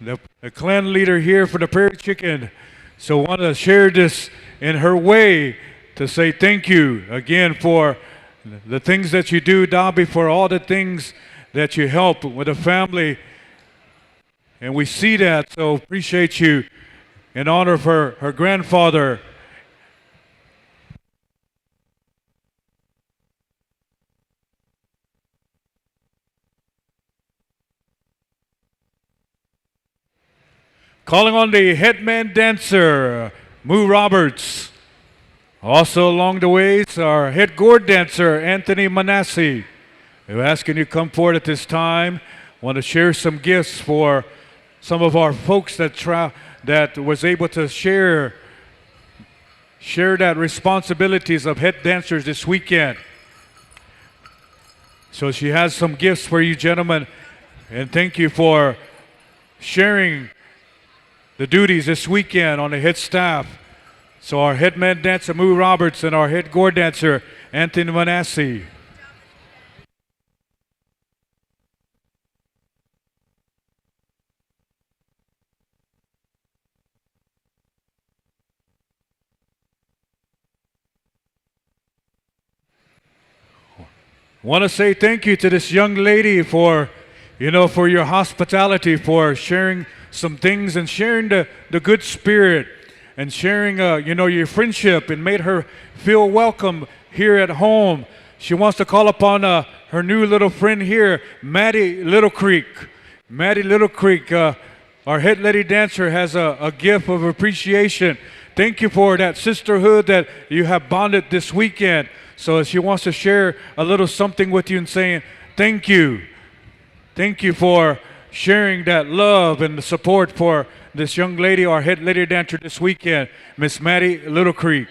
the clan leader here for the Prairie Chicken. So I want to share this in her way to say thank you again for the things that you do, Dobby, for all the things that you help with the family. And we see that, so appreciate you in honor of her grandfather. Calling on the headman dancer, Moo Roberts. Also along the ways, our head gourd dancer, Anthony Manassi. We're asking you to come forward at this time. Want to share some gifts for some of our folks that was able to share that responsibilities of head dancers this weekend. So she has some gifts for you, gentlemen, and thank you for sharing the duties this weekend on the head staff. So our headman dancer, Moo Roberts, and our head gourd dancer, Anthony Manassi. Want to say thank you to this young lady for your hospitality, for sharing some things and sharing the good spirit and sharing, your friendship, and made her feel welcome here at home. She wants to call upon her new little friend here, Maddie Little Creek. Maddie Little Creek, our head lady dancer, has a gift of appreciation. Thank you for that sisterhood that you have bonded this weekend. So she wants to share a little something with you and saying, thank you. Thank you for sharing that love and the support for this young lady, our head lady dancer this weekend, Miss Maddie Little Creek.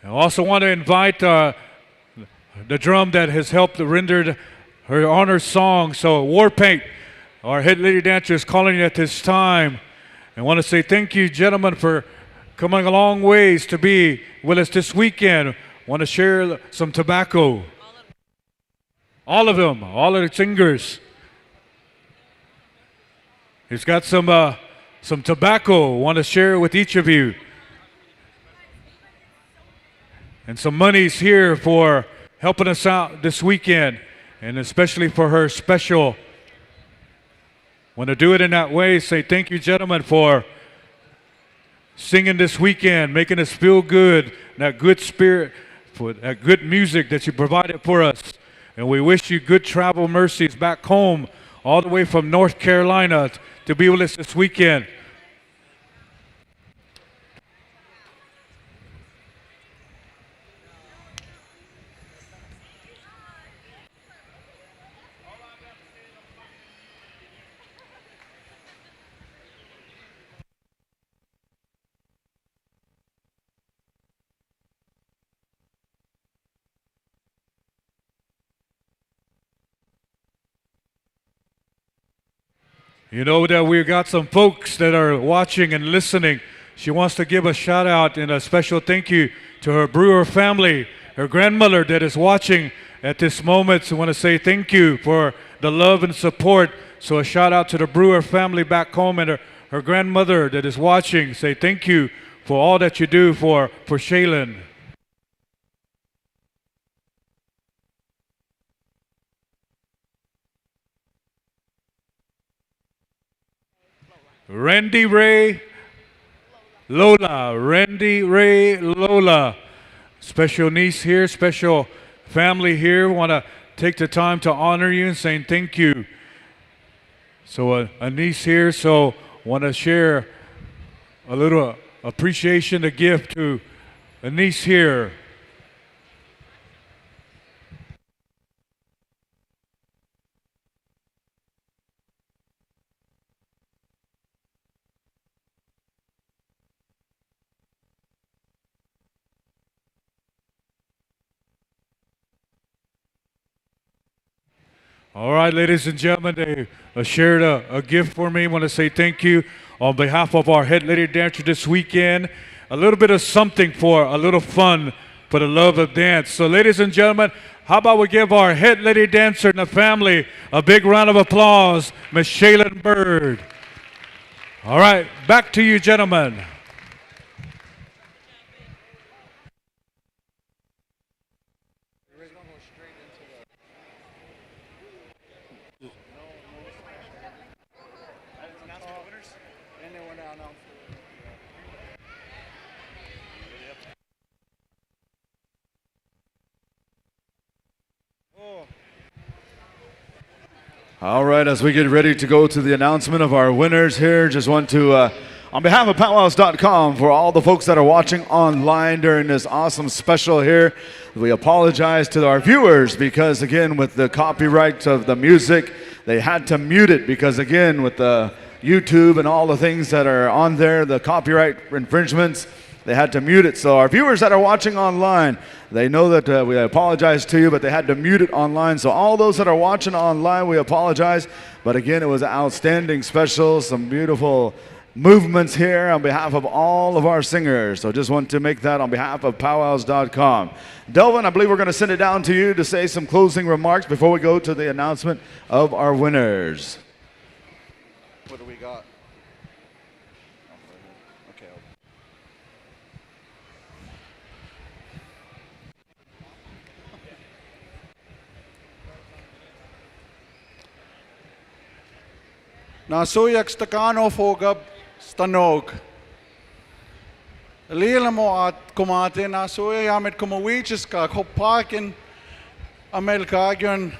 I also want to invite the drum that has helped render her honor song. So Warpaint, our head lady dancer, is calling you at this time. I want to say thank you, gentlemen, for coming a long ways to be with us this weekend. Want to share some tobacco. All of them, all of the singers. He's got some tobacco. Want to share with each of you. And some money's here for helping us out this weekend, and especially for her special. Want to do it in that way. Say thank you, gentlemen, for singing this weekend, making us feel good, that good spirit, for that good music that you provided for us. And we wish you good travel mercies back home, all the way from North Carolina to be with us this weekend. You know that we got some folks that are watching and listening. She wants to give a shout out and a special thank you to her Brewer family, her grandmother that is watching at this moment. So I want to say thank you for the love and support. So a shout out to the Brewer family back home and her grandmother that is watching. Say thank you for all that you do for Shaylin. Randy Ray Lola. Randy Ray Lola. Special niece here, special family here. Want to take the time to honor you and saying thank you. So a niece here, so want to share a little appreciation, a gift to a niece here. All right, ladies and gentlemen, they shared a gift for me. I want to say thank you on behalf of our head lady dancer this weekend. A little bit of something for a little fun for the love of dance. So ladies and gentlemen, how about we give our head lady dancer and the family a big round of applause, Miss Shaylin Bird. All right, back to you, gentlemen. All right, as we get ready to go to the announcement of our winners here, just want to, on behalf of PowWows.com, for all the folks that are watching online during this awesome special here, we apologize to our viewers because, again, with the copyright of the music, they had to mute it because, again, with the YouTube and all the things that are on there, the copyright infringements, they had to mute it. So our viewers that are watching online, they know that we apologize to you, but they had to mute it online. So all those that are watching online, we apologize. But again, it was an outstanding special, some beautiful movements here on behalf of all of our singers. So just want to make that on behalf of PowWows.com. Delvin, I believe we're going to send it down to you to say some closing remarks before we go to the announcement of our winners. What do we got? Nasuyak stakano fogab stanog. Lila mo at kumate nasuya yamit kumawichis ka kopakin Amerika yun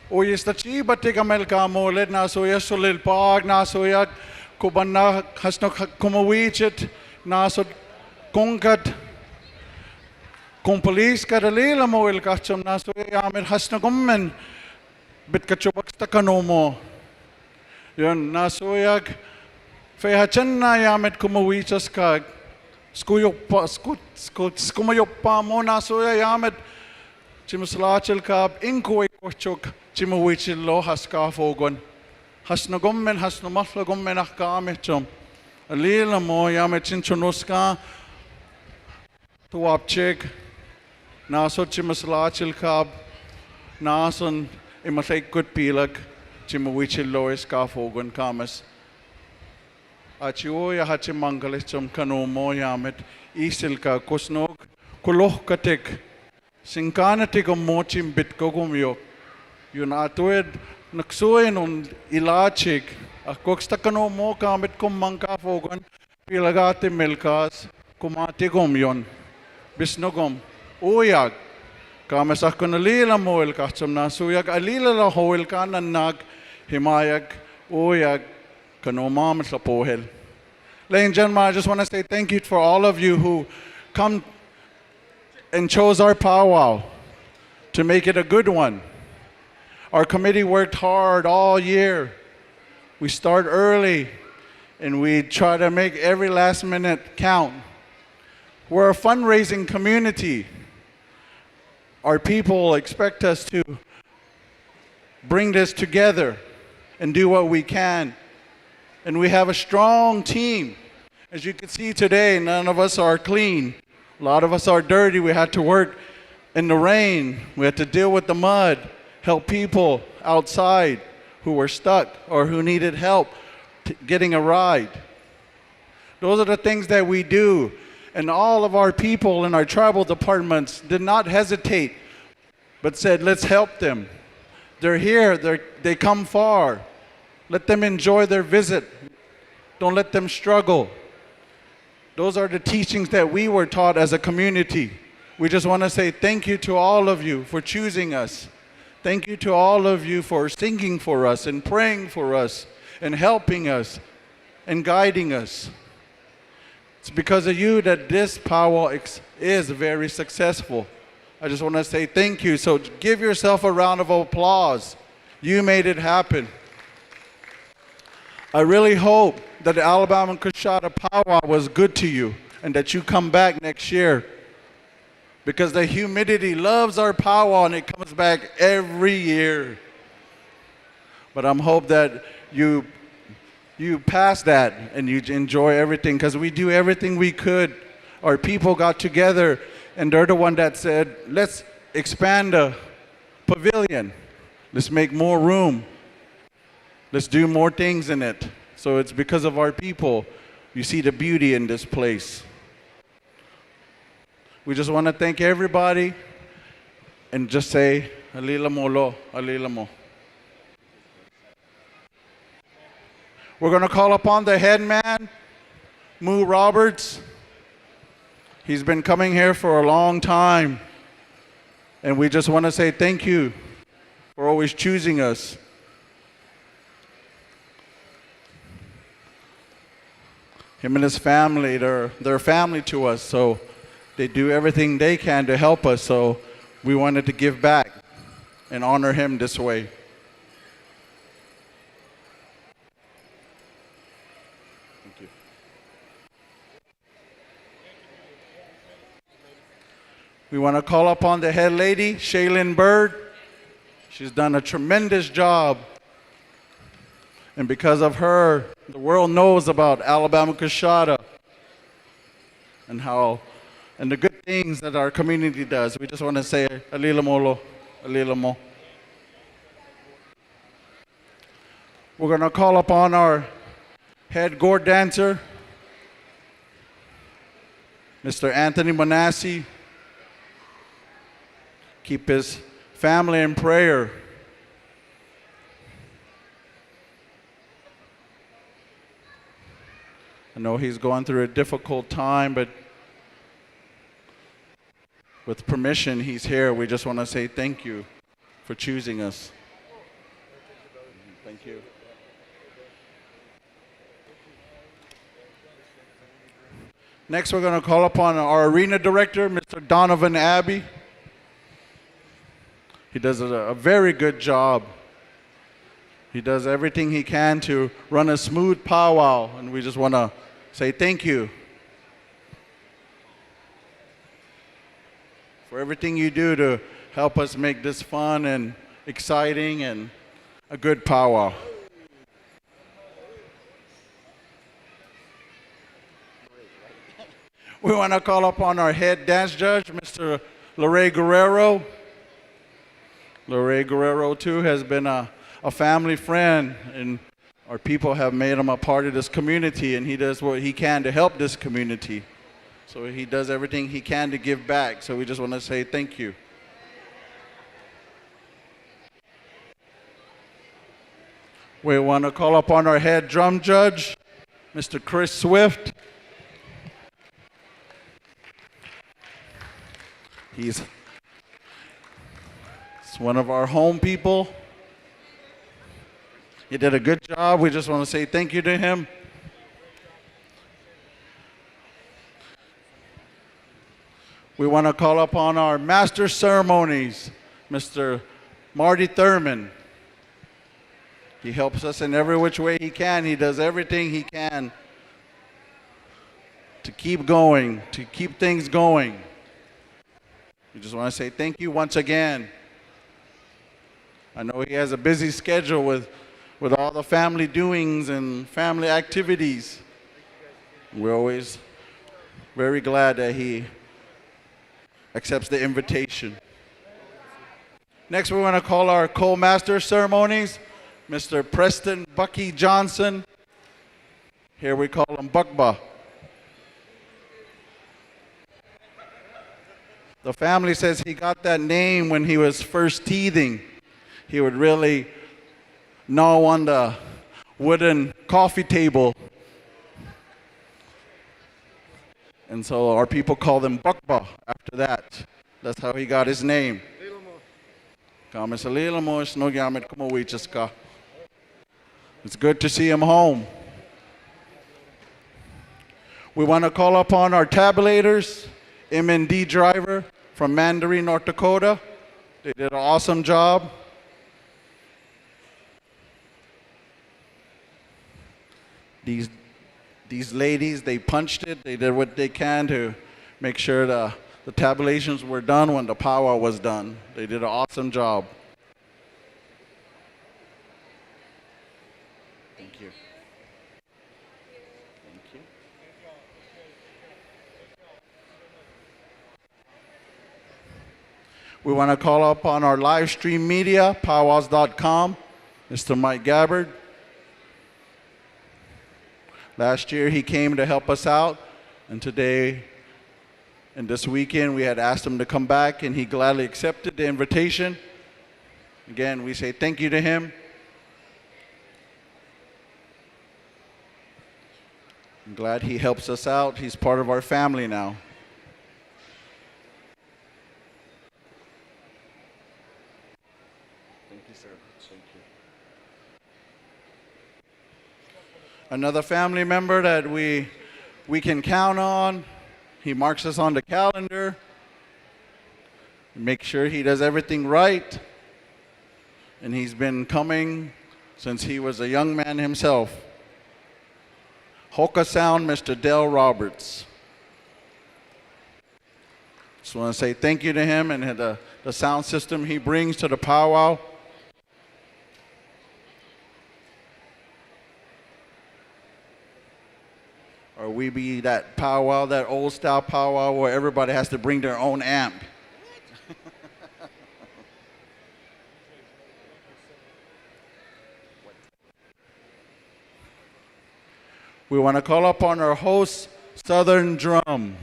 uyista batik Amerika mo led nasuya sulil pag nasuya kubana hasno kumawichit nasod kungkat kung police ka lila mo il kachom nasuya yamit hasno kummen bit kachubak stakano mo. Yun, nasuyag, fehachan na yamet kumawichas kag, skumayok pa mo nasuya yamet, chimuslachil kab, inkuwi kochok, chimawichil lo has ka fogon. Has na gommen, has na masla gommen akame chom. Alila mo yamet chinchunuska, tuwapchik, naso chimuslachil kab, nason imasay kut pilag, Chimawichil Lois Kafogun Kamas. Achioya Hachimangalichum Kanomo Yamet, Isilka Kusnog, Kulohkatik, Sinkanatik Mochim Bitkogumyo, Yunatued Naksuin on Ilachik, a Kokstacano Mo Kamit Kumanka Fogun, Pilagati Milkas, Kumatigumyon, Bisnogum, Oyag. Kamas ako nalila mo il kacham na suyag alila la hoil ka nag himayag uyag kanomam sa pohel. Ladies and gentlemen, I just want to say thank you for all of you who come and chose our powwow to make it a good one. Our committee worked hard all year. We start early and we try to make every last minute count. We're a fundraising community. Our people expect us to bring this together and do what we can. And we have a strong team. As you can see today, none of us are clean. A lot of us are dirty. We had to work in the rain. We had to deal with the mud, help people outside who were stuck or who needed help getting a ride. Those are the things that we do. And all of our people in our tribal departments did not hesitate, but said, let's help them. They're here, they come far. Let them enjoy their visit. Don't let them struggle. Those are the teachings that we were taught as a community. We just want to say thank you to all of you for choosing us. Thank you to all of you for singing for us and praying for us and helping us and guiding us. It's because of you that this powwow is very successful. I just want to say thank you. So give yourself a round of applause. You made it happen. I really hope that the Alabama-Coushatta powwow was good to you and that you come back next year, because the humidity loves our powwow and it comes back every year. But I'm hope that you pass that and you enjoy everything, because we do everything we could. Our people got together And they're the one that said, let's expand the pavilion. Let's make more room. Let's do more things in it. So it's because of our people. You see the beauty in this place. We just want to thank everybody and just say, Alila mo lo, alila mo. We're going to call upon the head man, Moo Roberts. He's been coming here for a long time. And we just want to say thank you for always choosing us. Him and his family, they're family to us, so they do everything they can to help us. So we wanted to give back and honor him this way. Thank you. We want to call upon the head lady, Shaylin Bird. She's done a tremendous job. And because of her, the world knows about Alabama-Coushatta and the good things that our community does. We just want to say, Alila Molo, Alila Mo. We're going to call upon our head gourd dancer, Mr. Anthony Manassi. Keep his family in prayer. I know he's going through a difficult time, but with permission, he's here. We just want to say thank you for choosing us. Thank you. Next, we're going to call upon our arena director, Mr. Donovan Abbey. He does a very good job. He does everything he can to run a smooth powwow, and we just want to say thank you for everything you do to help us make this fun and exciting and a good powwow. We want to call upon our head dance judge, Mr. Delores Guerrero. Delores Guerrero, too, has been a family friend, and our people have made him a part of this community, and he does what he can to help this community. So he does everything he can to give back. So we just want to say thank you. We want to call upon our head drum judge, Mr. Chris Swift. He's one of our home people. He did a good job. We just want to say thank you to him. We want to call upon our master ceremonies, Mr. Marty Thurman. He helps us in every which way he can. He does everything he can to keep going, to keep things going. We just want to say thank you once again. I know he has a busy schedule with all the family doings and family activities. We're always very glad that he accepts the invitation. Next, we want to call our co-master ceremonies, Mr. Preston Bucky Johnson. Here we call him Buckba. The family says he got that name when he was first teething. He would really gnaw on the wooden coffee table. And so our people called him Buckba after that. That's how he got his name. It's good to see him home. We want to call upon our tabulators, M&D driver from Mandarin, North Dakota. They did an awesome job. These ladies, they punched it. They did what they can to make sure the tabulations were done when the powwow was done. They did an awesome job. Thank you. Thank you. We want to call upon our live stream media, PowWows.com, Mr. Mike Gabbard. Last year he came to help us out, and today and this weekend we had asked him to come back, and he gladly accepted the invitation. Again, we say thank you to him. I'm glad he helps us out. He's part of our family now. Thank you, sir. Thank you. Another family member that we can count on. He marks us on the calendar. Make sure he does everything right. And he's been coming since he was a young man himself. Hoka Sound, Mr. Dale Roberts. Just want to say thank you to him and the sound system he brings to the powwow. Or we be that powwow, that old style powwow where everybody has to bring their own amp. We want to call upon our host, Southern Drum.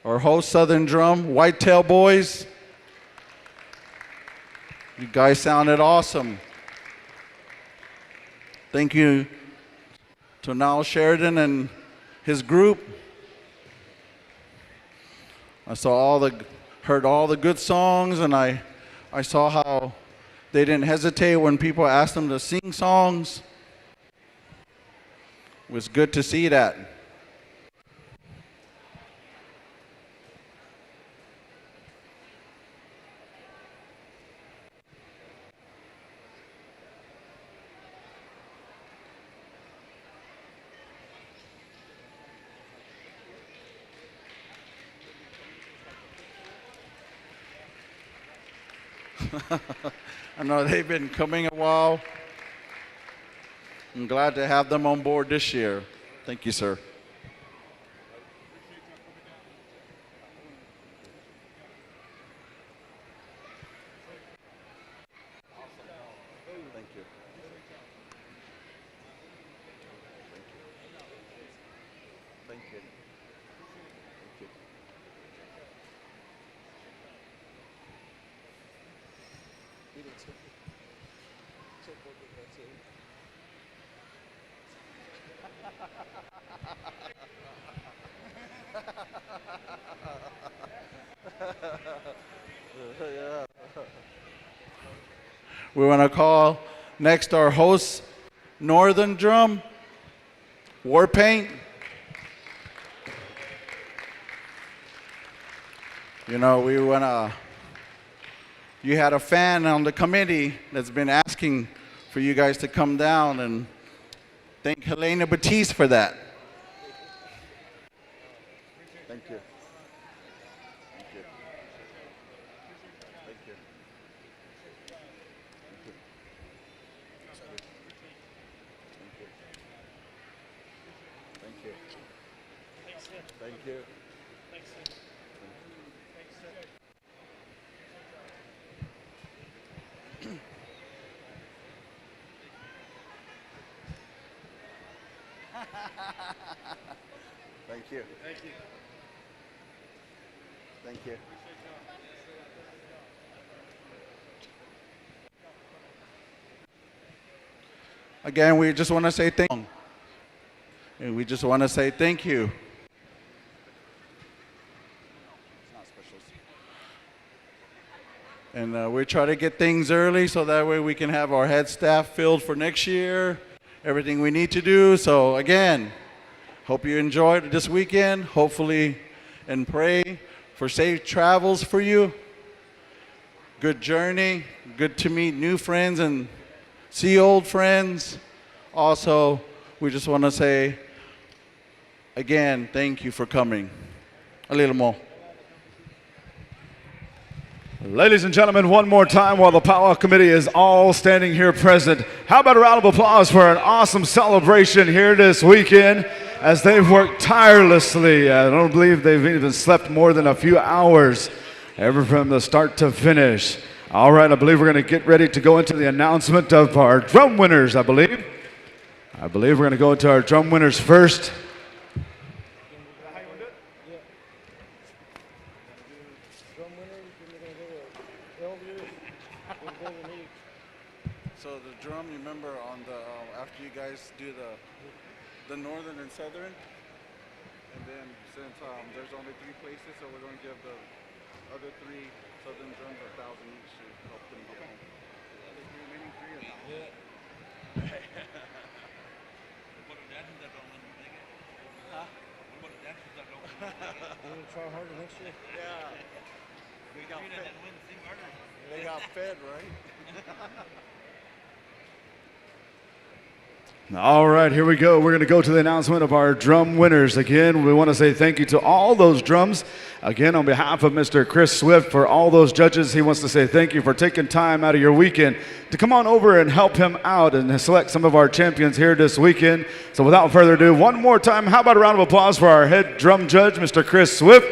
Our host, Southern Drum, Whitetail Boys. You guys sounded awesome. Thank you to Niall Sheridan and his group. I heard all the good songs, and I saw how they didn't hesitate when people asked them to sing songs. It was good to see that. I know they've been coming a while. I'm glad to have them on board this year. Thank you, sir. Thank you. Thank you. Thank you. We want to call next our host, Northern Drum, War Paint. You know, you had a fan on the committee that's been asking for you guys to come down, and thank Helena Batiste for that. Thank you. Thank you. Thank you. Thank you. Thank you. Thank you. Thank you. Thank you. Again, we just want to say thank you. And we just want to say thank you. And we try to get things early so that way we can have our head staff filled for next year, everything we need to do. So again, hope you enjoyed this weekend, hopefully, and pray for safe travels for you. Good journey, good to meet new friends and see old friends. Also, we just want to say, again, thank you for coming. A little more. Ladies and gentlemen, one more time while the Powwow Committee is all standing here present. How about a round of applause for an awesome celebration here this weekend? as they've worked tirelessly. I don't believe they've even slept more than a few hours, ever from the start to finish. All right, I believe we're going to get ready to go into the announcement of our drum winners, I believe. We're going to go into our drum winners first. So the drum, you remember on the after you guys do the northern and southern, and then since there's only 3 places, so we're going to give the other 3 southern drums $1,000 each to help them get home. The other 3 remaining 3 are not. Yeah. What about the dancers that don't win the ticket? Huh? What about the dancers that don't win the ticket? I'm gonna try harder next year. Yeah. They got Three that fed. didn't win, sing harder. They got fed, right? All right, here we go. We're going to go to the announcement of our drum winners. Again, we want to say thank you to all those drums. Again, on behalf of Mr. Chris Swift, for all those judges, he wants to say thank you for taking time out of your weekend to come on over and help him out and select some of our champions here this weekend. So without further ado, one more time, how about a round of applause for our head drum judge, Mr. Chris Swift.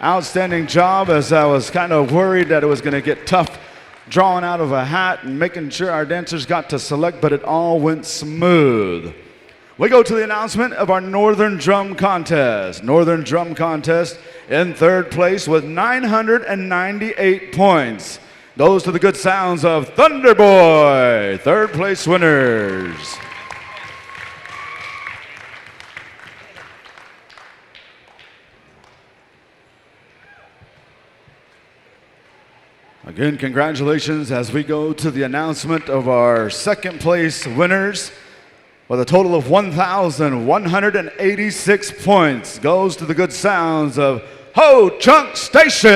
Outstanding job, as I was kind of worried that it was going to get tough drawing out of a hat and making sure our dancers got to select, but it all went smooth. We go to the announcement of our Northern Drum Contest. Northern Drum Contest in 3rd place with 998 points. Goes to the good sounds of Thunder Boy, 3rd place winners. Again, congratulations as we go to the announcement of our 2nd place winners with a total of 1,186 points. Goes to the good sounds of Ho Chunk Station.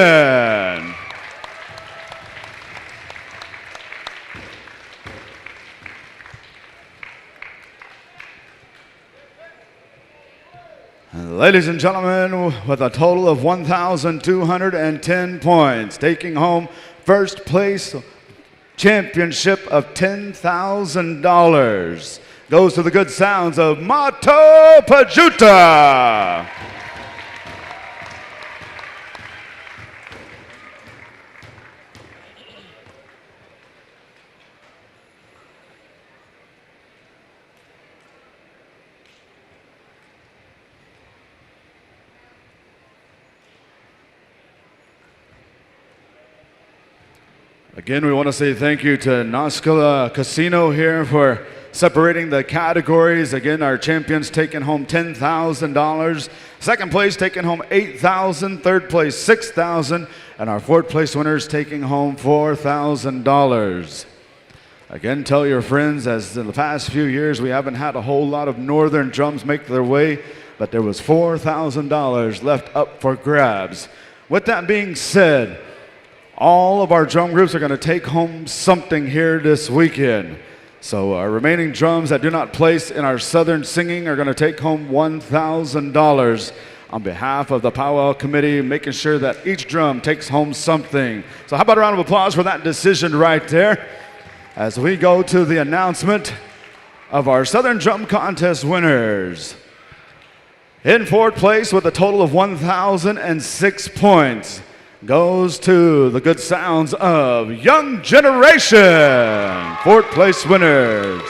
And ladies and gentlemen, with a total of 1,210 points, taking home 1st place championship of $10,000 goes to the good sounds of Manitoba. Again, we want to say thank you to Nascala Casino here for separating the categories. Again, our champions taking home $10,000. 2nd place taking home $8,000. 3rd place $6,000. And our 4th place winners taking home $4,000. Again, tell your friends, as in the past few years, we haven't had a whole lot of northern drums make their way, but there was $4,000 left up for grabs. With that being said, all of our drum groups are going to take home something here this weekend. So our remaining drums that do not place in our southern singing are going to take home $1,000 on behalf of the Pow Wow committee, making sure that each drum takes home something. So how about a round of applause for that decision right there as we go to the announcement of our Southern Drum Contest winners. In 4th place with a total of 1,006 points goes to the good sounds of Young Generation, 4th place winners.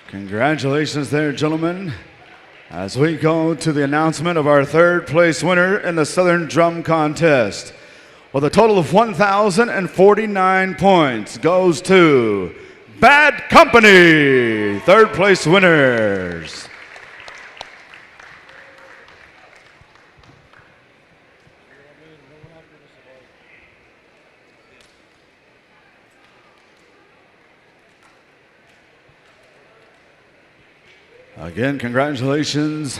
Congratulations there, gentlemen. As we go to the announcement of our 3rd place winner in the Southern Drum Contest, with a total of 1,049 points, goes to Bad Company, 3rd place winners. Again, congratulations.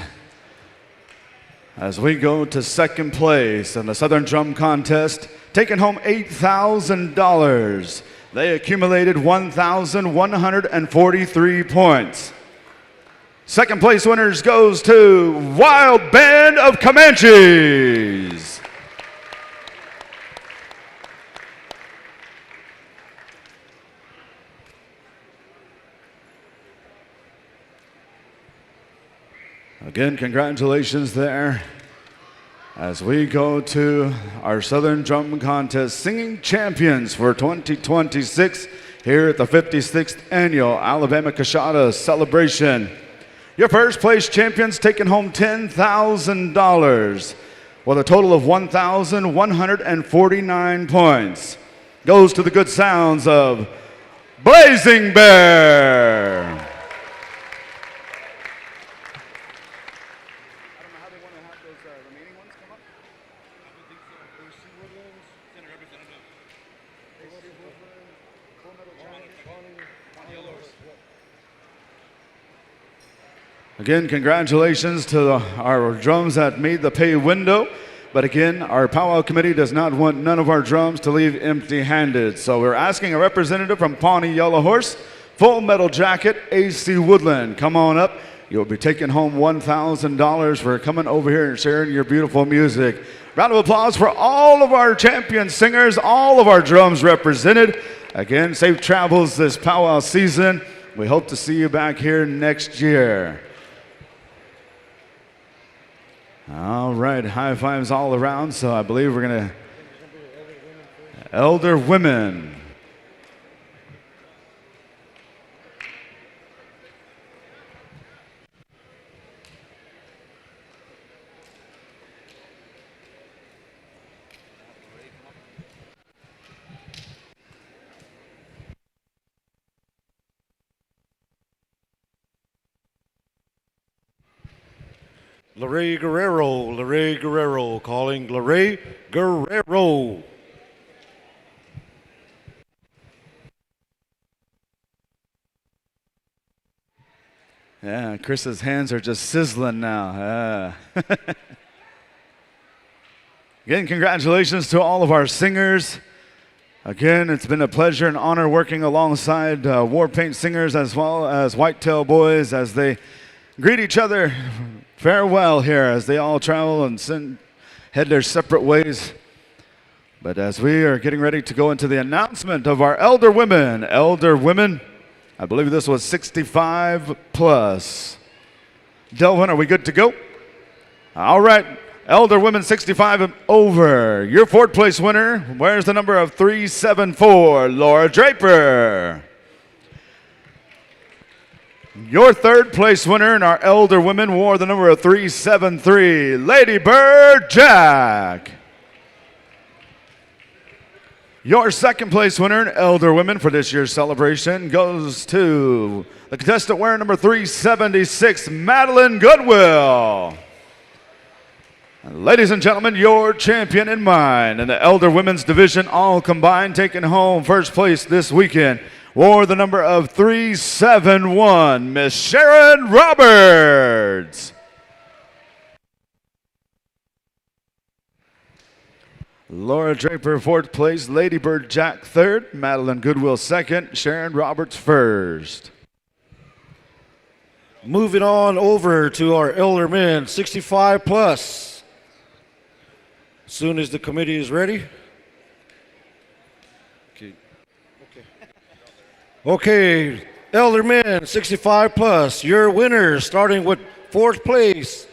As we go to 2nd place in the Southern Drum Contest, taking home $8,000. They accumulated 1,143 points. 2nd place winners goes to Wild Band of Comanches. Again, congratulations there. As we go to our Southern Drum Contest Singing Champions for 2026 here at the 56th Annual Alabama-Coushatta Celebration. Your first place champions taking home $10,000 with a total of 1,149 points. Goes to the good sounds of Blazing Bear. Again, congratulations to our drums that made the pay window. But again, our powwow committee does not want none of our drums to leave empty-handed. So we're asking a representative from Pawnee Yellow Horse, Full Metal Jacket, AC Woodland. Come on up. You'll be taking home $1,000 for coming over here and sharing your beautiful music. Round of applause for all of our champion singers, all of our drums represented. Again, safe travels this powwow season. We hope to see you back here next year. All right, high fives all around. So I believe we're going to Elder Women. Larray Guerrero, calling Larray Guerrero. Yeah, Chris's hands are just sizzling now. Again, congratulations to all of our singers. Again, it's been a pleasure and honor working alongside war paint singers as well as whitetail boys as they greet each other farewell here as they all travel and head their separate ways. But as we are getting ready to go into the announcement of our Elder Women, I believe this was 65 plus. Delvin, are we good to go? All right, Elder Women 65 and over. Your fourth place winner, where's the number of 374, Laura Draper. Your third place winner in our Elder Women wore the number of 373, Lady Bird Jack. Your second place winner in Elder Women for this year's celebration goes to the contestant wearing number 376, Madeline Goodwill. And ladies and gentlemen, your champion and mine in the Elder Women's division, all combined, taking home first place this weekend, wore the number of 371, Miss Sharon Roberts. Laura Draper, fourth place. Lady Bird Jack, third. Madeline Goodwill, second. Sharon Roberts, first. Moving on over to our Elder Men, 65 plus. As soon as the committee is ready. Okay, Elder Men, 65 plus. Your winners, starting with fourth place,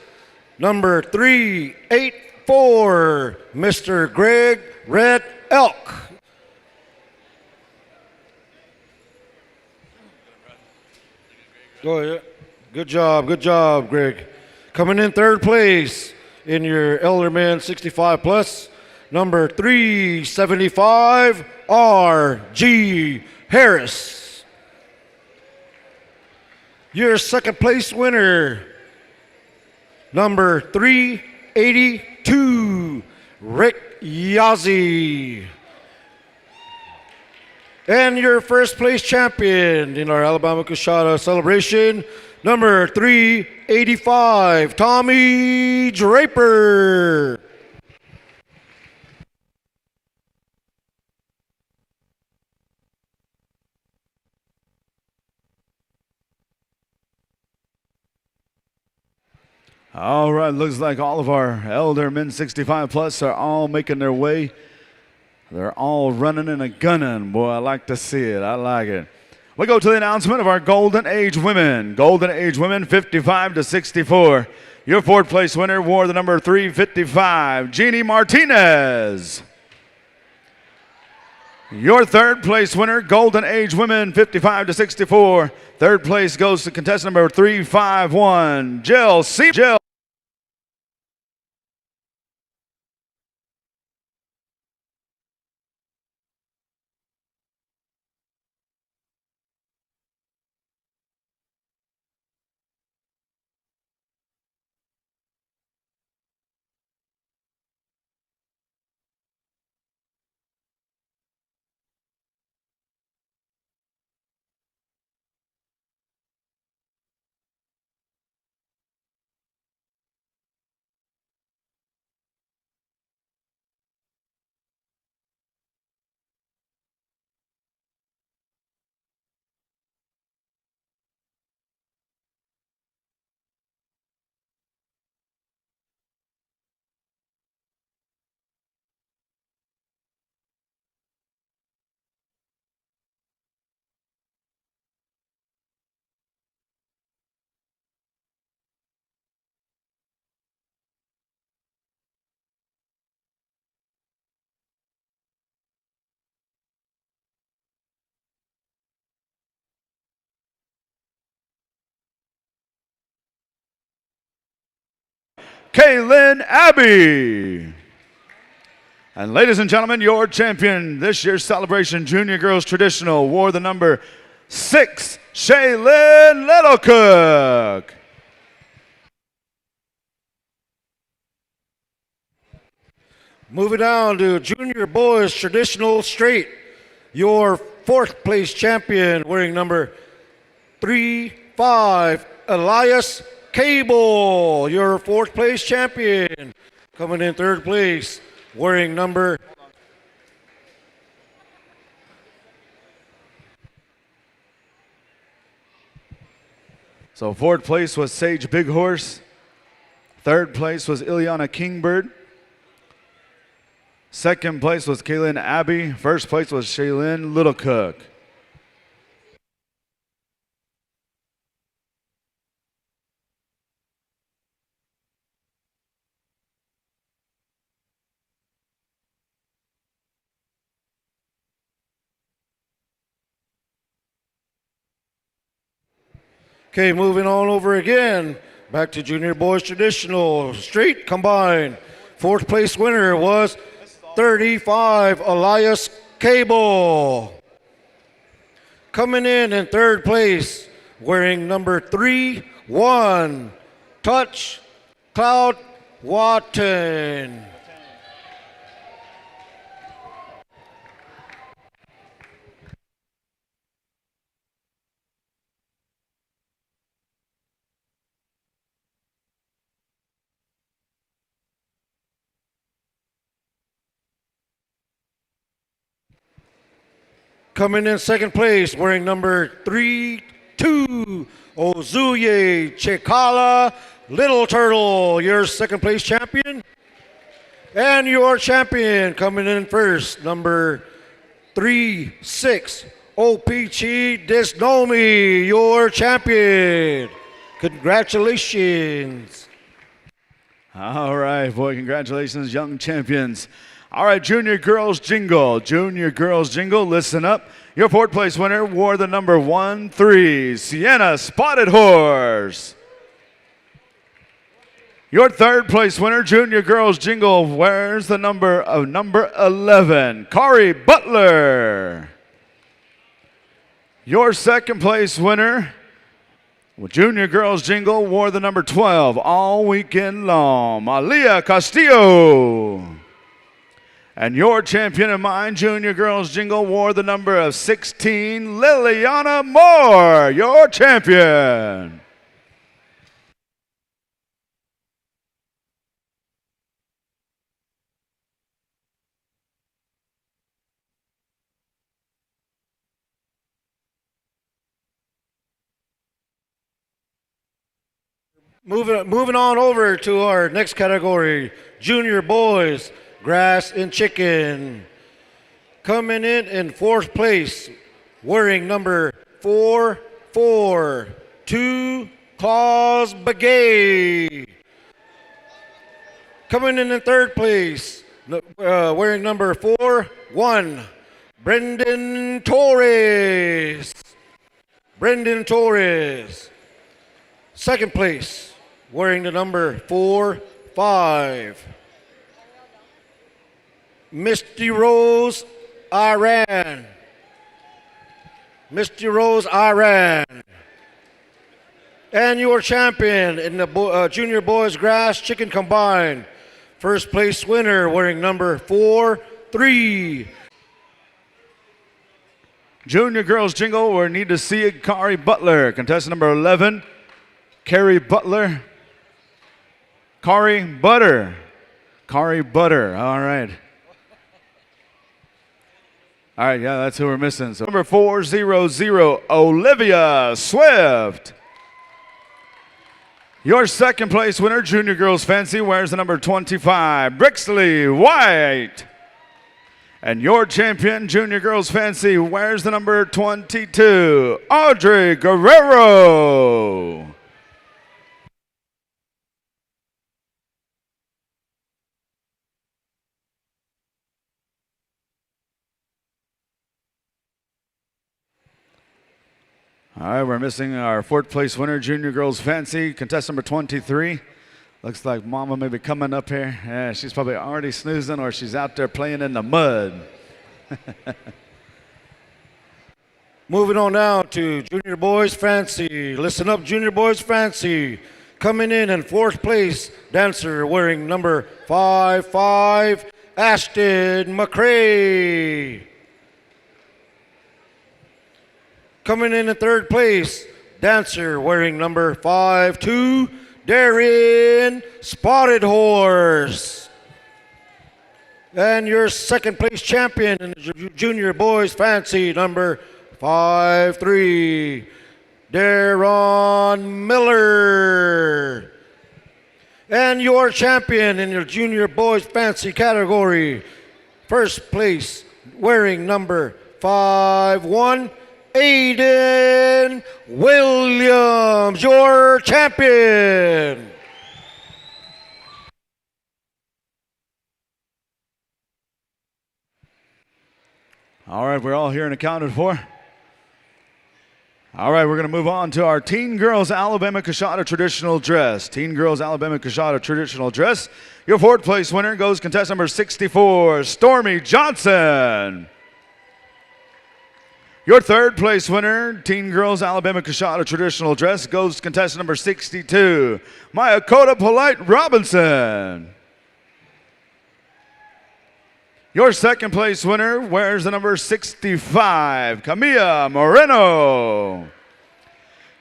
number 384, Mr. Greg Red Elk. Go ahead. Good job, Greg. Coming in third place in your Elder Men 65 plus, number 375, R.G. Harris. Your second place winner, number 382, Rick Yazzie. And your first place champion in our Alabama-Coushatta celebration, number 385, Tommy Draper. All right, looks like all of our Elder Men 65 plus are all making their way. They're all running and a gunning. Boy, I like to see it. I like it. We go to the announcement of our Golden Age women. Golden Age women, 55 to 64. Your fourth place winner wore the number 355, Jeannie Martinez. Your third place winner, Golden Age women, 55 to 64. Third place goes to contestant number 351, Jill C. Jill. Kaylin Abbey. And ladies and gentlemen, your champion this year's celebration, Junior Girls Traditional, wore the number 6, Shaylin Littlecook. Moving on to Junior Boys Traditional Straight, your fourth place champion wearing number 3-5, Elias Cable, your fourth place champion. Coming in third place wearing number So fourth place was Sage Big Horse. Third place was Ileana Kingbird. Second place was Kaylin Abbey. First place was Shaylin Littlecook. Okay, moving on over again. Back to Junior Boys Traditional Straight Combined. Fourth place winner was 35, Elias Cable. Coming in third place, wearing number 3-1, Touch Cloud Watton. Coming in second place, wearing number 3-2, Ozuye Chekala Little Turtle, your second place champion. And your champion coming in first, number 3-6, Opichi Disnomi, your champion. Congratulations. All right, boy, congratulations, young champions. All right, Junior Girls Jingle. Junior Girls Jingle, listen up. Your fourth place winner wore the number 1-3, Sienna Spotted Horse. Your third place winner, Junior Girls Jingle, wears the number 11, Kari Butler. Your second place winner, Junior Girls Jingle, wore the number 12 all weekend long, Malia Castillo. And your champion of mine, Junior Girls Jingle, wore the number of 16, Liliana Moore, your champion. Moving on over to our next category, Junior Boys, Grass and Chicken. Coming in fourth place, wearing number 4-4, 2 Claus Begay. Coming in third place, wearing number 4-1, Brendan Torres. Brendan Torres. Second place, wearing the number 4-5, Misty Rose Iran. Misty Rose Iran. And your champion in the Junior Boys Grass Chicken Combined. First place winner wearing number 4-3. Junior Girls Jingle, we need to see it, Kari Butler. Contestant number 11, Carrie Butler. Kari Butter. Kari Butter, all right. All right, yeah, that's who we're missing. So number 400, Olivia Swift. Your second place winner, Junior Girls Fancy, wears the number 25, Brixley White. And your champion, Junior Girls Fancy, wears the number 22, Audrey Guerrero. All right, we're missing our fourth place winner, Junior Girls Fancy, contestant number 23. Looks like Mama may be coming up here. Yeah, she's probably already snoozing or she's out there playing in the mud. Moving on now to Junior Boys Fancy. Listen up, Junior Boys Fancy. Coming in fourth place, dancer wearing number 5-5, Ashton McCrae. Coming in third place, dancer wearing number 5-2, Darren Spotted Horse. And your second place champion in the Junior Boys Fancy, number 5-3, Darron Miller. And your champion in your Junior Boys Fancy category, first place wearing number 5-1, Aiden Williams, your champion. All right, we're all here and accounted for. All right, we're going to move on to our Teen Girls Alabama-Coushatta traditional dress. Teen Girls Alabama-Coushatta traditional dress. Your fourth place winner goes contestant number 64, Stormy Johnson. Your third place winner, Teen Girls Alabama-Coushatta traditional dress, goes contestant number 62, Mayakota Polite Robinson. Your second place winner wears the number 65, Camilla Moreno.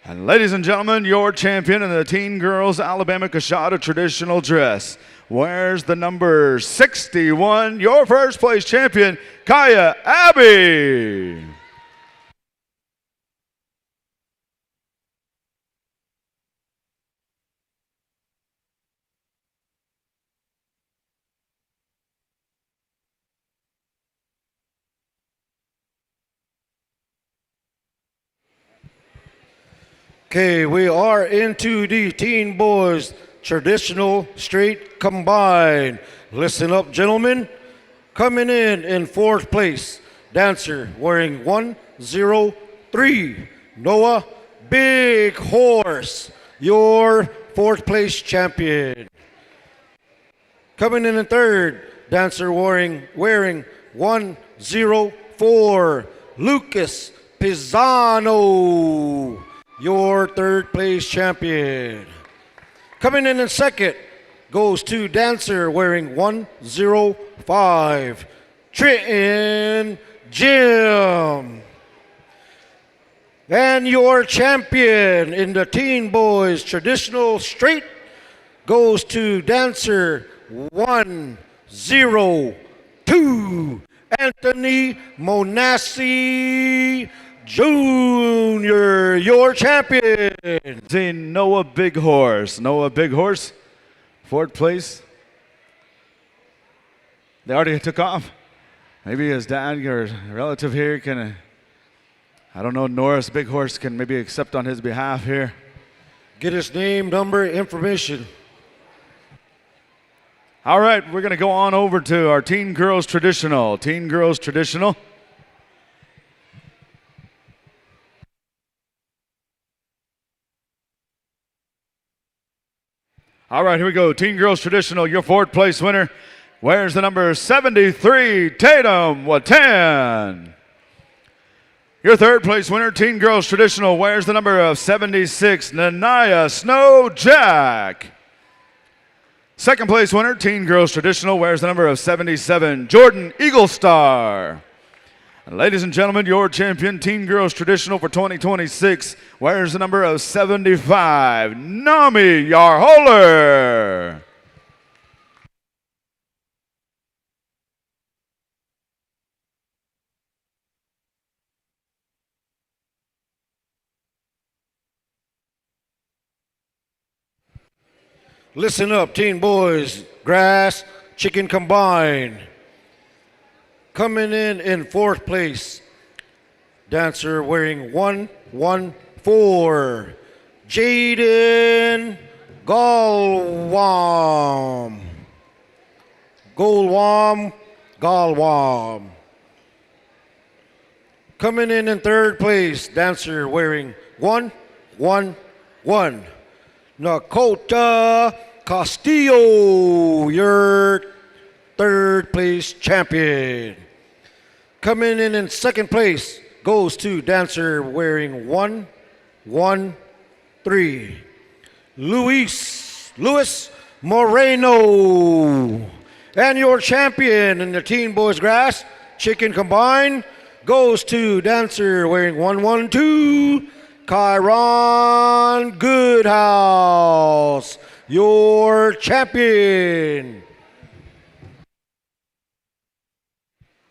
And ladies and gentlemen, your champion in the Teen Girls Alabama-Coushatta traditional dress wears the number 61, your first place champion, Kaya Abbey. Okay, we are into the Teen Boys traditional straight combined. Listen up, gentlemen. Coming in fourth place, dancer wearing 103, Noah Big Horse, your fourth place champion. Coming in third, dancer wearing 104, Lucas Pisano, your third place champion. Coming in second goes to dancer wearing 105, Trenton Jim. And your champion in the Teen Boys traditional straight goes to dancer 102, Anthony Monassi Jr., your champion. Noah Big Horse. Noah Big Horse, fourth place. They already took off. Maybe his dad or relative here can I don't know, Norris Big Horse can maybe accept on his behalf here. Get his name, number, information. All right, we're going to go on over to our Teen Girls Traditional. Teen Girls Traditional. All right, here we go. Teen Girls Traditional, your fourth place winner. Wears the number 73, Tatum Watan. Your third place winner, Teen Girls Traditional, wears the number of 76, Nanaya Snowjack. Second place winner, Teen Girls Traditional, wears the number of 77, Jordan Eaglestar. And ladies and gentlemen, your champion, Teen Girls Traditional for 2026, wears the number of 75, Nami Yarholer. Listen up, teen boys, grass, chicken combined. Coming in fourth place, dancer wearing 114, Jaden Galwam. Galwam. Coming in third place, dancer wearing 111, Dakota Castillo, your third place champion. Coming in second place goes to dancer wearing 113, Luis Moreno. And your champion in the Teen Boys Grass Chicken Combined goes to dancer wearing 112, Kyron Goodhouse, your champion.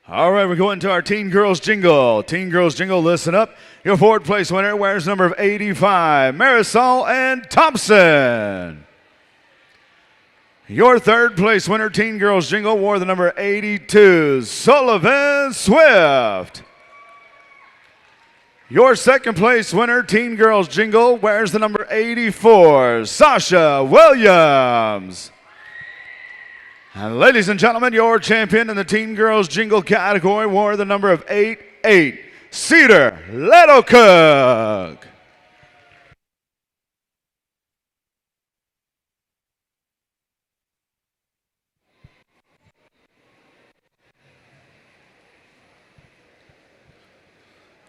All right, we're going to our Teen Girls Jingle. Teen Girls Jingle, listen up. Your fourth place winner wears number of 85, Marisol Ann Thompson. Your third place winner, Teen Girls Jingle, wore the number 82, Sullivan Swift. Your second place winner, Teen Girls Jingle, wears the number 84, Sasha Williams. And ladies and gentlemen, your champion in the Teen Girls Jingle category wore the number of 88, Cedar Littlecook.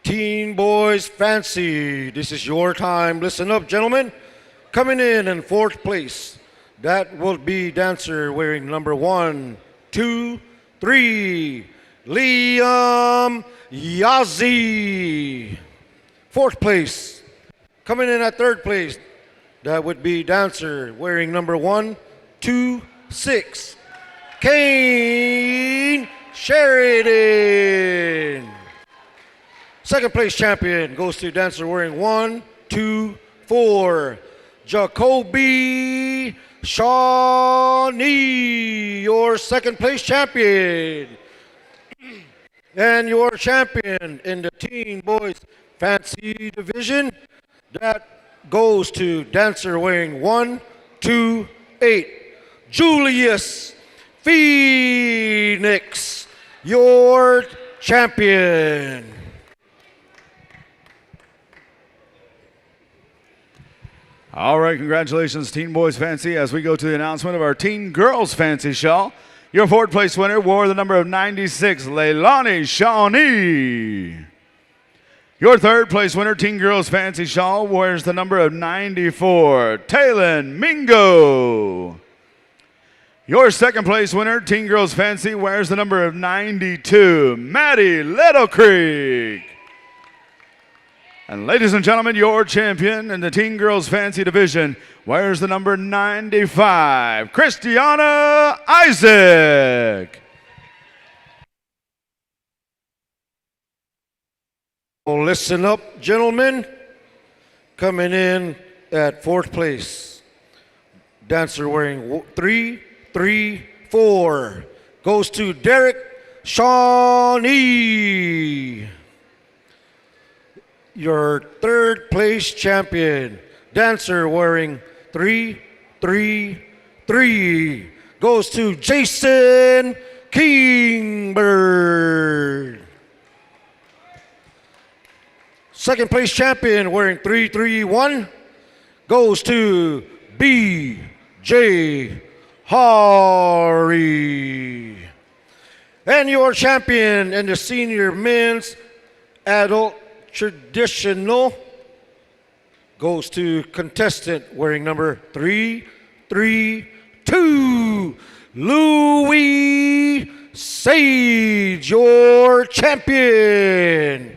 Teen Boys Fancy, this is your time. Listen up, gentlemen. Coming in fourth place, that will be dancer wearing number 123, Liam Yazzie. Fourth place. Coming in at third place, that would be dancer wearing number 126, Kane Sheridan. Second place champion goes to dancer wearing 124, Jacoby Shawnee, your second place champion. And your champion in the Teen Boys Fancy Division, that goes to dancer wearing 128, Julius Phoenix, your champion. All right, congratulations, Teen Boys Fancy, as we go to the announcement of our Teen Girls Fancy Shawl. Your fourth place winner wore the number of 96, Leilani Shawnee. Your third place winner, Teen Girls Fancy Shawl, wears the number of 94, Talon Mingo. Your second place winner, Teen Girls Fancy, wears the number of 92, Maddie Little Creek. And ladies and gentlemen, your champion in the Teen Girls Fancy Division wears the number 95, Christiana Isaac. Well, listen up, gentlemen. Coming in at fourth place, dancer wearing 334 goes to Derek Shawnee. your third place champion, dancer wearing 333, goes to Jason Kingbird. Second place champion wearing 331 goes to B.J. Hari. And your champion in the senior men's adult traditional goes to contestant wearing number 332, Louis Sage, your champion.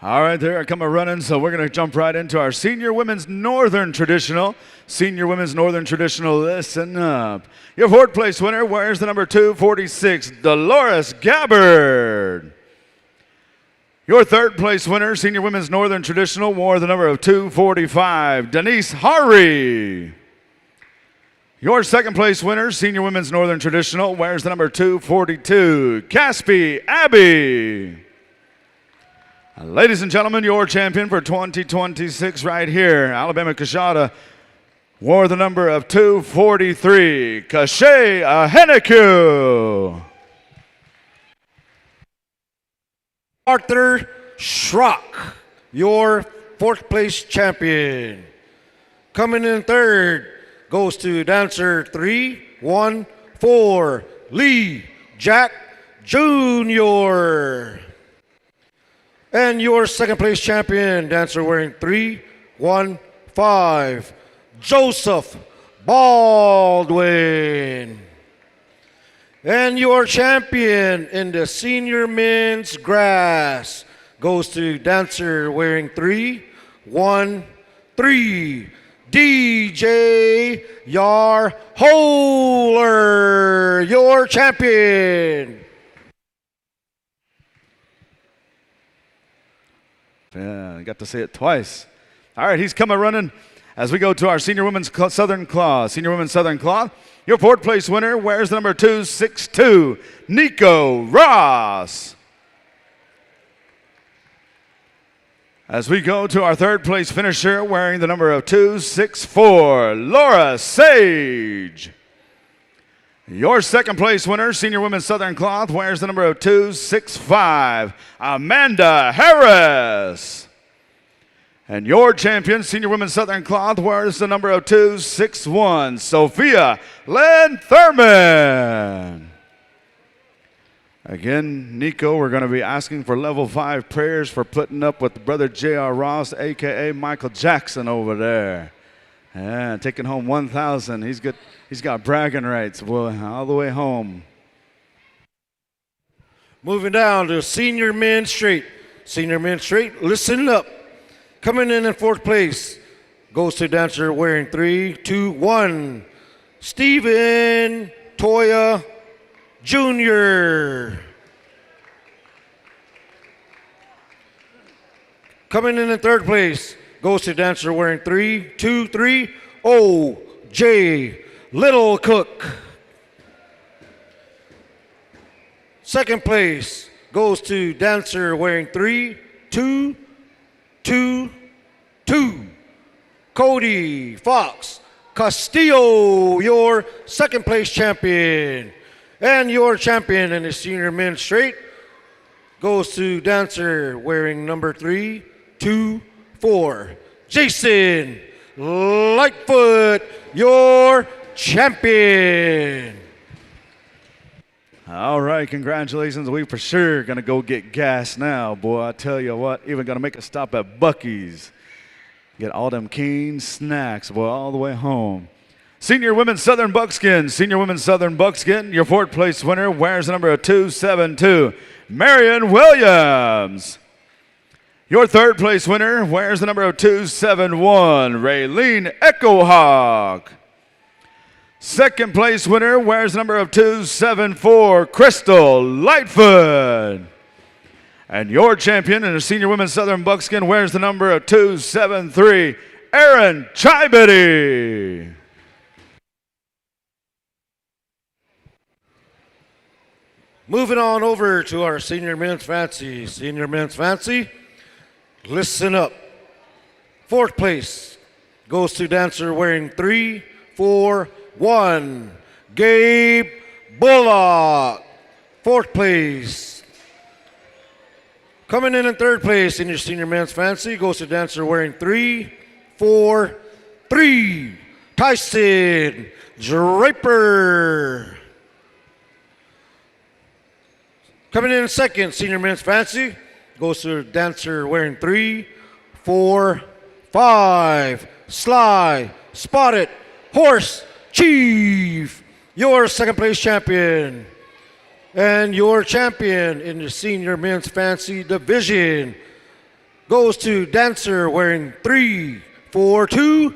All right, they're coming running, so we're going to jump right into our Senior Women's Northern Traditional. Senior Women's Northern Traditional, listen up. Your fourth place winner wears the number 246, Delores Gabbard. Your third place winner, Senior Women's Northern Traditional, wore the number of 245, Denise Hari. Your second place winner, Senior Women's Northern Traditional, wears the number 242, Caspi Abby. Ladies and gentlemen, your champion for 2026 right here, Alabama-Coushatta, wore the number of 243, Kashay Aheneku. Arthur Schrock, your fourth place champion. Coming in third goes to dancer 314, Lee Jack Jr. And your second place champion, dancer wearing 315, Joseph Baldwin. And your champion in the senior men's grass goes to dancer wearing 313, DJ Yarholer, your champion. Yeah, I got to say it twice. All right, he's coming running as we go to our Senior Women's Southern Claw. Senior Women's Southern Claw, your fourth place winner wears the number 262, Nico Ross. As we go to our third place finisher wearing the number of 264, Laura Sage. Your second place winner, Senior Women's Southern Cloth, wears the number of 265, Amanda Harris. And your champion, Senior Women's Southern Cloth, wears the number of 261, Sophia Lynn Thurman. Again, Nico, we're going to be asking for level 5 prayers for putting up with Brother J.R. Ross, a.k.a. Michael Jackson over there. Yeah, taking home 1,000. He's got bragging rights, boy, all the way home. Moving down to senior men's straight. Senior men's straight, listen up. Coming in fourth place goes to dancer wearing 321, Stephen Toya Jr. Coming in third place goes to dancer wearing 323, O.J. Little Cook. Second place goes to dancer wearing 322, Cody Fox Castillo, your second place champion. And your champion in the senior men's straight goes to dancer wearing number 324, Jason Lightfoot, your champion. All right, congratulations. We for sure going to go get gas now, boy. I tell you what, even going to make a stop at Buc-ee's. Get all them keen snacks, boy, all the way home. Senior Women's Southern Buckskin. Senior Women's Southern Buckskin, your fourth place winner wears the number 272, Marion Williams. Your third place winner wears the number of 271, Raylene Echohawk. Second place winner wears the number of 274, Crystal Lightfoot. And your champion in the Senior Women's Southern Buckskin wears the number of 273, Aaron Chibity. Moving on over to our Senior Men's Fancy. Senior Men's Fancy, Listen up. Fourth place goes to dancer wearing 3, 4, 1. Gabe Bullock. Fourth place. Coming in third place in your senior men's fancy goes to dancer wearing 3, 4, 3. Tyson Draper. Coming in second, senior men's fancy, goes to dancer wearing 3, 4, 5. Sly Spotted Horse Chief, your second place champion. And your champion in the senior men's fancy division goes to dancer wearing 3, 4, 2,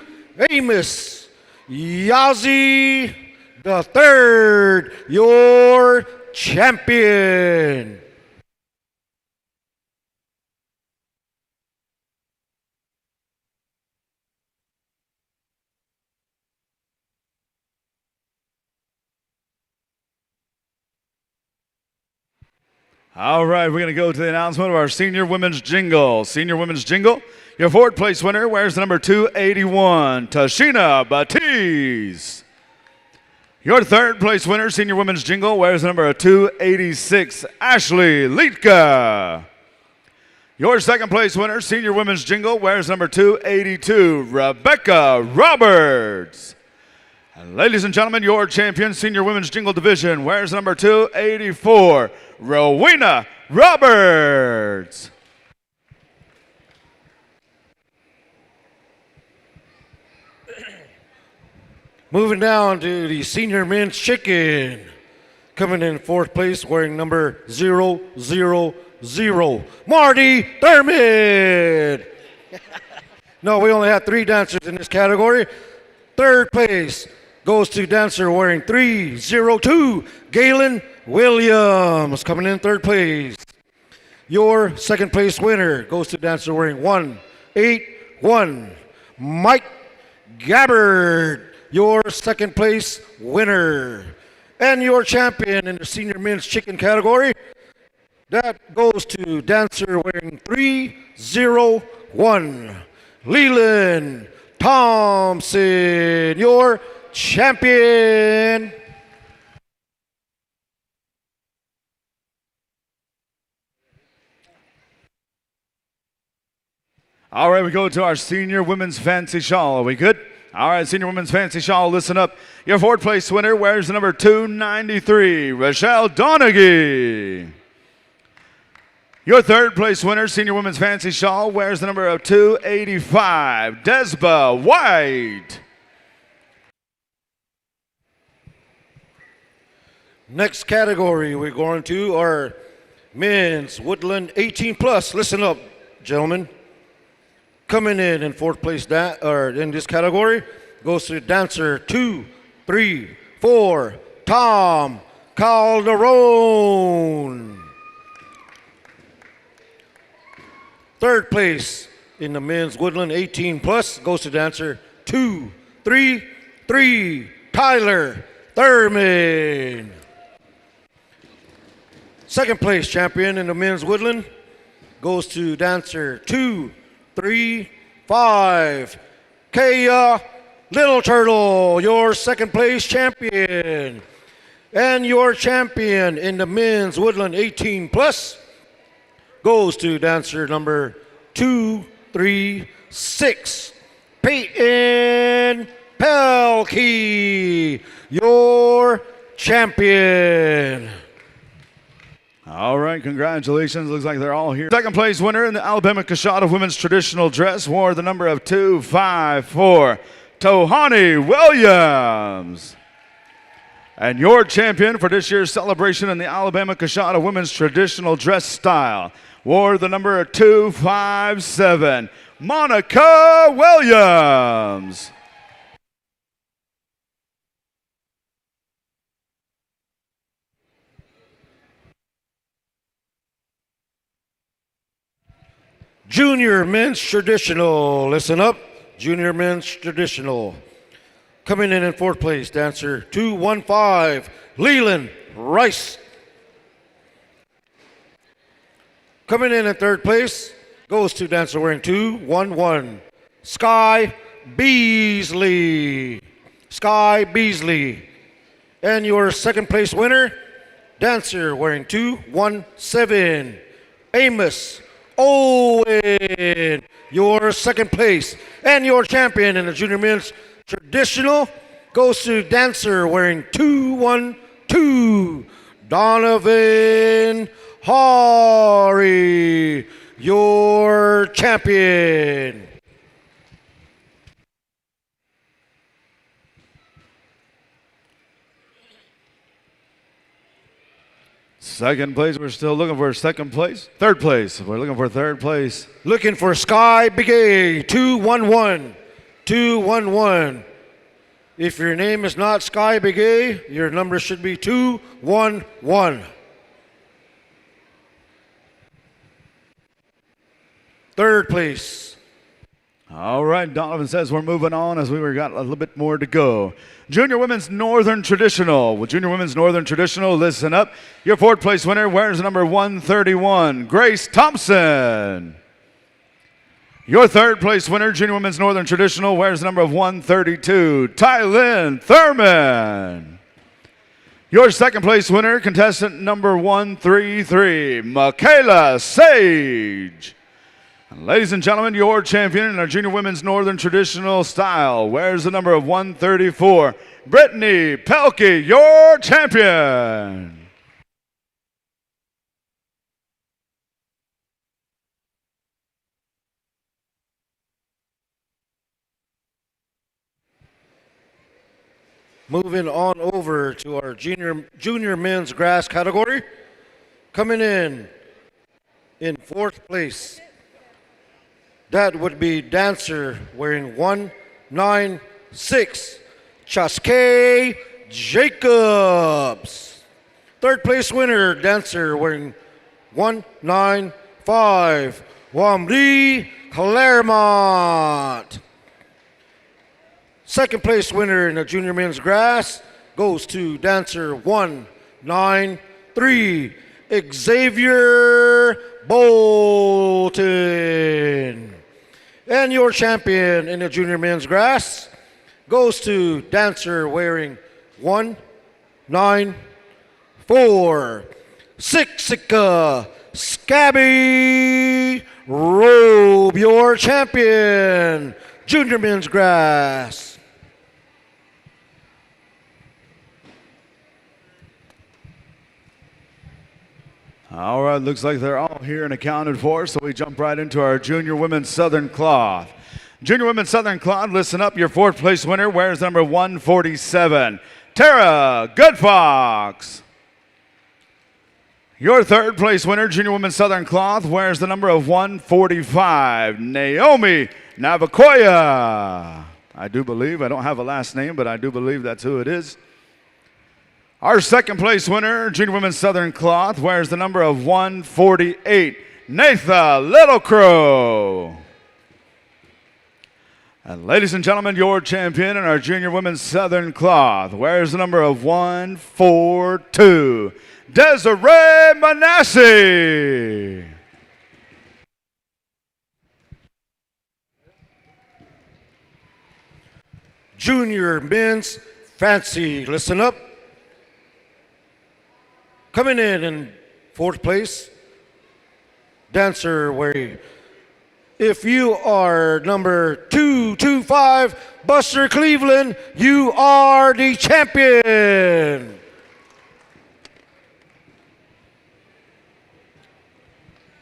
Amos Yazzie the third, your champion. All right, we're going to go to the announcement of our senior women's jingle. Senior women's jingle, your fourth place winner wears the number 281, Tashina Batiz. Your third place winner, senior women's jingle, wears the number 286, Ashley Litka. Your second place winner, senior women's jingle, wears number 282, Rebecca Roberts. And ladies and gentlemen, your champion, senior women's jingle division, wears number 284, Rowena Roberts. Moving down to the senior men's chicken. Coming in fourth place wearing number 000, Marty Thurmond. No, we only have 3 dancers in this category. Third place goes to dancer wearing 302, Galen Williams, coming in third place. Your second place winner goes to dancer wearing 181, Mike Gabbard, your second place winner. And your champion in the senior men's chicken category, that goes to dancer wearing 301, Leland Thompson, your champion. All right, we go to our senior women's fancy shawl. Are we good? All right, senior women's fancy shawl, listen up. Your fourth place winner wears the number 293, Rochelle Donaghy. Your third place winner, senior women's fancy shawl, wears the number of 285, Desba White. Next category we're going to are men's woodland 18 plus. Listen up, gentlemen. Coming in fourth place in this category goes to dancer 234, Tom Calderon. Third place in the men's woodland 18 plus goes to dancer 233, Tyler Thurmond. Second place champion in the men's woodland goes to dancer 235, Kaya Little Turtle, your second place champion. And your champion in the men's woodland 18 plus goes to dancer number 236, Peyton Pelkey, your champion. All right, congratulations. Looks like they're all here. Second place winner in the Alabama-Coushatta women's traditional dress wore the number of 254, Tohani Williams. And your champion for this year's celebration in the Alabama-Coushatta women's traditional dress style wore the number 257, Monica Williams. Junior men's traditional, listen up, junior men's traditional. Coming in fourth place, dancer 215, Leland Rice. Coming in third place, goes to dancer wearing 211, Sky Beasley. Sky Beasley. And your second place winner, dancer wearing 217, Amos Owen. Your second place. And your champion in the junior men's traditional goes to dancer wearing 212, Donovan Hari. Your champion. Second place, we're still looking for second place. Third place, we're looking for third place. Looking for Sky Begay, 211, 211. If your name is not Sky Begay, your number should be 211. Third place. All right, Donovan says we're moving on as we got a little bit more to go. Junior Women's Northern Traditional. With Junior Women's Northern Traditional, listen up. Your fourth place winner wears number 131, Grace Thompson. Your third place winner, Junior Women's Northern Traditional, wears number 132, Tylynn Thurman. Your second place winner, contestant number 133, Michaela Sage. And ladies and gentlemen, your champion in our Junior Women's Northern Traditional style wears the number of 134, Brittany Pelkey, your champion. Moving on over to our junior men's grass category. Coming in fourth place. That would be dancer wearing 196, Chaskay Jacobs. Third place winner, dancer wearing 195, Wamri Claremont. Second place winner in the junior men's grass goes to dancer 193, Xavier Bolton. And your champion in the junior men's grass goes to dancer wearing 194, Siksika Scabby Robe, your champion, junior men's grass. All right, looks like they're all here and accounted for, so we jump right into our Junior Women's Southern Cloth. Junior Women's Southern Cloth, listen up, your fourth place winner wears number 147, Tara Goodfox. Your third place winner, Junior Women's Southern Cloth, wears the number of 145, Naomi Navakoya. I do believe, I don't have a last name, but I do believe that's who it is. Our second place winner, Junior Women's Southern Cloth, wears the number of 148, Natha Littlecrow. And ladies and gentlemen, your champion in our Junior Women's Southern Cloth wears the number of 142, Desiree Manasseh. Junior men's fancy, listen up. Coming in fourth place, dancer wearing, if you are number 225, Buster Cleveland, you are the champion.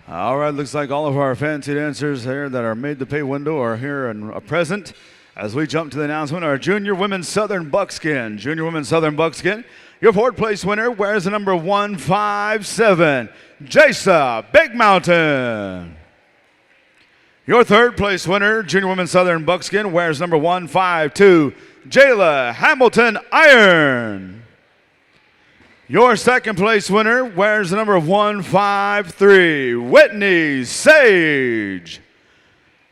All right, looks like all of our fancy dancers here that are made to pay window are here and present. As we jump to the announcement, our Junior Women's Southern Buckskin. Junior Women's Southern Buckskin. Your fourth place winner wears the number 157, Jasa Big Mountain. Your third place winner, Junior Women's Southern Buckskin, wears number 152, Jayla Hamilton Iron. Your second place winner wears the number 153, Whitney Sage.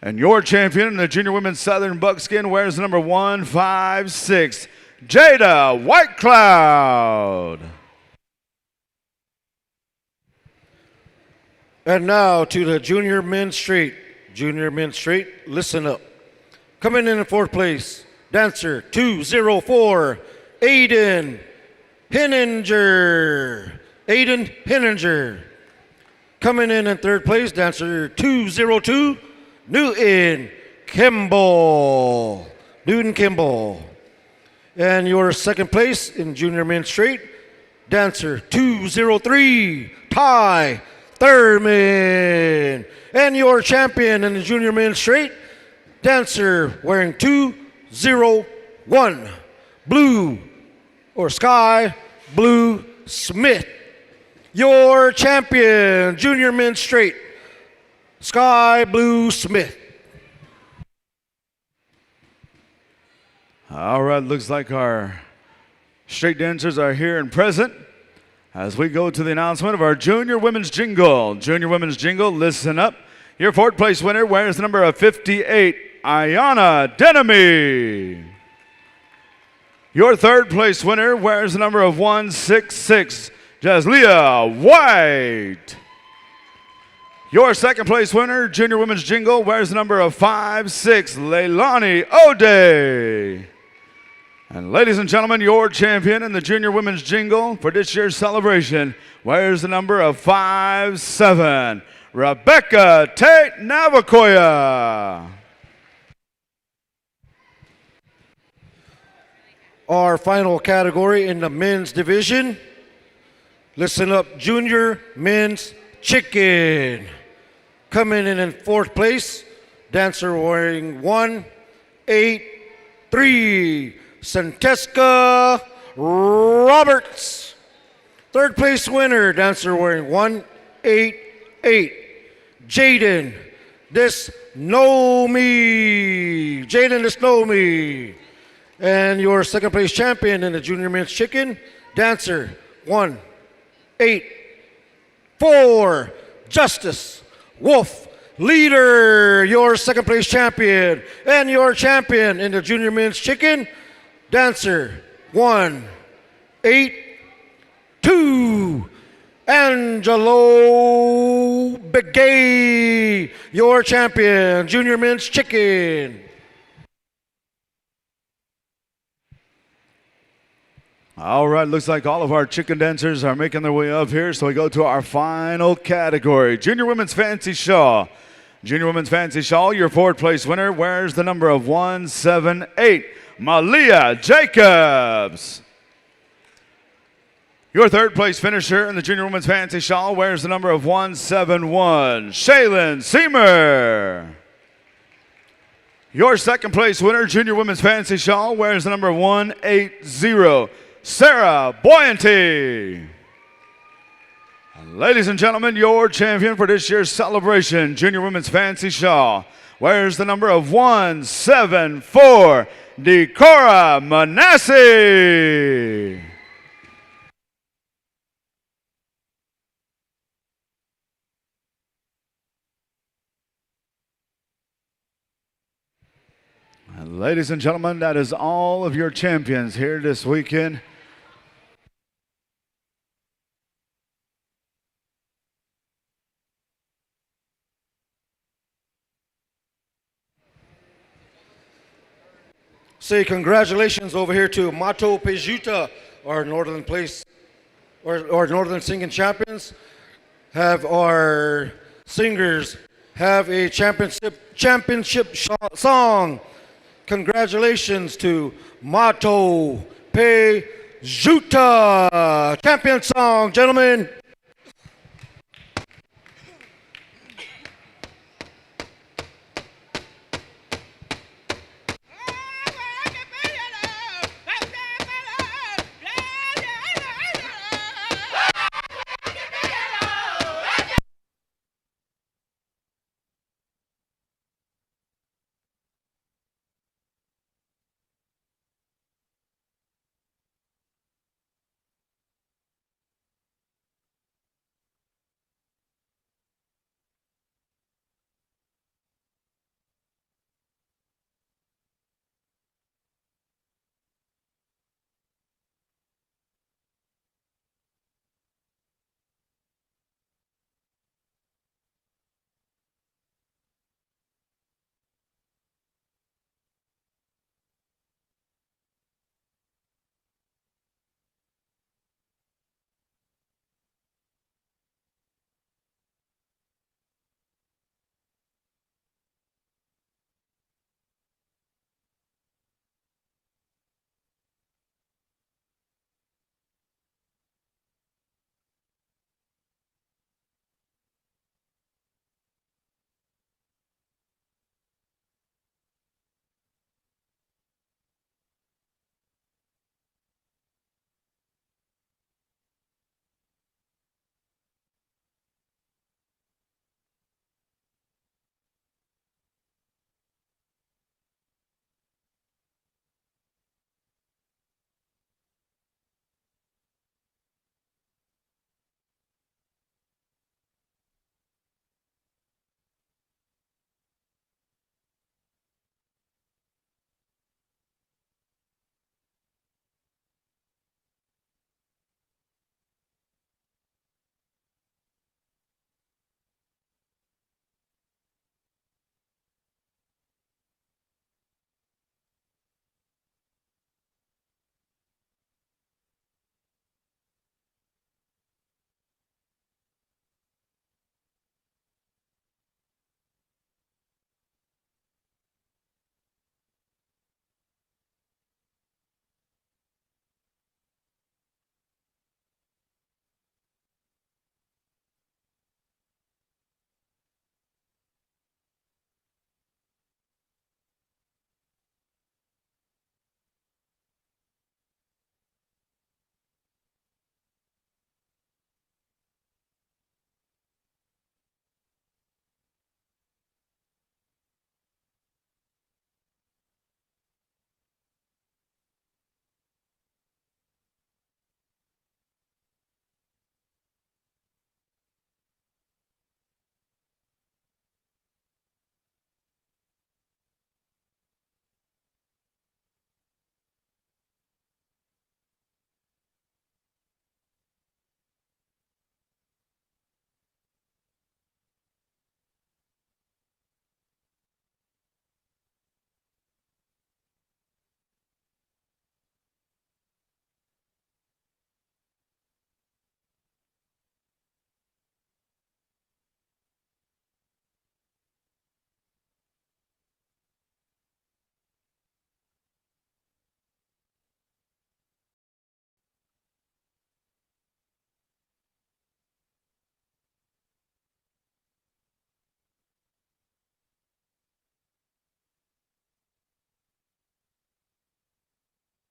And your champion in the Junior Women's Southern Buckskin wears the number 156, Jada White Cloud. And now to the junior men's straight. Junior men's straight, listen up. Coming in fourth place, dancer 204, Aiden Henninger. Aiden Henninger. Coming in third place, dancer 202, Newton Kimball. Newton Kimball. And your second place in junior men's straight, dancer 203, Ty Thurman. And your champion in the junior men's straight, dancer wearing 201, blue or sky blue Smith. Your champion, junior men's straight, sky blue Smith. All right, looks like our straight dancers are here and present as we go to the announcement of our junior women's jingle. Junior women's jingle, listen up. Your fourth place winner wears the number of 58, Ayana Denemy. Your third place winner wears the number of 166, Jaslia White. Your second place winner, junior women's jingle, wears the number of 56, Leilani O'Day. And ladies and gentlemen, your champion in the junior women's jingle for this year's celebration wears the number of 57, Rebecca Tate Navakoya. Our final category in the men's division, listen up, junior men's chicken. Coming in fourth place, dancer wearing 183, Santeska Roberts. Third place winner, dancer wearing 188, Jaden Desnomi. Jaden Desnomi. And your second place champion in the junior men's chicken, dancer 184, Justice Wolf Leader. Your second place champion. And your champion in the junior men's chicken, dancer 182, Angelo Begay. Your champion, junior men's chicken. All right, looks like all of our chicken dancers are making their way up here, so we go to our final category, junior women's fancy shawl. Junior women's fancy shawl, your fourth place winner wears the number of 178, Malia Jacobs. Your third place finisher in the junior women's fancy shawl wears the number of 171, Shaylin Seymour. Your second place winner, junior women's fancy shawl, wears the number 180, Sarah Boyanty. And ladies and gentlemen, your champion for this year's celebration, junior women's fancy shawl, wears the number of 174, Decora Manasseh. And ladies and gentlemen, that is all of your champions here this weekend. Say congratulations over here to Manitoba, our northern place, or northern singing champions. Have our singers have a championship song. Congratulations to Manitoba champion song, gentlemen.